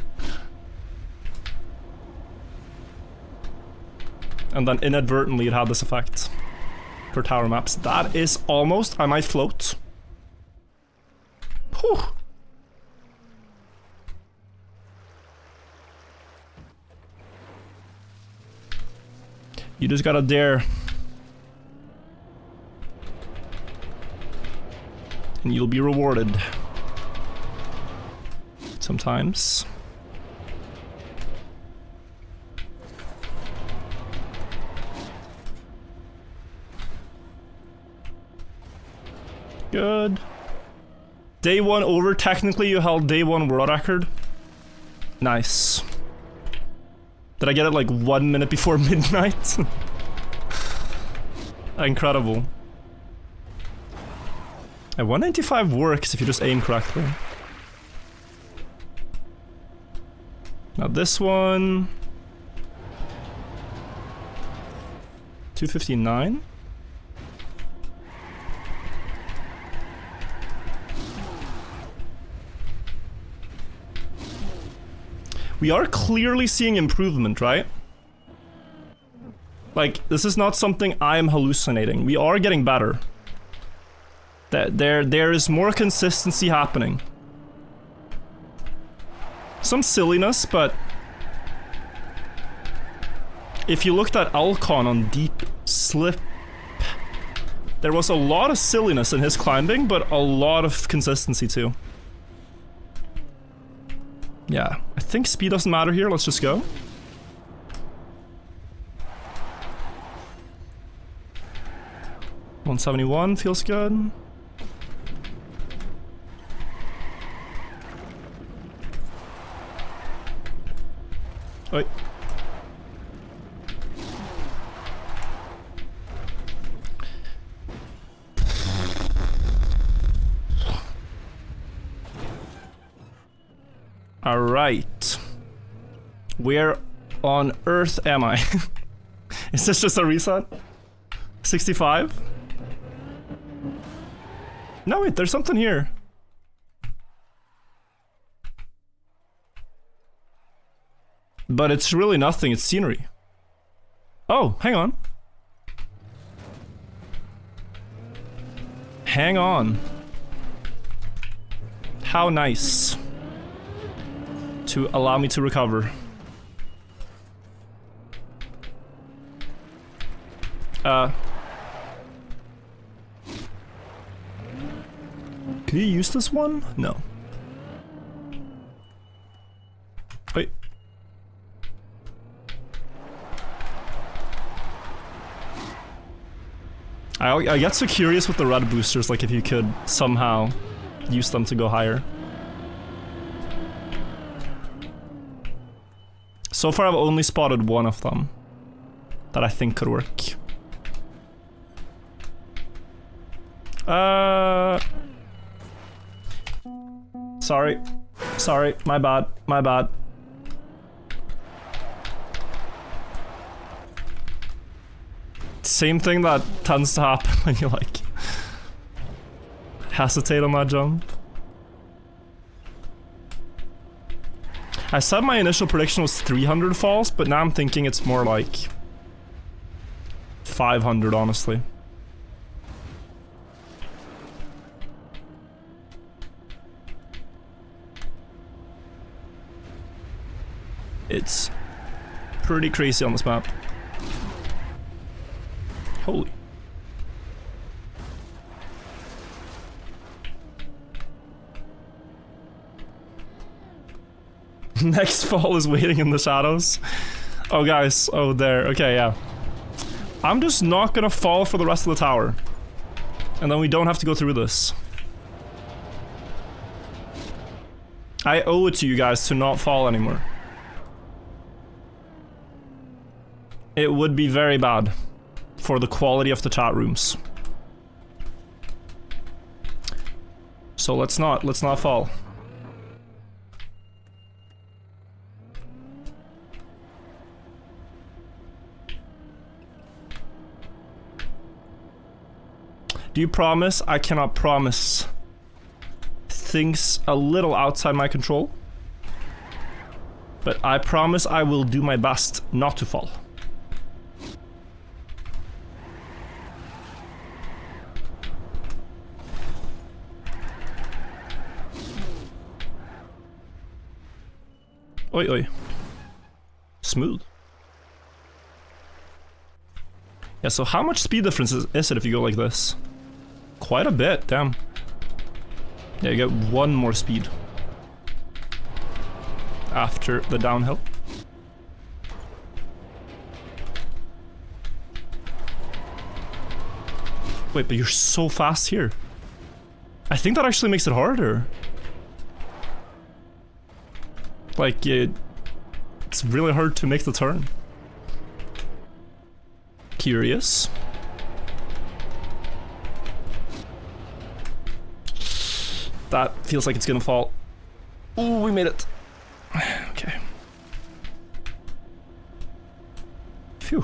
And then inadvertently it had this effect for tower maps. That is almost... I might float. Whew. You just gotta dare. And you'll be rewarded. Sometimes. Good. Day 1 over. Technically, you held day 1 world record. Nice. Did I get it like 1 minute before midnight? Incredible. And 195 works if you just aim correctly. Now this one... 259? We are clearly seeing improvement, right? Like, this is not something I am hallucinating. We are getting better. There is more consistency happening. Some silliness, but... if you looked at Alcon on deep slip... there was a lot of silliness in his climbing, but a lot of consistency too. Yeah, I think speed doesn't matter here. Let's just go. $171 feels good. Wait. All right. Where on earth am I? Is this just a reset? 65? No, wait, there's something here. But it's really nothing, it's scenery. Oh, hang on. Hang on. How nice. To allow me to recover. Can you use this one? No. Wait. I get so curious with the red boosters, like if you could somehow use them to go higher. So far I've only spotted one of them that I think could work. Sorry. Sorry, my bad, my bad. Same thing that tends to happen when you like hesitate on that jump. I said my initial prediction was 300 falls, but now I'm thinking it's more like 500, honestly. It's pretty crazy on this map. Holy. Next fall is waiting in the shadows. Oh, guys. Oh, there. Okay, yeah. I'm just not gonna fall for the rest of the tower. And then we don't have to go through this. I owe it to you guys to not fall anymore. It would be very bad for the quality of the chat rooms. So let's not fall. Do you promise? I cannot promise. Things a little outside my control. But I promise I will do my best not to fall. Oi, oi. Smooth. Yeah, so how much speed difference is it if you go like this? Quite a bit, damn. Yeah, you get one more speed after the downhill. Wait, but you're so fast here. I think that actually makes it harder. Like, it's really hard to make the turn. Curious. That feels like it's gonna fall. Ooh, we made it. Okay. Phew.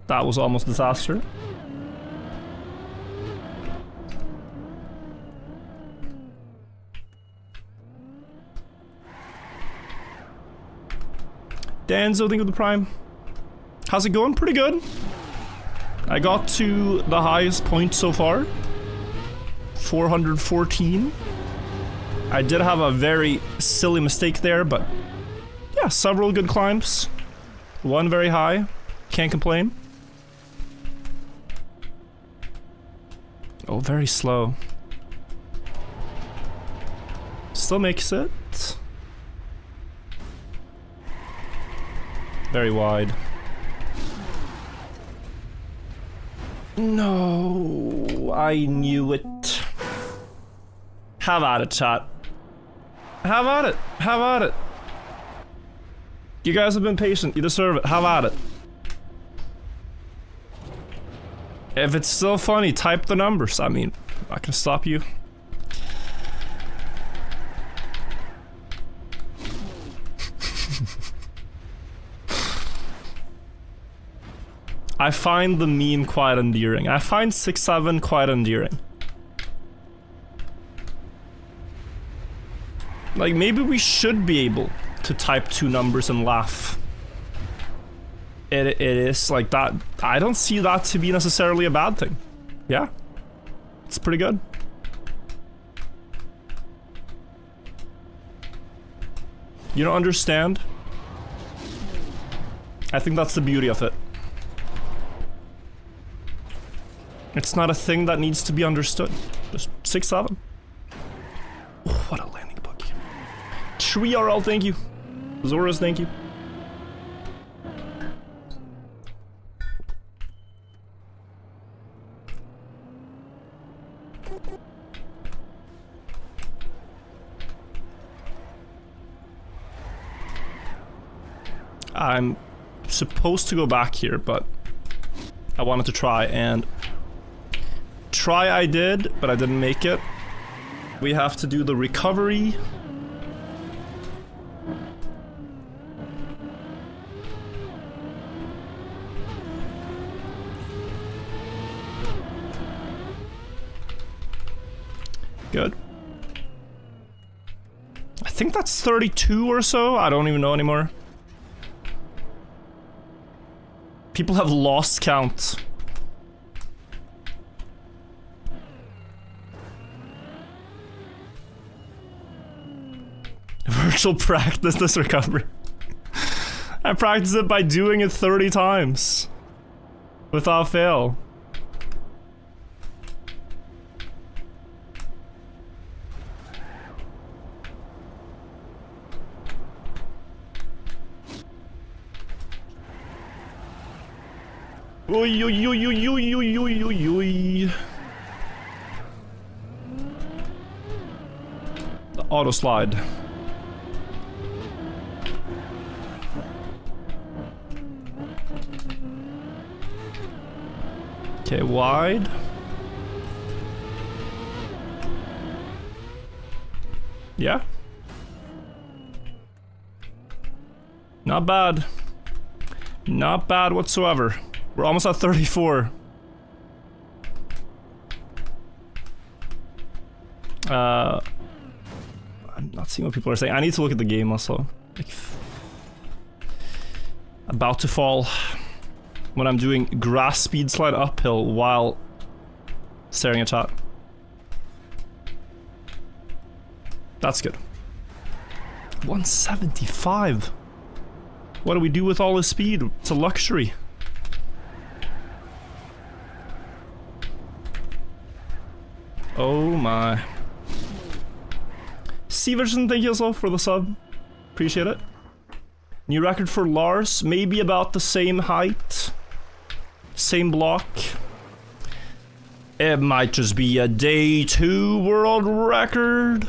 That was almost disaster. Danzo, think of the prime. How's it going? Pretty good. I got to the highest point so far. 414. I did have a very silly mistake there, but yeah, several good climbs. One very high. Can't complain. Oh, very slow. Still makes it. Very wide. No, I knew it. Have at it, chat. Have at it. Have at it. You guys have been patient. You deserve it. Have at it. If it's still funny, type the numbers. I mean, I'm not gonna stop you. I find the meme quite endearing. I find 6-7 quite endearing. Like, maybe we should be able to type two numbers and laugh. It is like that. I don't see that to be necessarily a bad thing. Yeah, it's pretty good. You don't understand? I think that's the beauty of it. It's not a thing that needs to be understood. Just 6-7. Oh, what a landing book. Tree RL, thank you. Zoras, thank you. I'm supposed to go back here, but I wanted to try, and try I did, but I didn't make it. We have to do the recovery. Good. I think that's 32 or so. I don't even know anymore. People have lost count. Virtual practice this recovery. I practice it by doing it 30 times. Without fail. Oi, oi, oi, oi, oi, oi, oi, oi, oi. The auto slide. Okay, wide. Yeah. Not bad. Not bad whatsoever. We're almost at 34. I'm not seeing what people are saying. I need to look at the game also. Like, about to fall when I'm doing grass speed slide uphill while staring at chat. That's good. 175. What do we do with all this speed? It's a luxury. Oh my. Severson, thank you also for the sub. Appreciate it. New record for Lars, maybe about the same height. Same block. It might just be a day 2 world record.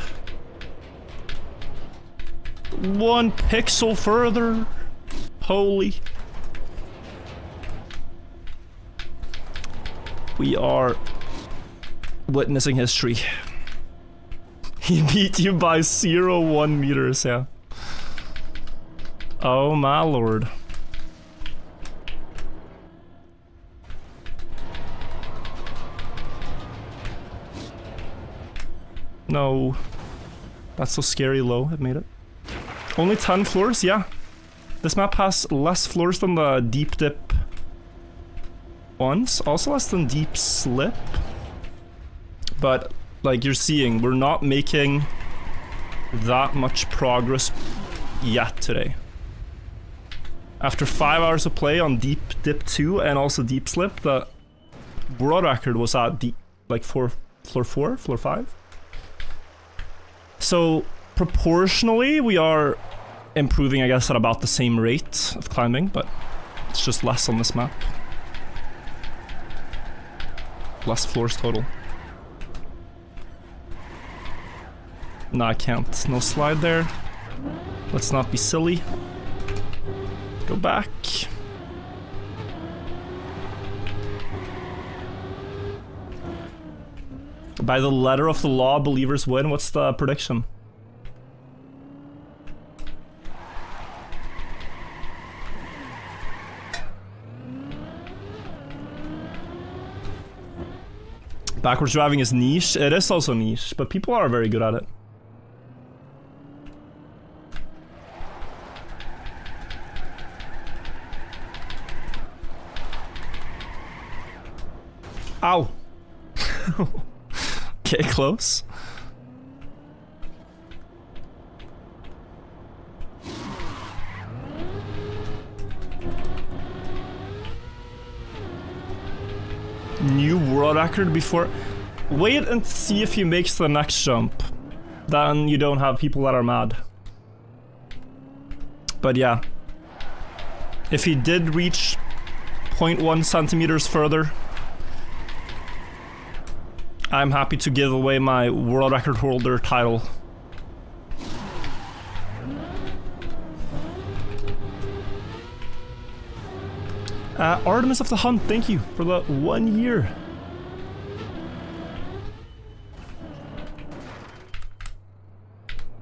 1 pixel further. Holy. We are witnessing history. He beat you by 0.1 meters, yeah. Oh my lord. No. That's so scary low, it made it. Only 10 floors? Yeah. This map has less floors than the deep dip ones. Also less than deep slip. But, like you're seeing, we're not making that much progress yet today. After 5 hours of play on Deep Dip 2 and also Deep Slip, the world record was at deep, like floor 4, floor 5. So proportionally, we are improving, I guess, at about the same rate of climbing, but it's just less on this map. Less floors total. No, I can't. No slide there. Let's not be silly. Go back. By the letter of the law, believers win. What's the prediction? Backwards driving is niche. It is also niche, but people are very good at it. Ow. Okay, close. New world record before. Wait and see if he makes the next jump. Then you don't have people that are mad. But yeah. If he did reach 0.1 centimeters further, I'm happy to give away my world record holder title. Artemis of the Hunt, thank you for the 1 year.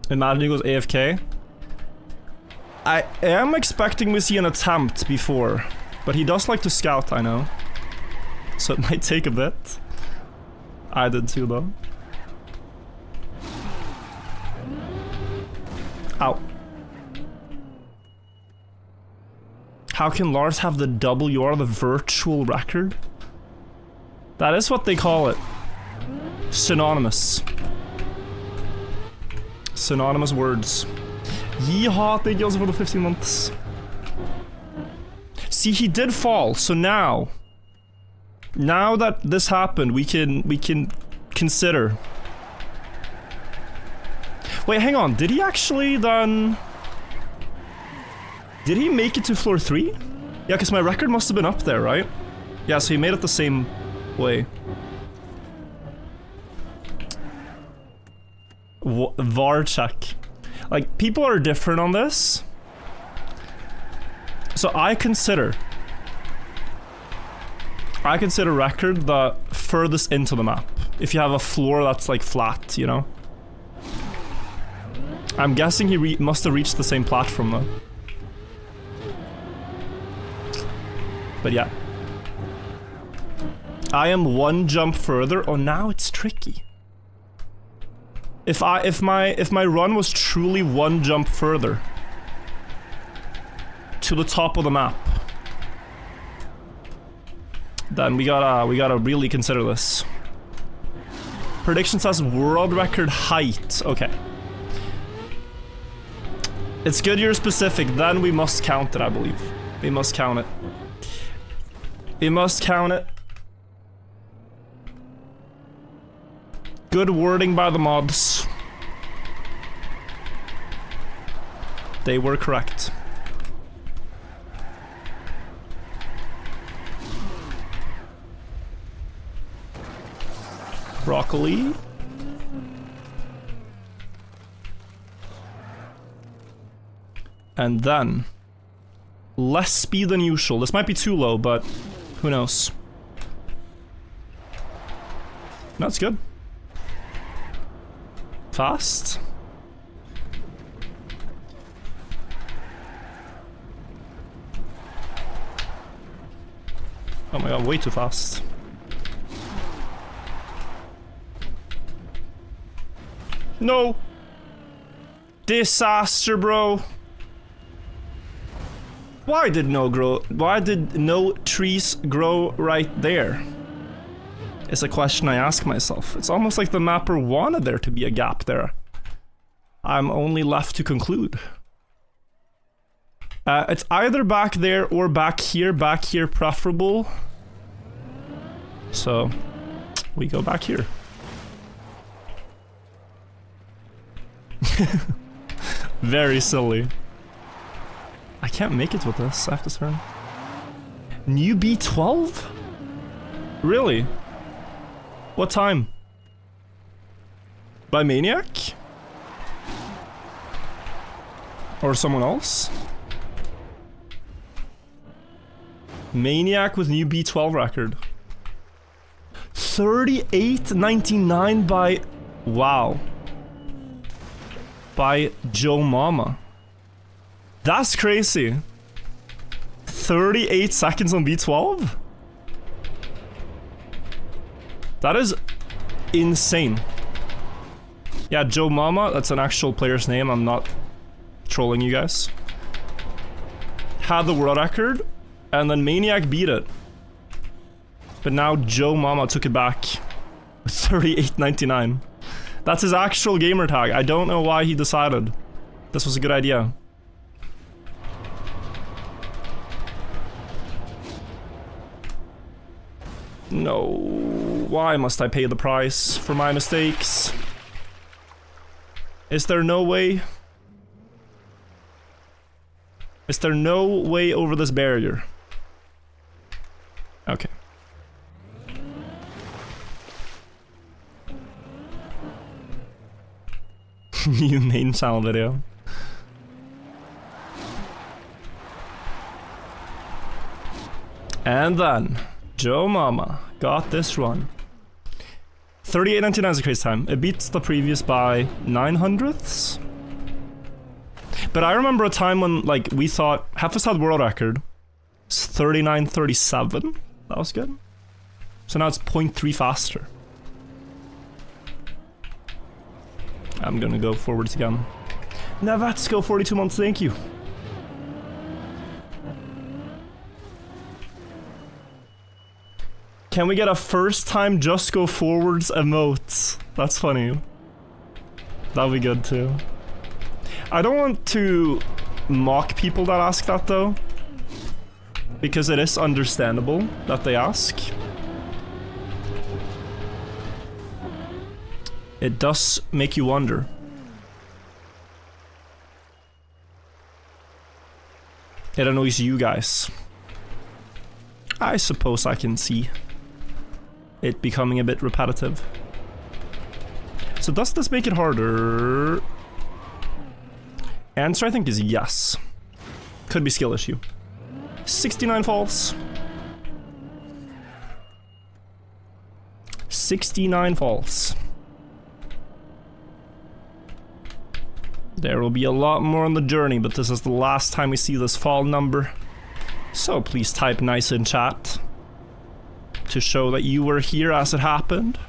Imagine he goes AFK. I am expecting we see an attempt before, but he does like to scout, I know. So it might take a bit. I did too, though. Ow. How can Lars have the WR, the virtual record? That is what they call it. Synonymous. Synonymous words. Yeehaw, thank you also for the 15 months. See, he did fall, so now that this happened, we can consider. Wait, hang on. Did he actually then? Did he make it to floor 3? Yeah, because my record must have been up there, right? Yeah, so he made it the same way. VAR check. Like, people are different on this. So I consider record the furthest into the map. If you have a floor that's like flat, you know? I'm guessing he must have reached the same platform though. But yeah. I am 1 jump further. Oh, now it's tricky. If my run was truly 1 jump further to the top of the map, then we gotta really consider this. Prediction says world record height. Okay. It's good you're specific, then we must count it, I believe. We must count it. We must count it. Good wording by the mods. They were correct. Broccoli. And then less speed than usual. This might be too low, but who knows? That's good. Fast. Oh my god, way too fast. No! Disaster, bro! Why did no trees grow right there? It's a question I ask myself. It's almost like the mapper wanted there to be a gap there. I'm only left to conclude. It's either back there or back here. Back here preferable. So, we go back here. Very silly. I can't make it with this. I have to turn. New B12? Really? What time? By Maniac? Or someone else? Maniac with new B12 record. 38.99 by... Wow. By Joe Mama. That's crazy. 38 seconds on B12? That is insane. Yeah, Joe Mama, that's an actual player's name. I'm not trolling you guys. Had the world record, and then Maniac beat it. But now Joe Mama took it back. 38.99. That's his actual gamer tag. I don't know why he decided this was a good idea. No. Why must I pay the price for my mistakes? Is there no way? Is there no way over this barrier? Okay. New main channel video. And then Joe Mama got this run. 38.99 is a crazy time. It beats the previous by 900ths. But I remember a time when, like, we thought Heffa's had world record. It's 39.37. That was good. So now it's 0.3 faster. I'm gonna go forwards again. Navatsko, 42 months, thank you. Can we get a first time just go forwards emote? That's funny. That'll be good too. I don't want to mock people that ask that though, because it is understandable that they ask. It does make you wonder. It annoys you guys. I suppose I can see it becoming a bit repetitive. So does this make it harder? Answer I think is yes. Could be skill issue. 69 falls. 69 falls. There will be a lot more on the journey, but this is the last time we see this fall number. So please type nice in chat to show that you were here as it happened.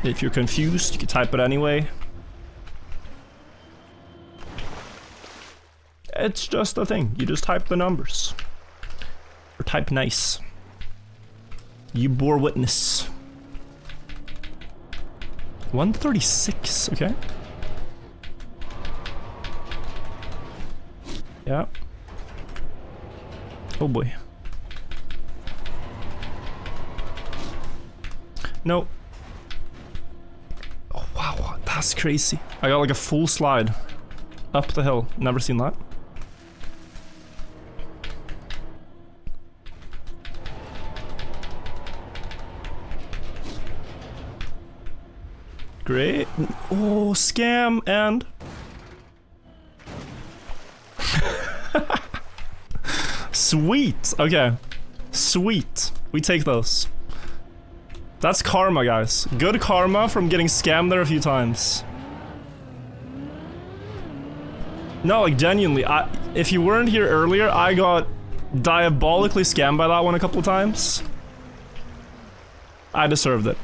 If you're confused, you can type it anyway. It's just a thing. You just type the numbers. Or type nice. You bore witness. 136, okay. Yeah. Oh boy. No. Oh wow, that's crazy. I got like a full slide up the hill. Never seen that. Great. Oh, scam and... Sweet. Okay. Sweet. We take those. That's karma, guys. Good karma from getting scammed there a few times. No, like genuinely, if you weren't here earlier, I got diabolically scammed by that one a couple of times. I deserved it.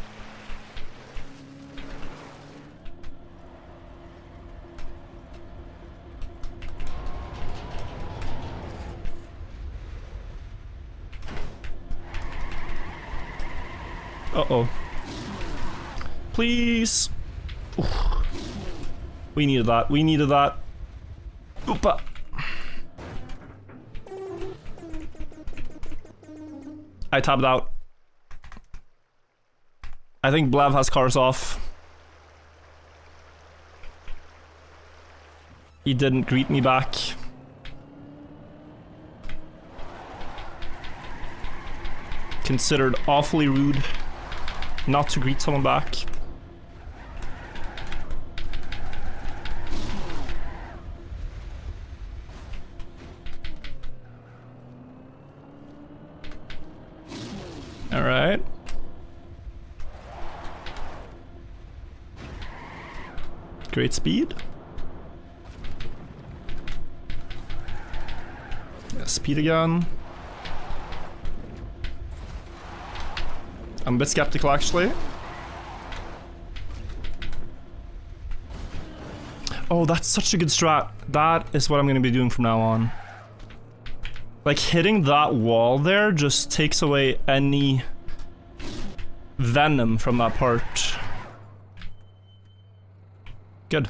Uh-oh. Please. Oof. We needed that. We needed that. Oopa. I tapped out. I think Blav has cars off. He didn't greet me back. Considered awfully rude not to greet someone back. All right. Great speed. Yeah, speed again. I'm a bit skeptical, actually. Oh, that's such a good strat. That is what I'm going to be doing from now on. Like, hitting that wall there just takes away any venom from that part. Good.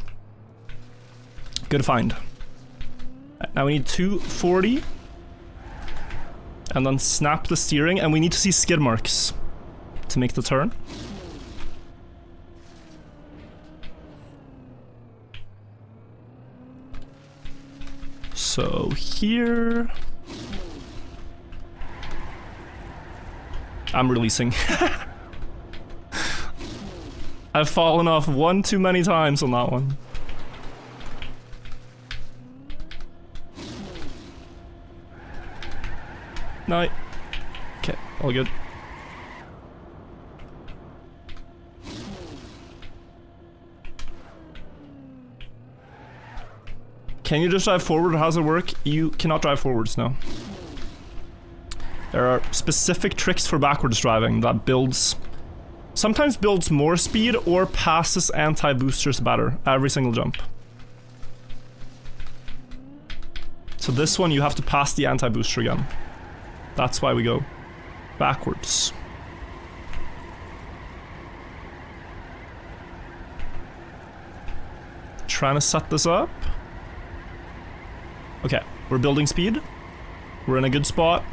Good find. Now we need 240. And then snap the steering, and we need to see skid marks to make the turn. So here... I'm releasing. I've fallen off one too many times on that one. No. Okay, all good. Can you just drive forward? How does it work? You cannot drive forwards, no. There are specific tricks for backwards driving that builds... sometimes builds more speed or passes anti-boosters better every single jump. So this one you have to pass the anti-booster again. That's why we go backwards. Trying to set this up. Okay, we're building speed. We're in a good spot.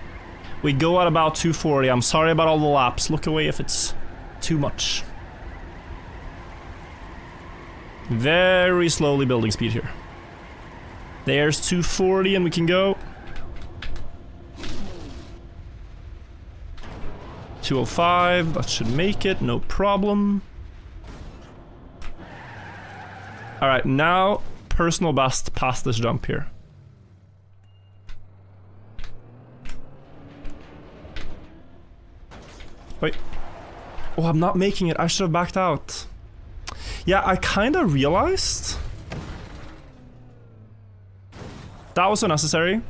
We go at about 240. I'm sorry about all the laps. Look away if it's too much. Very slowly building speed here. There's 240 and we can go. 205, that should make it, no problem. Alright, now personal best past this jump here. Wait. Oh, I'm not making it. I should have backed out. Yeah, I kind of realized that was unnecessary.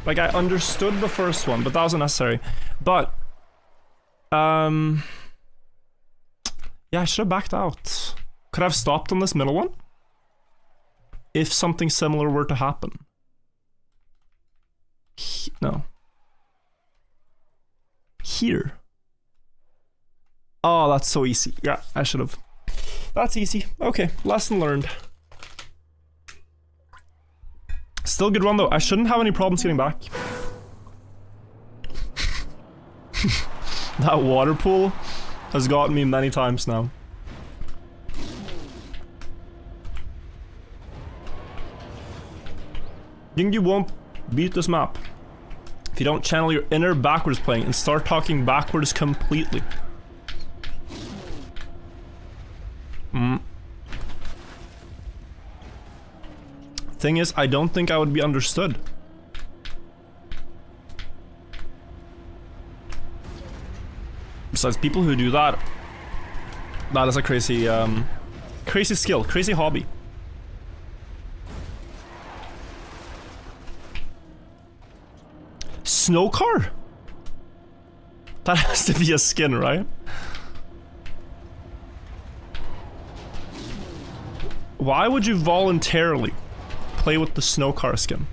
Like, I understood the first one, but that was unnecessary. But, yeah, I should have backed out. Could I have stopped on this middle one? If something similar were to happen. No. Here. Oh, that's so easy. Yeah, I should have. That's easy. Okay, lesson learned. Still good run though. I shouldn't have any problems getting back. That water pool has gotten me many times now. Think you won't beat this map if you don't channel your inner backwards playing and start talking backwards completely. Thing is, I don't think I would be understood. Besides, people who do that, that is a crazy, crazy skill, crazy hobby. Snow car? That has to be a skin, right? Why would you voluntarily play with the snow car skin?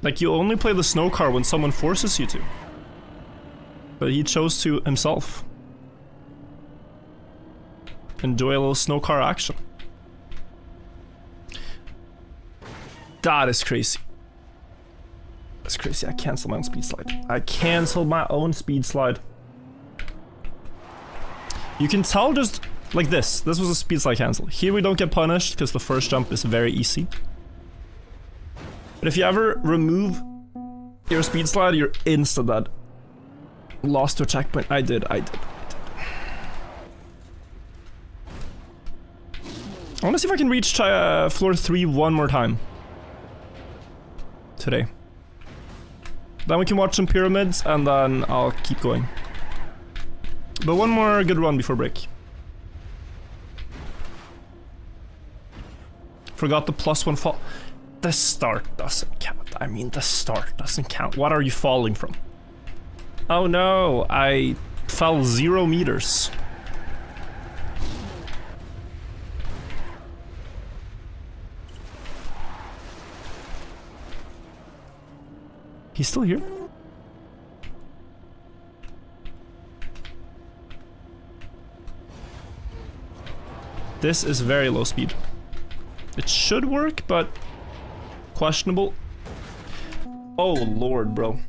Like, you only play the snow car when someone forces you to. But he chose to himself. enjoy a little snow car action. That is crazy. That's crazy. I canceled my own speed slide. I canceled my own speed slide. You can tell just like this. This was a speed slide cancel. Here we don't get punished because the first jump is very easy. But if you ever remove your speed slide, you're insta dead. Lost to a checkpoint. I did. I want to see if I can reach floor 3 one more time today. Then we can watch some pyramids, and then I'll keep going. But one more good run before break. Forgot the +1 fall. The start doesn't count. I mean, the start doesn't count. What are you falling from? Oh no, I fell 0 meters. He's still here? This is very low speed. It should work, but questionable. Oh lord, bro.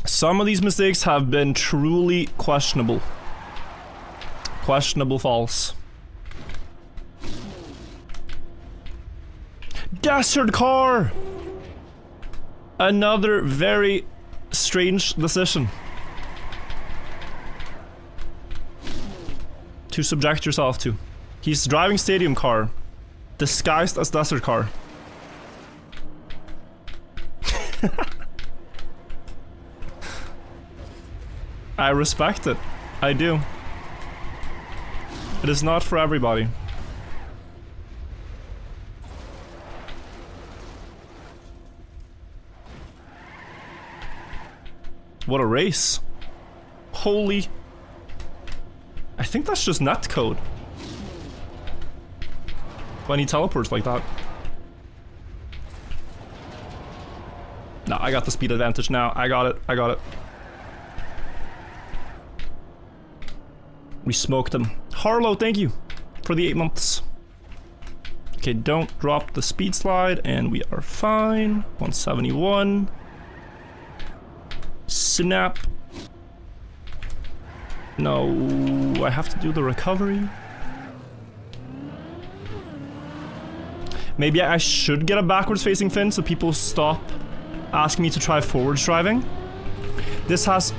Some of these mistakes have been truly questionable. Questionable falls. Desert car! Another very strange decision. To subject yourself to. He's driving stadium car, disguised as desert car. I respect it. I do. It is not for everybody. What a race. Holy... I think that's just netcode. When he teleports like that. No, I got the speed advantage now. I got it. I got it. We smoked him. Harlow, thank you for the 8 months. Okay, don't drop the speed slide, and we are fine. 171. Snap. No, I have to do the recovery. Maybe I should get a backwards facing fin so people stop asking me to try forwards driving. This has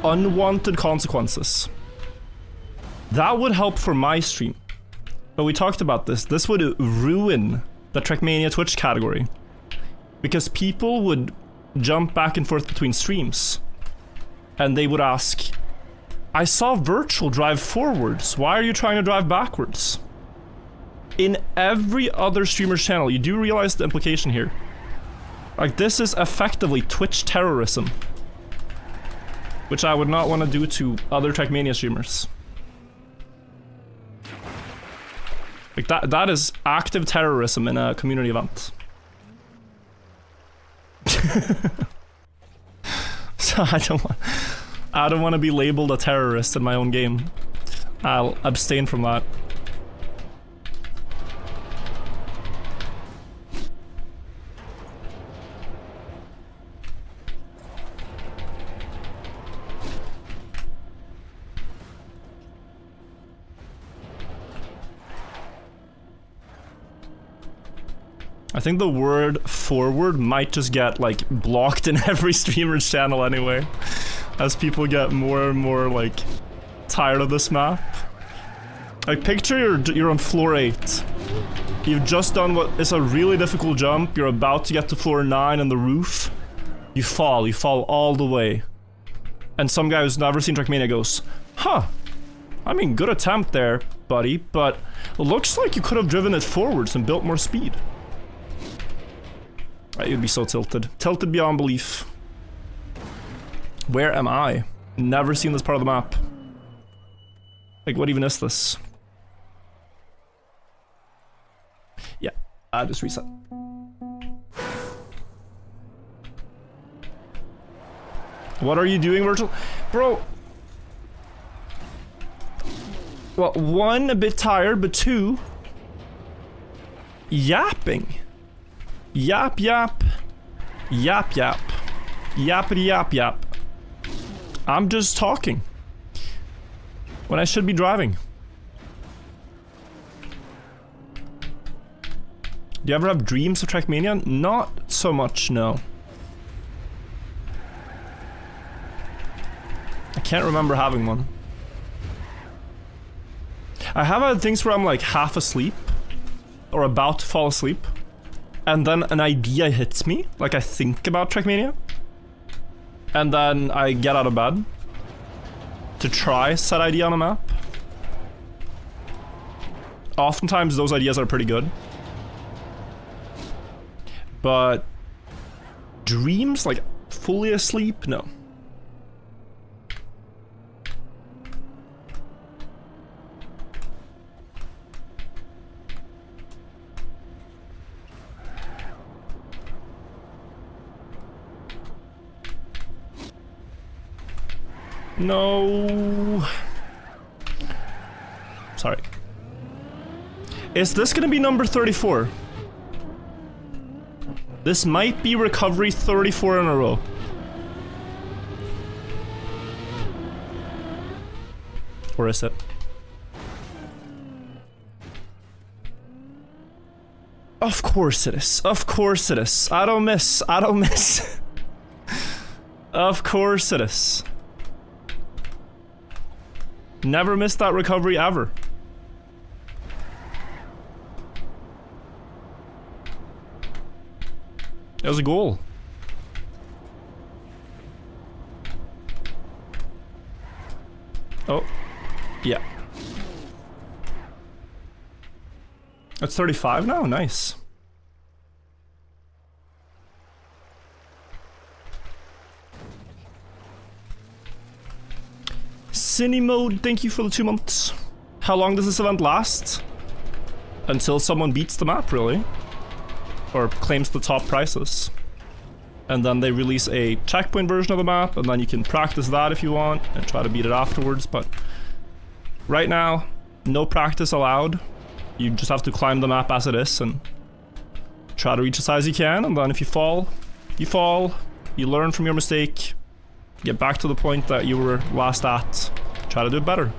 unwanted consequences. That would help for my stream. But we talked about this. This would ruin the Trackmania Twitch category. Because people would jump back and forth between streams. And they would ask, I saw Virtual drive forwards. Why are you trying to drive backwards? In every other streamer's channel, you do realize the implication here. Like, this is effectively Twitch terrorism. Which I would not want to do to other Trackmania streamers. Like, that is active terrorism in a community event. So I don't want to be labeled a terrorist in my own game. I'll abstain from that. I think the word forward might just get, like, blocked in every streamer's channel anyway. As people get more and more, like, tired of this map. Like, picture you're on floor 8. You've just done what is a really difficult jump. You're about to get to floor 9 and the roof. You fall all the way. And some guy who's never seen Trackmania goes, huh, I mean, good attempt there, buddy, but looks like you could have driven it forwards and built more speed. You'd be so tilted. Tilted beyond belief. Where am I? Never seen this part of the map. Like, what even is this? Yeah, I just reset. What are you doing, Virgil? Bro. Well, one, a bit tired, but two, yapping. Yap, yap. Yap, yap. Yappity, yap, yap. I'm just talking. When I should be driving. Do you ever have dreams of Trackmania? Not so much, no. I can't remember having one. I have had things where I'm like half asleep or about to fall asleep, and then an idea hits me, like I think about Trackmania, and then I get out of bed to try said idea on a map. Oftentimes those ideas are pretty good. But dreams, like fully asleep, no. No. Sorry. Is this gonna be number 34? This might be recovery 34 in a row. Or is it? Of course it is. Of course it is. I don't miss. I don't miss. Of course it is. Never missed that recovery ever. It was a goal. Oh, yeah. It's 35 now? Nice. Cine mode, thank you for the 2 months. How long does this event last? Until someone beats the map, really. Or claims the top prices. And then they release a checkpoint version of the map, and then you can practice that if you want, and try to beat it afterwards, but... right now, no practice allowed. You just have to climb the map as it is, and... try to reach as high as you can, and then if you fall, you learn from your mistake, get back to the point that you were last at, try to do it better.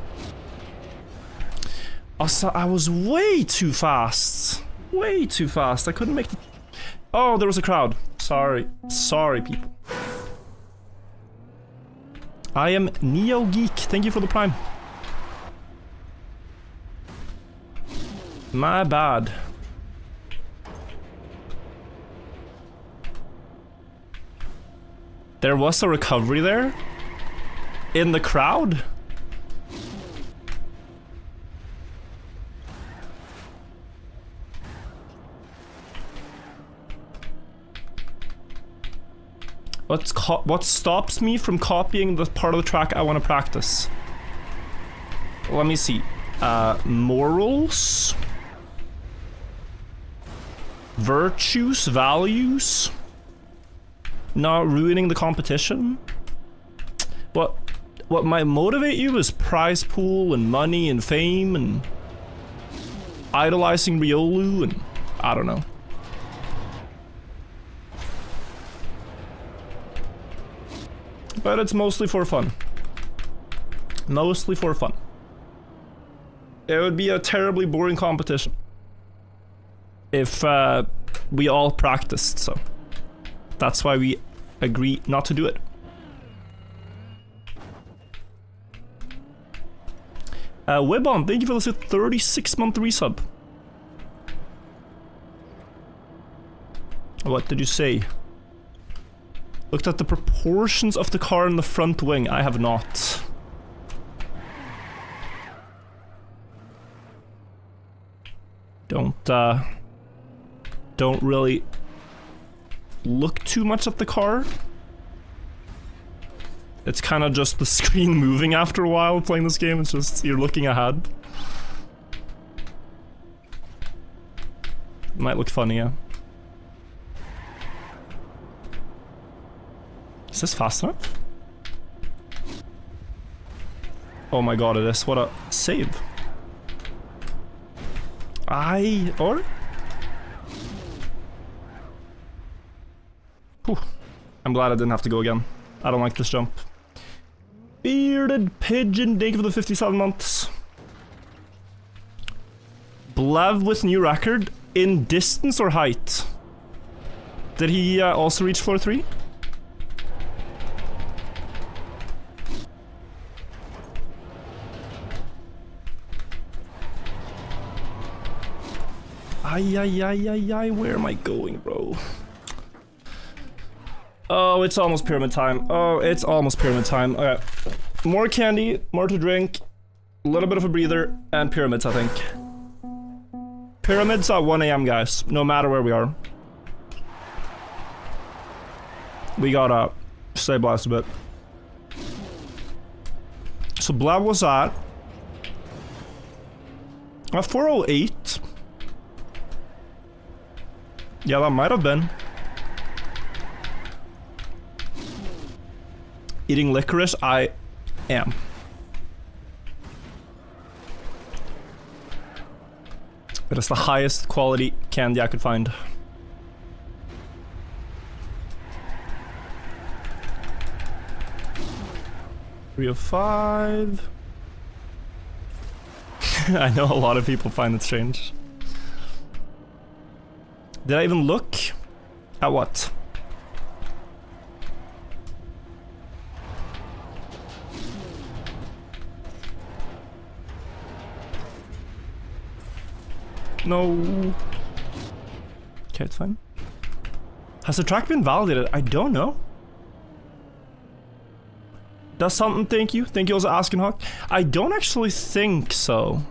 Also, I was way too fast. Way too fast. I couldn't make the... oh, there was a crowd. Sorry. Sorry, people. I am Neo Geek. Thank you for the prime. My bad. There was a recovery there? In the crowd? What stops me from copying the part of the track I want to practice? Let me see. Morals? Virtues? Values? Not ruining the competition? What might motivate you is prize pool and money and fame and idolizing Riolu and I don't know. But it's mostly for fun. Mostly for fun. It would be a terribly boring competition if we all practiced, so that's why we agree not to do it. Webon, thank you for this 36-month resub. What did you say? Looked at the proportions of the car in the front wing. I have not. Don't really look too much at the car. It's kind of just the screen moving after a while playing this game. It's just you're looking ahead. Might look funny, yeah. Is this fast enough? Oh my god, it is. What a save. Or? Whew. I'm glad I didn't have to go again. I don't like this jump. Bearded Pigeon, thank you for the 57 months. Blav with new record in distance or height? Did he also reach floor 3? Ay, where am I going, bro? Oh, it's almost pyramid time. Oh, it's almost pyramid time. Okay. More candy, more to drink, a little bit of a breather, and pyramids, I think. Pyramids at 1 AM, guys, no matter where we are. We gotta stabilize a bit. So Blab was at 408. Yeah, that might have been. Eating licorice, I am. It is the highest quality candy I could find. Three of 5. I know a lot of people find it strange. Did I even look at what? No. Okay, it's fine. Has the track been validated? I don't know. Does something, thank you. Thank you also asking Hawk. I don't actually think so.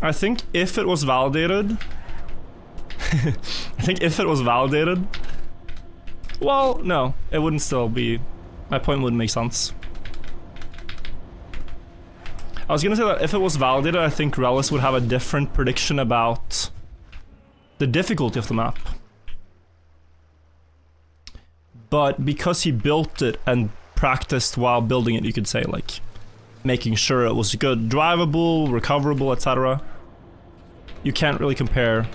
I think if it was validated... I think if it was validated... Well, no. It wouldn't still be... My point wouldn't make sense. I was gonna say that if it was validated, I think Relic would have a different prediction about the difficulty of the map. But because he built it and practiced while building it, you could say, like, making sure it was good, drivable, recoverable, etc. You can't really compare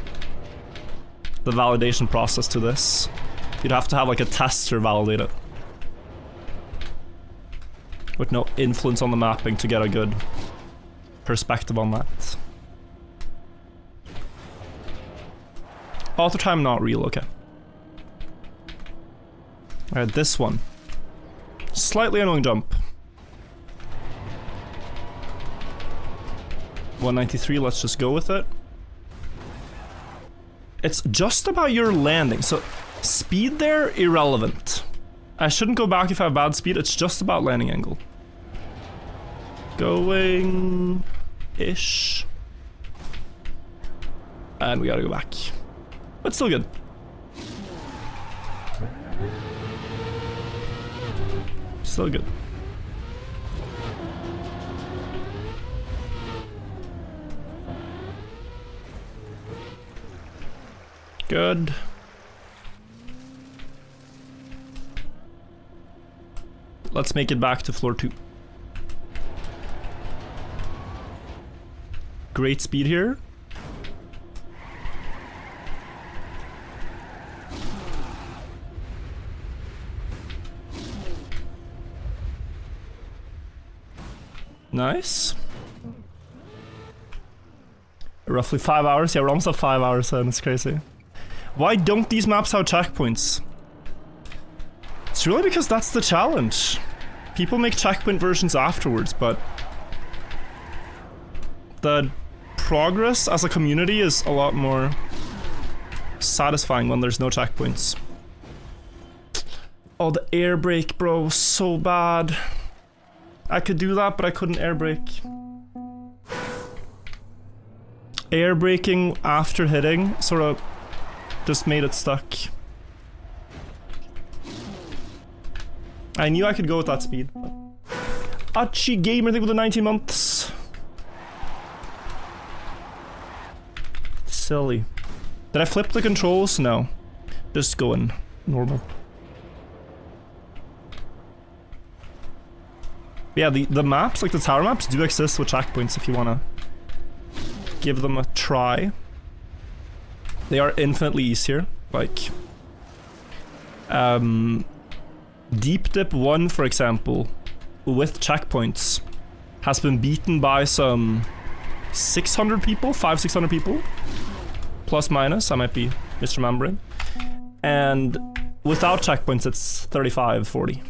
the validation process to this. You'd have to have, like, a tester validate it. With no influence on the mapping to get a good perspective on that. Auto time not real, okay. Alright, this one. Slightly annoying jump. 193, let's just go with it. It's just about your landing, so speed there, irrelevant. I shouldn't go back if I have bad speed, it's just about landing angle. Going-ish. And we gotta go back. But still good. Still good. Good. Let's make it back to floor 2. Great speed here. Nice. Roughly 5 hours. Yeah, we're almost at 5 hours and it's crazy. Why don't these maps have checkpoints? It's really because that's the challenge. People make checkpoint versions afterwards, but the progress as a community is a lot more satisfying when there's no checkpoints. Oh, the air brake, bro, so bad. I could do that, but I couldn't air brake. Air braking after hitting sort of just made it stuck. I knew I could go with that speed. Achi Gamer, I think with the 19 months. Silly. Did I flip the controls? No. Just going normal. Yeah, the maps, like the tower maps, do exist with checkpoints if you wanna give them a try. They are infinitely easier. Like, Deep Dip 1, for example, with checkpoints, has been beaten by some 600 people, 500-600 people, plus minus, I might be misremembering. And without checkpoints, it's 35-40.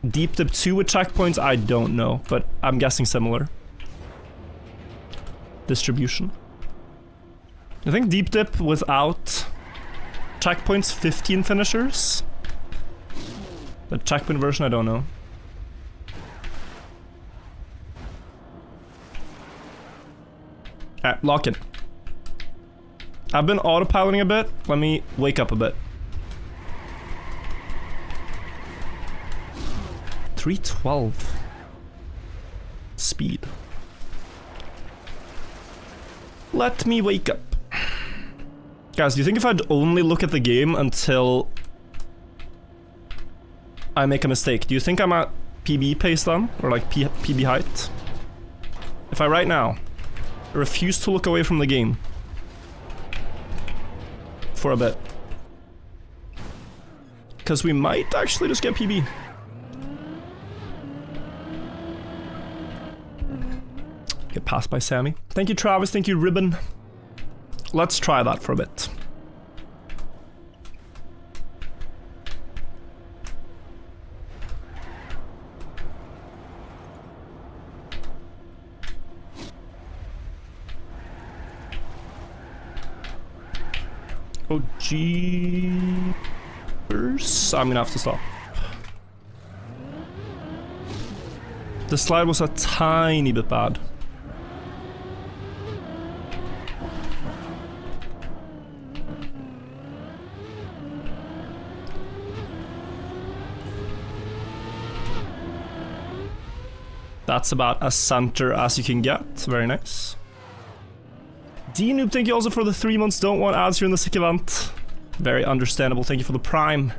Deep Dip 2 with checkpoints, I don't know, but I'm guessing similar distribution. I think Deep Dip without checkpoints, 15 finishers. The checkpoint version, I don't know. Alright, lock in. I've been autopiloting a bit. Let me wake up a bit. 312. Speed. Let me wake up. Guys, do you think if I'd only look at the game until I make a mistake, do you think I'm at PB pace then? Or like PB height? If I right now refuse to look away from the game for a bit, because we might actually just get PB. Get passed by Sammy. Thank you, Travis. Thank you, Ribbon. Let's try that for a bit. Oh, jeepers. I'm gonna have to stop. The slide was a tiny bit bad. That's about as center as you can get. Very nice. D-Noob, thank you also for the 3 months. Don't want ads here in the sick event. Very understandable. Thank you for the prime.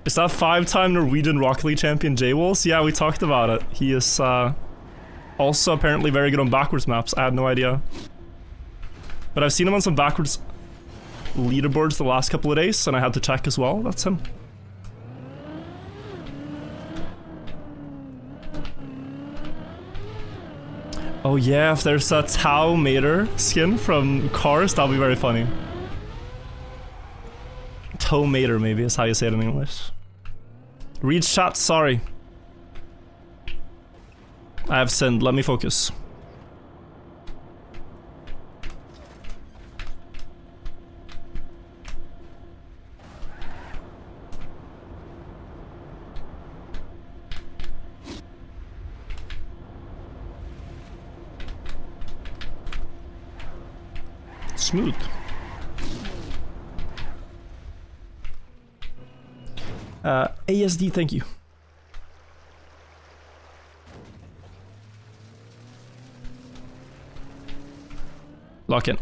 Is that 5-time Norwegian Rocket League champion J-Walls? Yeah, we talked about it. He is also apparently very good on backwards maps. I had no idea. But I've seen him on some backwards leaderboards the last couple of days, and I had to check as well. That's him. Oh yeah, if there's a Tau Mater skin from Cars, that'll be very funny. Tau Mater, maybe, is how you say it in English. Read chat, sorry. I have sinned, let me focus. Smooth. ASD, thank you. Lock in.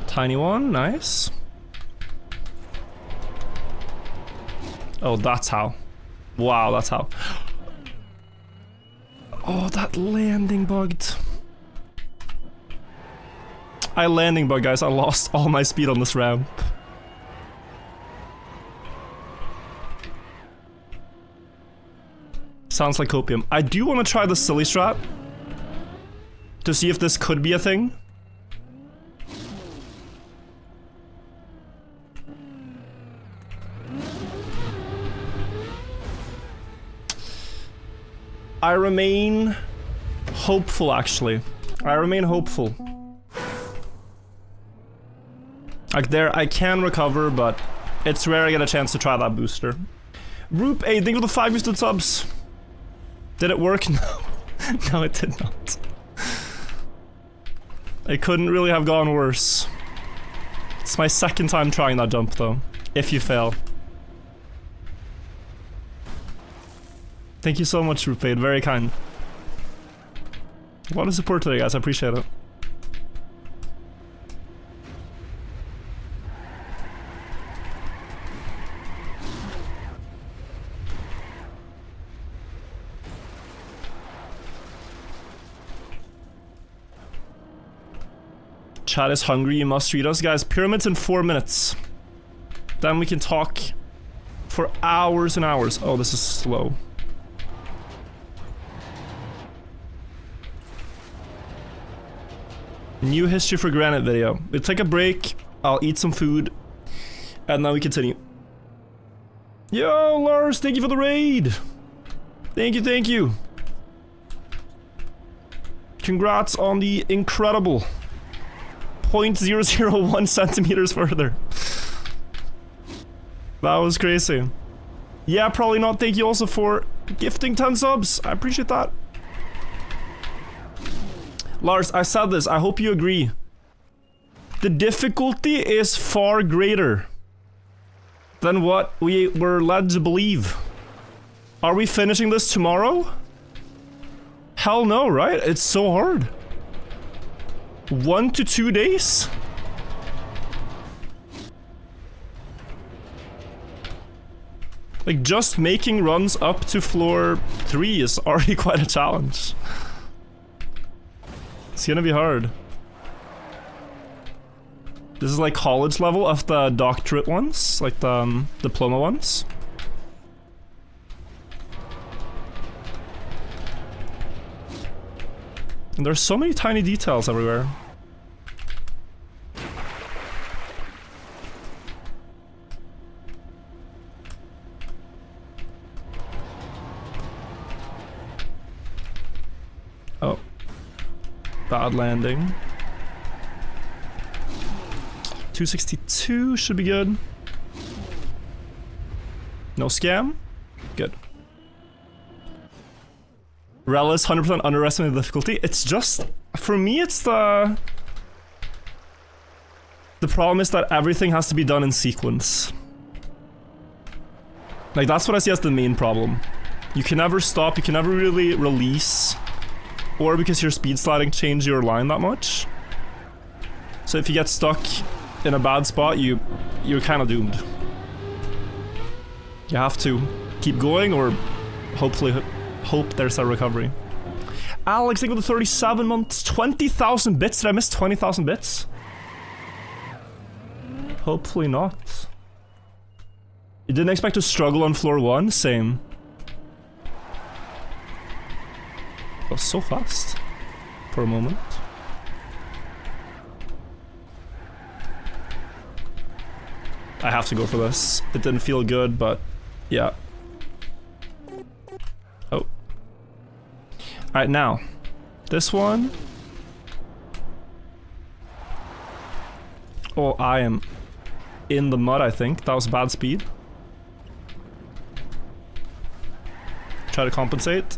Tiny one, nice. Oh, that's how. Wow, that's how. Oh, that landing bugged. I landing bug, guys. I lost all my speed on this ramp. Sounds like opium. I do want to try the silly strat to see if this could be a thing. I remain hopeful, actually. I remain hopeful. Like there, I can recover, but it's rare I get a chance to try that booster. Roop, hey, thank you for the 5 boosted subs. Did it work? No. No, it did not. It couldn't really have gone worse. It's my second time trying that jump, though. If you fail. Thank you so much, Rupaid. Very kind. A lot of support today, guys. I appreciate it. Chat is hungry, you must read us. Guys, pyramids in 4 minutes. Then we can talk for hours and hours. Oh, this is slow. New history for Granite video. We'll take a break, I'll eat some food, and then we continue. Yo, Lars, thank you for the raid! Thank you, thank you. Congrats on the incredible 0.001 centimeters further. That was crazy. Yeah, probably not. Thank you also for gifting 10 subs. I appreciate that. Lars, I said this. I hope you agree. The difficulty is far greater than what we were led to believe. Are we finishing this tomorrow? Hell no, right? It's so hard. 1 to 2 days? Like, just making runs up to floor 3 is already quite a challenge. It's gonna be hard. This is like college level of the doctorate ones, like the diploma ones. And there's so many tiny details everywhere. Oh. Bad landing. 262 should be good. No scam? Good. Relish 100% underestimated the difficulty. It's just, for me, it's the problem is that everything has to be done in sequence. Like, that's what I see as the main problem. You can never stop, you can never really release, or because you're speed sliding, change your line that much. So if you get stuck in a bad spot, you're kind of doomed. You have to keep going, or hopefully hope there's a recovery. Alex, think of the 37 months, 20,000 bits. Did I miss 20,000 bits? Hopefully not. You didn't expect to struggle on floor 1? Same. That was so fast for a moment. I have to go for this. It didn't feel good, but yeah. Oh. Alright, now. This one. Oh, I am in the mud, I think. That was bad speed. Try to compensate.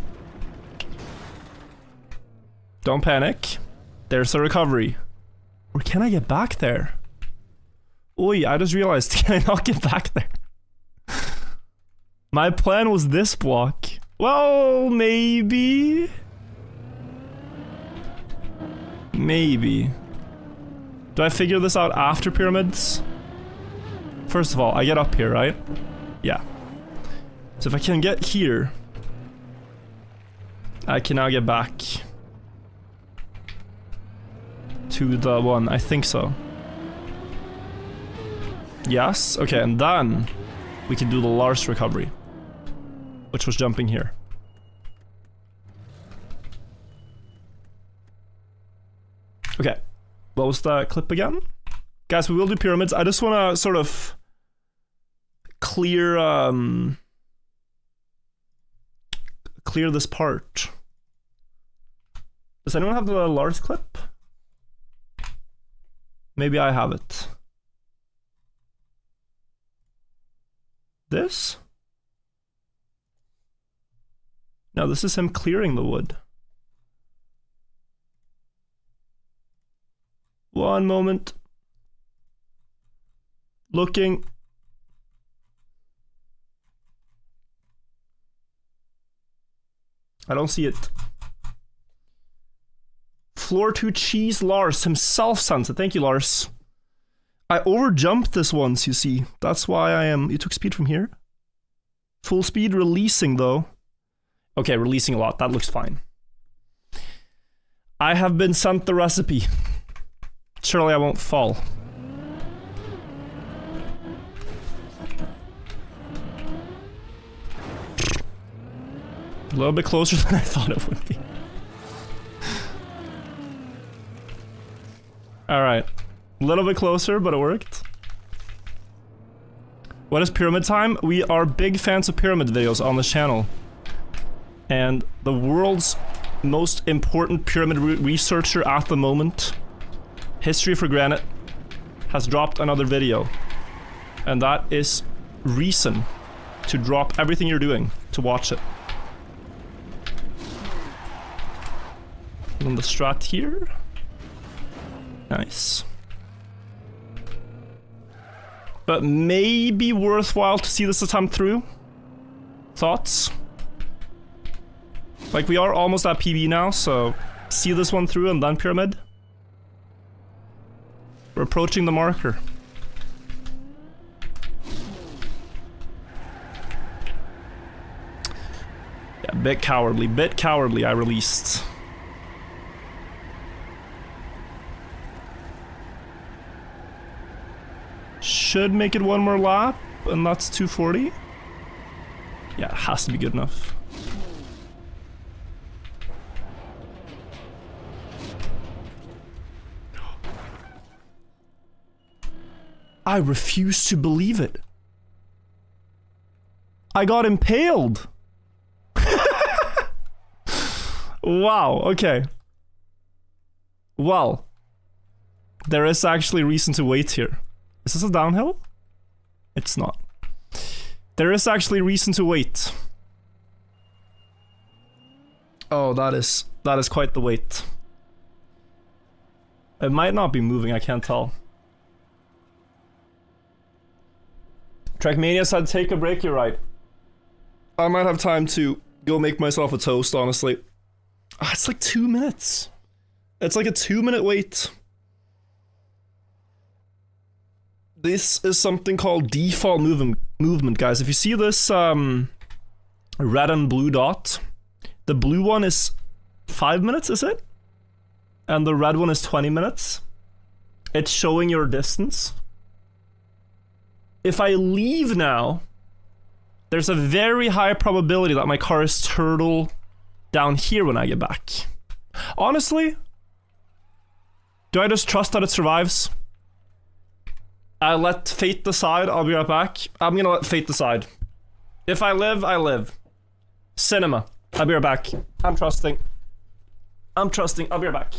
Don't panic. There's a recovery. Or can I get back there? Oi, I just realized, can I not get back there? My plan was this block. Well, maybe. Maybe. Do I figure this out after pyramids? First of all, I get up here, right? Yeah. So if I can get here, I can now get back to the one. I think so. Yes, okay, and then we can do the Lars recovery, which was jumping here. Okay, what was the clip again? Guys, we will do pyramids. I just want to sort of clear clear this part. Does anyone have the Lars clip? Maybe I have it. This? No, this is him clearing the wood. One moment. Looking. I don't see it. Floor 2 cheese Lars himself sent it. Thank you, Lars. I overjumped this once, you see. That's why I am... You took speed from here? Full speed releasing, though. Okay, releasing a lot. That looks fine. I have been sent the recipe. Surely I won't fall. A little bit closer than I thought it would be. Alright. A little bit closer, but it worked. What is pyramid time? We are big fans of pyramid videos on this channel. And the world's most important pyramid researcher at the moment, History for Granite, has dropped another video. And that is reason to drop everything you're doing to watch it. And the strat here. Nice. But maybe worthwhile to see this a time through. Thoughts? Like, we are almost at PB now, so see this one through and then pyramid. We're approaching the marker. Yeah, bit cowardly I released. Should make it one more lap, and that's 240. Yeah, it has to be good enough. I refuse to believe it. I got impaled. Wow, okay. Well, there is actually reason to wait here. Is this a downhill? It's not. There is actually reason to wait. Oh, that is quite the wait. It might not be moving, I can't tell. Trackmania said take a break, you're right. I might have time to go make myself a toast, honestly. Ah, it's like 2 minutes. It's like a 2-minute wait. This is something called default movement, guys. If you see this red and blue dot, the blue one is 5 minutes, is it? And the red one is 20 minutes. It's showing your distance. If I leave now, there's a very high probability that my car is turtle down here when I get back. Honestly, do I just trust that it survives? I let fate decide, I'll be right back. I'm gonna let fate decide. If I live, I live. Cinema. I'll be right back. I'm trusting. I'll be right back.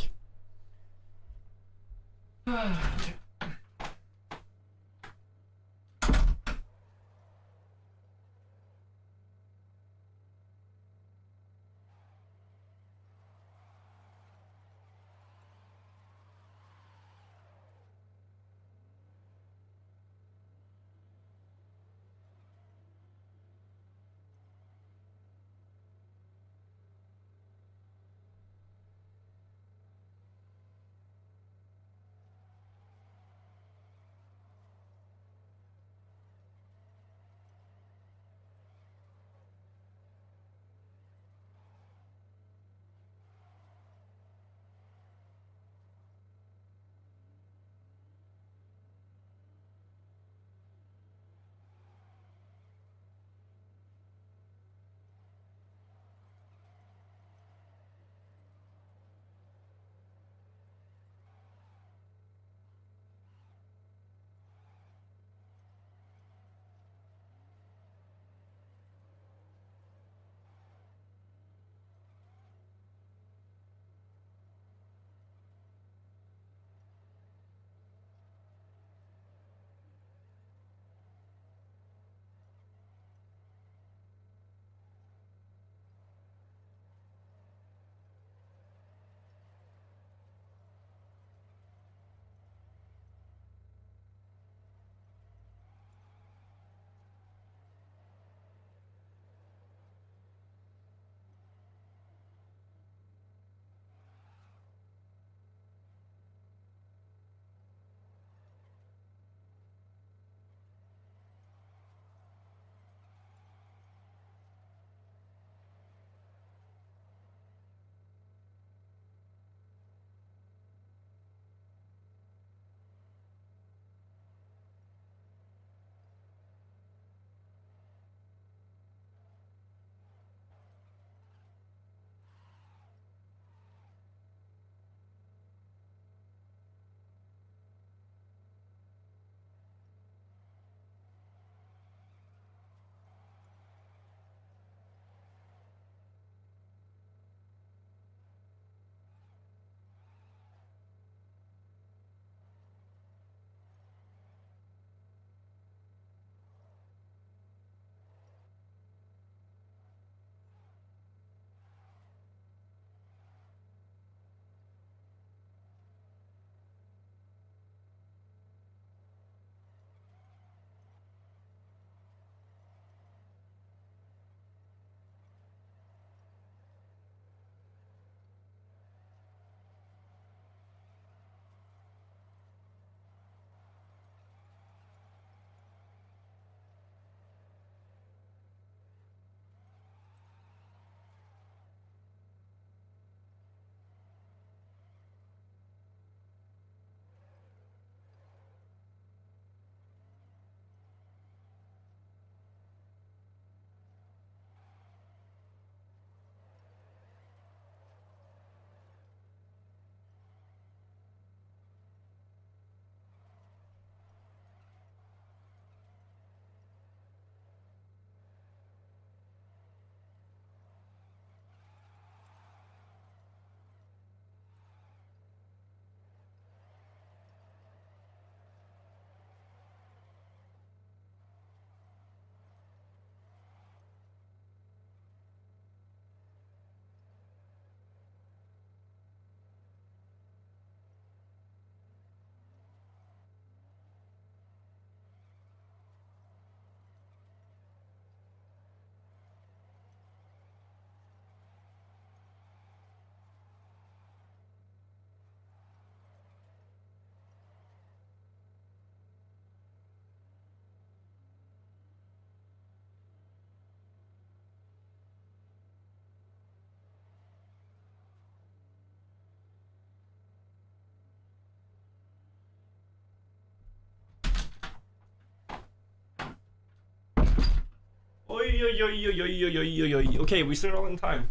Oi, oi, oi, oi, oi, oi, oi, oi. Okay, we're still in time.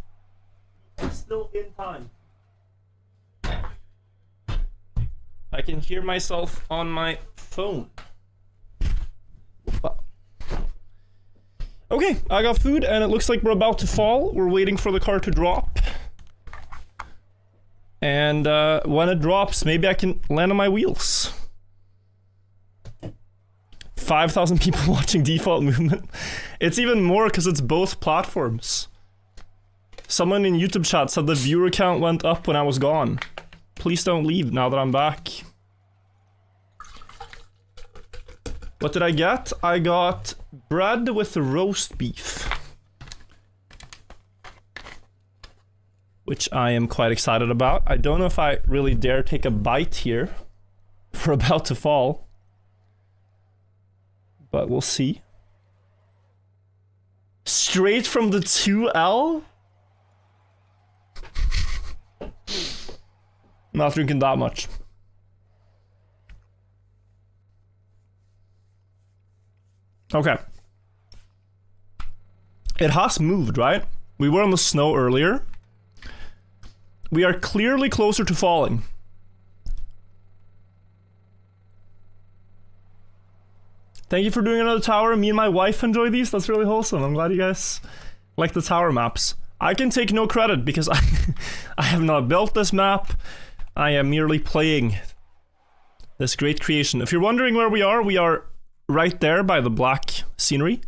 We're still in time. I can hear myself on my phone. Okay, I got food and it looks like we're about to fall. We're waiting for the car to drop. And when it drops, maybe I can land on my wheels. 5,000 people watching default movement. It's even more because it's both platforms. Someone in YouTube chat said the viewer count went up when I was gone. Please don't leave now that I'm back. What did I get? I got bread with roast beef. Which I am quite excited about. I don't know if I really dare take a bite here. We're about to fall. But we'll see. Straight from the 2L? Not drinking that much. Okay. It has moved, right? We were on the snow earlier. We are clearly closer to falling. Thank you for doing another tower. Me and my wife enjoy these. That's really wholesome. I'm glad you guys like the tower maps. I can take no credit because I have not built this map. I am merely playing this great creation. If you're wondering where we are right there by the black scenery.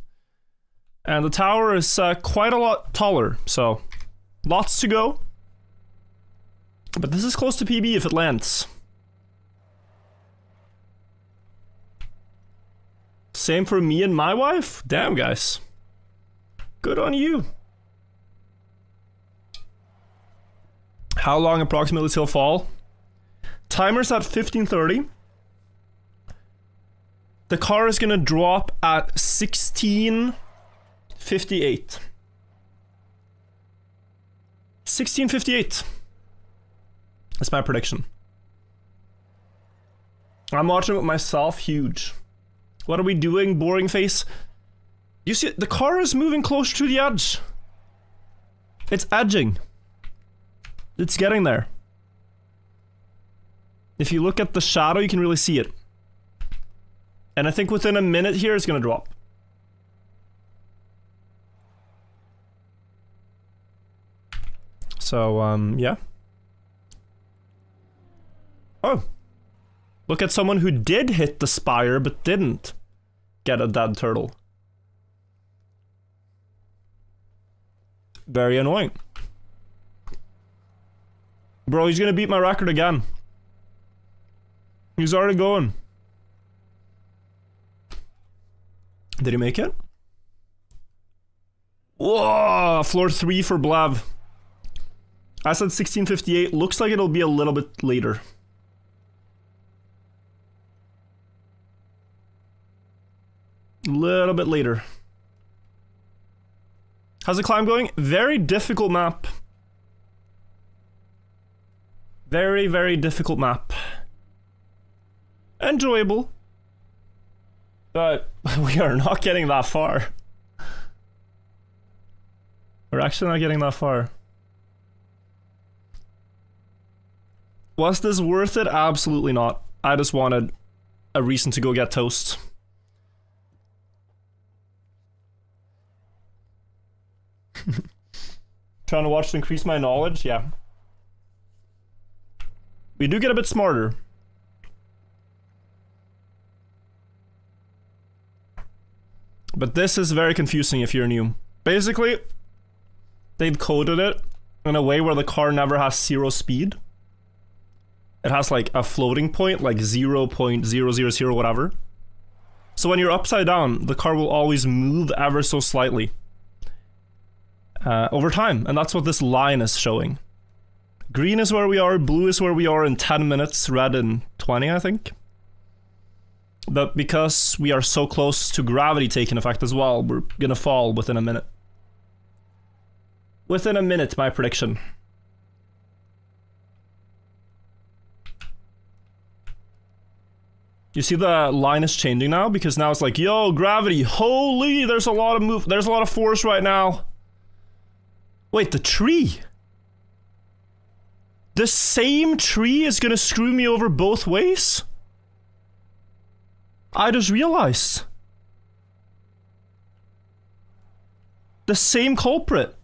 And the tower is quite a lot taller, so lots to go. But this is close to PB if it lands. Same for me and my wife? Damn, guys. Good on you. How long approximately till fall? Timer's at 15:30. The car is gonna drop at 16:58. 16:58. That's my prediction. I'm watching it with myself, huge. What are we doing, boring face? You see, the car is moving closer to the edge. It's edging. It's getting there. If you look at the shadow, you can really see it. And I think within a minute here, it's gonna drop. So, yeah. Oh. Look at someone who did hit the spire, but didn't get a dead turtle. Very annoying. Bro, he's gonna beat my record again. He's already going. Did he make it? Whoa! Floor 3 for Blav. I said 16:58. Looks like it'll be a little bit later. Little bit later. How's the climb going? Very difficult map. Very, very difficult map. Enjoyable. But we are not getting that far. We're actually not getting that far. Was this worth it? Absolutely not. I just wanted a reason to go get toast. Trying to watch to increase my knowledge? Yeah. We do get a bit smarter. But this is very confusing if you're new. Basically, they've coded it in a way where the car never has 0 speed. It has like a floating point, like 0.000 whatever. So when you're upside down, the car will always move ever so slightly. Over time, and that's what this line is showing. Green is where we are, blue is where we are in 10 minutes, red in 20, I think. But because we are so close to gravity taking effect as well, we're gonna fall within a minute. Within a minute, my prediction. You see the line is changing now because now it's like, yo, gravity, holy, there's a lot of force right now. Wait, the tree. The same tree is gonna screw me over both ways? I just realized. The same culprit.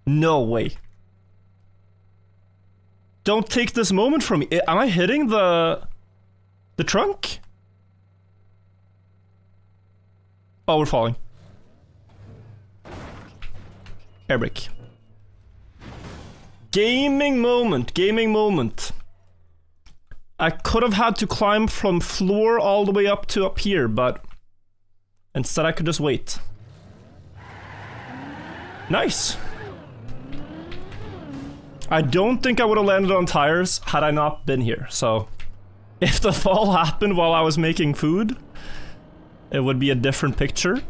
No way. Don't take this moment from me. Am I hitting the trunk? Oh, we're falling. Air brake. Gaming moment, gaming moment. I could have had to climb from floor all the way up to up here, but instead I could just wait. Nice. I don't think I would have landed on tires had I not been here, so if the fall happened while I was making food, it would be a different picture.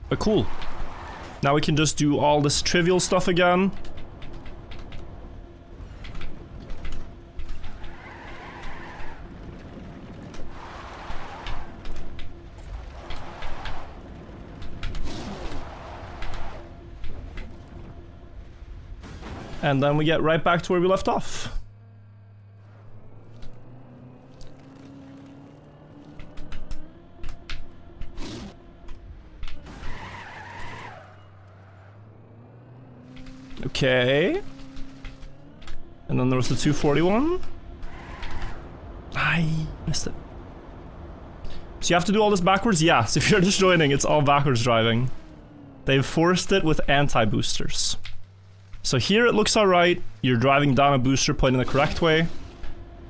But cool. Now we can just do all this trivial stuff again. And then we get right back to where we left off. Okay. And then there was the 241. I missed it. So you have to do all this backwards? Yes, if you're just joining, it's all backwards driving. They've forced it with anti-boosters. So here it looks alright, you're driving down a booster pointing the correct way,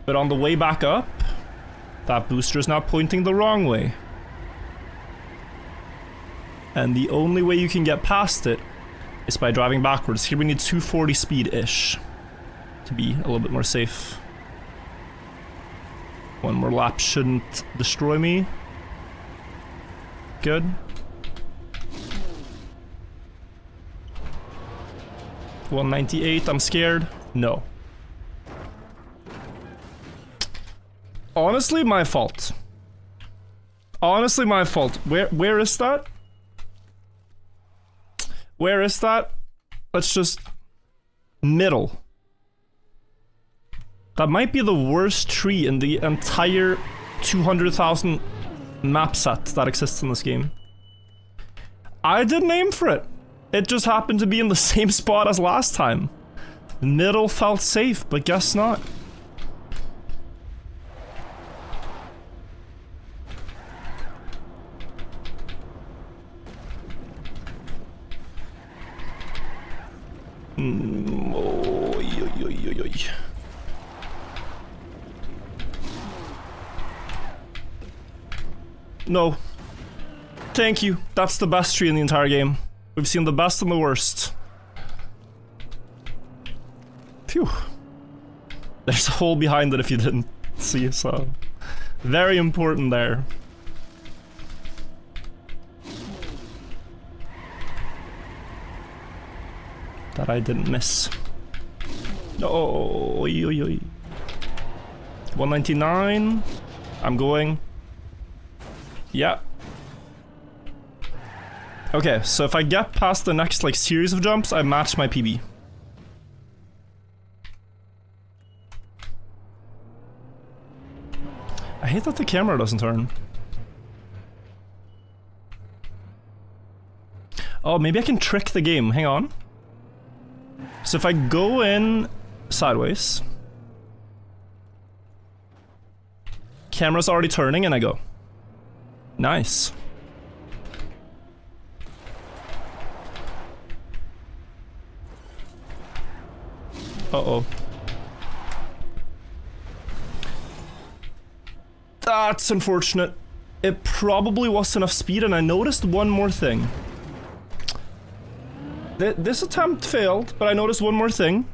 but on the way back up, that booster is now pointing the wrong way. And the only way you can get past it is by driving backwards. Here we need 240 speed-ish to be a little bit more safe. One more lap shouldn't destroy me. Good. 198, I'm scared. No. Honestly, my fault. Honestly, my fault. Where is that? Where is that? Let's just... Middle. That might be the worst tree in the entire 200,000 map set that exists in this game. I didn't aim for it. It just happened to be in the same spot as last time. Middle felt safe, but guess not. No. Thank you. That's the best tree in the entire game. We've seen the best and the worst. Phew. There's a hole behind it if you didn't see, so... Very important there. That I didn't miss. Oh, 199. I'm going. Yeah. Okay, so if I get past the next like series of jumps, I match my PB. I hate that the camera doesn't turn. Oh, maybe I can trick the game. Hang on. So if I go in sideways, camera's already turning and I go. Nice. Uh-oh. That's unfortunate. It probably was enough speed, and I noticed one more thing. This attempt failed, but I noticed one more thing.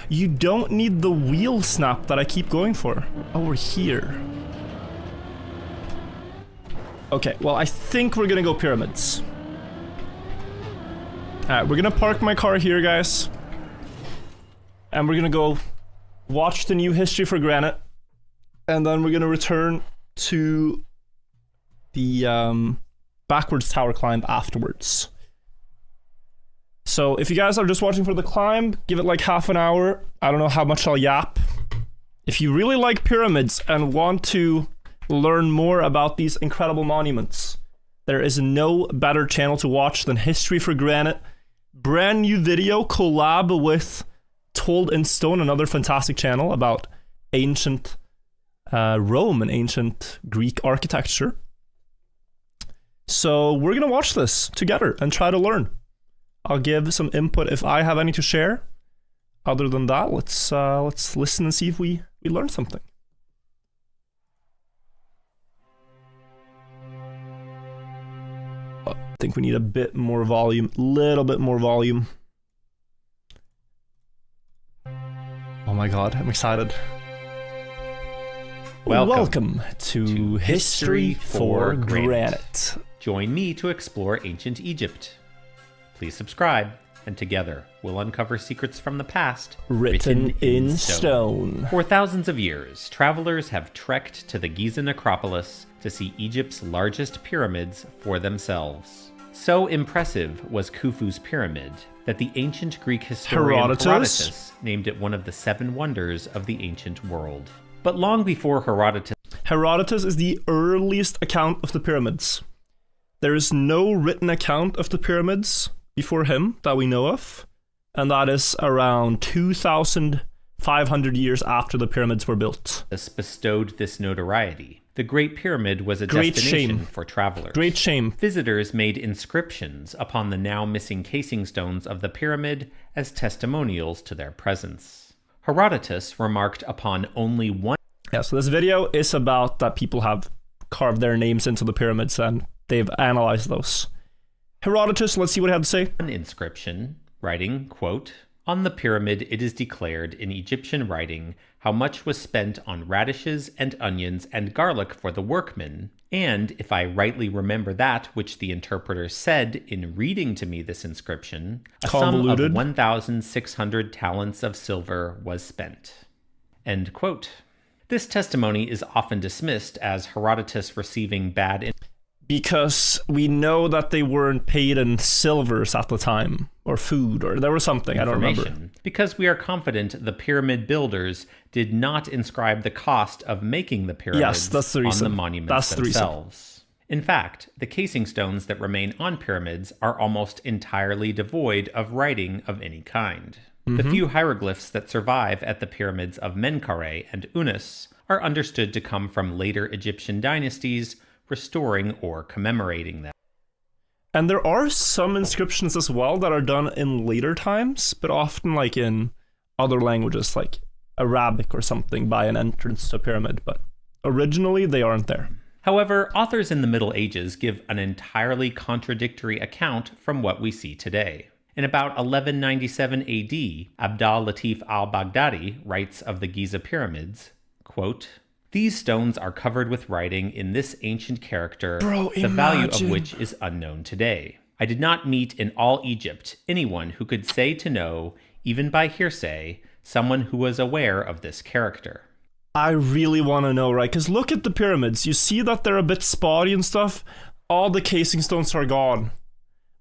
You don't need the wheel snap that I keep going for. Oh, we're here. Okay, well, I think we're gonna go pyramids. Alright, we're gonna park my car here, guys. And we're gonna go watch the new history for Granite, and then we're gonna return to the backwards tower climb afterwards. So if you guys are just watching for the climb, give it like half an hour. I don't know how much I'll yap. If you really like pyramids and want to learn more about these incredible monuments, there is no better channel to watch than History for Granite. Brand new video collab with Told in Stone, another fantastic channel about ancient Rome and ancient Greek architecture. So we're gonna watch this together and try to learn. I'll give some input if I have any to share. Other than that, let's listen and see if we learn something. I think we need a bit more volume, little bit more volume. Oh my god, I'm excited. Welcome to History for Granite. Join me to explore ancient Egypt. Please subscribe, and together we'll uncover secrets from the past Written in stone. For thousands of years, travelers have trekked to the Giza necropolis to see Egypt's largest pyramids for themselves. So impressive was Khufu's pyramid that the ancient Greek historian Herodotus named it one of the 7 wonders of the ancient world. But long before Herodotus is the earliest account of the pyramids. There is no written account of the pyramids before him that we know of, and that is around 2,500 years after the pyramids were built. Bestowed this notoriety. The Great Pyramid was a destination for travelers. Great shame. Visitors made inscriptions upon the now missing casing stones of the pyramid as testimonials to their presence. Herodotus remarked upon only one. Yeah, so this video is about that people have carved their names into the pyramids and they've analyzed those. Herodotus, let's see what he had to say. An inscription, writing, quote, "On the pyramid it is declared in Egyptian writing how much was spent on radishes and onions and garlic for the workmen, and if I rightly remember that which the interpreter said in reading to me this inscription, a sum of 1,600 talents of silver was spent." End quote. This testimony is often dismissed as Herodotus receiving bad because we know that they weren't paid in silvers at the time, or food, or there was something, I don't remember. Because we are confident the pyramid builders did not inscribe the cost of making the pyramids on the monuments themselves. In fact, the casing stones that remain on pyramids are almost entirely devoid of writing of any kind. The few hieroglyphs that survive at the pyramids of Menkaure and Unis are understood to come from later Egyptian dynasties, restoring or commemorating them. And there are some inscriptions as well that are done in later times, but often like in other languages, like Arabic or something, by an entrance to a pyramid, but originally they aren't there. However, authors in the Middle Ages give an entirely contradictory account from what we see today. In about 1197 AD, Abd al-Latif al-Baghdadi writes of the Giza pyramids, quote, "These stones are covered with writing in this ancient character, the value of which is unknown today. I did not meet in all Egypt anyone who could say to know, even by hearsay, someone who was aware of this character." I really want to know, right? Because look at the pyramids. You see that they're a bit spotty and stuff. All the casing stones are gone.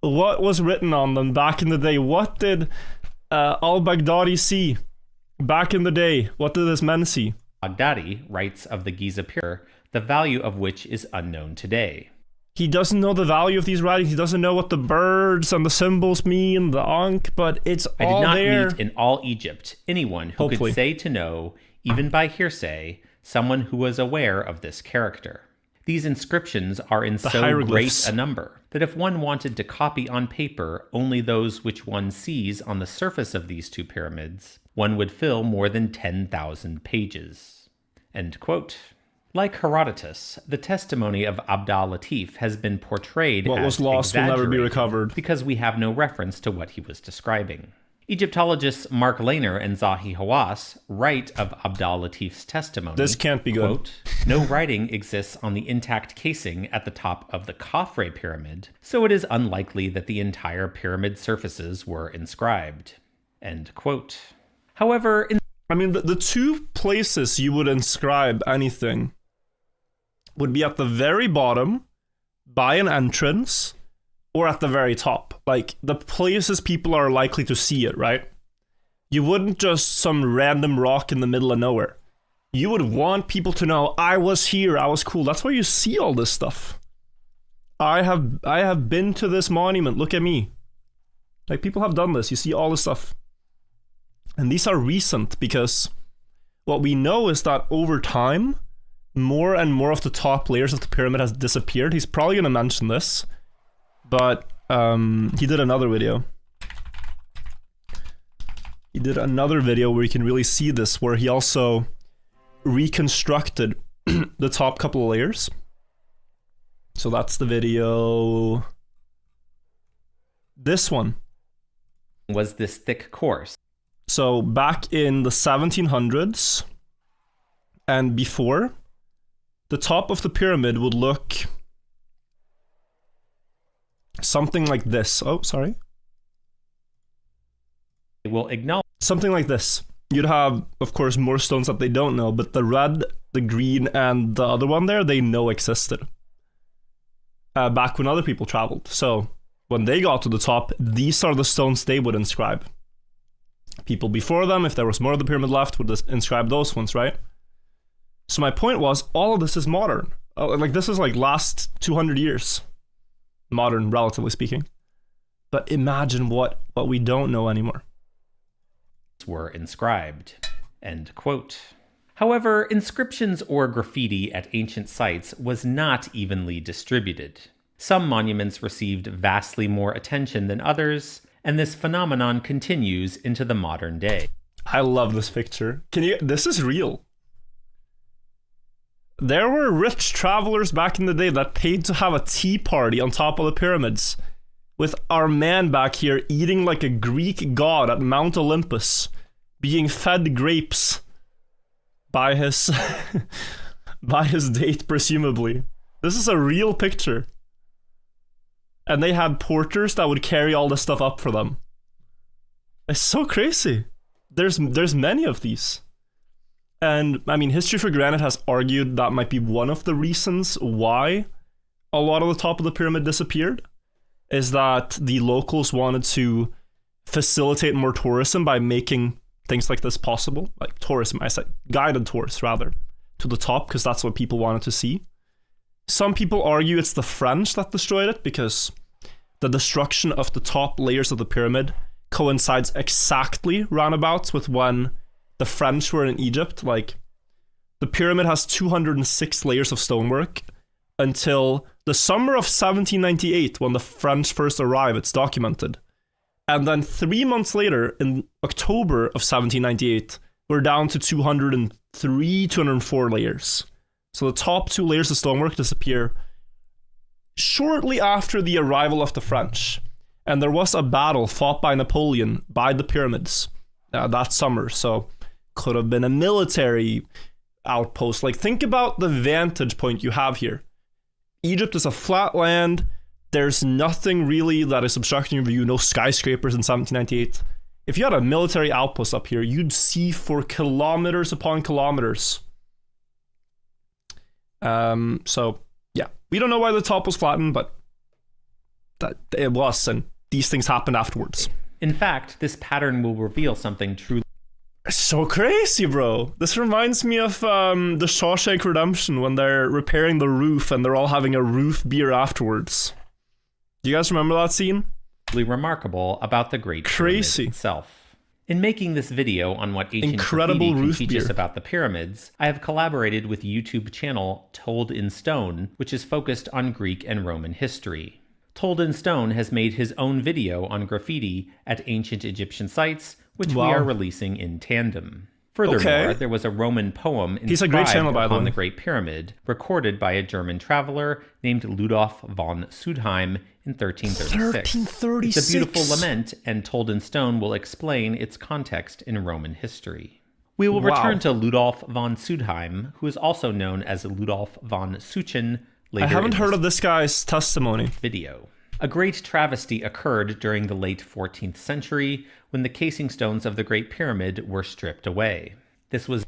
What was written on them back in the day? What did al-Baghdadi see back in the day? What did his men see? Baghdadi writes of the Giza pyramid, the value of which is unknown today. He doesn't know the value of these writings. He doesn't know what the birds and the symbols mean, the Ankh, but it's all there. I did not meet in all Egypt anyone who could say to know, even by hearsay, someone who was aware of this character. These inscriptions are in so great a number that if one wanted to copy on paper only those which one sees on the surface of these 2 pyramids, one would fill more than 10,000 pages. End quote. Like Herodotus, the testimony of Abd al-Latif has been portrayed what as was lost will never be recovered, because we have no reference to what he was describing. Egyptologists Mark Lehner and Zahi Hawass write of Abd al-Latif's testimony. This can't be good. Quote, "No writing exists on the intact casing at the top of the Khafre pyramid, so it is unlikely that the entire pyramid surfaces were inscribed." End quote. However, I mean, the two places you would inscribe anything would be at the very bottom, by an entrance, or at the very top. Like, the places people are likely to see it, right? You wouldn't just some random rock in the middle of nowhere. You would want people to know, I was here, I was cool. That's why you see all this stuff. I have been to this monument, look at me. Like, people have done this, you see all this stuff. And these are recent because what we know is that over time, more and more of the top layers of the pyramid has disappeared. He's probably going to mention this, but he did another video. He did another video where you can really see this, where he also reconstructed the top couple of layers. So that's the video. This one was this thick course. So back in the 1700s and before, the top of the pyramid would look something like this. Oh, sorry. It will acknowledge something like this. You'd have, of course, more stones that they don't know, but the red, the green, and the other one there, they know existed. Back when other people traveled. So when they got to the top, these are the stones they would inscribe. People before them, if there was more of the pyramid left, would inscribe those ones, right? So my point was, all of this is modern. Like, this is like last 200 years. Modern, relatively speaking. But imagine what we don't know anymore. Were inscribed. End quote. However, inscriptions or graffiti at ancient sites was not evenly distributed. Some monuments received vastly more attention than others, and this phenomenon continues into the modern day. I love this picture. This is real. There were rich travelers back in the day that paid to have a tea party on top of the pyramids, with our man back here eating like a Greek god at Mount Olympus, being fed grapes by his by his date, presumably. This is a real picture. And they had porters that would carry all this stuff up for them. It's so crazy. There's many of these. And I mean, History for Granite has argued that might be one of the reasons why a lot of the top of the pyramid disappeared, is that the locals wanted to facilitate more tourism by making things like this possible. Like tourism, I said, guided tours rather, to the top, because that's what people wanted to see. Some people argue it's the French that destroyed it, because the destruction of the top layers of the pyramid coincides exactly roundabouts with when the French were in Egypt. Like, the pyramid has 206 layers of stonework until the summer of 1798, when the French first arrived. It's documented. And then 3 months later, in October of 1798, we're down to 203, 204 layers. So the top two layers of stonework disappear shortly after the arrival of the French. And there was a battle fought by Napoleon by the pyramids that summer. So could have been a military outpost. Like, think about the vantage point you have here. Egypt is a flat land. There's nothing really that is obstructing your view. No skyscrapers in 1798. If you had a military outpost up here, you'd see for kilometers upon kilometers. So yeah, we don't know why the top was flattened, but that it was, and these things happened afterwards. In fact, this pattern will reveal something truly. So crazy, bro. This reminds me of the Shawshank Redemption, when they're repairing the roof and they're all having a roof beer afterwards. Do you guys remember that scene? Remarkable about the Great Pyramid itself. In making this video on what ancient graffiti can teach us about the pyramids, I have collaborated with YouTube channel Told in Stone, which is focused on Greek and Roman history. Told in Stone has made his own video on graffiti at ancient Egyptian sites, which we are releasing in tandem. Furthermore, there was a Roman poem inscribed upon the Great Pyramid, recorded by a German traveler named Ludolf von Sudheim in 1336. It's a beautiful lament, and Told in Stone will explain its context in Roman history. We will return to Ludolf von Sudheim, who is also known as Ludolf von Suchen, later. I haven't heard of this guy's testimony. Video. A great travesty occurred during the late 14th century when the casing stones of the Great Pyramid were stripped away. This was...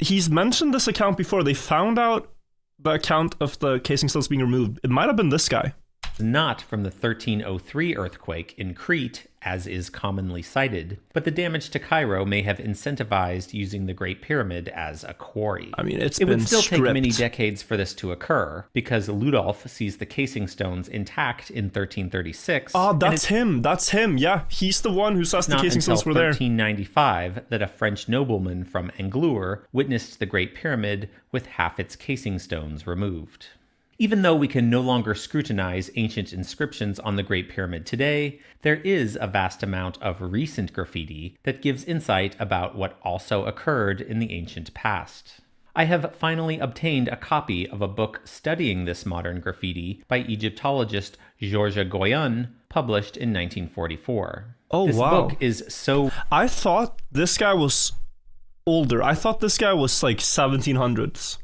He's mentioned this account before. They found out the account of the casing stones being removed. It might have been this guy. Not from the 1303 earthquake in Crete, as is commonly cited, but the damage to Cairo may have incentivized using the Great Pyramid as a quarry. I mean, it would still take many decades for this to occur, because Ludolf sees the casing stones intact in 1336. Oh, that's him. That's him. Yeah, he's the one who says the casing stones were there. It's not until 1395 that a French nobleman from Anglour witnessed the Great Pyramid with half its casing stones removed. Even though we can no longer scrutinize ancient inscriptions on the Great Pyramid today, there is a vast amount of recent graffiti that gives insight about what also occurred in the ancient past. I have finally obtained a copy of a book studying this modern graffiti by Egyptologist Georges Goyon, published in 1944. Oh, this wow. book is so... I thought this guy was older. I thought this guy was like 1700s.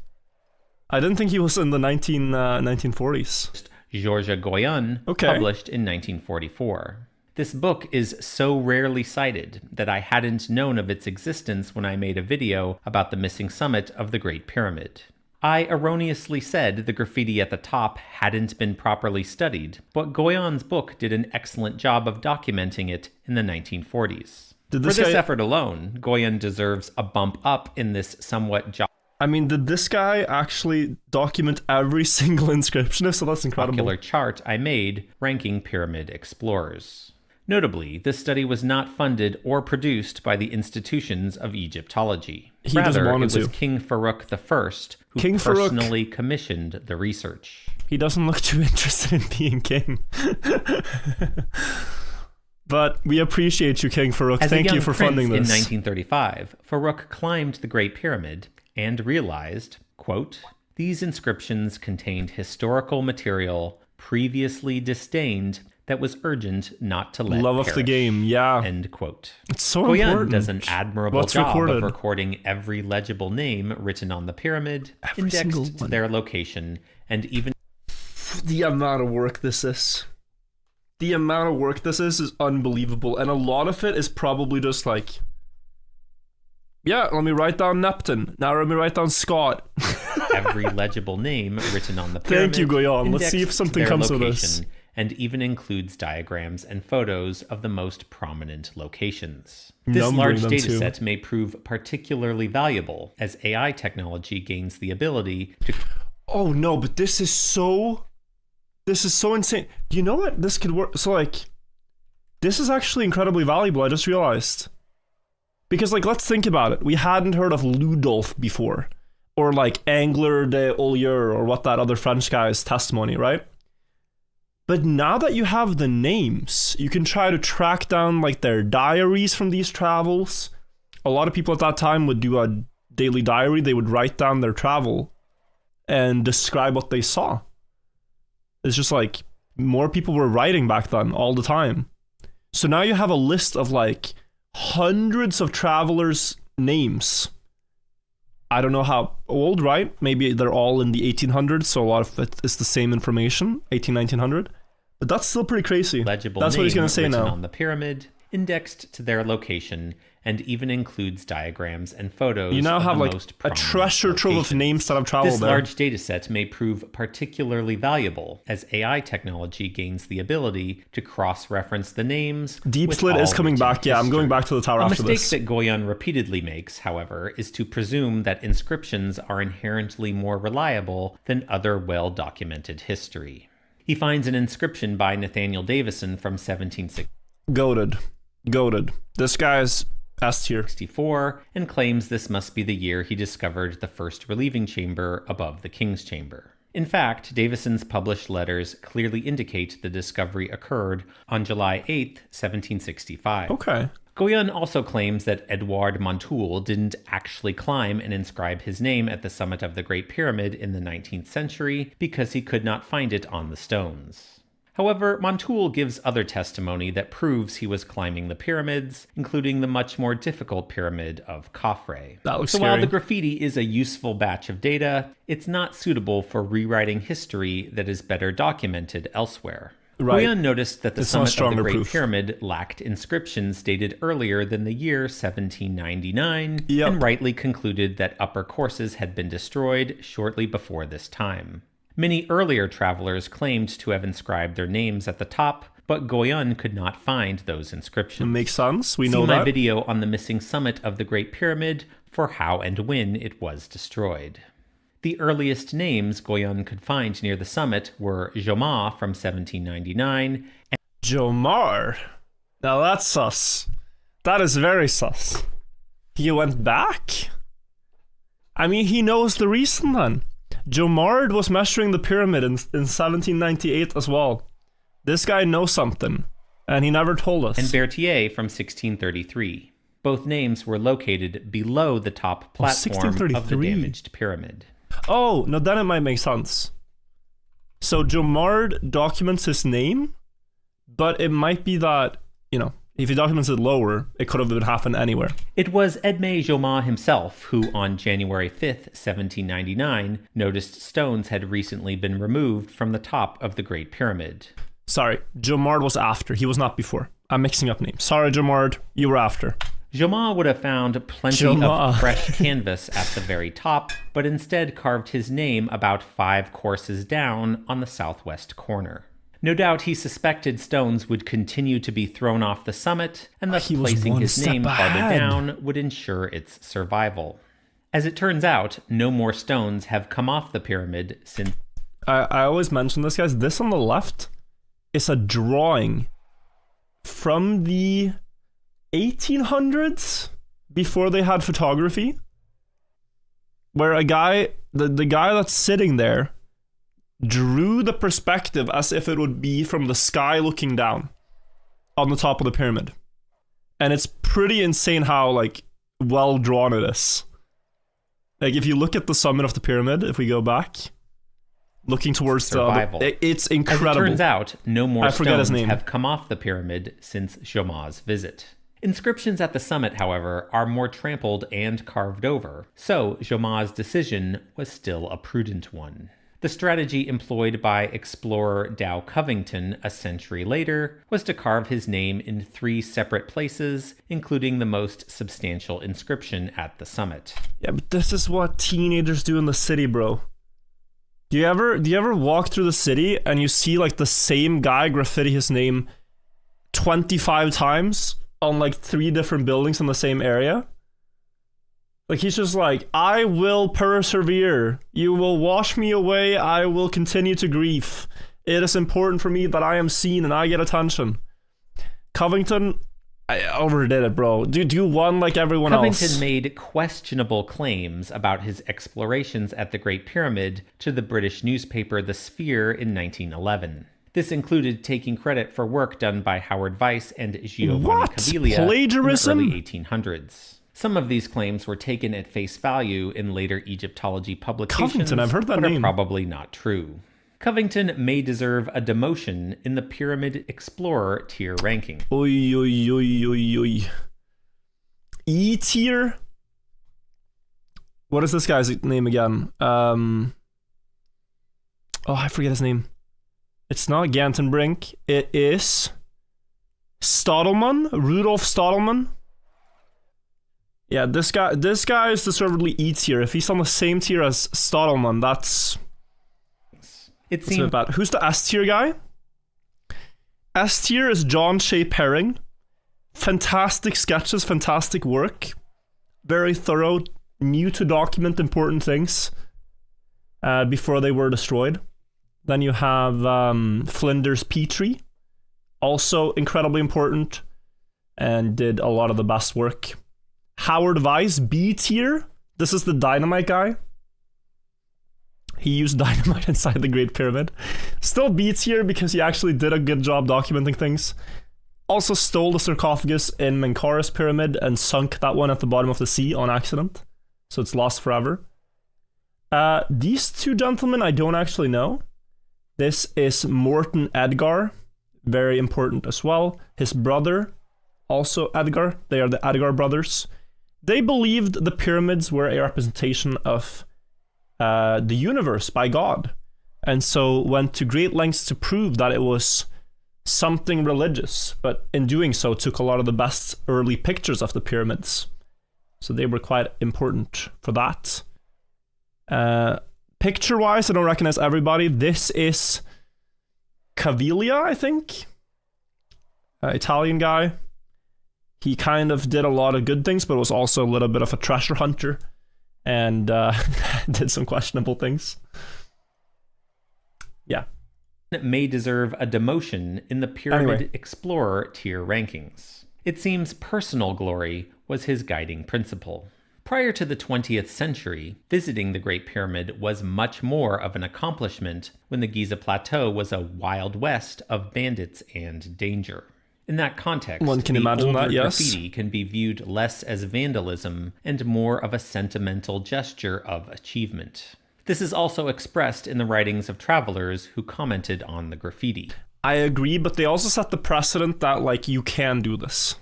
I didn't think he was in the 1940s. Georges Goyon, published in 1944. This book is so rarely cited that I hadn't known of its existence when I made a video about the missing summit of the Great Pyramid. I erroneously said the graffiti at the top hadn't been properly studied, but Goyon's book did an excellent job of documenting it in the 1940s. For this effort alone, Goyon deserves a bump up in this somewhat I mean, did this guy actually document every single inscription? So that's incredible. Popular chart I made ranking pyramid explorers. Notably, this study was not funded or produced by the institutions of Egyptology. Rather, it was King Farouk I who personally commissioned the research. He doesn't look too interested in being king. But we appreciate you, King Farouk. Thank you for funding this. In 1935, Farouk climbed the Great Pyramid and realized, quote, "These inscriptions contained historical material previously disdained that was urgent not to let Love perish." Of the game, yeah. End quote. It's so Goyon important. Does an admirable job of recording every legible name written on the pyramid, indexed to their location, and even... The amount of work this is. The amount of work this is unbelievable. And a lot of it is probably just like... Yeah, let me write down Neptune. Now let me write down Scott. Every legible name written on the pyramid. Thank you, Goyon. Let's see if something comes of this. And even includes diagrams and photos of the most prominent locations. This large dataset may prove particularly valuable as AI technology gains the ability to... Oh no, but this is so insane. You know what? This could work. So like, this is actually incredibly valuable. I just realized. Because, like, let's think about it. We hadn't heard of Ludolf before. Or, like, Angler de Olier, or what that other French guy's testimony, right? But now that you have the names, you can try to track down, like, their diaries from these travels. A lot of people at that time would do a daily diary. They would write down their travel and describe what they saw. It's just, like, more people were writing back then all the time. So now you have a list of, like... hundreds of travelers' names. I don't know how old, right? Maybe they're all in the 1800s, so a lot of it is the same information, 1900. But that's still pretty crazy. Legible that's what he's going to say now. On the pyramid, indexed to their location, and even includes diagrams and photos. You now have like a treasure trove of names that have traveled there. This there. large dataset may prove particularly valuable as AI technology gains the ability to cross-reference the names. Deep Slid is coming back. Yeah, I'm going back to the tower after this. A mistake that Goyon repeatedly makes, however, is to presume that inscriptions are inherently more reliable than other well-documented history. He finds an inscription by Nathaniel Davison from 1760. Goated. This guy's S tier. 64, and claims this must be the year he discovered the first relieving chamber above the king's chamber. In fact, Davison's published letters clearly indicate the discovery occurred on July 8th, 1765. Okay. Goyon also claims that Edouard Montoul didn't actually climb and inscribe his name at the summit of the Great Pyramid in the 19th century because he could not find it on the stones. However, Montoul gives other testimony that proves he was climbing the pyramids, including the much more difficult pyramid of Khafre. That looks so scary. while the graffiti is a useful batch of data, it's not suitable for rewriting history that is better documented elsewhere. Right. Goyan noticed that the It's not summit of the Great proof. Pyramid lacked inscriptions dated earlier than the year 1799, Yep. and rightly concluded that upper courses had been destroyed shortly before this time. Many earlier travelers claimed to have inscribed their names at the top, but Goyan could not find those inscriptions. It makes sense. We See know my that. video on the missing summit of the Great Pyramid for how and when it was destroyed. The earliest names Goyan could find near the summit were Joma from 1799 and Jomar. Now that's sus. That is very sus. He went back? I mean, he knows the reason then. Jomard was measuring the pyramid in 1798 as well. This guy knows something, and he never told us. Berthier from 1633. Both names were located below the top platform of the 1633. damaged pyramid. Oh, no, then it might make sense. So Jomard documents his name, but it might be that, you know, if he documents it lower, it could have happened anywhere. It was Edmé Joma himself who, on January 5th, 1799, noticed stones had recently been removed from the top of the Great Pyramid. Sorry, Jomard was after. He was not before. I'm mixing up names. Sorry, Jomard, you were after. Joma would have found plenty of fresh canvas at the very top, but instead carved his name about 5 courses down on the southwest corner. No doubt he suspected stones would continue to be thrown off the summit, and thus He was placing one his step name farther ahead. down would ensure its survival. As it turns out, no more stones have come off the pyramid since. I always mention this, guys. This on the left is a drawing from the 1800s, before they had photography, where a guy, the guy that's sitting there, drew the perspective as if it would be from the sky looking down on the top of the pyramid. And it's pretty insane how, like, well drawn it is. Like, if you look at the summit of the pyramid, if we go back, looking towards survival. It's incredible. As it turns out, no more forget his stones name. have come off the pyramid since Joma's visit. Inscriptions at the summit, however, are more trampled and carved over, so Joma's decision was still a prudent one. The strategy employed by explorer Dow Covington a century later was to carve his name in 3 separate places, including the most substantial inscription at the summit. Yeah, but this is what teenagers do in the city, bro. Do you ever walk through the city and you see like the same guy graffiti his name 25 times on like 3 different buildings in the same area? Like, he's just like, I will persevere. You will wash me away. I will continue to grieve. It is important for me that I am seen and I get attention. Covington, I overdid it, bro. Do one like everyone else. Covington made questionable claims about his explorations at the Great Pyramid to the British newspaper The Sphere in 1911. This included taking credit for work done by Howard Weiss and Giovanni What? Caviglia Plagiarism? in the early 1800s. Some of these claims were taken at face value in later Egyptology publications, Covington, I've heard that but name. are probably not true. Covington may deserve a demotion in the Pyramid Explorer tier ranking. Oi, oi, oi, oi, oi. E tier? What is this guy's name again? Oh, I forget his name. It's not Gantenbrink. It is Stadelmann, Rudolf Stadelmann. Yeah, this guy is deservedly E tier. If he's on the same tier as Stadelmann, that's It a bit seemed bad. Who's the S tier guy? S tier is John Shea Perring. Fantastic sketches, fantastic work. Very thorough, knew to document important things before they were destroyed. Then you have Flinders Petrie, also incredibly important and did a lot of the best work. Howard Weiss, B tier. This is the dynamite guy. He used dynamite inside the Great Pyramid. Still B tier because he actually did a good job documenting things. Also stole the sarcophagus in Menkaura's pyramid and sunk that one at the bottom of the sea on accident. So it's lost forever. These 2 gentlemen I don't actually know. This is Morton Edgar, very important as well. His brother, also Edgar. They are the Edgar brothers. They believed the pyramids were a representation of the universe by God, and so went to great lengths to prove that it was something religious, but in doing so took a lot of the best early pictures of the pyramids. So they were quite important for that. Picture-wise, I don't recognize everybody. This is Caviglia, I think. Italian guy. He kind of did a lot of good things, but was also a little bit of a treasure hunter and did some questionable things. Yeah. May deserve a demotion in the Pyramid Explorer tier rankings. It seems personal glory was his guiding principle. Prior to the 20th century, visiting the Great Pyramid was much more of an accomplishment when the Giza Plateau was a wild west of bandits and danger. In that context, one can imagine that, yes. Graffiti can be viewed less as vandalism and more of a sentimental gesture of achievement. This is also expressed in the writings of travelers who commented on the graffiti. I agree, but they also set the precedent that, like, you can do this.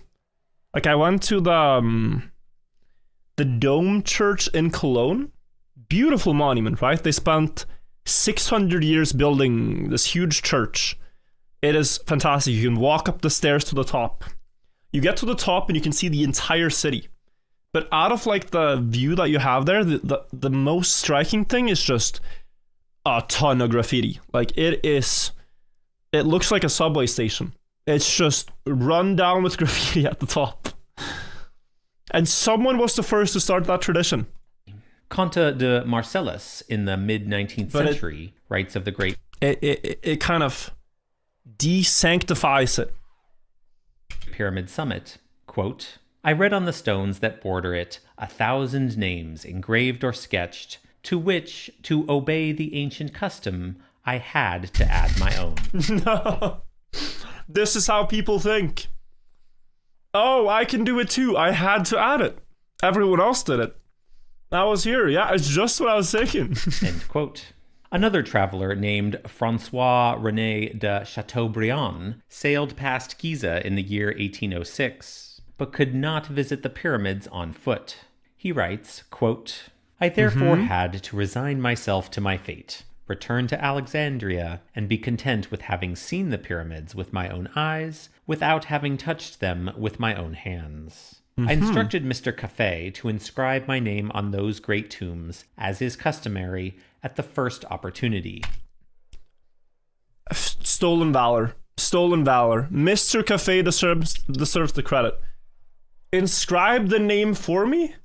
Like, I went to the Dome Church in Cologne. Beautiful monument, right? They spent 600 years building this huge church. It is fantastic. You can walk up the stairs to the top. You get to the top and you can see the entire city. But out of like the view that you have there, the most striking thing is just a ton of graffiti. Like it looks like a subway station. It's just run down with graffiti at the top. And someone was the first to start that tradition. Conte de Marcellus in the mid-19th century writes of the great... It kind of de-sanctifies it. Pyramid summit, quote, I read on the stones that border it 1,000 names engraved or sketched, to which, to obey the ancient custom, I had to add my own. No. This is how people think. Oh, I can do it too. I had to add it. Everyone else did it. I was here. Yeah, it's just what I was thinking. End quote. Another traveler named François-René de Chateaubriand sailed past Giza in the year 1806, but could not visit the pyramids on foot. He writes, quote, I therefore had to resign myself to my fate, return to Alexandria, and be content with having seen the pyramids with my own eyes, without having touched them with my own hands. I instructed Mr. Café to inscribe my name on those great tombs, as is customary, at the first opportunity. Stolen valor. Stolen valor. Mr. Café deserves the credit. Inscribe the name for me?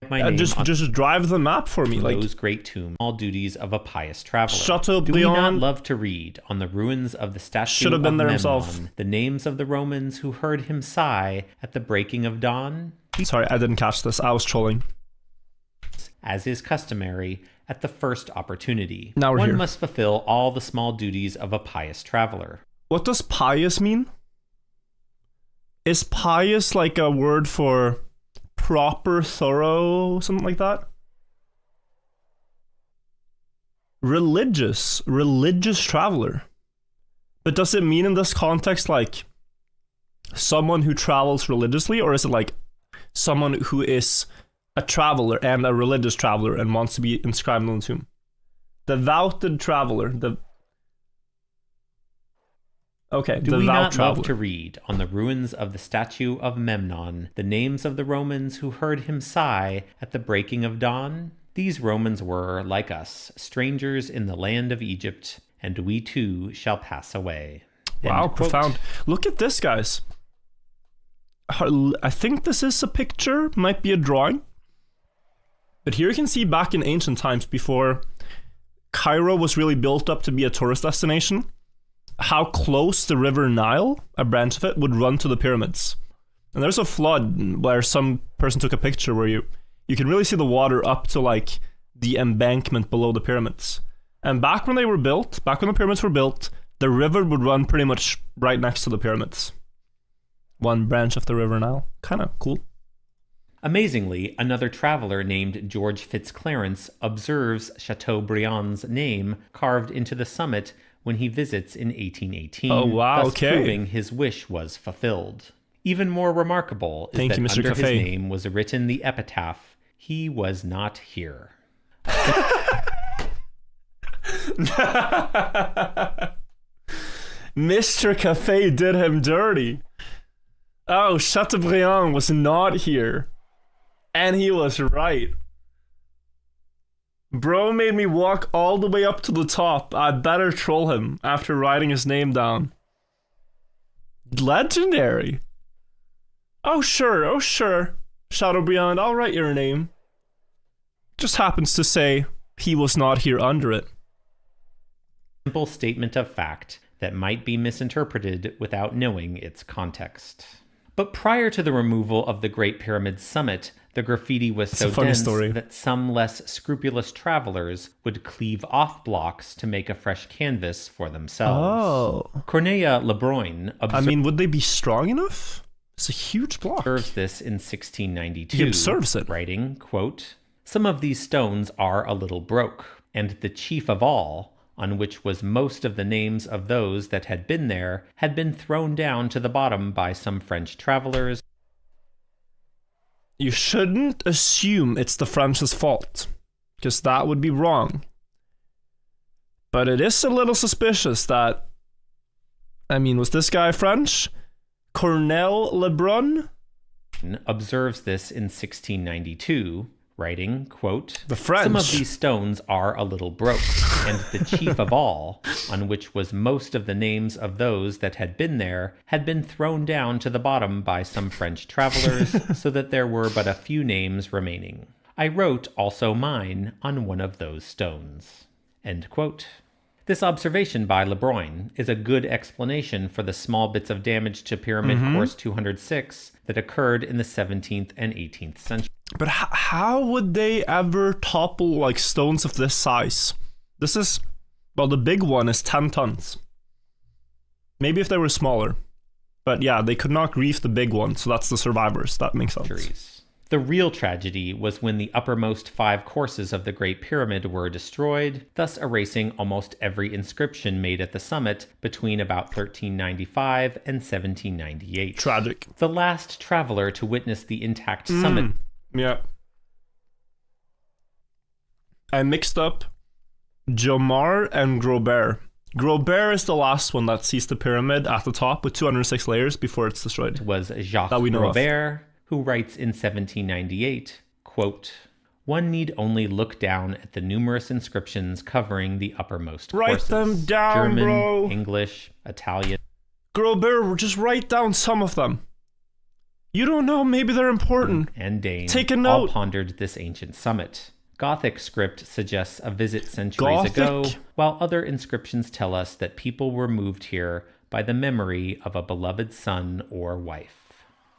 My name just drive the map for me. Those great tombs, all duties of a pious traveler. Chateaubriand. Do we not love to read on the ruins of the statue should have been of there Memnon, himself. The names of the Romans who heard him sigh at the breaking of dawn? Sorry, I didn't catch this. I was trolling. As is customary, at the first opportunity. Now we're One here. must fulfill all the small duties of a pious traveler. What does pious mean? Is pious like a word for proper, thorough, something like that? Religious traveler. But does it mean in this context like someone who travels religiously, or is it like someone who is a traveler and a religious traveler and wants to be inscribed on the tomb? Devoted traveler. Do we not love to read on the ruins of the statue of Memnon the names of the Romans who heard him sigh at the breaking of dawn? These Romans were, like us, strangers in the land of Egypt, and we too shall pass away. Wow, profound. Look at this, guys. I think this is a picture, might be a drawing. But here you can see back in ancient times, before Cairo was really built up to be a tourist destination, how close the river Nile, a branch of it, would run to the pyramids. And there's a flood where some person took a picture where you can really see the water up to like the embankment below the pyramids. And back when the pyramids were built, the river would run pretty much right next to the pyramids. One branch of the river Nile. Kind of cool. Amazingly, another traveler named George Fitzclarence observes Chateaubriand's name carved into the summit when he visits in 1818, Oh, wow, thus okay. proving his wish was fulfilled. Even more remarkable is Thank that you, Mr. under Cafe. his name was written the epitaph, "He was not here." Mr. Cafe did him dirty. Oh, Chateaubriand was not here. And he was right. Bro made me walk all the way up to the top. I better troll him after writing his name down. Legendary. Oh sure. Chateaubriand, I'll write your name. Just happens to say he was not here under it. Simple statement of fact that might be misinterpreted without knowing its context. But prior to the removal of the Great Pyramid's summit, the graffiti was so dense that some less scrupulous travelers would cleave off blocks to make a fresh canvas for themselves. Oh. Corneille Lebrun would they be strong enough? It's a huge block. observes this in 1692. He observes it. Writing, quote, "Some of these stones are a little broke, and the chief of all, on which was most of the names of those that had been thrown down to the bottom by some French travelers." You shouldn't assume it's the French's fault, because that would be wrong. But it is a little suspicious that, was this guy French? Corneille Lebrun? Observes this in 1692, writing, quote, The French. "Some of these stones are a little broke, and the chief of all, on which was most of the names of those that had been thrown down to the bottom by some French travelers, so that there were but a few names remaining. I wrote also mine on one of those stones." End quote. This observation by Lebrun is a good explanation for the small bits of damage to Pyramid Course 206 that occurred in the 17th and 18th century. But how would they ever topple like stones of this size? The big one is 10 tons. Maybe if they were smaller. But yeah, they could not grief the big one, so that's the survivors. That makes sense. The real tragedy was when the uppermost 5 courses of the Great Pyramid were destroyed, thus erasing almost every inscription made at the summit between about 1395 and 1798. Tragic. The last traveler to witness the intact summit. Yeah. I mixed up Jomar and Grobert. Grobert is the last one that sees the pyramid at the top with 206 layers before it's destroyed. Was Jacques Grobert, who writes in 1798, quote, "One need only look down at the numerous inscriptions covering the uppermost courses. Write them down, German, bro. English, Italian." Grobert, just write down some of them. You don't know, maybe they're important. And Dane Take a note. all pondered this ancient summit. Gothic script suggests a visit centuries ago, while other inscriptions tell us that people were moved here by the memory of a beloved son or wife.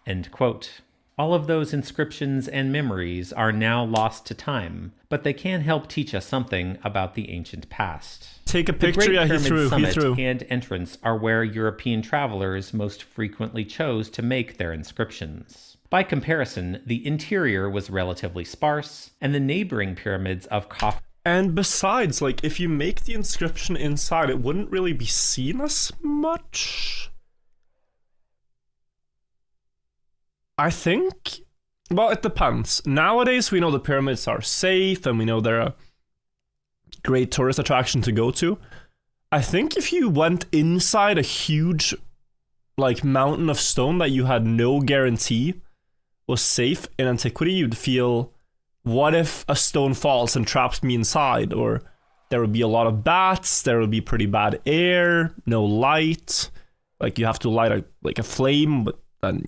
End quote. All of those inscriptions and memories are now lost to time, but they can help teach us something about the ancient past. Take a picture. The Great Yeah, Pyramid he threw. and entrance are where European travelers most frequently chose to make their inscriptions. By comparison, the interior was relatively sparse, and the neighboring pyramids of Khafre. And besides, if you make the inscription inside, it wouldn't really be seen as much. I think, it depends. Nowadays, we know the pyramids are safe, and we know they're a great tourist attraction to go to. I think if you went inside a huge, mountain of stone that you had no guarantee was safe in antiquity, you'd feel, what if a stone falls and traps me inside? Or there would be a lot of bats, there would be pretty bad air, no light. You have to light a flame, but then,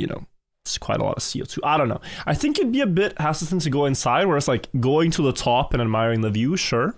it's quite a lot of CO2. I don't know. I think you'd be a bit hesitant to go inside, whereas going to the top and admiring the view, sure.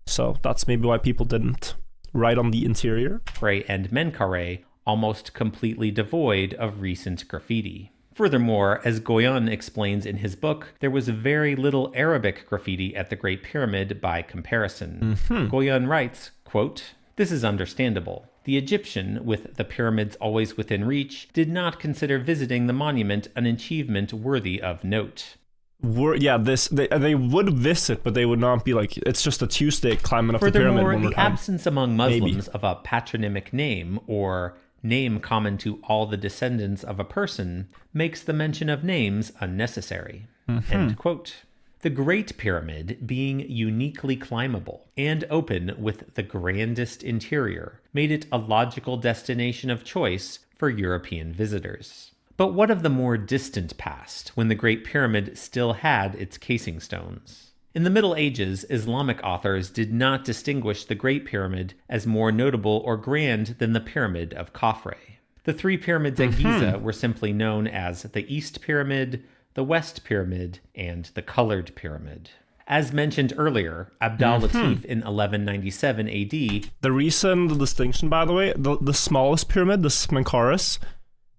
So that's maybe why people didn't write on the interior. And Menkaure, almost completely devoid of recent graffiti. Furthermore, as Goyon explains in his book, there was very little Arabic graffiti at the Great Pyramid by comparison. Goyon writes, quote, "This is understandable. The Egyptian, with the pyramids always within reach, did not consider visiting the monument an achievement worthy of note. They would visit, but they would not be like, it's just a Tuesday climbing up the pyramid one more Furthermore, the time. absence among Muslims of a patronymic name, or name common to all the descendants of a person, makes the mention of names unnecessary. End quote. The Great Pyramid, being uniquely climbable and open with the grandest interior, made it a logical destination of choice for European visitors. But what of the more distant past, when the Great Pyramid still had its casing stones? In the Middle Ages, Islamic authors did not distinguish the Great Pyramid as more notable or grand than the Pyramid of Khafre. The three pyramids at Giza were simply known as the East Pyramid, the West Pyramid, and the Colored Pyramid. As mentioned earlier, Abdal-Latif in 1197 AD... The distinction, by the way, the smallest pyramid, the Menkaures,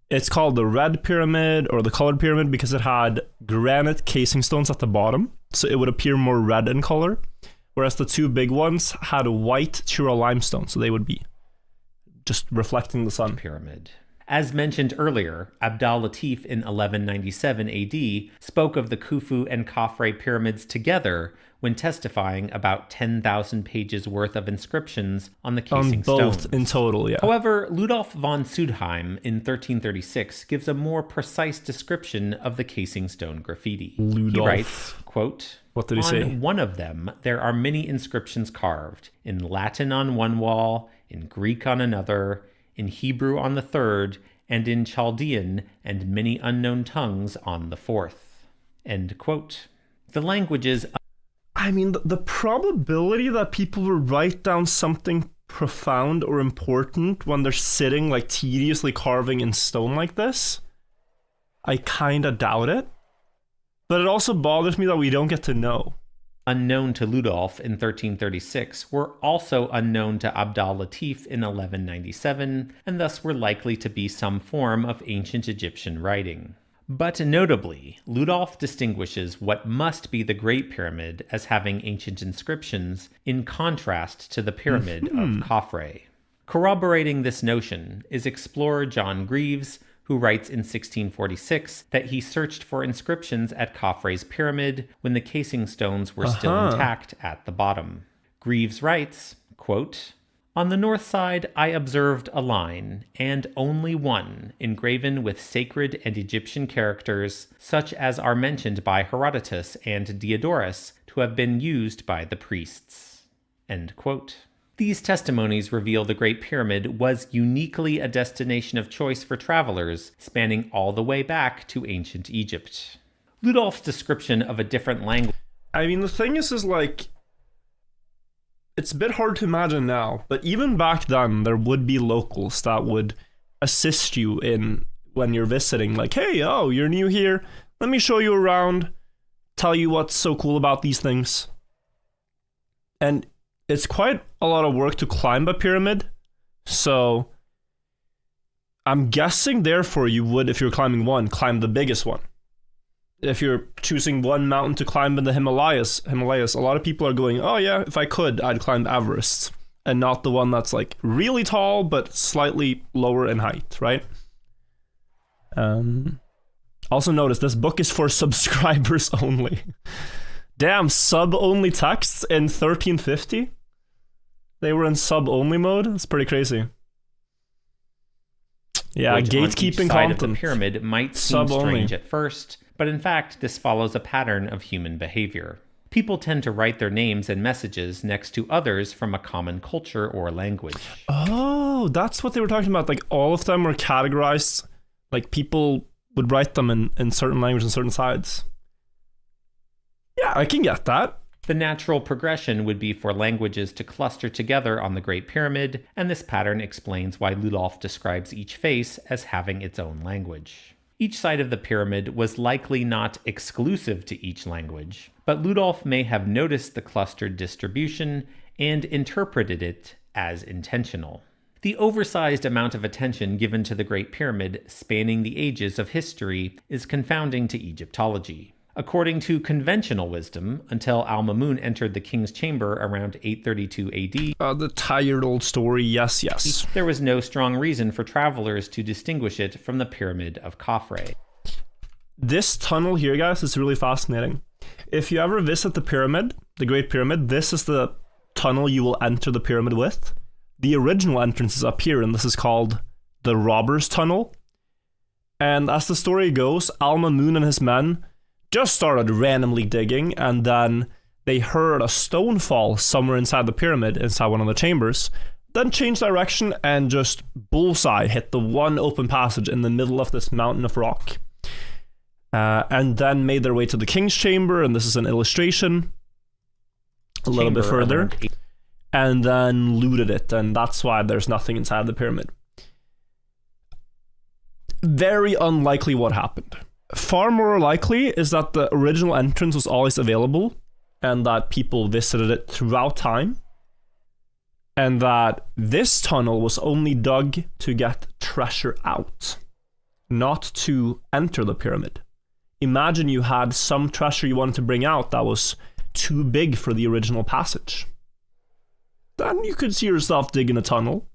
it's called the Red Pyramid or the Colored Pyramid because it had granite casing stones at the bottom, so it would appear more red in color, whereas the two big ones had white Tura limestone, so they would be just reflecting the sun. Pyramid. As mentioned earlier, Abdal-Latif in 1197 AD spoke of the Khufu and Khafre pyramids together when testifying about 10,000 pages worth of inscriptions on the casing both stones. In total, yeah. However, Ludolf von Sudheim in 1336 gives a more precise description of the casing stone graffiti. He writes, quote, what did he say? On one of them, there are many inscriptions carved, in Latin on one wall, in Greek on another, in Hebrew on the third, and in Chaldean and many unknown tongues on the fourth. End quote. The languages... I mean, the probability that people will write down something profound or important when they're sitting like tediously carving in stone like this, I kind of doubt it. But it also bothers me that we don't get to know. Unknown to Ludolf in 1336 were also unknown to Abdal-Latif in 1197, and thus were likely to be some form of ancient Egyptian writing. But notably, Ludolf distinguishes what must be the Great Pyramid as having ancient inscriptions, in contrast to the Pyramid of Khafre. Corroborating this notion is explorer John Greaves, who writes in 1646 that he searched for inscriptions at Khafre's pyramid when the casing stones were still intact at the bottom. Greaves writes, quote, On the north side I observed a line, and only one, engraven with sacred and Egyptian characters, such as are mentioned by Herodotus and Diodorus to have been used by the priests. End quote. These testimonies reveal the Great Pyramid was uniquely a destination of choice for travelers, spanning all the way back to ancient Egypt. Ludolf's description of a different language... I mean, the thing is like... It's a bit hard to imagine now, but even back then, there would be locals that would assist you in when you're visiting. Like, hey, oh, you're new here. Let me show you around. Tell you what's so cool about these things. And it's quite a lot of work to climb a pyramid. So I'm guessing, therefore, you would, if you're climbing one, climb the biggest one. If you're choosing one mountain to climb in the Himalayas, a lot of people are going, oh yeah, if I could, I'd climb Everest. And not the one that's like really tall, but slightly lower in height, right? Also notice, this book is for subscribers only. Damn, sub-only texts in 1350? They were in sub-only mode? That's pretty crazy. Yeah, gatekeeping side content. Of the pyramid might seem strange at first, but in fact, this follows a pattern of human behavior. People tend to write their names and messages next to others from a common culture or language. Oh, that's what they were talking about. Like, all of them were categorized. Like, people would write them in certain languages and certain sides. Yeah, I can get that. The natural progression would be for languages to cluster together on the Great Pyramid, and this pattern explains why Ludolf describes each face as having its own language. Each side of the pyramid was likely not exclusive to each language, but Ludolf may have noticed the clustered distribution and interpreted it as intentional. The oversized amount of attention given to the Great Pyramid spanning the ages of history is confounding to Egyptology. According to conventional wisdom, until Al-Mamun entered the king's chamber around 832 AD, The tired old story, yes. there was no strong reason for travelers to distinguish it from the Pyramid of Khafre. This tunnel here, guys, is really fascinating. If you ever visit the pyramid, the Great Pyramid, this is the tunnel you will enter the pyramid with. The original entrance is up here, and this is called the Robber's Tunnel. And as the story goes, Al-Mamun and his men just started randomly digging, and then they heard a stone fall somewhere inside the pyramid, inside one of the chambers, then changed direction and just bullseye hit the one open passage in the middle of this mountain of rock. And then made their way to the king's chamber, and this is an illustration a little bit further, and then looted it, and that's why there's nothing inside the pyramid. Very unlikely what happened. Far more likely is that the original entrance was always available, and that people visited it throughout time, and that this tunnel was only dug to get treasure out, not to enter the pyramid. Imagine you had some treasure you wanted to bring out that was too big for the original passage. Then you could see yourself digging a tunnel.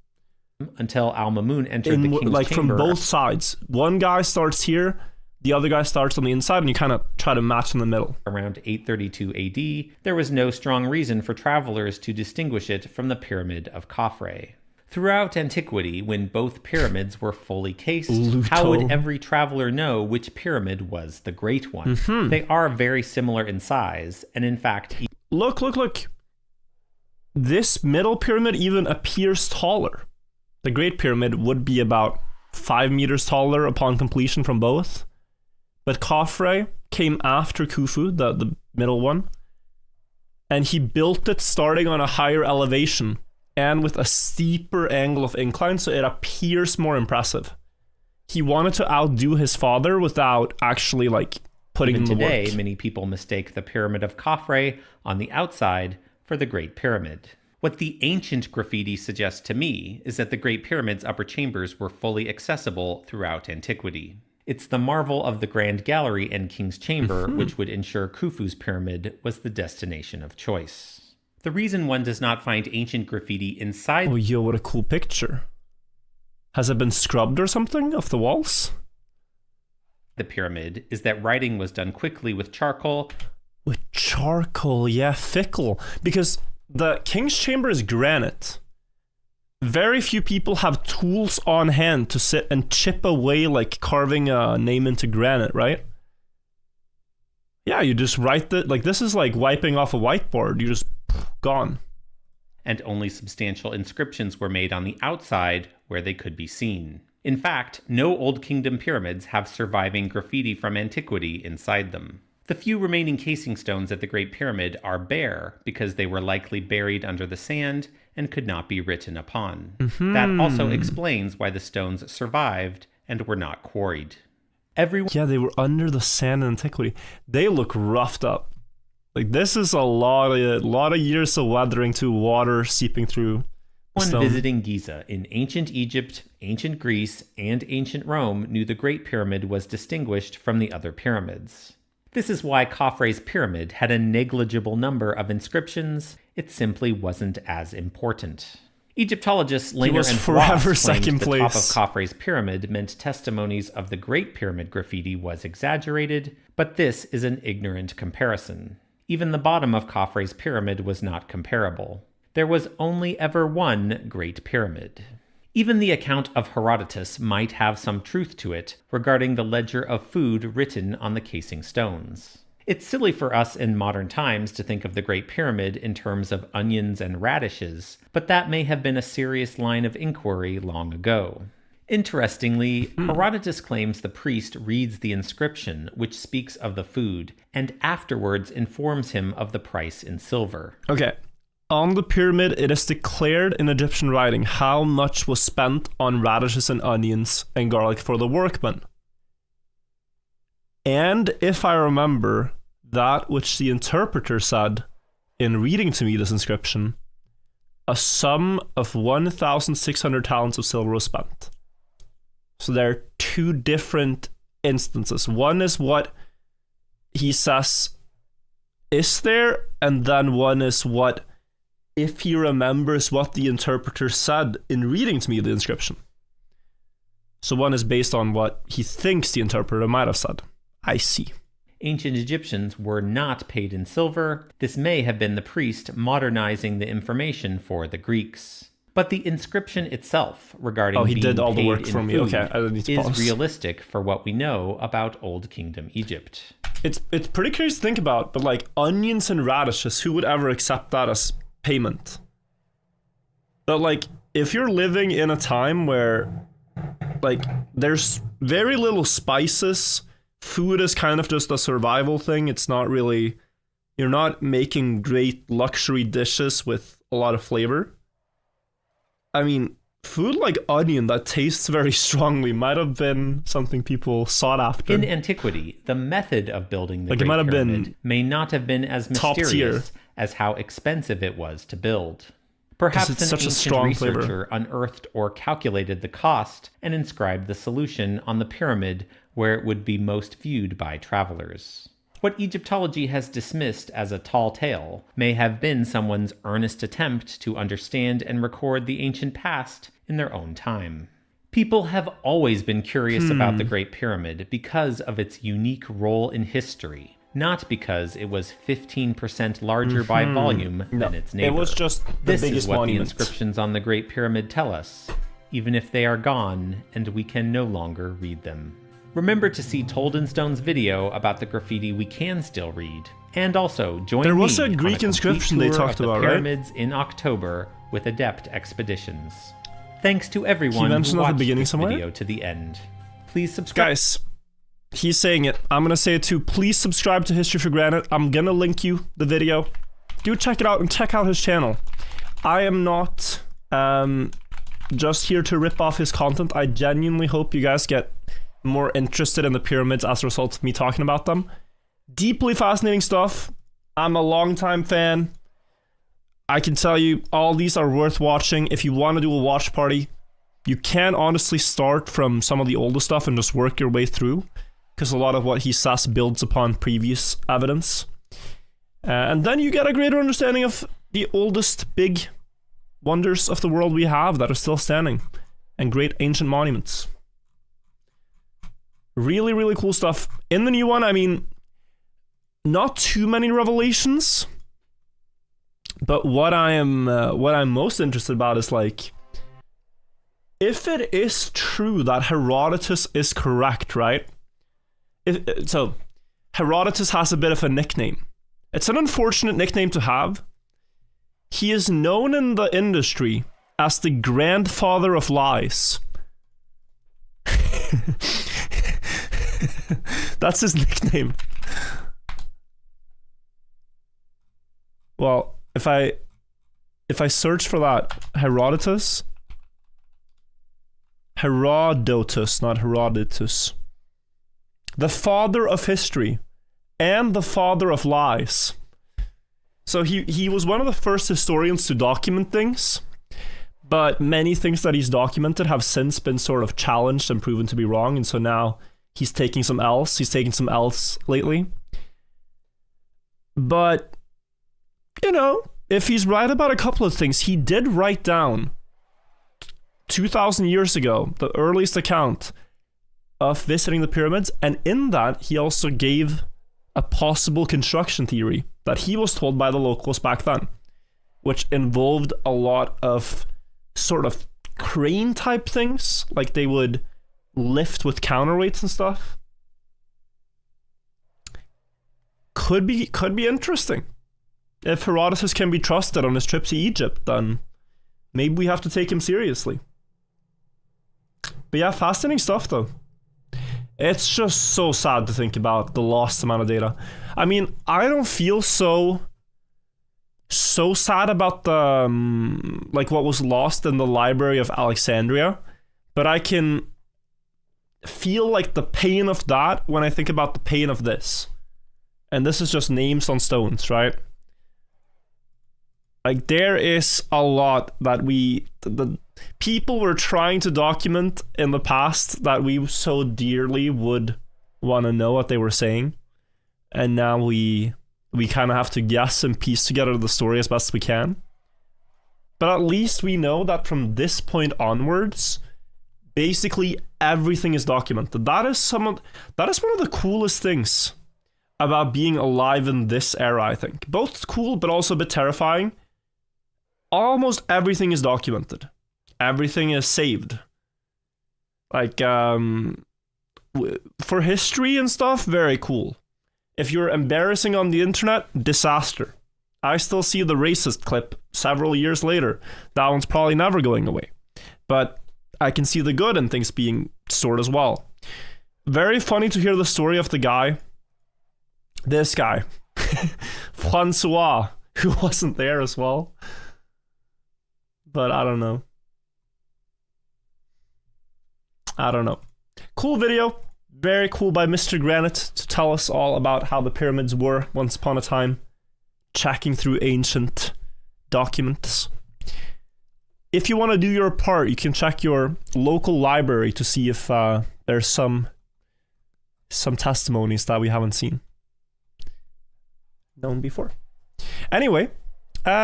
Until Al-Mamun entered the king's chamber. From both sides. One guy starts here, the other guy starts on the inside, and you kind of try to match in the middle. Around 832 AD, there was no strong reason for travelers to distinguish it from the Pyramid of Khafre. Throughout antiquity, when both pyramids were fully cased, how would every traveler know which pyramid was the Great One? They are very similar in size, and in fact... Look. This middle pyramid even appears taller. The Great Pyramid would be about 5 meters taller upon completion from both. But Khafre came after Khufu, the middle one, and he built it starting on a higher elevation and with a steeper angle of incline, so it appears more impressive. He wanted to outdo his father without actually putting in the work. Today, many people mistake the Pyramid of Khafre on the outside for the Great Pyramid. What the ancient graffiti suggests to me is that the Great Pyramid's upper chambers were fully accessible throughout antiquity. It's the marvel of the Grand Gallery and King's Chamber which would ensure Khufu's pyramid was the destination of choice. The reason one does not find ancient graffiti inside... Oh, yo, what a cool picture. Has it been scrubbed or something off the walls? ...the pyramid is that writing was done quickly with charcoal. With charcoal, yeah, fickle. Because the King's Chamber is granite. Very few people have tools on hand to sit and chip away like carving a name into granite, right? Yeah, you just write this is like wiping off a whiteboard. You just gone. And only substantial inscriptions were made on the outside where they could be seen. In fact, no Old Kingdom pyramids have surviving graffiti from antiquity inside them. The few remaining casing stones at the Great Pyramid are bare because they were likely buried under the sand and could not be written upon. That also explains why the stones survived and were not quarried. Yeah, they were under the sand in antiquity. They look roughed up. This is a lot of years of weathering to water seeping through. One visiting Giza in ancient Egypt, ancient Greece, and ancient Rome knew the Great Pyramid was distinguished from the other pyramids. This is why Khafre's pyramid had a negligible number of inscriptions. It simply wasn't as important. Egyptologists Langer and Floss claimed the top of Khafre's pyramid meant testimonies of the Great Pyramid graffiti was exaggerated, but this is an ignorant comparison. Even the bottom of Khafre's pyramid was not comparable. There was only ever one Great Pyramid. Even the account of Herodotus might have some truth to it regarding the ledger of food written on the casing stones. It's silly for us in modern times to think of the Great Pyramid in terms of onions and radishes, but that may have been a serious line of inquiry long ago. Interestingly, Herodotus claims the priest reads the inscription which speaks of the food, and afterwards informs him of the price in silver. Okay. On the pyramid, it is declared in Egyptian writing how much was spent on radishes and onions and garlic for the workmen. And if I remember, that which the interpreter said in reading to me this inscription, a sum of 1,600 talents of silver was spent. So there are two different instances. One is what he says is there, and then one is what if he remembers what the interpreter said in reading to me the inscription. So one is based on what he thinks the interpreter might have said. I see. Ancient Egyptians were not paid in silver. This may have been the priest modernizing the information for the Greeks. But the inscription itself regarding he being did all the paid work in for me. food Okay, I need to is pause. realistic for what we know about Old Kingdom Egypt. It's pretty curious to think about, but like onions and radishes, who would ever accept that as payment? But like, if you're living in a time where like there's very little spices, food is kind of just a survival thing. It's not really, you're not making great luxury dishes with a lot of flavor. I mean, food like onion that tastes very strongly might have been something people sought after. In antiquity, the method of building the Like, it Great might have been Pyramid may not have been as top tier mysterious as how expensive it was to build. Perhaps it's an such a ancient strong flavor. researcher unearthed or calculated the cost and inscribed the solution on the pyramid where it would be most viewed by travelers. What Egyptology has dismissed as a tall tale may have been someone's earnest attempt to understand and record the ancient past in their own time. People have always been curious about the Great Pyramid because of its unique role in history, not because it was 15% larger by volume than its neighbor. It was just the This biggest is what monument. the inscriptions on the Great Pyramid tell us, even if they are gone and we can no longer read them. Remember to see Toldinstone's video about the graffiti we can still read, and also join There was me a Greek on a inscription complete they tour talked of the about, right? pyramids in October with Adept Expeditions. Thanks to everyone who mentioned at the watched beginning this somewhere? video to the end. Please subscribe. Guys, he's saying it. I'm gonna say it too. Please subscribe to History for Granite. I'm gonna link you the video. Do check it out and check out his channel. I am not just here to rip off his content. I genuinely hope you guys get more interested in the pyramids as a result of me talking about them. Deeply fascinating stuff. I'm a longtime fan. I can tell you all these are worth watching. If you want to do a watch party, you can honestly start from some of the older stuff and just work your way through, because a lot of what he says builds upon previous evidence. And then you get a greater understanding of the oldest big wonders of the world we have that are still standing, and great ancient monuments. Really, really cool stuff. In the new one, I mean, not too many revelations, but what I'm most interested about is like, if it is true that Herodotus is correct, right? So Herodotus has a bit of a nickname. It's an unfortunate nickname to have. He is known in the industry as the grandfather of lies. That's his nickname. Well, if I search for that, Herodotus, not Herodotus, the father of history and the father of lies. So he was one of the first historians to document things, but many things that he's documented have since been sort of challenged and proven to be wrong, and so now he's taking some L's. He's taken some L's lately. But, you know, if he's right about a couple of things, he did write down 2,000 years ago the earliest account of visiting the pyramids, and in that he also gave a possible construction theory that he was told by the locals back then, which involved a lot of sort of crane type things, like they would lift with counterweights and stuff. Could be interesting. If Herodotus can be trusted on his trip to Egypt, then maybe we have to take him seriously. But yeah, fascinating stuff though. It's just so sad to think about the lost amount of data. I mean, I don't feel so sad about the like what was lost in the Library of Alexandria, but I can feel like the pain of that when I think about the pain of this. And this is just names on stones, right? Like, there is a lot that the people were trying to document in the past that we so dearly would want to know what they were saying. and now we kind of have to guess and piece together the story as best we can. But at least we know that from this point onwards, basically everything is documented. That is one of the coolest things about being alive in this era, I think. Both cool, but also a bit terrifying. Almost everything is documented. Everything is saved. Like, for history and stuff, very cool. If you're embarrassing on the internet, disaster. I still see the racist clip several years later. That one's probably never going away. But I can see the good in things being stored as well. Very funny to hear the story of the guy. This guy. Francois, who wasn't there as well. But I don't know. Cool video. Very cool by Mr. Granite to tell us all about how the pyramids were once upon a time. Checking through ancient documents. If you want to do your part, you can check your local library to see if there's some testimonies that we haven't seen. Known before. Anyway,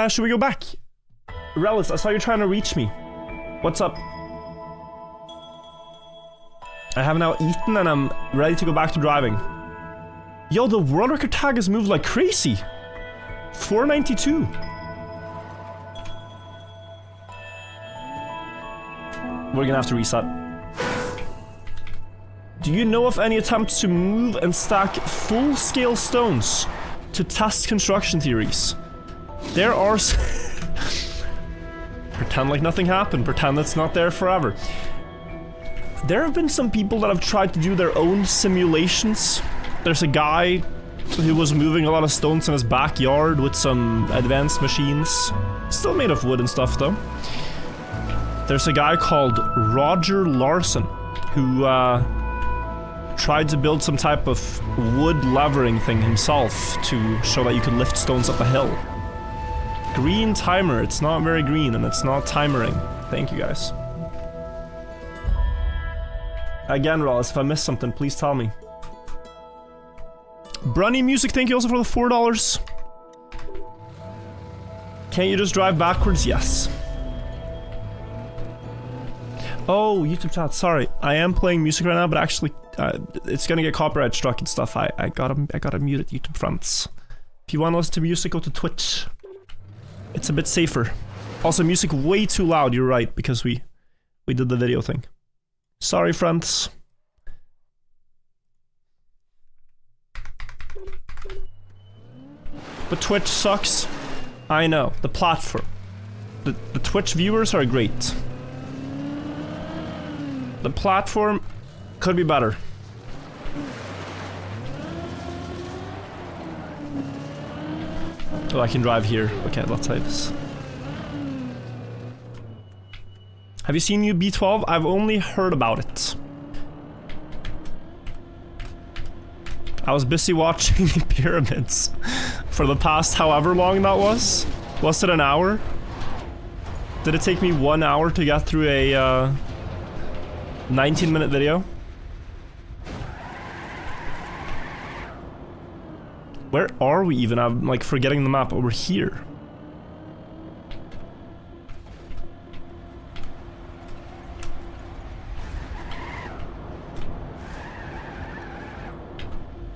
should we go back? Relis, I saw you trying to reach me. What's up? I have now eaten and I'm ready to go back to driving. Yo, the world record tag has moved like crazy. 492. We're gonna have to reset. Do you know of any attempts to move and stack full-scale stones to test construction theories? There are... Pretend like nothing happened. Pretend it's not there forever. There have been some people that have tried to do their own simulations. There's a guy who was moving a lot of stones in his backyard with some advanced machines. Still made of wood and stuff though. There's a guy called Roger Larson who tried to build some type of wood levering thing himself to show that you could lift stones up a hill. Green timer. It's not very green and it's not timering. Thank you guys. Again, Ross, if I missed something, please tell me. Brunny Music, thank you also for the $4. Can't you just drive backwards? Yes. Oh, YouTube chat, sorry. I am playing music right now, but actually, it's gonna get copyright struck and stuff. I gotta mute it, YouTube friends. If you want to listen to music, go to Twitch. It's a bit safer. Also, music way too loud, you're right, because we did the video thing. Sorry, friends. But Twitch sucks. I know. The platform. The Twitch viewers are great. The platform could be better. Oh, I can drive here. Okay, let's try this. Have you seen new B12? I've only heard about it. I was busy watching pyramids for the past however long that was. Was it an hour? Did it take me 1 hour to get through a 19-minute video? Where are we even? I'm like forgetting the map. Over here.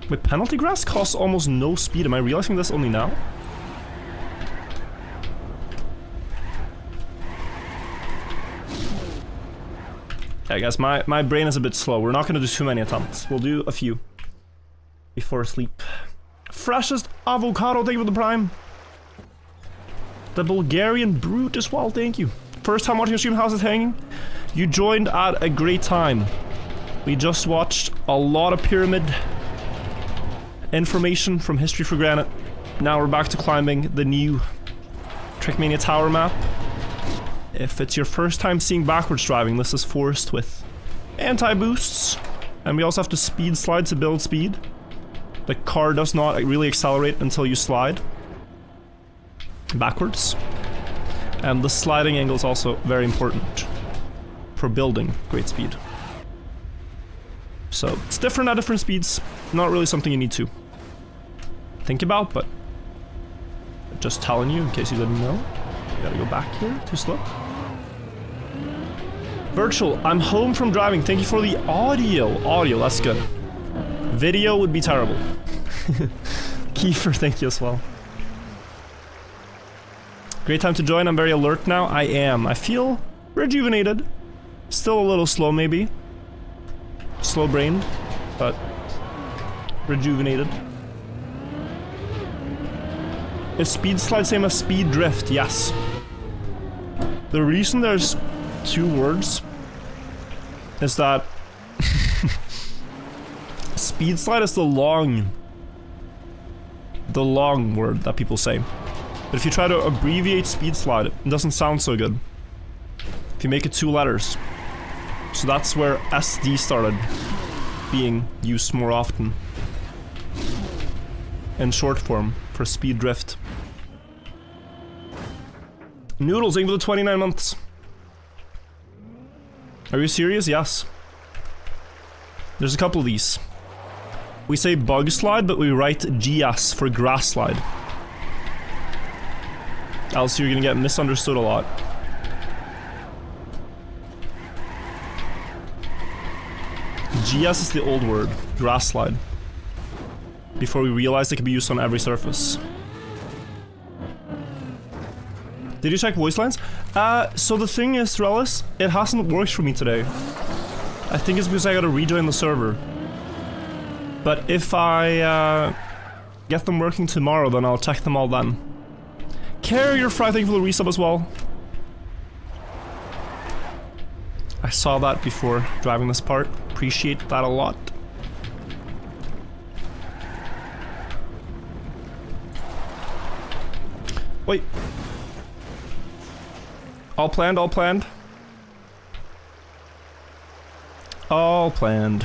Wait, penalty grass costs almost no speed. Am I realizing this only now? Yeah, guys, my brain is a bit slow. We're not gonna do too many attempts. We'll do a few before sleep. Freshest avocado, thank you for the prime. The Bulgarian brute as well, thank you. First time watching a stream, how's it hanging? You joined at a great time. We just watched a lot of pyramid information from History for Granite. Now we're back to climbing the new Trackmania tower map. If it's your first time seeing backwards driving, this is forced with anti-boosts. And we also have to speed slide to build speed. The car does not really accelerate until you slide backwards. And the sliding angle is also very important for building great speed. So it's different at different speeds. Not really something you need to. think about, but just telling you in case you didn't know. Gotta go back here, too slow. Virtual, I'm home from driving. Thank you for the audio. Audio, that's good. Video would be terrible. Kiefer, thank you as well. Great time to join. I'm very alert now. I am. I feel rejuvenated. Still a little slow, maybe. Slow-brained, but rejuvenated. Is speed slide same as speed drift? Yes. The reason there's 2 words is that speed slide is the long word that people say. But if you try to abbreviate speed slide, it doesn't sound so good. If you make it 2 letters. So that's where SD started being used more often. In short form for speed drift. Noodles, thank you for the 29 months. Are you serious? Yes. There's a couple of these. We say bug slide, but we write GS for grass slide. Else you're gonna get misunderstood a lot. GS is the old word, grass slide. Before we realized it could be used on every surface. Did you check voice lines? So the thing is, Relis, it hasn't worked for me today. I think it's because I gotta rejoin the server. But if I get them working tomorrow, then I'll check them all then. Carrier Fry, thank you for the resub as well. I saw that before driving this part. Appreciate that a lot. Wait. All planned, all planned. All planned.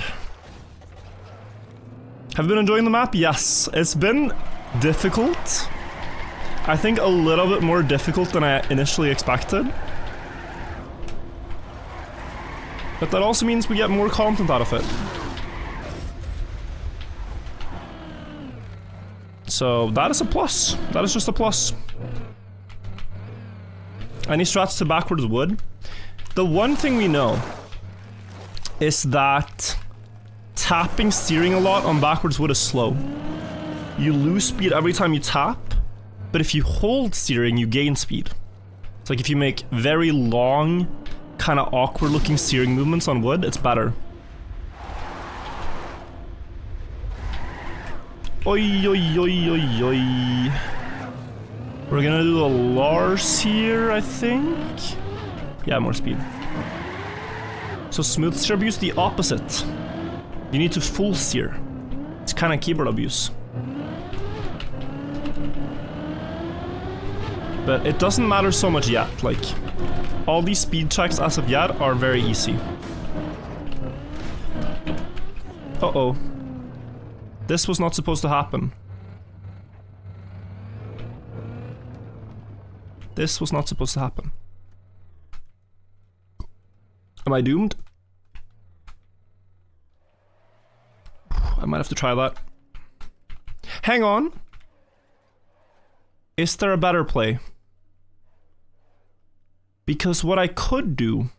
Have you been enjoying the map? Yes. It's been difficult. I think a little bit more difficult than I initially expected. But that also means we get more content out of it. So that is a plus. That is just a plus. Any strats to backwards wood? The one thing we know is that tapping steering a lot on backwards wood is slow. You lose speed every time you tap, but if you hold steering, you gain speed. It's like if you make very long, kind of awkward looking steering movements on wood, it's better. Oi, oi, oi, oi, oi. We're gonna do a Lars here, I think. Yeah, more speed. So smooth steer abuse, the opposite. You need to full steer. It's kind of keyboard abuse. But it doesn't matter so much yet, like, all these speed checks as of yet are very easy. Uh-oh. This was not supposed to happen. This was not supposed to happen. Am I doomed? I might have to try that. Hang on. Is there a better play? Because what I could do...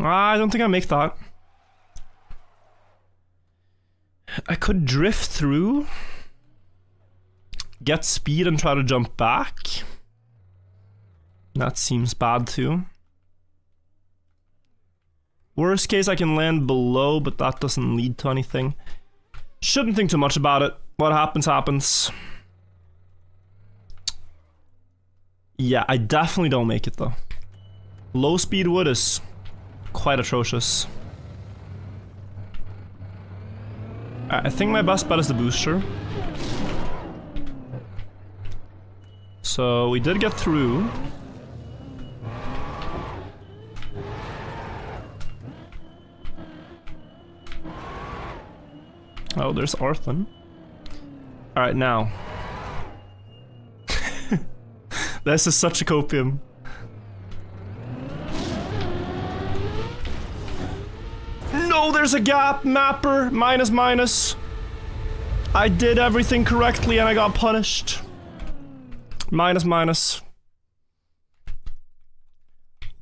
I don't think I make that. I could drift through, get speed and try to jump back. That seems bad too. Worst case I can land below, but that doesn't lead to anything. Shouldn't think too much about it. What happens, happens. Yeah, I definitely don't make it though. Low speed wood is quite atrocious. I think my best bet is the booster. So we did get through. Oh, there's Arthur. Alright, now. This is such a copium. No, there's a gap! Mapper! Minus, minus. I did everything correctly and I got punished. Minus, minus.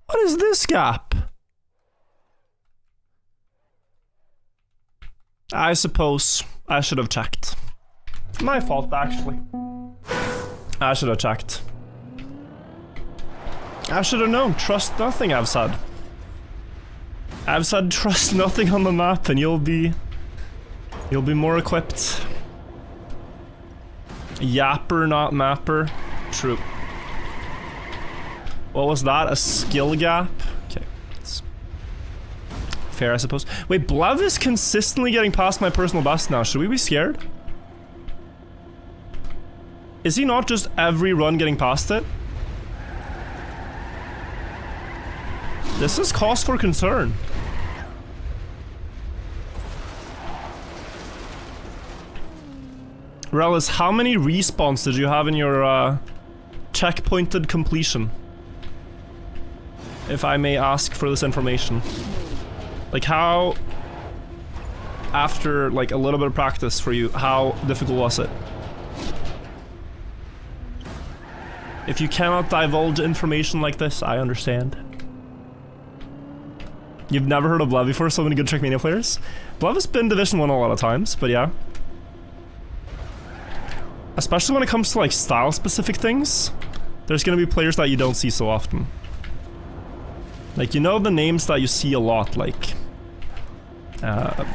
What is this gap? I suppose I should have checked. My fault, actually. I should have checked. I should have known. Trust nothing, I've said. I've said trust nothing on the map and you'll be more equipped. Yapper, not mapper. True. What was that? A skill gap? Okay. It's fair, I suppose. Wait, Blev is consistently getting past my personal best now. Should we be scared? Is he not just every run getting past it? This is cause for concern. Relis, how many respawns did you have in your checkpointed completion? If I may ask for this information. Like how, after like a little bit of practice for you, how difficult was it? If you cannot divulge information like this, I understand. You've never heard of Blev before? So many good Trackmania players? Blev has been Division 1 a lot of times, but yeah. Especially when it comes to like style-specific things, there's gonna be players that you don't see so often. Like, you know the names that you see a lot, like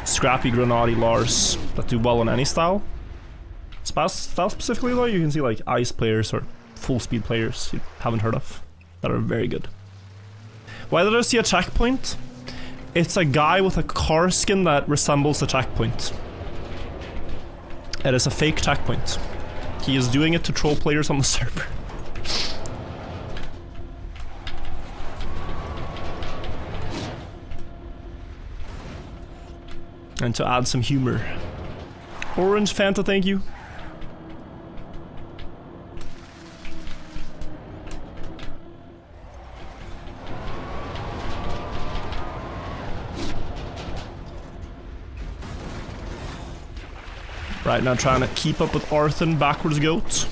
Scrappy, Granite, Lars, that do well on any style. Style specifically though, you can see like ice players or full speed players you haven't heard of that are very good. Why did I see a checkpoint? It's a guy with a car skin that resembles the checkpoint. It is a fake checkpoint. He is doing it to troll players on the server. And to add some humor. Orange Fanta, thank you. Right now trying to keep up with Arthur backwards goat.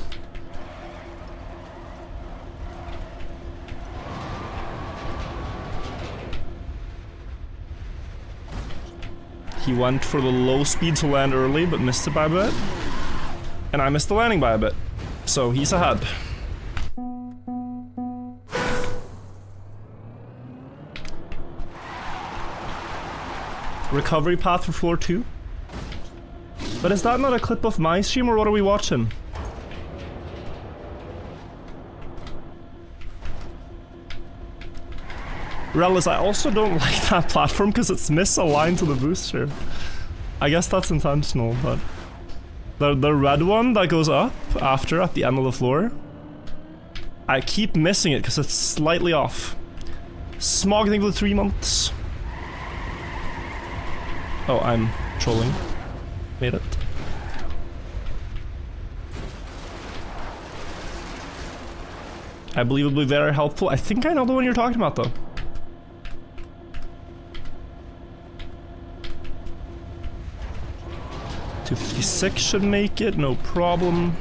He went for the low speed to land early, but missed it by a bit. And I missed the landing by a bit. So he's ahead. Recovery path for floor 2. But is that not a clip of my stream, or what are we watching? Relis, I also don't like that platform because it's misaligned to the booster. I guess that's intentional, but... The red one that goes up after at the end of the floor, I keep missing it because it's slightly off. Smog, thing for the 3 months. Oh, I'm trolling. Made it. I believe it will be very helpful. I think I know the one you're talking about though. $256 should make it, no problem.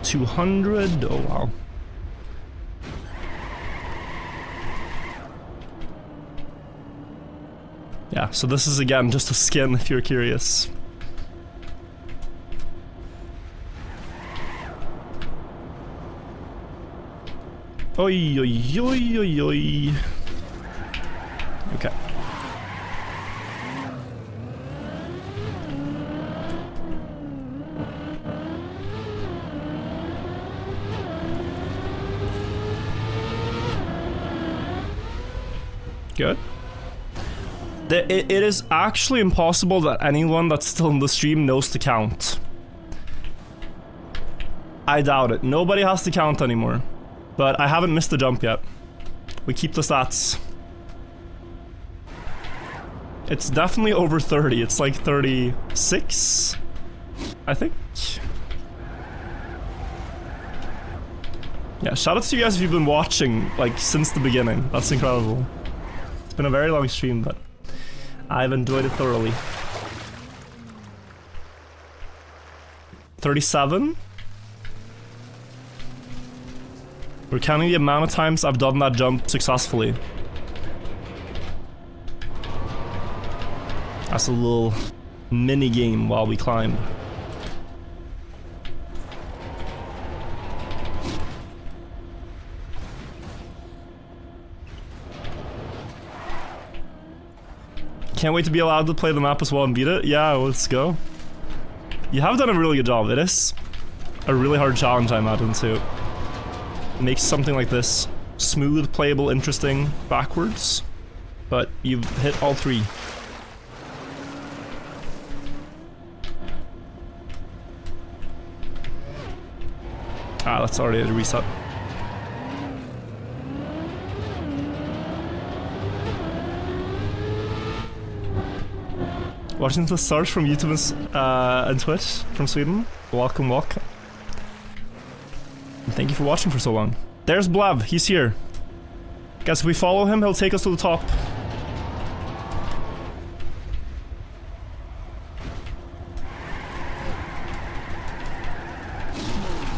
200, oh wow. Yeah, so this is again just a skin if you're curious. Oi, oi, oi, oi, oi. Okay. Good. It is actually impossible that anyone that's still in the stream knows to count. I doubt it. Nobody has to count anymore. But I haven't missed the jump yet. We keep the stats. It's definitely over 30. It's like 36, I think. Yeah, shout out to you guys if you've been watching like since the beginning. That's incredible. It's been a very long stream, but I've enjoyed it thoroughly. 37? We're counting the amount of times I've done that jump successfully. That's a little mini game while we climb. Can't wait to be allowed to play the map as well and beat it. Yeah, let's go. You have done a really good job. It is a really hard challenge, I imagine, to make something like this smooth, playable, interesting backwards. But you've hit all three. Ah, that's already a reset. Watching the stars from YouTube and Twitch from Sweden. Welcome, welcome. And thank you for watching for so long. There's Blav, he's here. Guys, if we follow him, he'll take us to the top.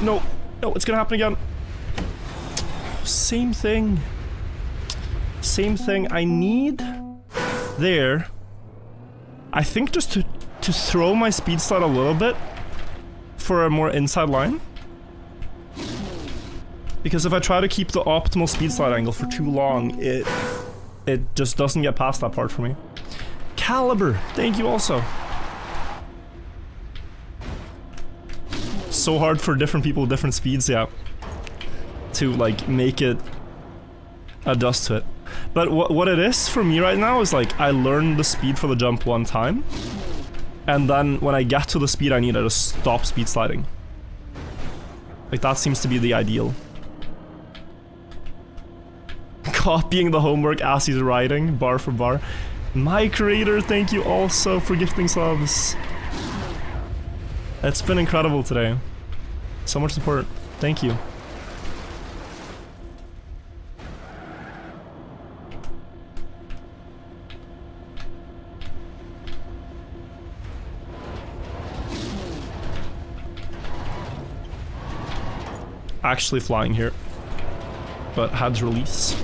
No, no, it's gonna happen again. Same thing. Same thing. I need there. I think just to throw my speed slide a little bit for a more inside line. Because if I try to keep the optimal speed slide angle for too long, it just doesn't get past that part for me. Caliber, thank you also. So hard for different people with different speeds, yeah, to like make it adjust to it. But what it is for me right now is like I learn the speed for the jump one time, and then when I get to the speed I need, I just stop speed sliding. Like that seems to be the ideal. Copying the homework as he's writing, bar for bar. My creator, thank you also for gifting subs. It's been incredible today. So much support. Thank you. Actually flying here, but had to release.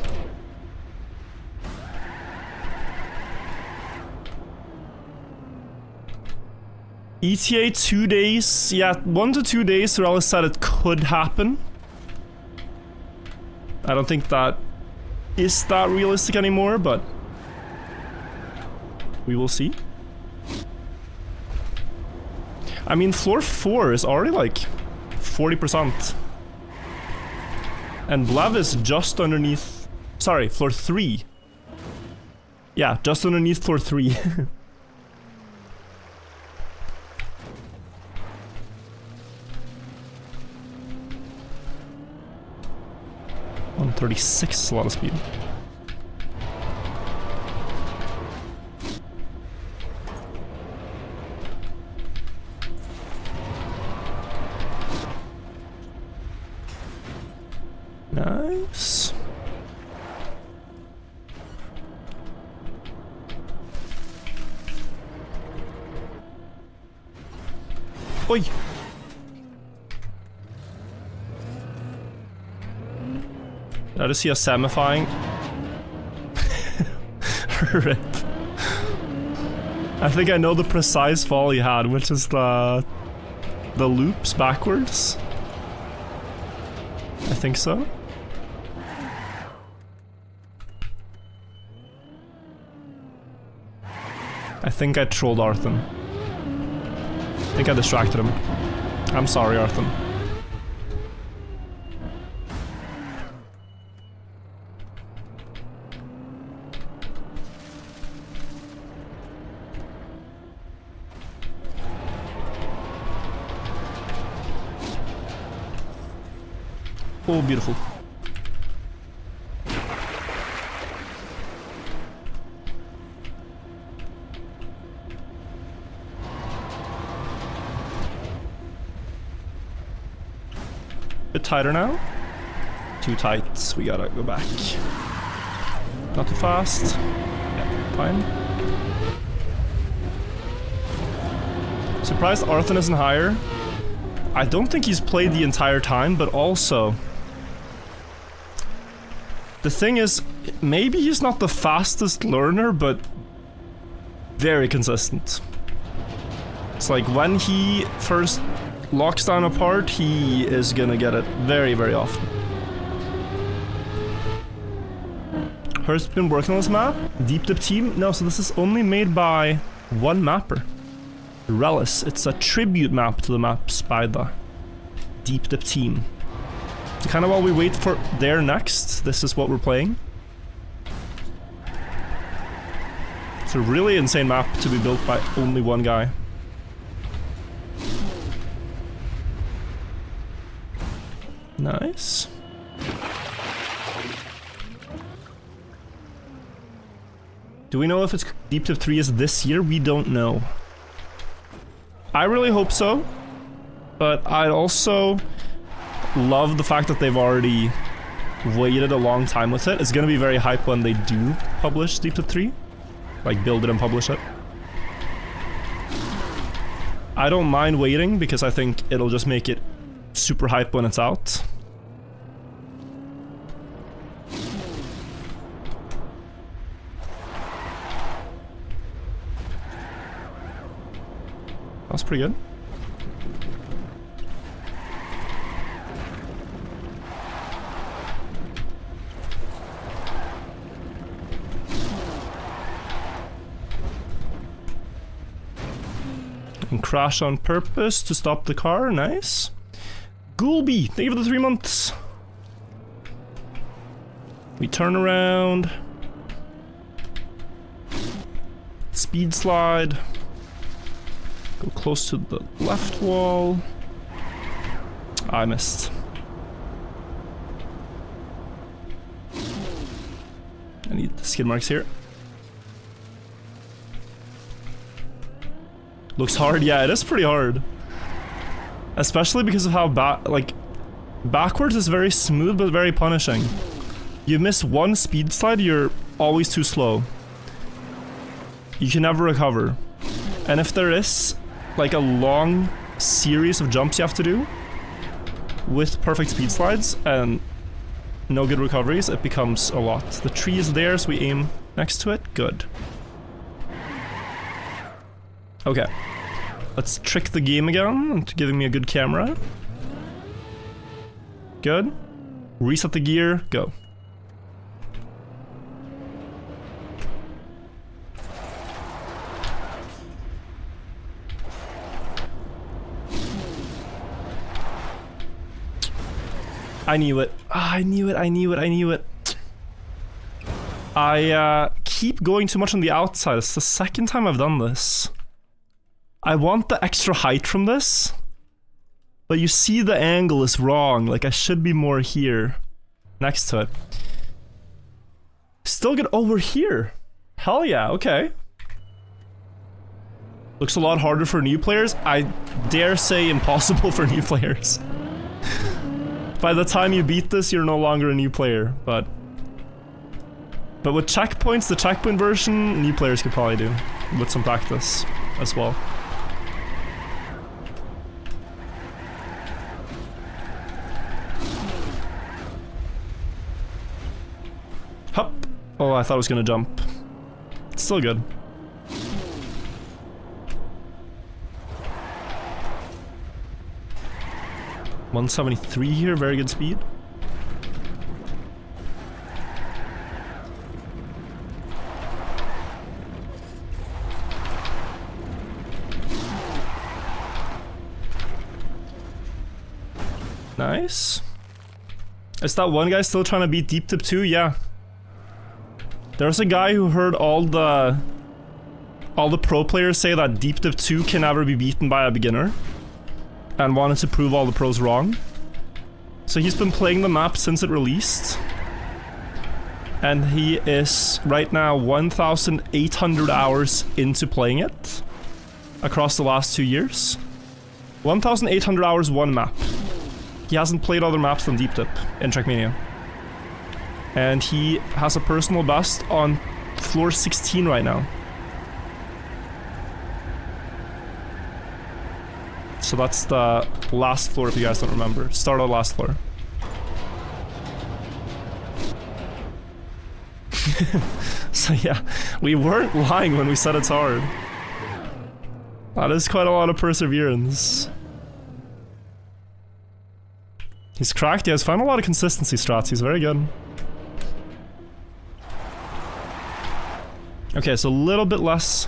ETA 2 days, yeah, 1 to 2 days. Sorella said it could happen. I don't think that is that realistic anymore, but we will see. I mean, floor 4 is already like 40%. And Blav is just underneath... Sorry, floor 3. Yeah, just underneath floor 3. 136 is a lot of speed. Nice. Oi. I just see a semifying. Rip. I think I know the precise fall he had, which is the loops backwards. I think so. I think I trolled Arthur. I think I distracted him. I'm sorry, Arthur. Oh, beautiful. Bit tighter now. Too tight. We gotta go back. Not too fast. Yeah, fine. Surprised Arthur isn't higher. I don't think he's played the entire time, but also... The thing is, maybe he's not the fastest learner, but very consistent. It's like when he first locks down a part, he is gonna get it very, very often. Hurst's been working on this map. Deep Dip team? No, so this is only made by one mapper. Relish. It's a tribute map to the maps by the Deep Dip team. So kind of while we wait for their next, this is what we're playing. It's a really insane map to be built by only one guy. Nice. Do we know if it's Deep Dip 3 is this year? We don't know. I really hope so, but I also love the fact that they've already waited a long time with it. It's gonna be very hype when they do publish Deep Dip 3. Like, build it and publish it. I don't mind waiting because I think it'll just make it super hype when it's out. That's pretty good. And crash on purpose to stop the car, nice. Ghoulby, thank you for the 3 months. We turn around. Speed slide. Go close to the left wall. I missed. I need the skid marks here. Looks hard. Yeah, it is pretty hard. Especially because of how backwards is very smooth but very punishing. You miss one speed slide, you're always too slow. You can never recover. And if there is like a long series of jumps you have to do with perfect speed slides and no good recoveries, it becomes a lot. The tree is there, so we aim next to it. Good. Okay. Let's trick the game again into giving me a good camera. Good. Reset the gear. Go. I knew it. I knew it. I knew it. I knew it. I keep going too much on the outside. It's the second time I've done this. I want the extra height from this, but you see the angle is wrong. Like, I should be more here, next to it. Still good. Oh, we're here. Hell yeah, okay. Looks a lot harder for new players. I dare say impossible for new players. By the time you beat this, you're no longer a new player, but with checkpoints, the checkpoint version, new players could probably do, with some practice as well. Hup. Oh, I thought I was gonna jump. It's still good. $173 here, very good speed. Nice. Is that one guy still trying to beat Deep Dip 2? Yeah. There's a guy who heard all the pro players say that Deep Dip 2 can never be beaten by a beginner, and wanted to prove all the pros wrong. So he's been playing the map since it released, and he is right now 1,800 hours into playing it across the last 2 years. 1,800 hours, one map. He hasn't played other maps than Deep Dip in Trackmania. And he has a personal best on floor 16 right now. So that's the last floor if you guys don't remember. Start on the last floor. So yeah, we weren't lying when we said it's hard. That is quite a lot of perseverance. He's cracked, he has found a lot of consistency strats, he's very good. Okay, so a little bit less.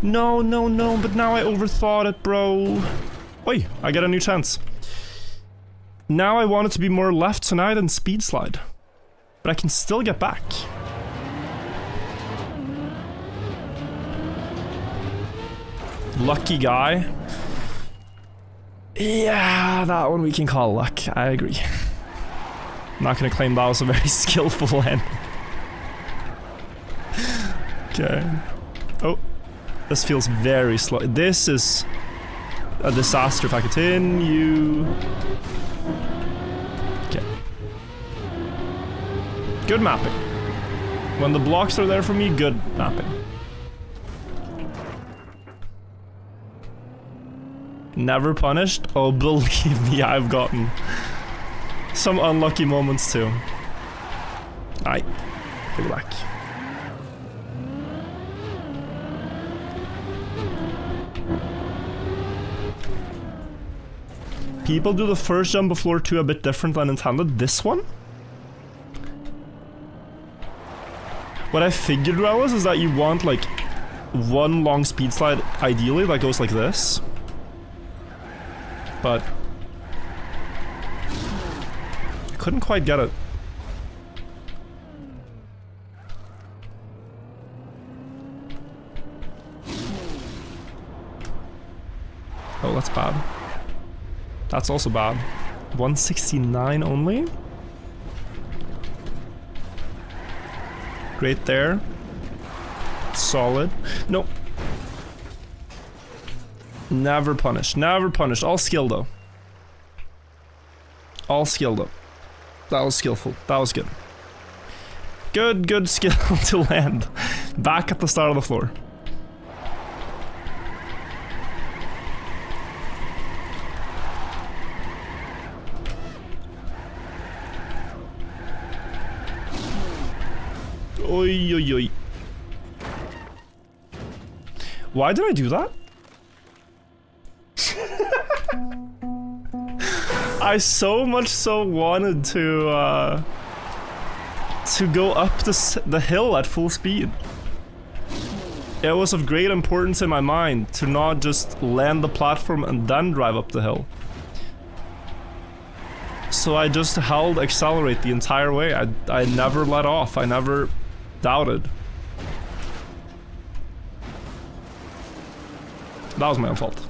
No, no, no, but now I overthought it, bro. Oi, I get a new chance. Now I want it to be more left, so now I didn't speed slide. But I can still get back. Lucky guy. Yeah, that one we can call luck, I agree. I'm not gonna claim that was a very skillful end. Okay. Oh. This feels very slow. This is a disaster if I continue. Okay. Good mapping. When the blocks are there for me, good mapping. Never punished? Oh, believe me, I've gotten some unlucky moments too. Aye. Go back. People do the first jump of floor 2 a bit different than intended. This one? What I figured was is that you want like one long speed slide ideally that goes like this. But I couldn't quite get it. Oh, that's bad. That's also bad. 169 only? Great there. Solid. Nope. Never punished. Never punished. All skill though. All skill though. That was skillful. That was good. Good skill to land. Back at the start of the floor. Oi, oi, oi. Why did I do that? I so much so wanted to go up the hill at full speed. It was of great importance in my mind to not just land the platform and then drive up the hill. So I just held accelerate the entire way. I never let off. I never doubted. That was my own fault.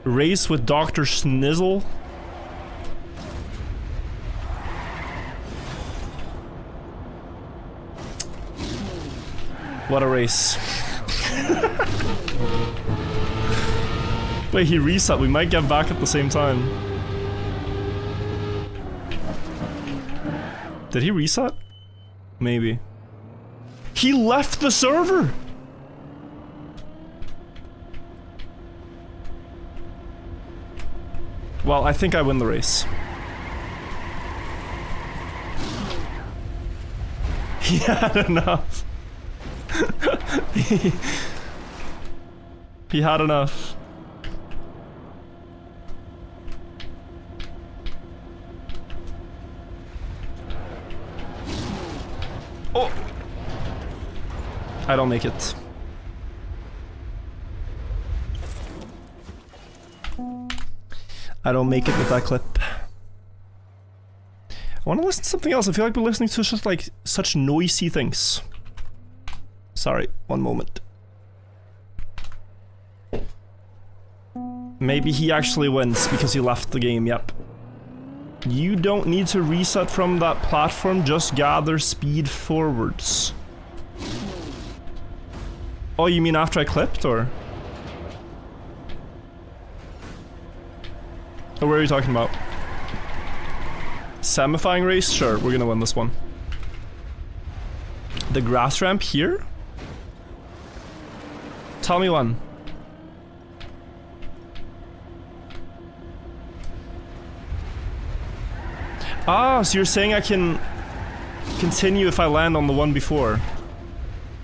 Race with Dr. Snizzle. What a race. Wait, he reset. We might get back at the same time. Did he reset? Maybe. He left the server! Well, I think I win the race. He had enough. He had enough. Oh! I don't make it. I don't make it with that clip. I want to listen to something else. I feel like we're listening to just like such noisy things. Sorry, one moment. Maybe he actually wins because he left the game, yep. You don't need to reset from that platform, just gather speed forwards. Oh, you mean after I clipped, or? Or what are you talking about? Semifying race? Sure, we're gonna win this one. The grass ramp here? Tell me when. Ah, so you're saying I can continue if I land on the one before,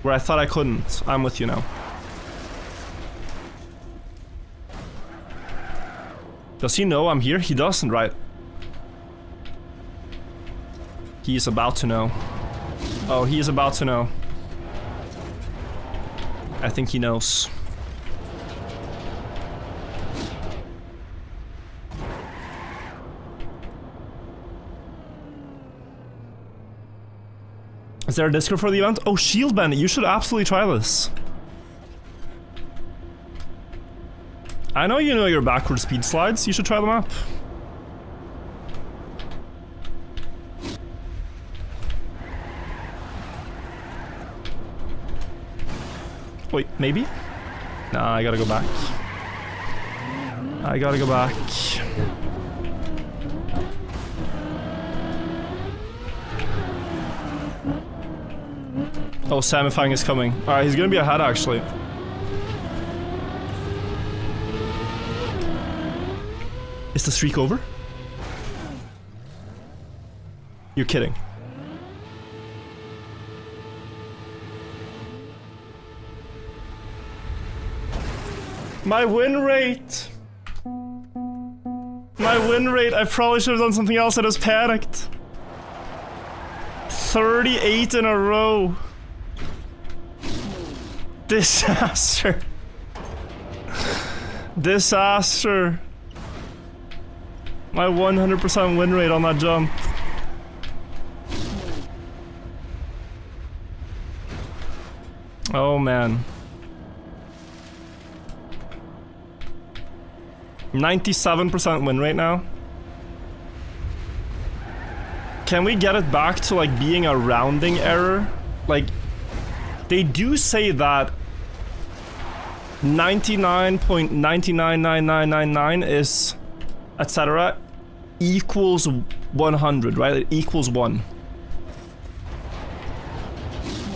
where I thought I couldn't. I'm with you now. Does he know I'm here? He doesn't, right? He's about to know. Oh, he is about to know. I think he knows. Is there a Discord for the event? Oh, Shield Bandit, you should absolutely try this. I know you know your backward speed slides, you should try them up. Wait, maybe? Nah, I gotta go back. I gotta go back. Oh, Samifying is coming. Alright, he's gonna be ahead actually. Is the streak over? You're kidding. My win rate! My win rate! I probably should have done something else. I just panicked. 38 in a row. Disaster. Disaster. My 100% win rate on that jump. Oh man. 97% win rate now. Can we get it back to like being a rounding error? Like, they do say that 99.999999 is etc. equals 100, right? It equals 1.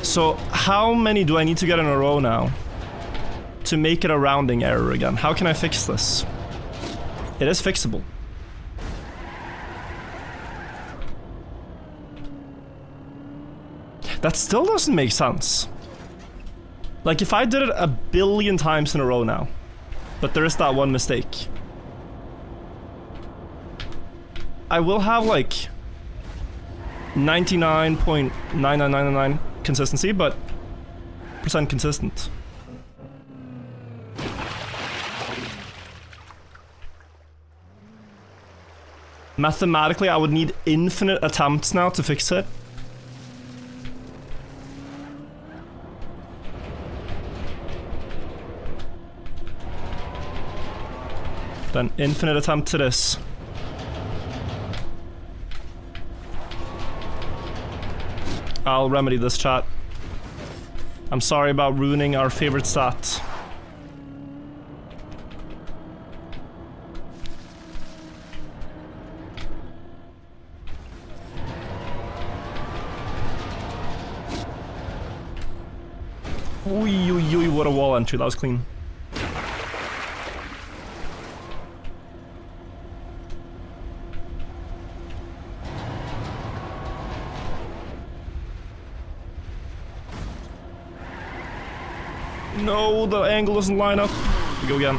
So how many do I need to get in a row now to make it a rounding error again? How can I fix this? It is fixable. That still doesn't make sense. Like if I did it a billion times in a row now, but there is that one mistake, I will have like 99.99999 consistency, but percent consistent. Mathematically, I would need infinite attempts now to fix it. Then infinite attempt to this. I'll remedy this, chat. I'm sorry about ruining our favorite stat. Ooh, what a wall entry, that was clean. No, the angle doesn't line up. We go again.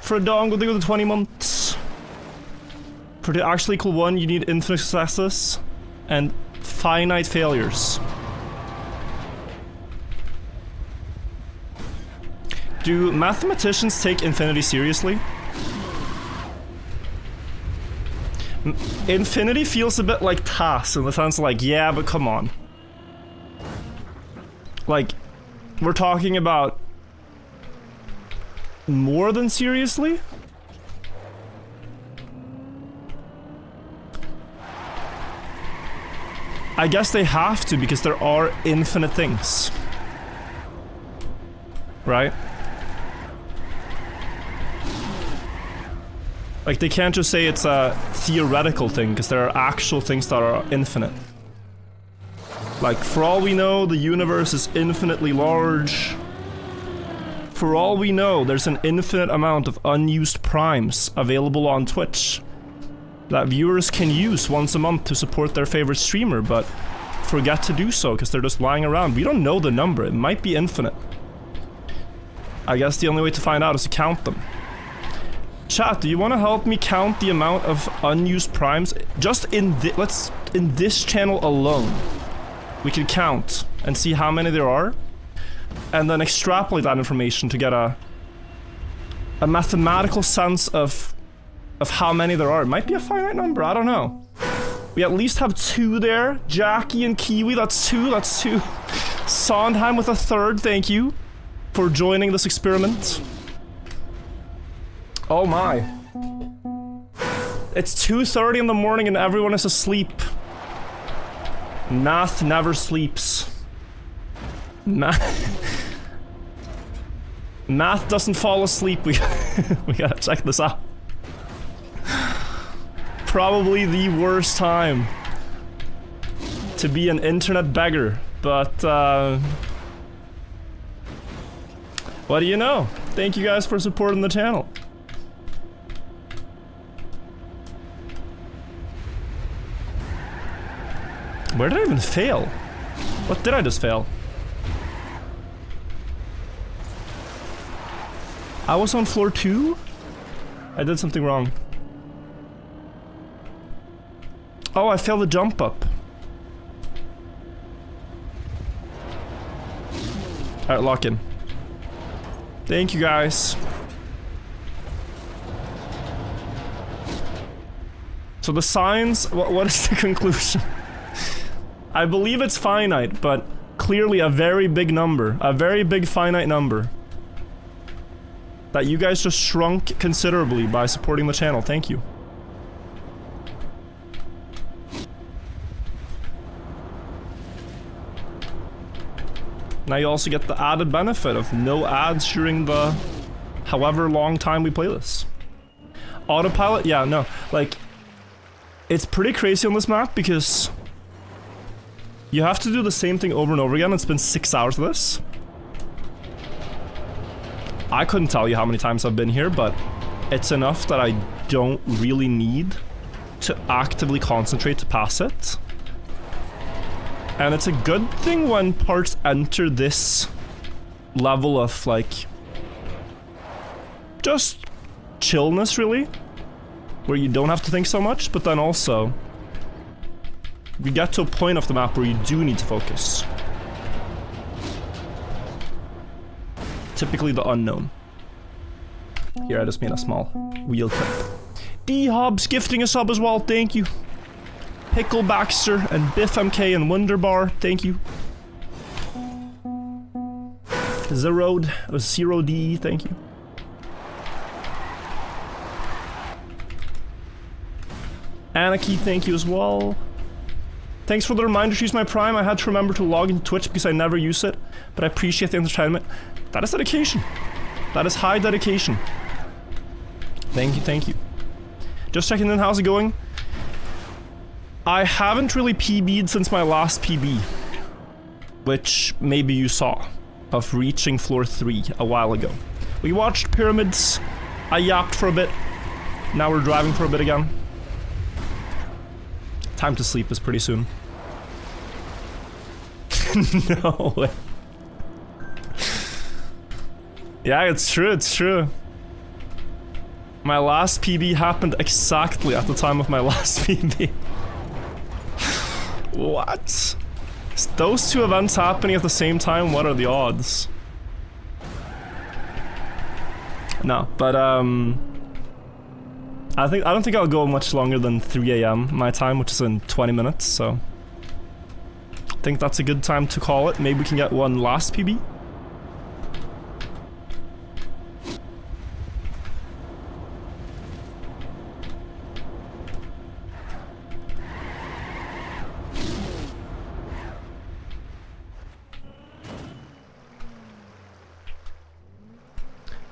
For a dongle, they go to 20 months. For the actually equal 1, you need infinite successes and finite failures. Do mathematicians take infinity seriously? Infinity feels a bit like TAS in the sense like, yeah, but come on. Like, we're talking about more than seriously? I guess they have to because there are infinite things. Right? Like, they can't just say it's a theoretical thing, because there are actual things that are infinite. Like, for all we know, the universe is infinitely large. For all we know, there's an infinite amount of unused primes available on Twitch that viewers can use once a month to support their favorite streamer, but forget to do so because they're just lying around. We don't know the number. It might be infinite. I guess the only way to find out is to count them. Chat, do you want to help me count the amount of unused primes? Just in this channel alone, we can count and see how many there are, and then extrapolate that information to get a mathematical sense of how many there are. It might be a finite number, I don't know. We at least have 2 there. Jackie and Kiwi, that's 2, that's 2. Sondheim with a 3rd, thank you for joining this experiment. Oh my. It's 2:30 in the morning and everyone is asleep. Math never sleeps. Math doesn't fall asleep. We gotta check this out. Probably the worst time to be an internet beggar, but what do you know? Thank you guys for supporting the channel. Where did I even fail? What did I just fail? I was on floor 2? I did something wrong. Oh, I failed the jump up. Alright, lock in. Thank you guys. So the signs, what is the conclusion? I believe it's finite, but clearly a very big number. A very big finite number. That you guys just shrunk considerably by supporting the channel. Thank you. Now you also get the added benefit of no ads during the however long time we play this. Autopilot? Yeah, no. Like, it's pretty crazy on this map because you have to do the same thing over and over again. It's been 6 hours of this. I couldn't tell you how many times I've been here, but it's enough that I don't really need to actively concentrate to pass it. And it's a good thing when parts enter this level of, like, just chillness, really. Where you don't have to think so much, but then also you get to a point of the map where you do need to focus. Typically the unknown. Here, I just made a small wheel clip. D-Hobbs gifting a sub as well, thank you. Pickle Baxter and Biff MK and Wonderbar, thank you. Zero D, thank you. Anarchy, thank you as well. Thanks for the reminder to use my Prime. I had to remember to log into Twitch because I never use it, but I appreciate the entertainment. That is dedication. That is high dedication. Thank you, thank you. Just checking in, how's it going? I haven't really PB'd since my last PB, which maybe you saw, of reaching floor 3 a while ago. We watched Pyramids, I yapped for a bit, now we're driving for a bit again. Time to sleep is pretty soon. No way. Yeah, it's true, it's true. My last PB happened exactly at the time of my last PB. What? Is those two events happening at the same time? What are the odds? No, but I don't think I'll go much longer than 3 AM my time, which is in 20 minutes, so I think that's a good time to call it. Maybe we can get one last PB.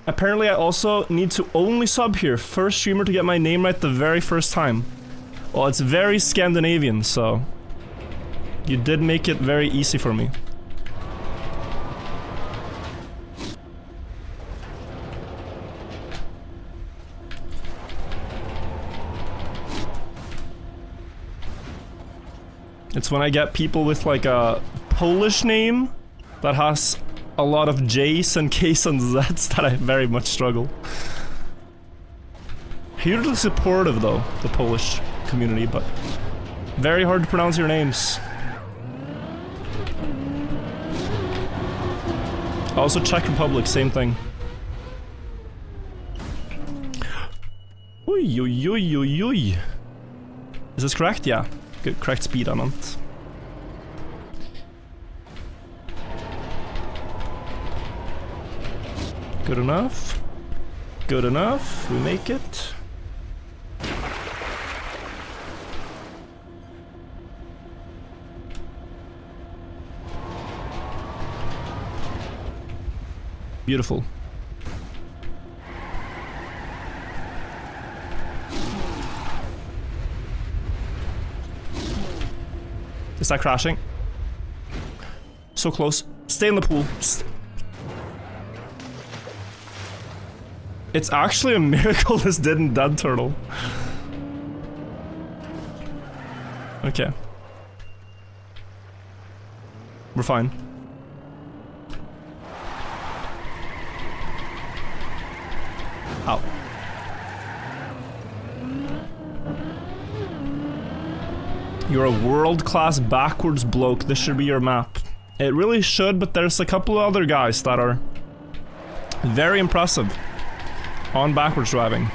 Apparently I also need to only sub here. First streamer to get my name right the very first time. Well, it's very Scandinavian, so... You did make it very easy for me. It's when I get people with like a Polish name that has a lot of J's and K's and Z's that I very much struggle. Hugely supportive though, the Polish community, but very hard to pronounce your names. Also Czech Republic, same thing. Oi, oi, oi, oi, oi. Is this correct? Yeah. Good, correct speed on it. Good enough. Good enough. We make it. Beautiful. Is that crashing? So close. Stay in the pool. It's actually a miracle this didn't dead turtle. Okay. We're fine. Ow. You're a world-class backwards bloke. This should be your map. It really should, but there's a couple of other guys that are very impressive on backwards driving.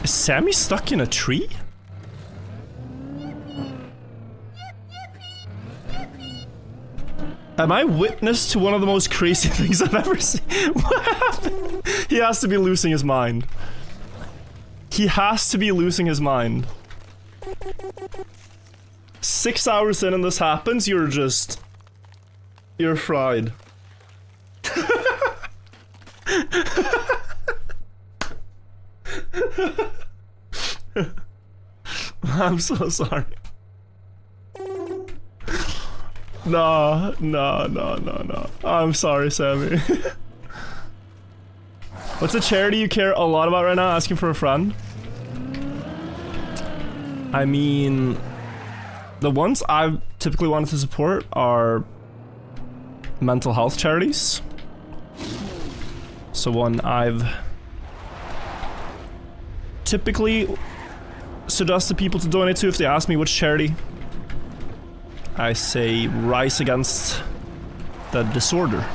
Is Sammy stuck in a tree? Am I witness to one of the most crazy things I've ever seen? What happened? He has to be losing his mind. He has to be losing his mind. 6 hours in and this happens, you're just... You're fried. I'm so sorry. No. I'm sorry, Sammy. What's a charity you care a lot about right now? Asking for a friend? I mean... The ones I've typically wanted to support are... mental health charities. So one I've... typically suggested people to donate to if they ask me which charity. I say Rise Against the Disorder.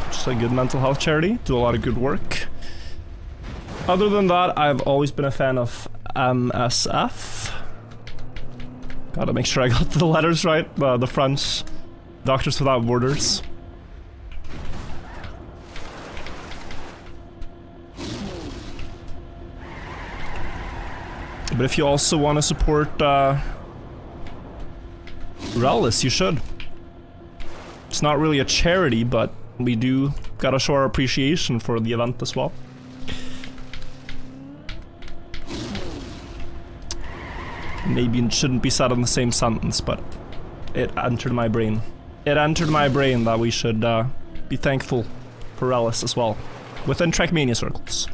Just a good mental health charity, do a lot of good work. Other than that, I've always been a fan of MSF. Gotta make sure I got the letters right, the French Doctors Without Borders. But if you also want to support Relics, you should. It's not really a charity, but we do gotta show our appreciation for the event as well. Maybe it shouldn't be said in the same sentence, but it entered my brain. It entered my brain that we should be thankful for Relics as well, within Trackmania circles.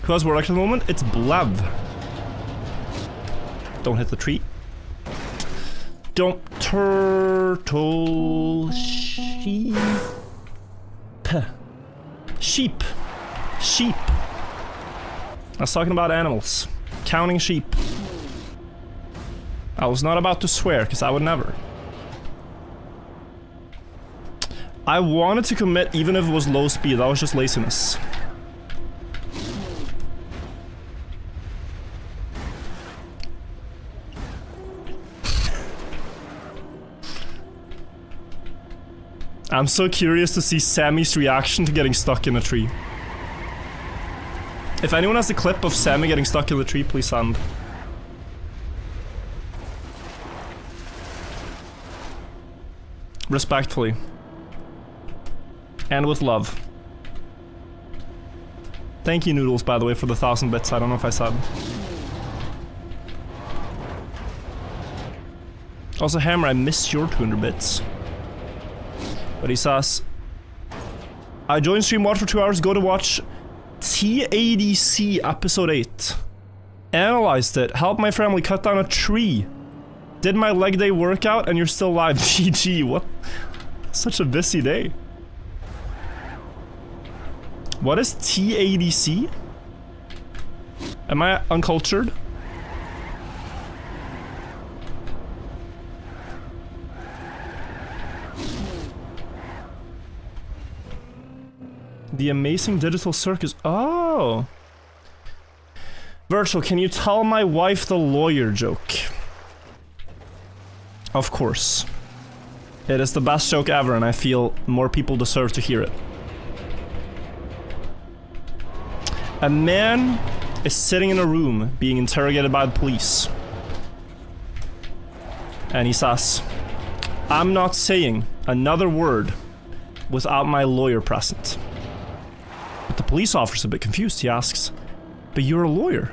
Who has work at the moment? It's Blev. Don't hit the tree. Don't turtle sheep. Sheep. Sheep. I was talking about animals. Counting sheep. I was not about to swear, because I would never. I wanted to commit even if it was low speed, that was just laziness. I'm so curious to see Sammy's reaction to getting stuck in a tree. If anyone has a clip of Sammy getting stuck in the tree, please send. Respectfully. And with love. Thank you, Noodles, by the way, for the 1,000 bits. I don't know if I said. Also, Hammer, I missed your 200 bits. But he says, I joined stream watch for 2 hours, go to watch TADC episode 8. Analyzed it, helped my family cut down a tree. Did my leg day workout and you're still live. GG, what? Such a busy day. What is TADC? Am I uncultured? The Amazing Digital Circus. Oh. Virtual, can you tell my wife the lawyer joke? Of course. It is the best joke ever, and I feel more people deserve to hear it. A man is sitting in a room being interrogated by the police. And he says, I'm not saying another word without my lawyer present. But the police officer's a bit confused. He asks, but you're a lawyer.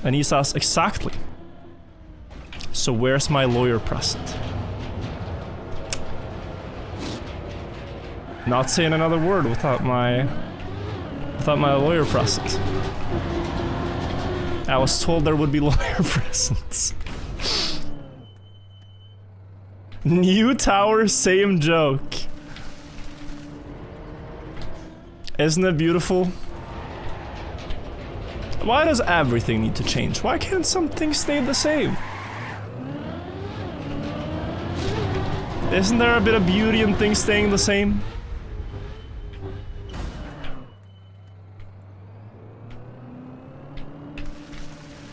And he says, exactly. So where's my lawyer present? Not saying another word without my lawyer present. I was told there would be lawyer presents. New tower, same joke. Isn't it beautiful? Why does everything need to change? Why can't some things stay the same? Isn't there a bit of beauty in things staying the same?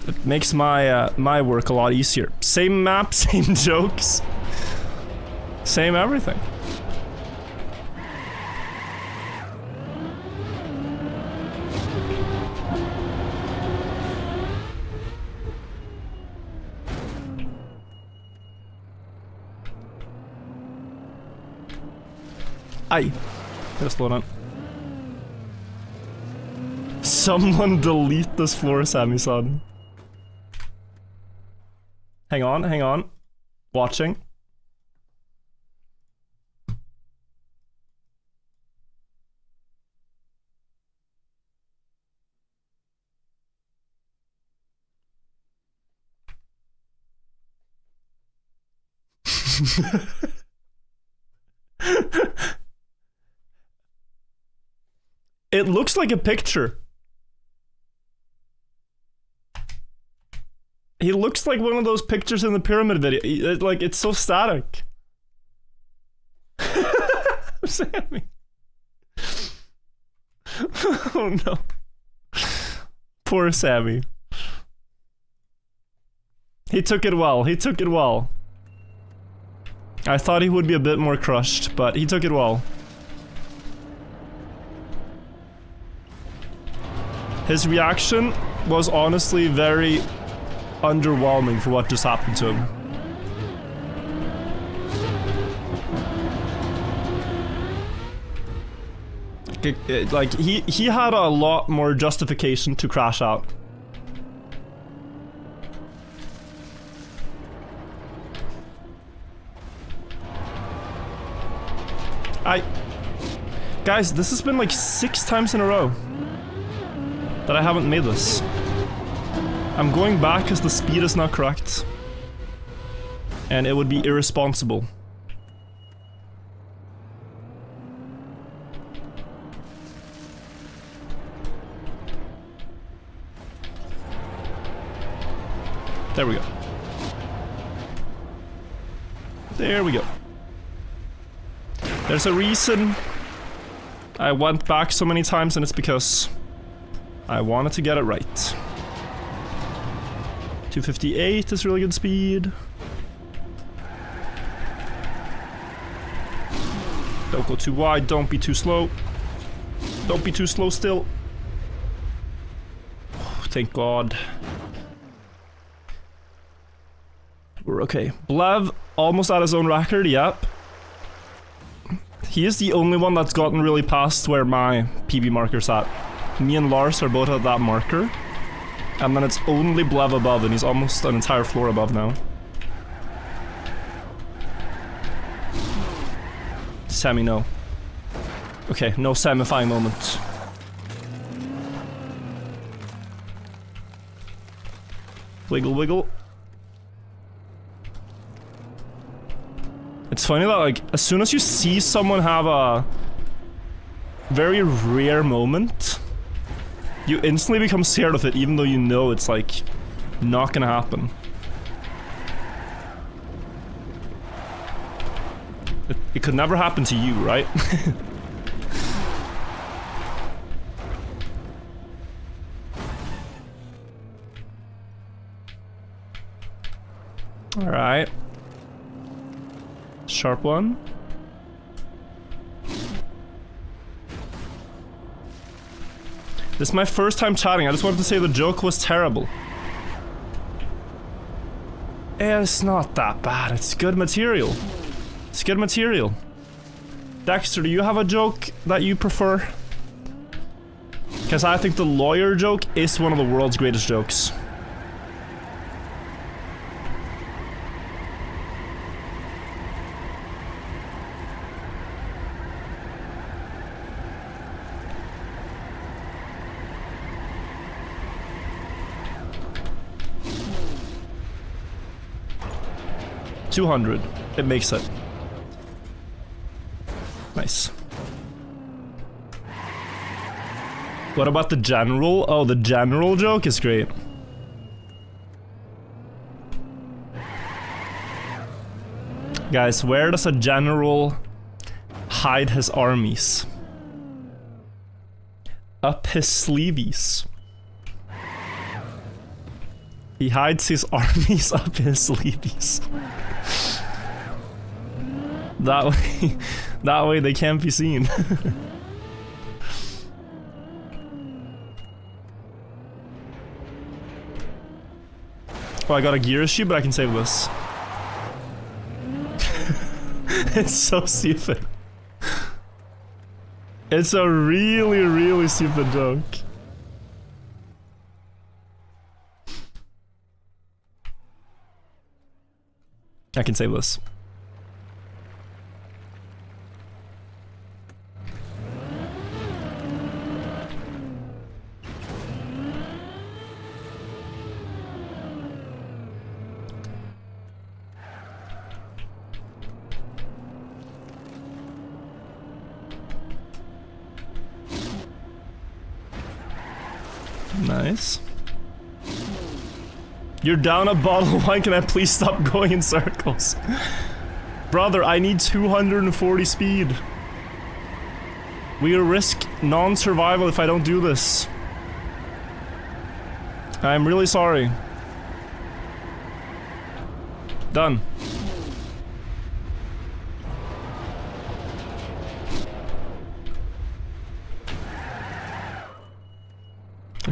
It makes my my work a lot easier. Same map, same jokes, same everything. Aye. Just slow down. Someone delete this floor, Sammy-san. Hang on, hang on. Watching. It looks like a picture. He looks like one of those pictures in the pyramid video. Like, it's so static. Sammy. Oh no. Poor Sammy. He took it well. He took it well. I thought he would be a bit more crushed, but he took it well. His reaction was honestly very underwhelming for what just happened to him. Like, he had a lot more justification to crash out. Guys, this has been like 6 times in a row that I haven't made this. I'm going back because the speed is not correct. And it would be irresponsible. There we go. There we go. There's a reason I went back so many times, and it's because I wanted to get it right. 258 is really good speed. Don't go too wide, don't be too slow. Don't be too slow still. Oh, thank God. We're okay. Blav, almost at his own record, yep. He is the only one that's gotten really past where my PB marker's at. Me and Lars are both at that marker. And then it's only Blav above, and he's almost an entire floor above now. Semi, no. Okay, no semifying moment. Wiggle, wiggle. It's funny that, like, as soon as you see someone have a very rare moment, you instantly become scared of it, even though you know it's, like, not gonna happen. It could never happen to you, right? Alright. Sharp one. This is my first time chatting. I just wanted to say the joke was terrible. It's not that bad. It's good material. It's good material. Dexter, do you have a joke that you prefer? Because I think the lawyer joke is one of the world's greatest jokes. $200. It makes it. Nice. What about the general? Oh, the general joke is great. Guys, where does a general hide his armies? Up his sleeves. He hides his armies up his sleeves. That way they can't be seen. Oh, I got a gear issue, but I can save this. It's so stupid. It's a really, really stupid joke. I can save this. Nice. You're down a bottle. Why can I please stop going in circles? Brother, I need 240 speed. We risk non-survival if I don't do this. I'm really sorry. Done.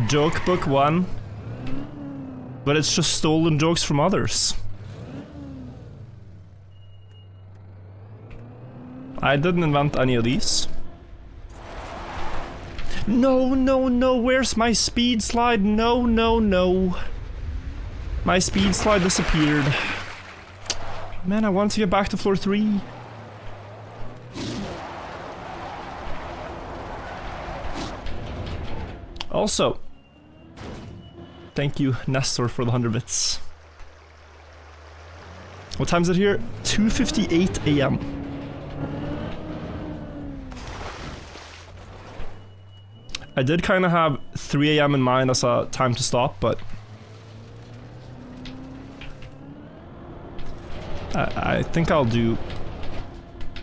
Joke book 1. But it's just stolen jokes from others. I didn't invent any of these. No, no, no, where's my speed slide? No, no, no. My speed slide disappeared. Man, I want to get back to floor 3. Also, thank you, Nestor, for the 100 bits. What time is it here? 2:58 a.m. I did kind of have 3 a.m. in mind as a time to stop, but I think I'll do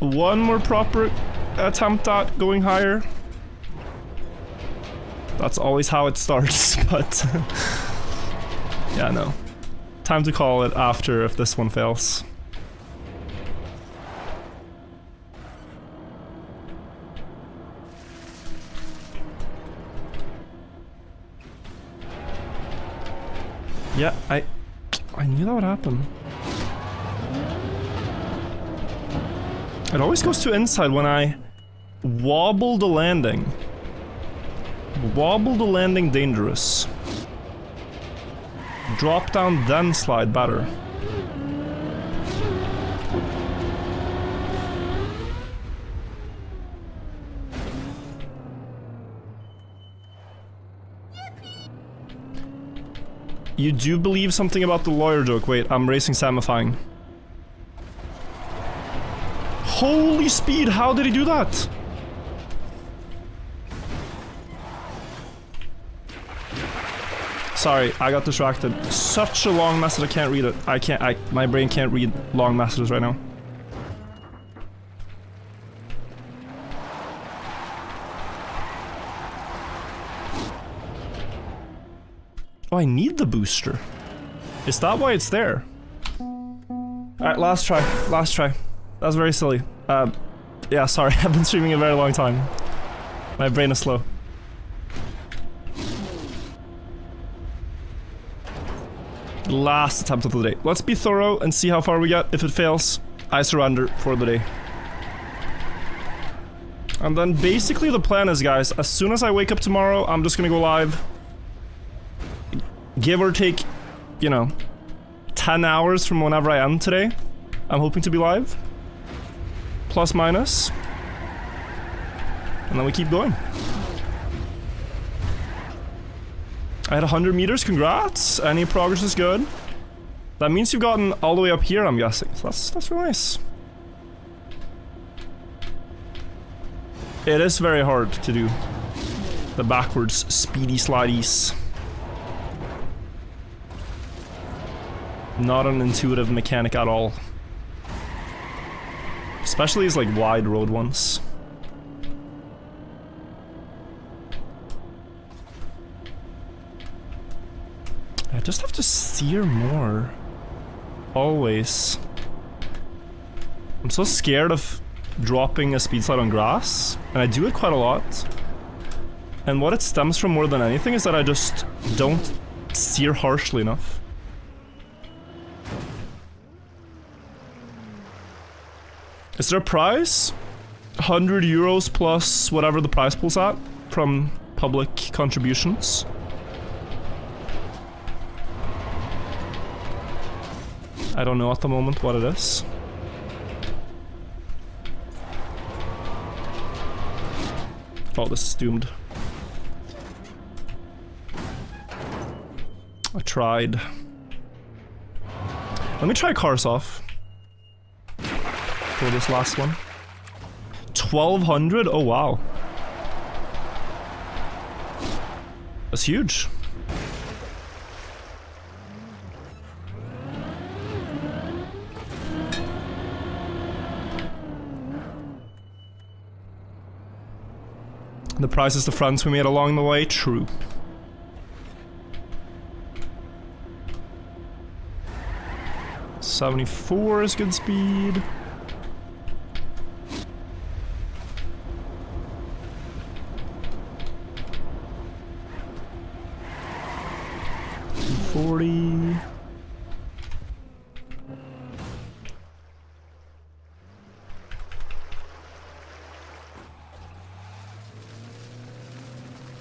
one more proper attempt at going higher. That's always how it starts, but yeah, no. Time to call it after if this one fails. Yeah, I knew that would happen. It always goes to inside when I wobble the landing. Wobble the landing dangerous. Drop down then slide better. You do believe something about the lawyer joke. Wait, I'm racing Samifying. Holy speed, how did he do that? Sorry, I got distracted. Such a long message, I can't read it. My brain can't read long messages right now. Oh, I need the booster. Is that why it's there? Alright, last try. Last try. That's very silly. Yeah, sorry. I've been streaming a very long time. My brain is slow. Last attempt of the day. Let's be thorough and see how far we get. If it fails, I surrender for the day. And then basically the plan is, guys, as soon as I wake up tomorrow, I'm just gonna go live. Give or take, you know, 10 hours from whenever I am today. I'm hoping to be live. Plus minus. And then we keep going. I had 100 meters, congrats. Any progress is good. That means you've gotten all the way up here, I'm guessing. So that's really nice. It is very hard to do the backwards speedy slideys. Not an intuitive mechanic at all. Especially these like wide road ones. I just have to steer more. Always. I'm so scared of dropping a speed slide on grass, and I do it quite a lot. And what it stems from more than anything is that I just don't steer harshly enough. Is there a prize? 100 euros plus whatever the prize pool's at from public contributions. I don't know at the moment what it is. Oh, this is doomed. I tried. Let me try cars off. For this last one. 1200? Oh wow. That's huge. The price is the friends we made along the way, true. $74 is good speed. $40.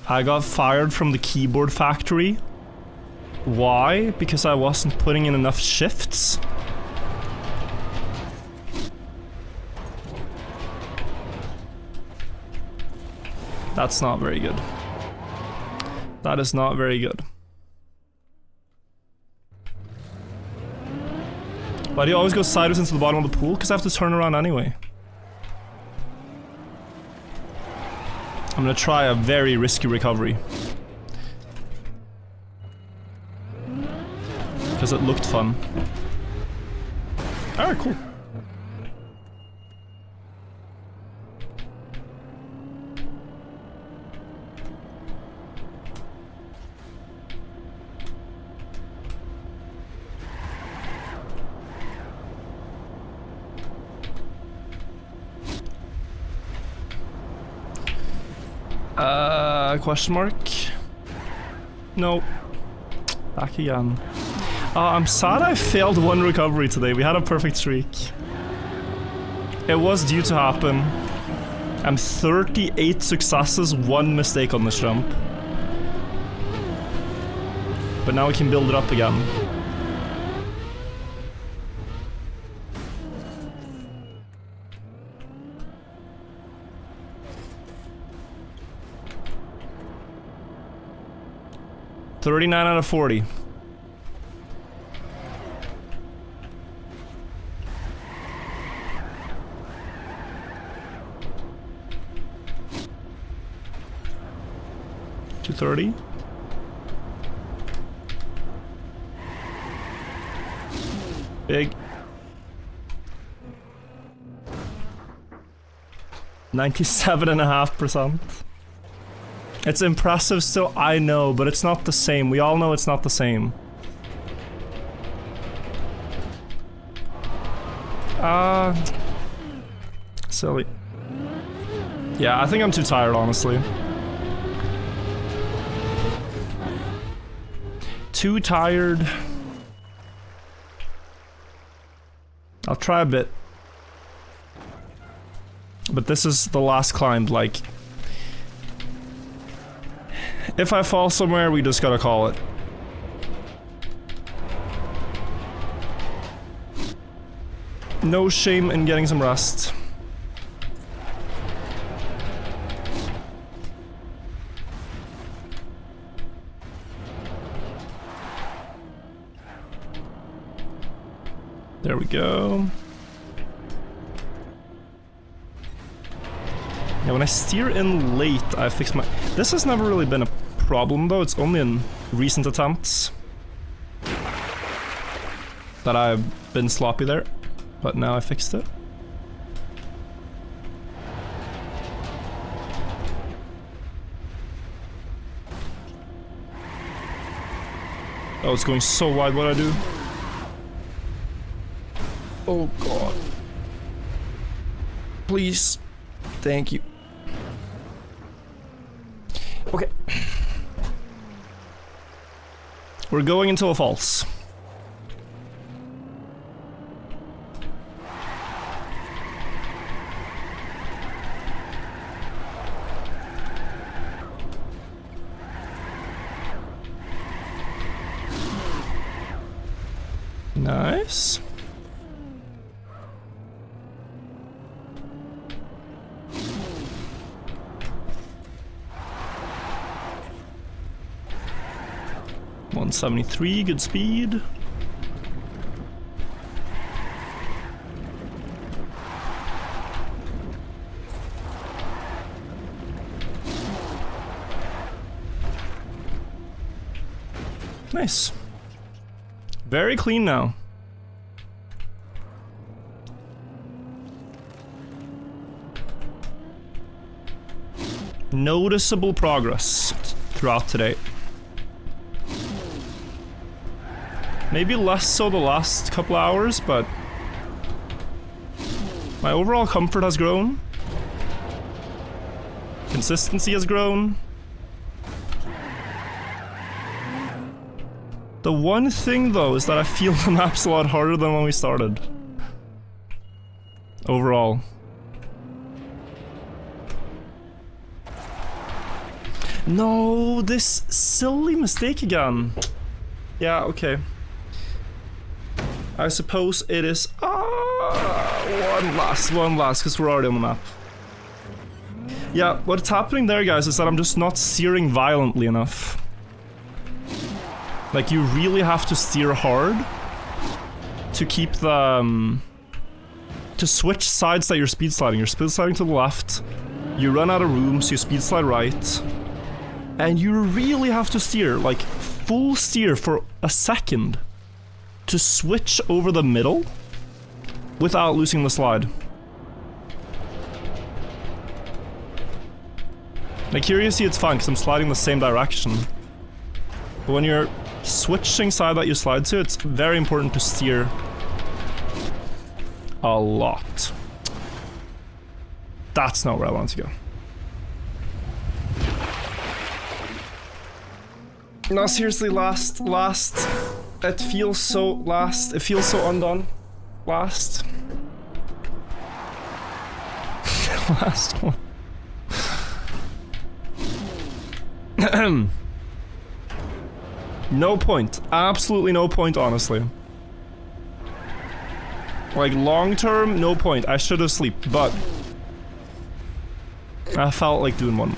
I got fired from the keyboard factory. Why? Because I wasn't putting in enough shifts? That's not very good. That is not very good. Why do you always go sideways into the bottom of the pool? Because I have to turn around anyway. I'm gonna try a very risky recovery. Because it looked fun. Alright, cool. Question mark? No. Back again. I'm sad I failed one recovery today. We had a perfect streak. It was due to happen. I'm 38 successes, 1 mistake on this jump. But now we can build it up again. $39 out of 40. $230. Big. 97.5%. It's impressive still, I know, but it's not the same. We all know it's not the same. Silly. Yeah, I think I'm too tired, honestly. Too tired. I'll try a bit. But this is the last climb, like... If I fall somewhere, we just gotta call it. No shame in getting some rest. There we go. Yeah, when I steer in late, I fix my... This has never really been a problem, though. It's only in recent attempts that I've been sloppy there. But now I fixed it. Oh, it's going so wide, what'd I do? Oh god. Please. Thank you. Okay. We're going into a false. Nice. $173, good speed. Nice. Very clean now. Noticeable progress throughout today. Maybe less so the last couple hours, but my overall comfort has grown. Consistency has grown. The one thing though is that I feel the map's a lot harder than when we started. Overall. No, this silly mistake again. Yeah, okay. I suppose it is... one last, because we're already on the map. Yeah, what's happening there, guys, is that I'm just not steering violently enough. Like, you really have to steer hard to keep the... to switch sides that you're speed sliding. You're speed sliding to the left, you run out of room, so you speed slide right. And you really have to steer, like, full steer for a second to switch over the middle without losing the slide. Like, here you see it's fine because I'm sliding the same direction. But when you're switching side that you slide to, it's very important to steer a lot. That's not where I want to go. No, seriously, last. It feels so last. It feels so undone. Last. Last one. No point. Absolutely no point, honestly. Like, long term, no point. I should have slept, but I felt like doing one.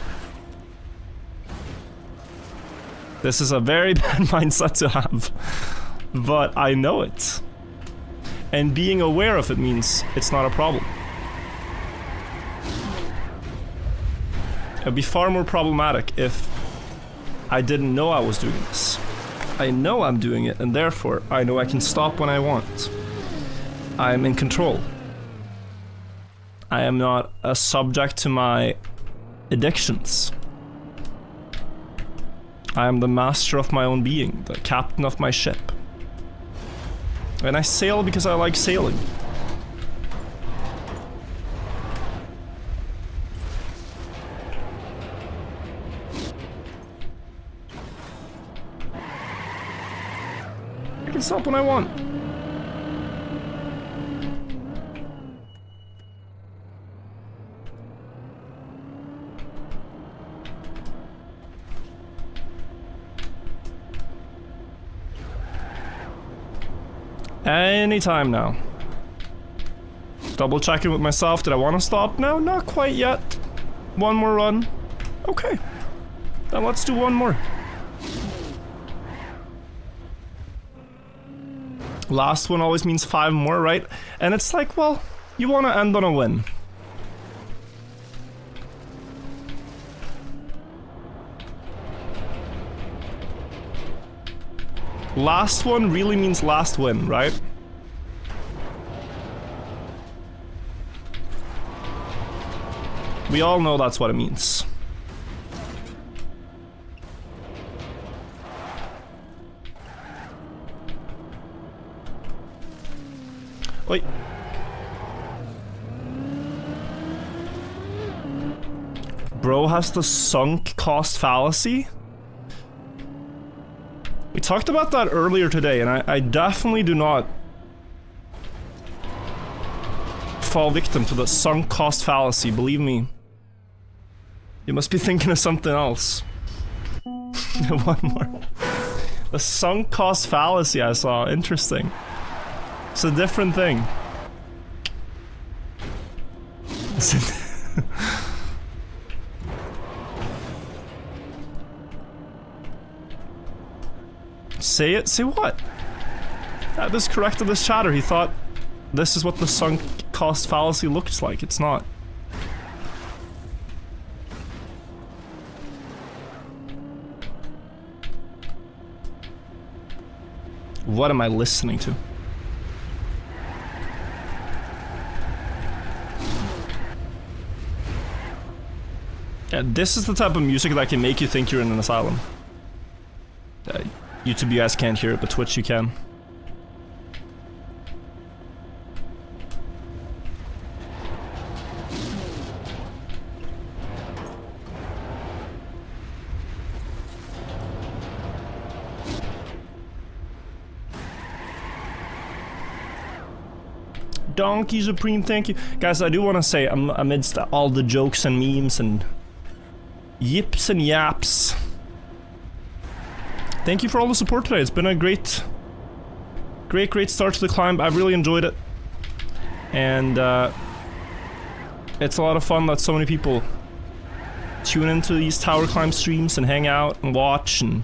This is a very bad mindset to have, but I know it. And being aware of it means it's not a problem. It'd be far more problematic if I didn't know I was doing this. I know I'm doing it, and therefore I know I can stop when I want. I'm in control. I am not a subject to my addictions. I am the master of my own being, the captain of my ship. And I sail because I like sailing. I can stop when I want. Anytime now. Double checking with myself. Did I want to stop? No, not quite yet. One more run. Okay. Then let's do one more. Last one always means 5 more, right? And it's like, well, you want to end on a win. Last one really means last win, right? We all know that's what it means. Wait. Bro has the sunk cost fallacy? We talked about that earlier today, and I definitely do not fall victim to the sunk cost fallacy, believe me. You must be thinking of something else. One more. The sunk cost fallacy I saw, interesting. It's a different thing. Say it? Say what? This corrected this chatter. He thought this is what the sunk cost fallacy looks like. It's not. What am I listening to? Yeah, this is the type of music that can make you think you're in an asylum. YouTube, you guys can't hear it, but Twitch you can. Donkey Supreme, thank you. Guys, I do want to say, amidst all the jokes and memes and yips and yaps, thank you for all the support today. It's been a great start to the climb. I've really enjoyed it. And it's a lot of fun that so many people tune into these tower climb streams and hang out and watch and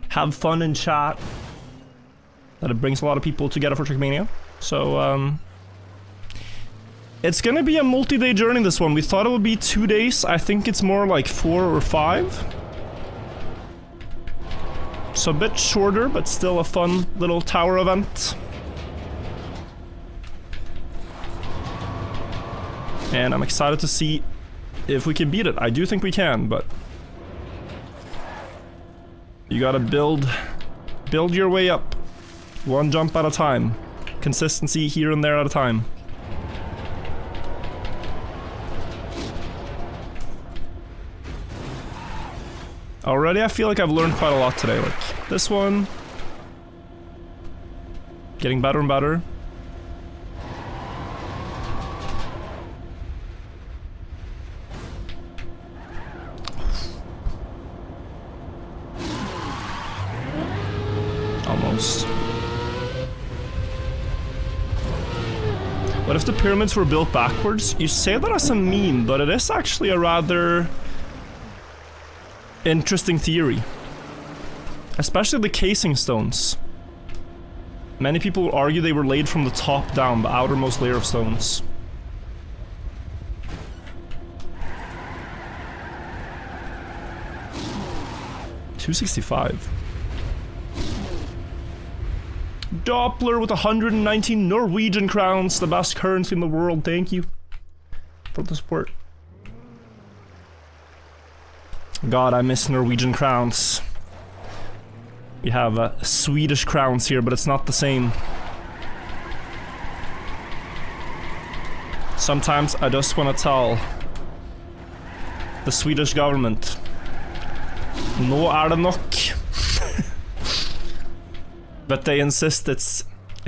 have fun and chat. That it brings a lot of people together for Trackmania. So, it's gonna be a multi-day journey, this one. We thought it would be 2 days. I think it's more like 4 or 5. So a bit shorter, but still a fun little tower event. And I'm excited to see if we can beat it. I do think we can, but you gotta build your way up. One jump at a time. Consistency here and there at a time. Already Already I feel like I've learned quite a lot today. Like, this one... Getting better and better. Almost. What if the pyramids were built backwards? You say that as a meme, but it is actually a rather interesting theory. Especially the casing stones. Many people argue they were laid from the top down, the outermost layer of stones. $265. Doppler with 119 Norwegian crowns, the best currency in the world. Thank you for the support. God, I miss Norwegian crowns. We have Swedish crowns here, but it's not the same. Sometimes I just want to tell the Swedish government, nå det nok. But they insist it's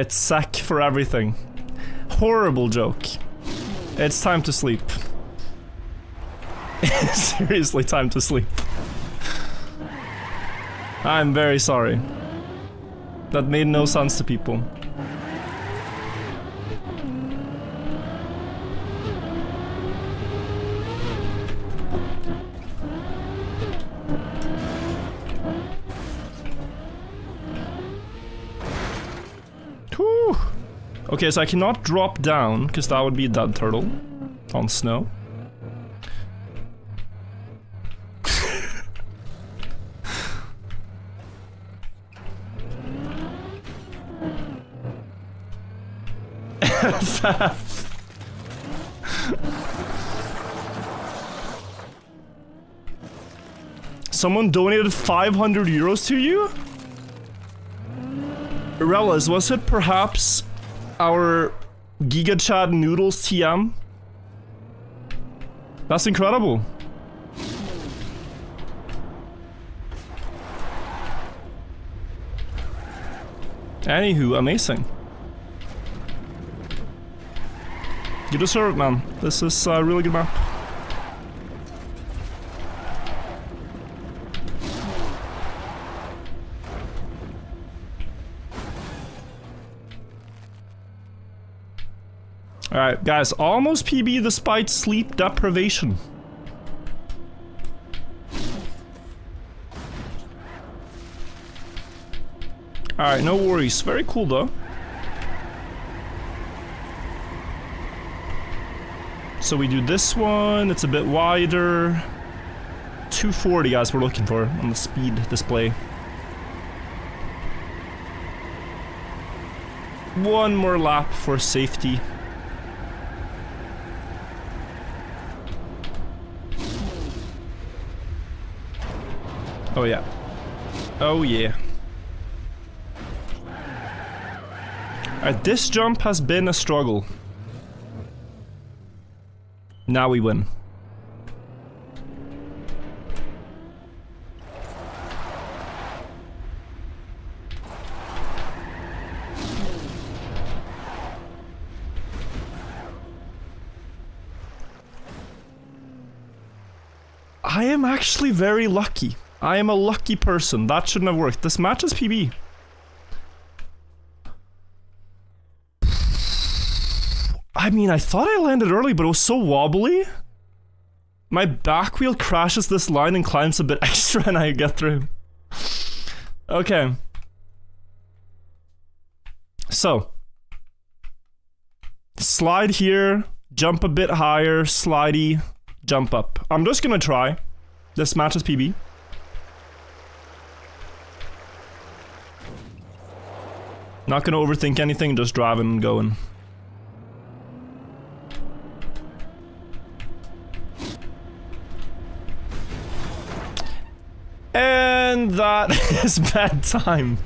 SEK for everything. Horrible joke. It's time to sleep. Seriously, time to sleep. I'm very sorry. That made no sense to people. Whew. Okay, so I cannot drop down, because that would be a dead turtle on snow. Someone donated 500 euros to you? Rellas, was it perhaps our Giga Chad Noodles TM? That's incredible. Anywho, amazing. You deserve it, man. This is a really good map. Alright, guys, almost PB despite sleep deprivation. Alright, no worries. Very cool, though. So we do this one, it's a bit wider. 240, guys, we're looking for on the speed display. One more lap for safety. Oh yeah. Oh yeah. Alright, this jump has been a struggle. Now we win. I am actually very lucky. I am a lucky person. That shouldn't have worked. This match is PB. I mean, I thought I landed early, but it was so wobbly. My back wheel crashes this line and climbs a bit extra and I get through. Okay. So. Slide here, jump a bit higher, slidey, jump up. I'm just gonna try. This match is PB. Not gonna overthink anything, just driving and going. And that is bad time.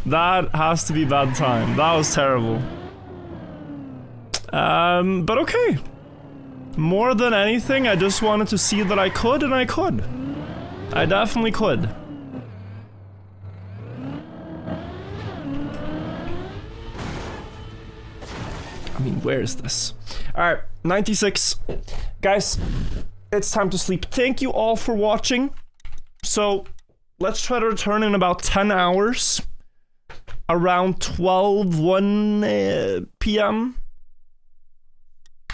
That has to be bad time. That was terrible. But okay. More than anything, I just wanted to see that I could, and I could. I definitely could. I mean, where is this? Alright, 96. Guys, it's time to sleep. Thank you all for watching. So, let's try to return in about 10 hours. Around 1 p.m.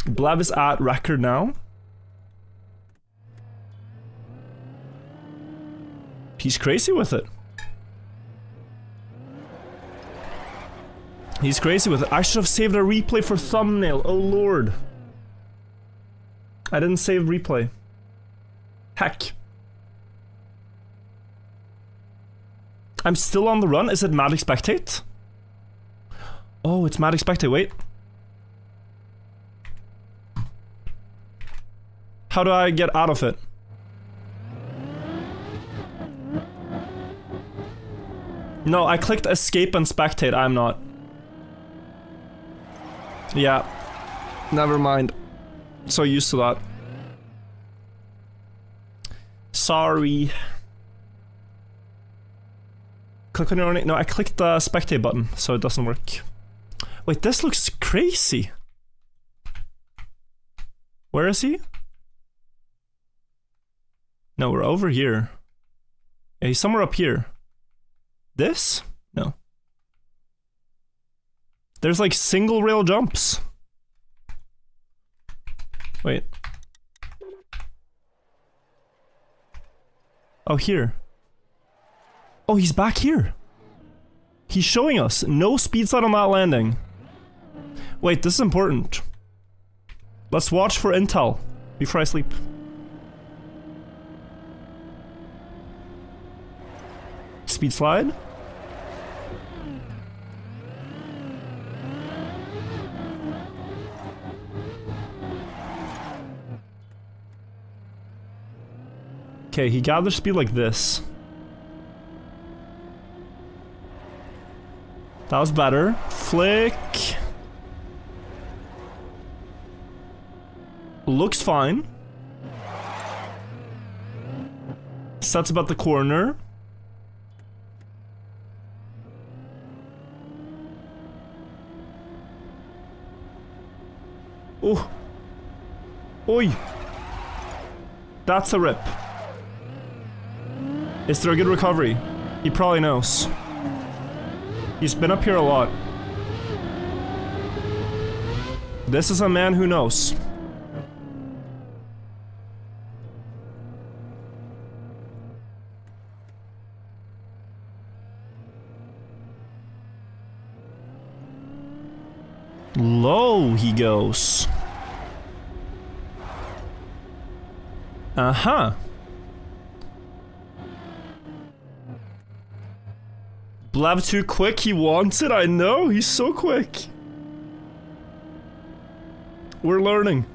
Blev is at record now. He's crazy with it. He's crazy with it. I should have saved a replay for thumbnail. Oh lord. I didn't save replay. Heck. I'm still on the run. Is it Magic Spectate? Oh, it's Magic Spectate. Wait. How do I get out of it? No, I clicked escape and spectate. I'm not. Yeah. Never mind. So used to that. Sorry. Click on your own. No, I clicked the spectate button, so it doesn't work. Wait, this looks crazy. Where is he? No, we're over here. Yeah, he's somewhere up here. This? No. There's like single rail jumps. Wait. Oh, here. Oh, he's back here. He's showing us. No speed slide on that landing. Wait, this is important. Let's watch for intel before I sleep. Speed slide. Okay, he gathers speed like this. That was better. Flick. Looks fine. Sets about the corner. Oh. Oi. That's a rip. Is there a good recovery? He probably knows. He's been up here a lot. This is a man who knows. Low he goes. Uh-huh. Blev too quick, he wants it, I know, he's so quick. We're learning.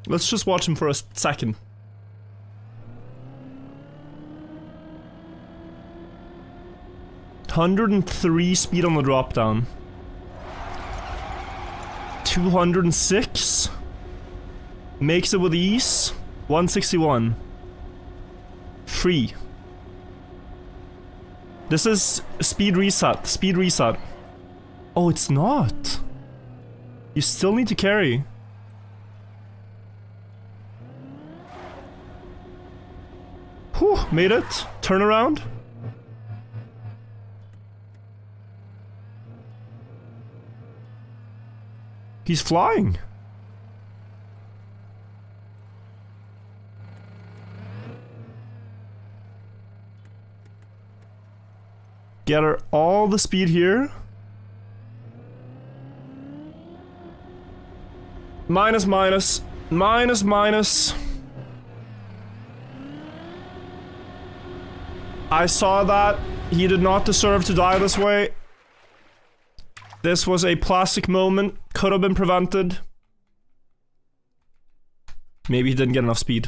Let's just watch him for a second. $103 speed on the drop down. 206. Makes it with ease. 161. Free. This is speed reset. Speed reset. Oh, it's not. You still need to carry. Whew, made it. Turn around. He's flying. Get her all the speed here. Minus, minus. Minus, minus. I saw that. He did not deserve to die this way. This was a plastic moment. Could have been prevented. Maybe he didn't get enough speed.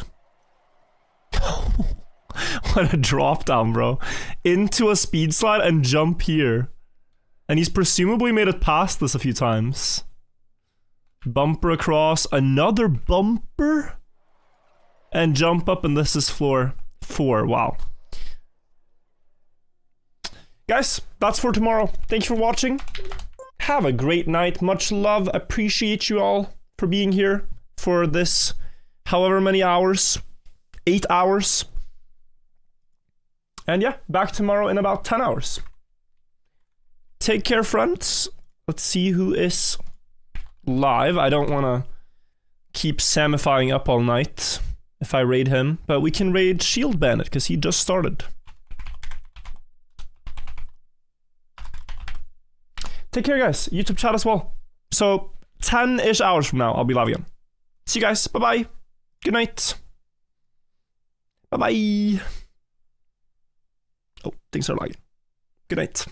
What a drop down, bro. Into a speed slide and jump here. And he's presumably made it past this a few times. Bumper across, another bumper. And jump up, and this is floor 4. Wow. Guys, that's for tomorrow. Thank you for watching. Have a great night. Much love. Appreciate you all for being here for this however many hours. 8 hours. And yeah, back tomorrow in about 10 hours. Take care, friends. Let's see who is live. I don't want to keep Samifying up all night if I raid him, but we can raid Shield Bandit because he just started. Take care, guys. YouTube chat as well. So 10-ish hours from now, I'll be live again. See you guys. Bye-bye. Good night. Bye-bye. Oh, things are lagging. Good night.